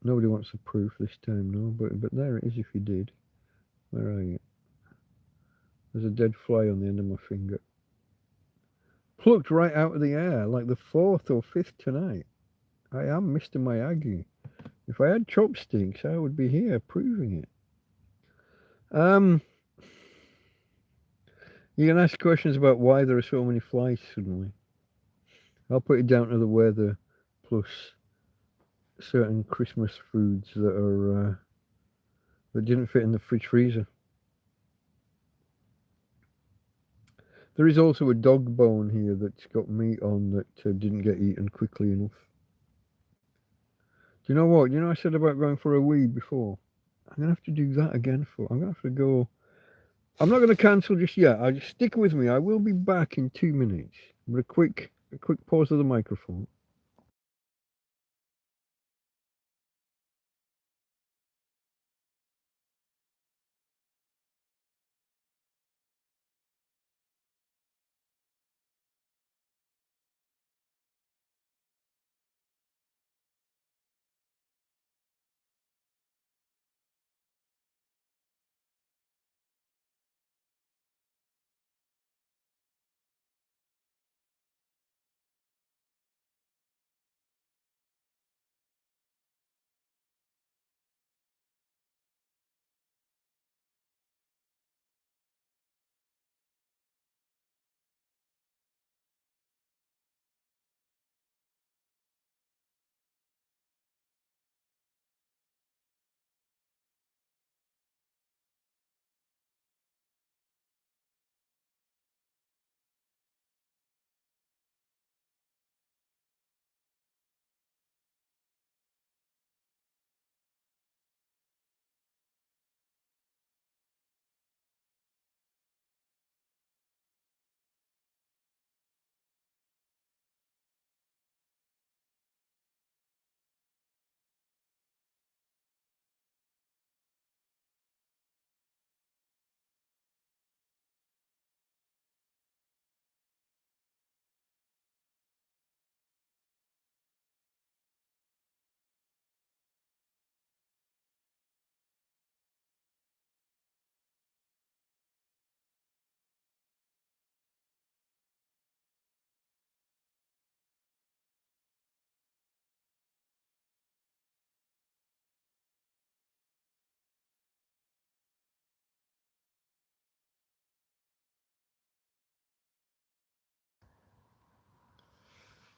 Nobody wants the proof this time, no, but there it is if you did. Where are you? There's a dead fly on the end of my finger. Plucked right out of the air, like the 4th or 5th tonight. I am Mr. Miyagi. If I had chopsticks, I would be here proving it. You can ask questions about why there are so many flies suddenly. I'll put it down to the weather plus certain Christmas foods that didn't fit in the fridge freezer. There is also a dog bone here that's got meat on that didn't get eaten quickly enough. Do you know what? You know I said about going for a wee before? I'm going to have to do that again I'm going to have to go. I'm not going to cancel just yet. I'll just stick with me. I will be back in 2 minutes. But a quick pause of the microphone.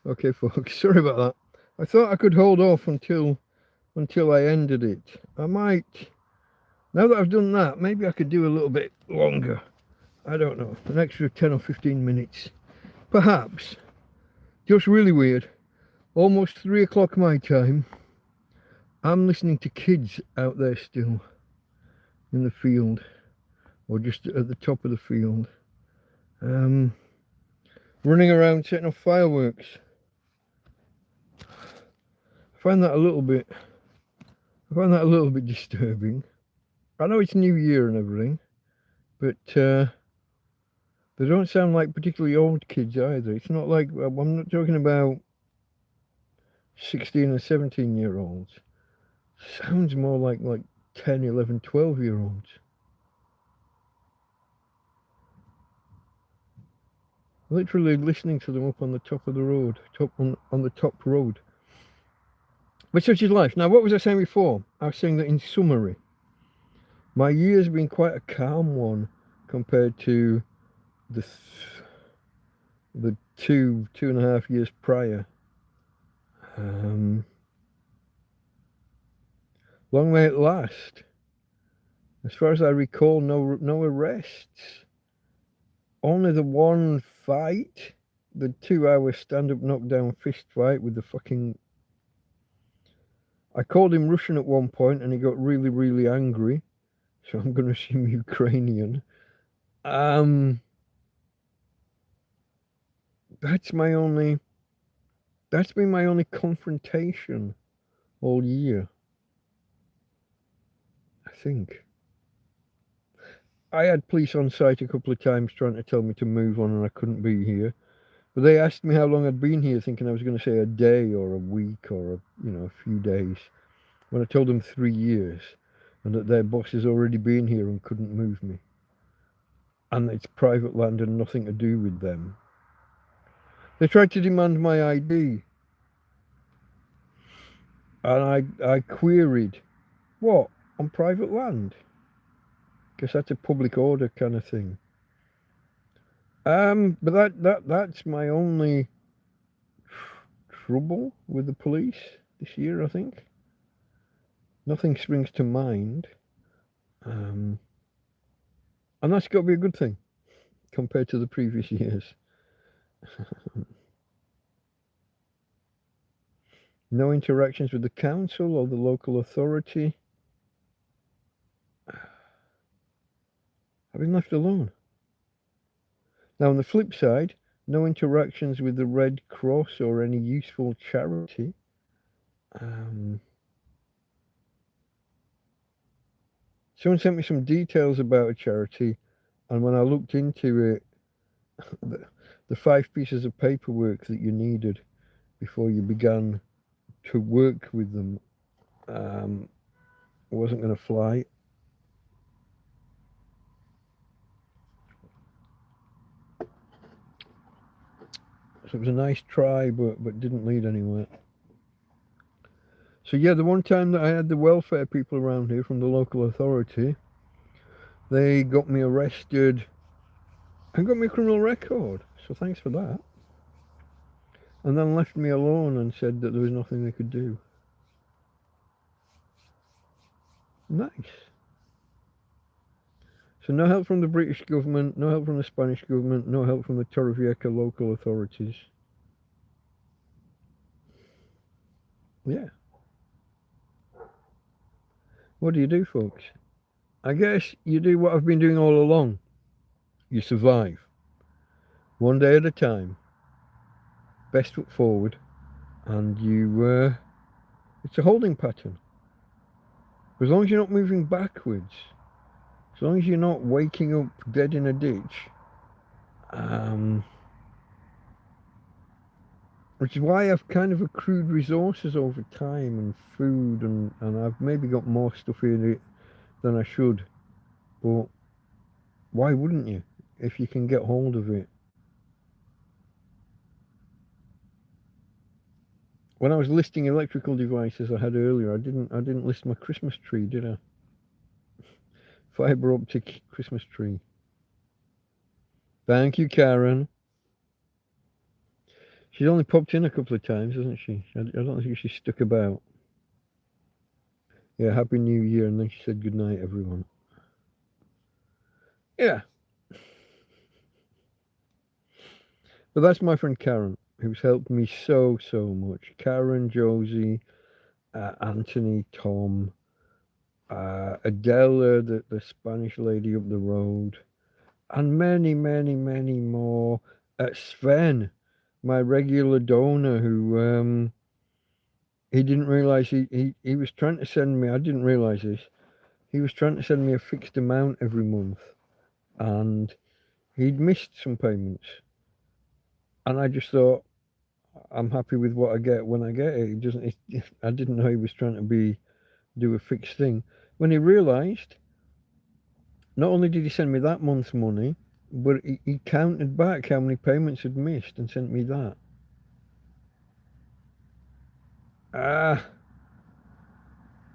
Okay, folks, sorry about that. I thought I could hold off until I ended it. I might, now that I've done that, maybe I could do a little bit longer. I don't know, an extra 10 or 15 minutes. Perhaps. Just really weird. Almost 3 o'clock my time. I'm listening to kids out there still in the field, or just at the top of the field, running around setting off fireworks. I find that a little bit disturbing. I know it's New Year and everything, but they don't sound like particularly old kids either. It's not like, I'm not talking about 16 and 17-year-olds. Sounds more like 10, 11, 12-year-olds. Literally listening to them up on the top of the road, on the top road. But such is life. Now, what was I saying before? I was saying that in summary, my year's been quite a calm one compared to the 2.5 years prior. Long may it last. As far as I recall, no arrests. Only the one fight, the 2-hour stand-up knockdown fist fight with the fucking... I called him Russian at one point and he got really, really angry. So I'm going to assume Ukrainian. That's been my only confrontation all year, I think. I had police on site a couple of times trying to tell me to move on and I couldn't be here. But they asked me how long I'd been here, thinking I was going to say a day or a week or a few days. When I told them 3 years and that their boss has already been here and couldn't move me. And it's private land and nothing to do with them. They tried to demand my ID. And I queried, what, on private land? Because that's a public order kind of thing. But that's my only trouble with the police this year, I think. Nothing springs to mind. And that's got to be a good thing compared to the previous years. No interactions with the council or the local authority. I've been left alone. Now, on the flip side, no interactions with the Red Cross or any useful charity. Someone sent me some details about a charity, and when I looked into it, the 5 pieces of paperwork that you needed before you began to work with them wasn't going to fly. So it was a nice try, but didn't lead anywhere. So yeah, the one time that I had the welfare people around here from the local authority, they got me arrested and got me a criminal record. So thanks for that. And then left me alone and said that there was nothing they could do. Nice. So no help from the British government, no help from the Spanish government, no help from the Torrevieja local authorities. Yeah. What do you do, folks? I guess you do what I've been doing all along. You survive. One day at a time. Best foot forward. And you, it's a holding pattern. As long as you're not moving backwards, as long as you're not waking up dead in a ditch, which is why I've kind of accrued resources over time and food, and I've maybe got more stuff in it than I should. But why wouldn't you if you can get hold of it? When I was listing electrical devices I had earlier, I didn't list my Christmas tree, did I? Fiber optic Christmas tree. Thank you, Karen. She's only popped in a couple of times, hasn't she? I don't think she's stuck about. Yeah, Happy New Year, and then she said good night, everyone. Yeah. But that's my friend Karen, who's helped me so much. Karen, Josie, Anthony, Tom, Adela, the Spanish lady up the road, and many more. Sven, my regular donor, who he didn't realize he was trying to send me. I didn't realize this. He was trying to send me a fixed amount every month, and he'd missed some payments. And I just thought, I'm happy with what I get when I get it. It doesn't. I didn't know he was trying to do a fixed thing. When he realised, not only did he send me that month's money, but he counted back how many payments had missed and sent me that.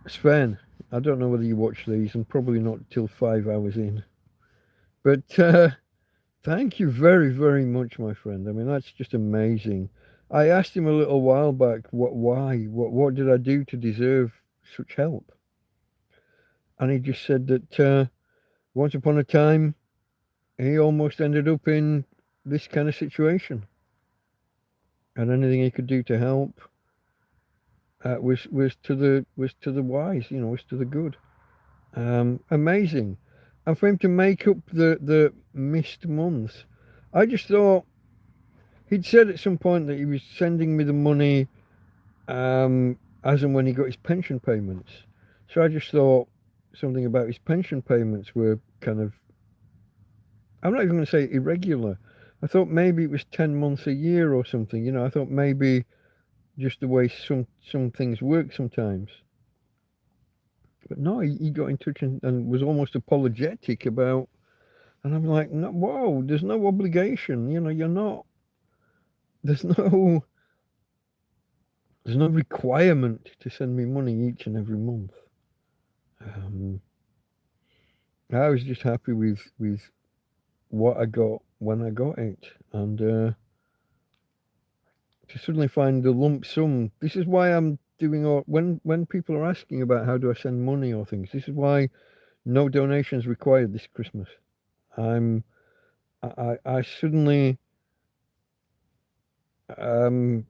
Sven, I don't know whether you watch these, and probably not till 5 hours in. But thank you very much, my friend. I mean, that's just amazing. I asked him a little while back, what did I do to deserve such help? And he just said that once upon a time, he almost ended up in this kind of situation, and anything he could do to help was to the wise, was to the good. Amazing. And for him to make up the missed months, I just thought he'd said at some point that he was sending me the money as and when he got his pension payments. So I just thought something about his pension payments were kind of, I'm not even going to say irregular. I thought maybe it was 10 months a year or something. I thought maybe just the way some things work sometimes. But no, he got in touch and was almost apologetic about, and I'm like, no, whoa, there's no obligation. You're not, there's no requirement to send me money each and every month. I was just happy with what I got when I got it, and to suddenly find the lump sum. This is why I'm doing all, when people are asking about how do I send money or things. This is why no donations required this Christmas. I suddenly and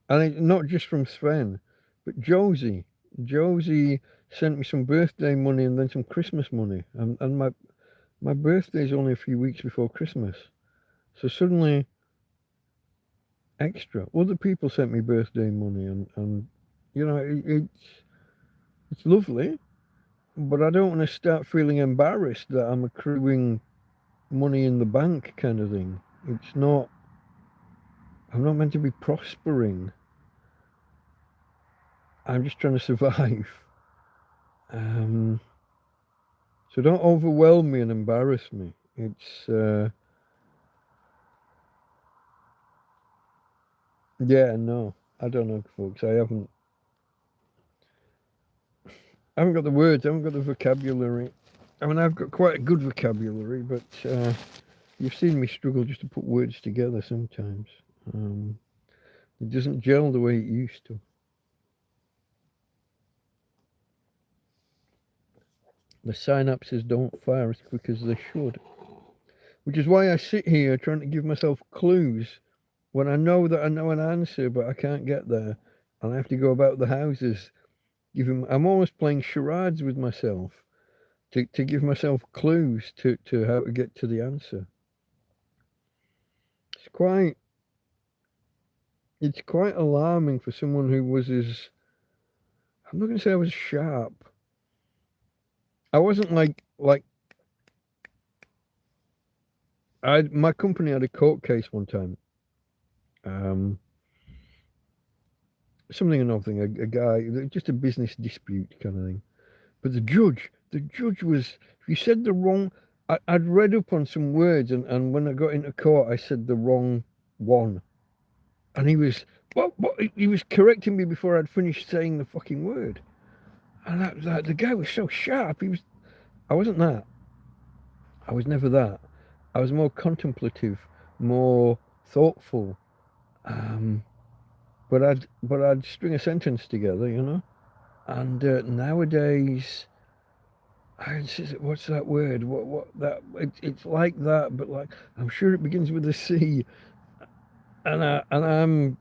not just from Sven, but Josie. Josie sent me some birthday money and then some Christmas money, and my birthday is only a few weeks before Christmas, so suddenly extra. Other people sent me birthday money, and it's lovely, but I don't want to start feeling embarrassed that I'm accruing money in the bank kind of thing. It's not. I'm not meant to be prospering. I'm just trying to survive. So don't overwhelm me and embarrass me. It's yeah, no, I don't know, folks. I haven't got the words. I haven't got the vocabulary. I mean, I've got quite a good vocabulary, but you've seen me struggle just to put words together sometimes. It doesn't gel the way it used to. The synapses don't fire as quick as they should. Which is why I sit here trying to give myself clues when I know that I know an answer, but I can't get there. And I have to go about the houses. I'm almost playing charades with myself to give myself clues to how to get to the answer. It's quite alarming for someone who was as, I'm not going to say I was sharp. I wasn't like my company had a court case one time. Something or nothing, a guy, just a business dispute kind of thing. But the judge was, if you said the wrong, I'd read up on some words, and when I got into court, I said the wrong one. And he was, what? He was correcting me before I'd finished saying the fucking word. And the guy was so sharp. I wasn't that. I was never that. I was more contemplative, more thoughtful. But I'd string a sentence together, you know. And nowadays, what's that word? What that? It's like that, but like I'm sure it begins with a C, and and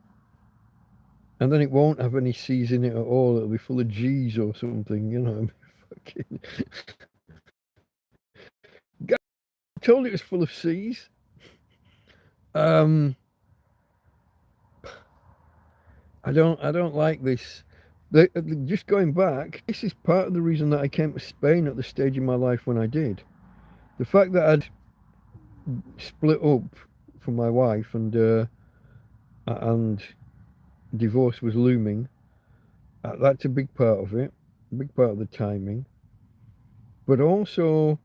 then it won't have any C's in it at all. It'll be full of G's or something, you know. Fucking, I told it was full of C's. Um, I don't like this. Just going back, this is part of the reason that I came to Spain at the stage in my life when I did. The fact that I'd split up from my wife and divorce was looming. That's a big part of it, a big part of the timing. But also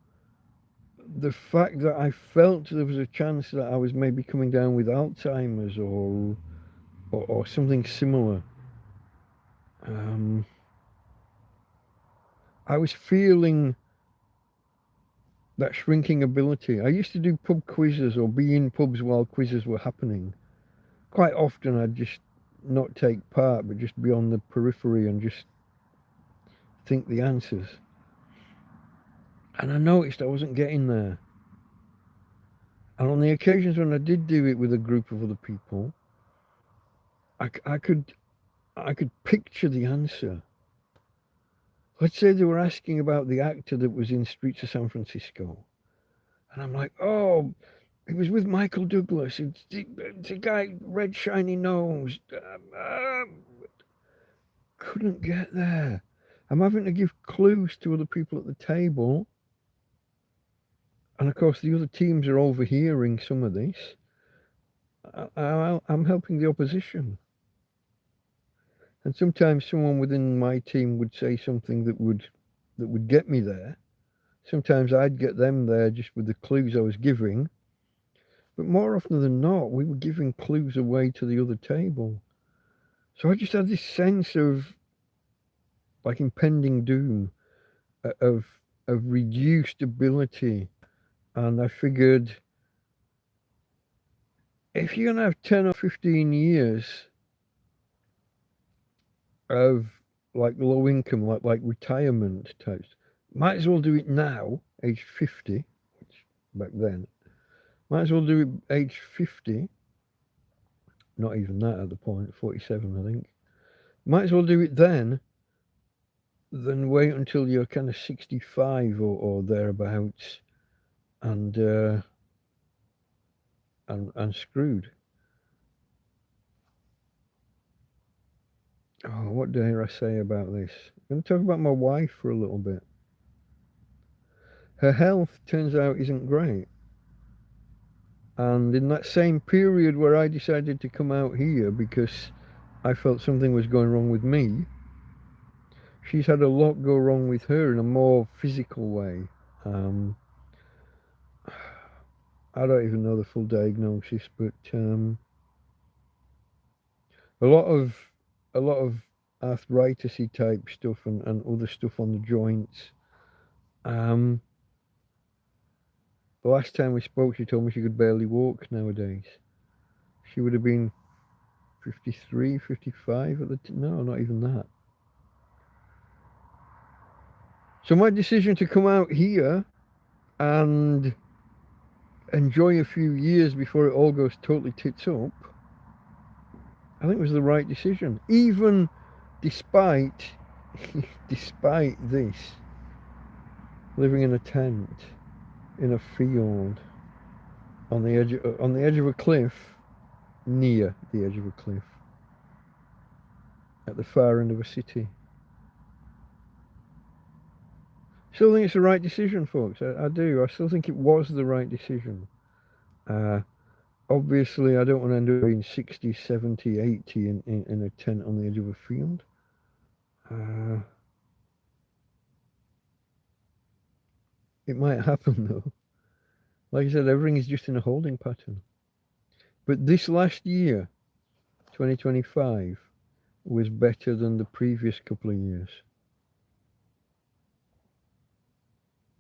the fact that I felt there was a chance that I was maybe coming down with Alzheimer's or something similar. Um, I was feeling that shrinking ability. I used to do pub quizzes or be in pubs while quizzes were happening. Quite often I'd just not take part, but just be on the periphery and just think the answers. And I noticed I wasn't getting there. And on the occasions when I did do it with a group of other people, I could picture the answer. Let's say they were asking about the actor that was in Streets of San Francisco. And I'm like, oh, he was with Michael Douglas. It's a guy, red shiny nose. Couldn't get there. I'm having to give clues to other people at the table. And of course, the other teams are overhearing some of this. I'm helping the opposition. And sometimes someone within my team would say something that would get me there. Sometimes I'd get them there just with the clues I was giving. But more often than not, we were giving clues away to the other table. So I just had this sense of like impending doom, of reduced ability. And I figured if you're gonna have 10 or 15 years of like low income, like retirement types, might as well do it now, age 50, which back then, might as well do it age 50, not even that at the point, 47 I think. Might as well do it then than wait until you're kind of 65 or thereabouts and and screwed. Oh, what dare I say about this? I'm going to talk about my wife for a little bit. Her health turns out isn't great. And in that same period where I decided to come out here because I felt something was going wrong with me, she's had a lot go wrong with her in a more physical way. I don't even know the full diagnosis, but a lot of arthritis-y type stuff and other stuff on the joints. The last time we spoke, she told me she could barely walk nowadays. She would have been 53, 55 at the no, not even that. So my decision to come out here and enjoy a few years before it all goes totally tits up, I think was the right decision. Even despite despite this, living in a tent in a field on the edge of a cliff, near the edge of a cliff, at the far end of a city. Still think it's the right decision, folks. I do. I still think it was the right decision. Obviously, I don't want to end up being 60, 70, 80 in a tent on the edge of a field. It might happen, though. Like I said, everything is just in a holding pattern. But this last year, 2025, was better than the previous couple of years.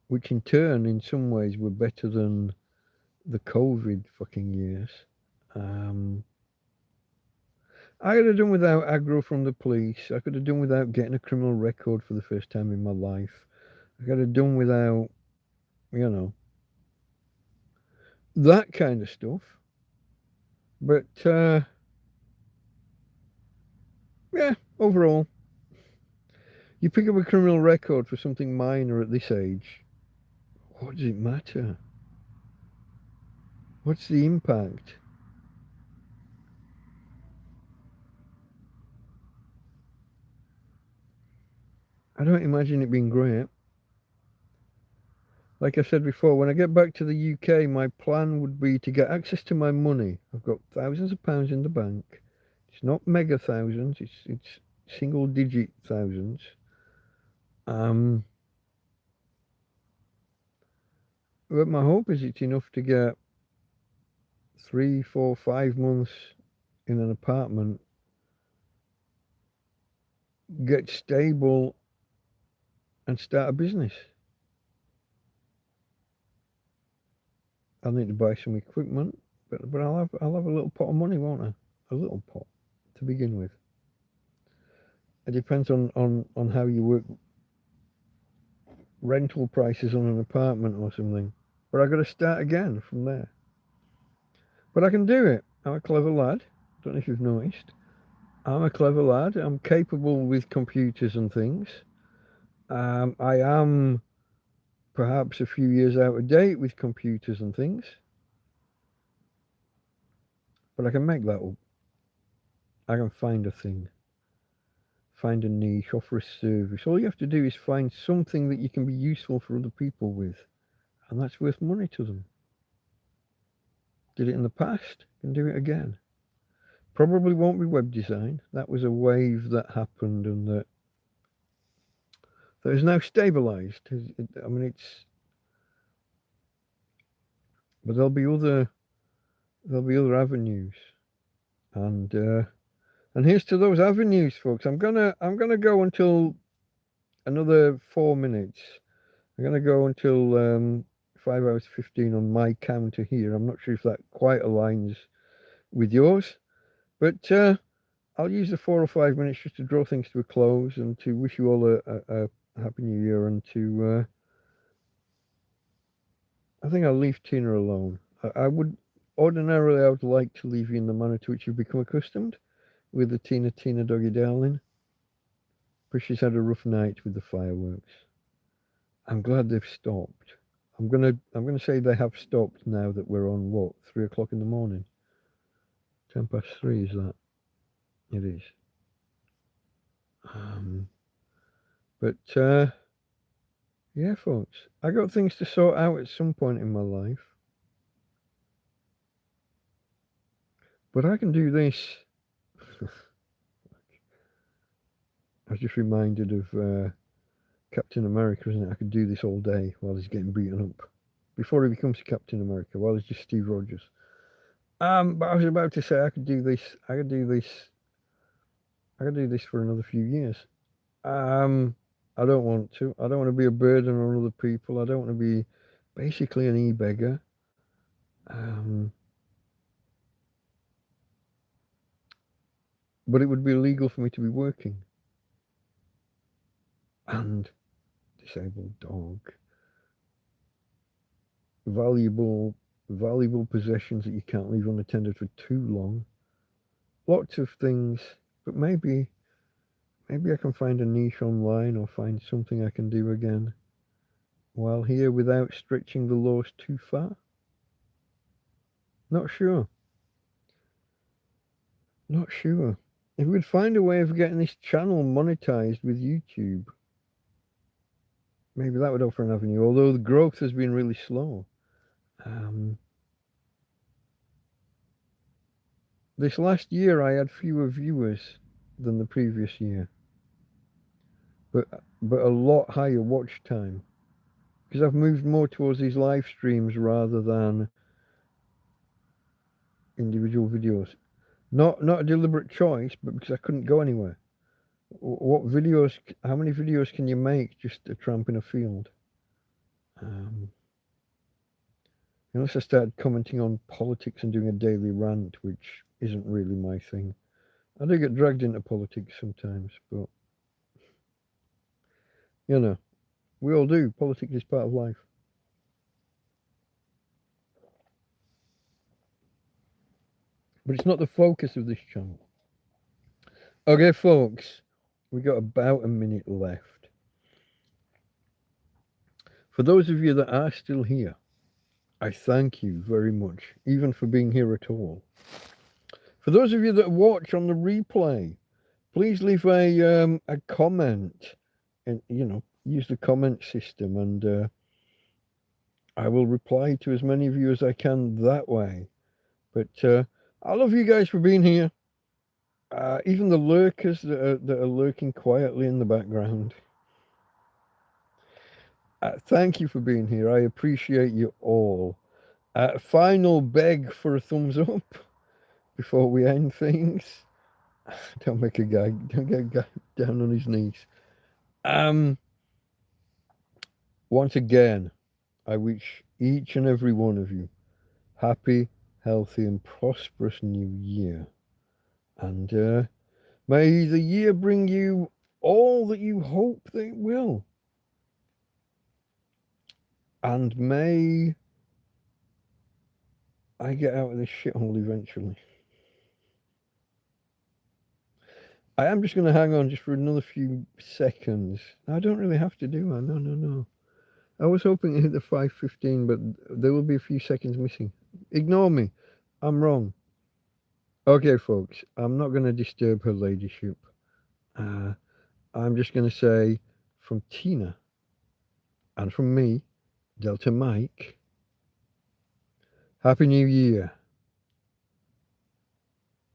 Which in turn, in some ways, were better than the COVID fucking years. I could have done without aggro from the police. I could have done without getting a criminal record for the first time in my life. I could have done without, you know, that kind of stuff. But yeah, overall, you pick up a criminal record for something minor at this age. What does it matter? What's the impact? I don't imagine it being great. Like I said before, when I get back to the UK, my plan would be to get access to my money. I've got thousands of pounds in the bank. It's not mega thousands, it's single digit thousands. Um, but my hope is it's enough to get 3, 4, 5 months in an apartment, get stable, and start a business. I'll need to buy some equipment, but I'll have a little pot of money, won't I? A little pot to begin with. It depends on how you work rental prices on an apartment or something. But I've got to start again from there. But I can do it. I'm a clever lad. Don't know if you've noticed. I'm a clever lad. I'm capable with computers and things. I am perhaps a few years out of date with computers and things. But I can make that up. I can find a thing. Find a niche, offer a service. All you have to do is find something that you can be useful for other people with. And that's worth money to them. Did it in the past, can do it again. Probably won't be web design. That was a wave that happened and that is now stabilized. I mean, it's, but there'll be other avenues, and here's to those avenues, folks. I'm gonna go until another 4 minutes. I'm gonna go until 5 hours 15 on my counter here. I'm not sure if that quite aligns with yours, but I'll use the 4 or 5 minutes just to draw things to a close and to wish you all a happy new year, and to I think I'll leave Tina alone. I would ordinarily, I would like to leave you in the manner to which you've become accustomed with the Tina doggy darling, but she's had a rough night with the fireworks. I'm glad they've stopped. I'm gonna say they have stopped now that we're on what, 3 o'clock in the morning. 3:10, is that? It is. But yeah, folks, I got things to sort out at some point in my life. But I can do this. I was just reminded of Captain America, isn't it? I could do this all day while he's getting beaten up. Before he becomes Captain America, while he's just Steve Rogers. But I was about to say I could do this. I could do this for another few years. I don't want to. I don't want to be a burden on other people. I don't want to be basically an e-beggar. But it would be illegal for me to be working. And disabled dog. Valuable possessions that you can't leave unattended for too long. Lots of things, but maybe I can find a niche online or find something I can do again while here without stretching the laws too far. Not sure. If we'd find a way of getting this channel monetized with YouTube, maybe that would offer an avenue, although the growth has been really slow. This last year I had fewer viewers than the previous year, but a lot higher watch time, because I've moved more towards these live streams rather than individual videos. Not a deliberate choice, but because I couldn't go anywhere. What videos? How many videos can you make just a tramp in a field? Unless I started commenting on politics and doing a daily rant, which isn't really my thing. I do get dragged into politics sometimes, but you know, we all do. Politics is part of life. But it's not the focus of this channel. Okay, folks, we got about a minute left. For those of you that are still here, I thank you very much, even for being here at all. For those of you that watch on the replay, please leave a comment, and use the comment system, and I will reply to as many of you as I can that way. But I love you guys for being here. Even the lurkers that are lurking quietly in the background. Thank you for being here. I appreciate you all. Final beg for a thumbs up before we end things. Don't make a guy, don't get a guy down on his knees. Once again, I wish each and every one of you happy, healthy, and prosperous new year. And may the year bring you all that you hope that it will. And may I get out of this shithole eventually. I am just going to hang on just for another few seconds. I don't really have to do that. No. I was hoping to hit the 5:15, but there will be a few seconds missing. Ignore me. I'm wrong. Okay, folks. I'm not going to disturb her ladyship. I'm just going to say from Tina and from me, Delta Mike, Happy New Year.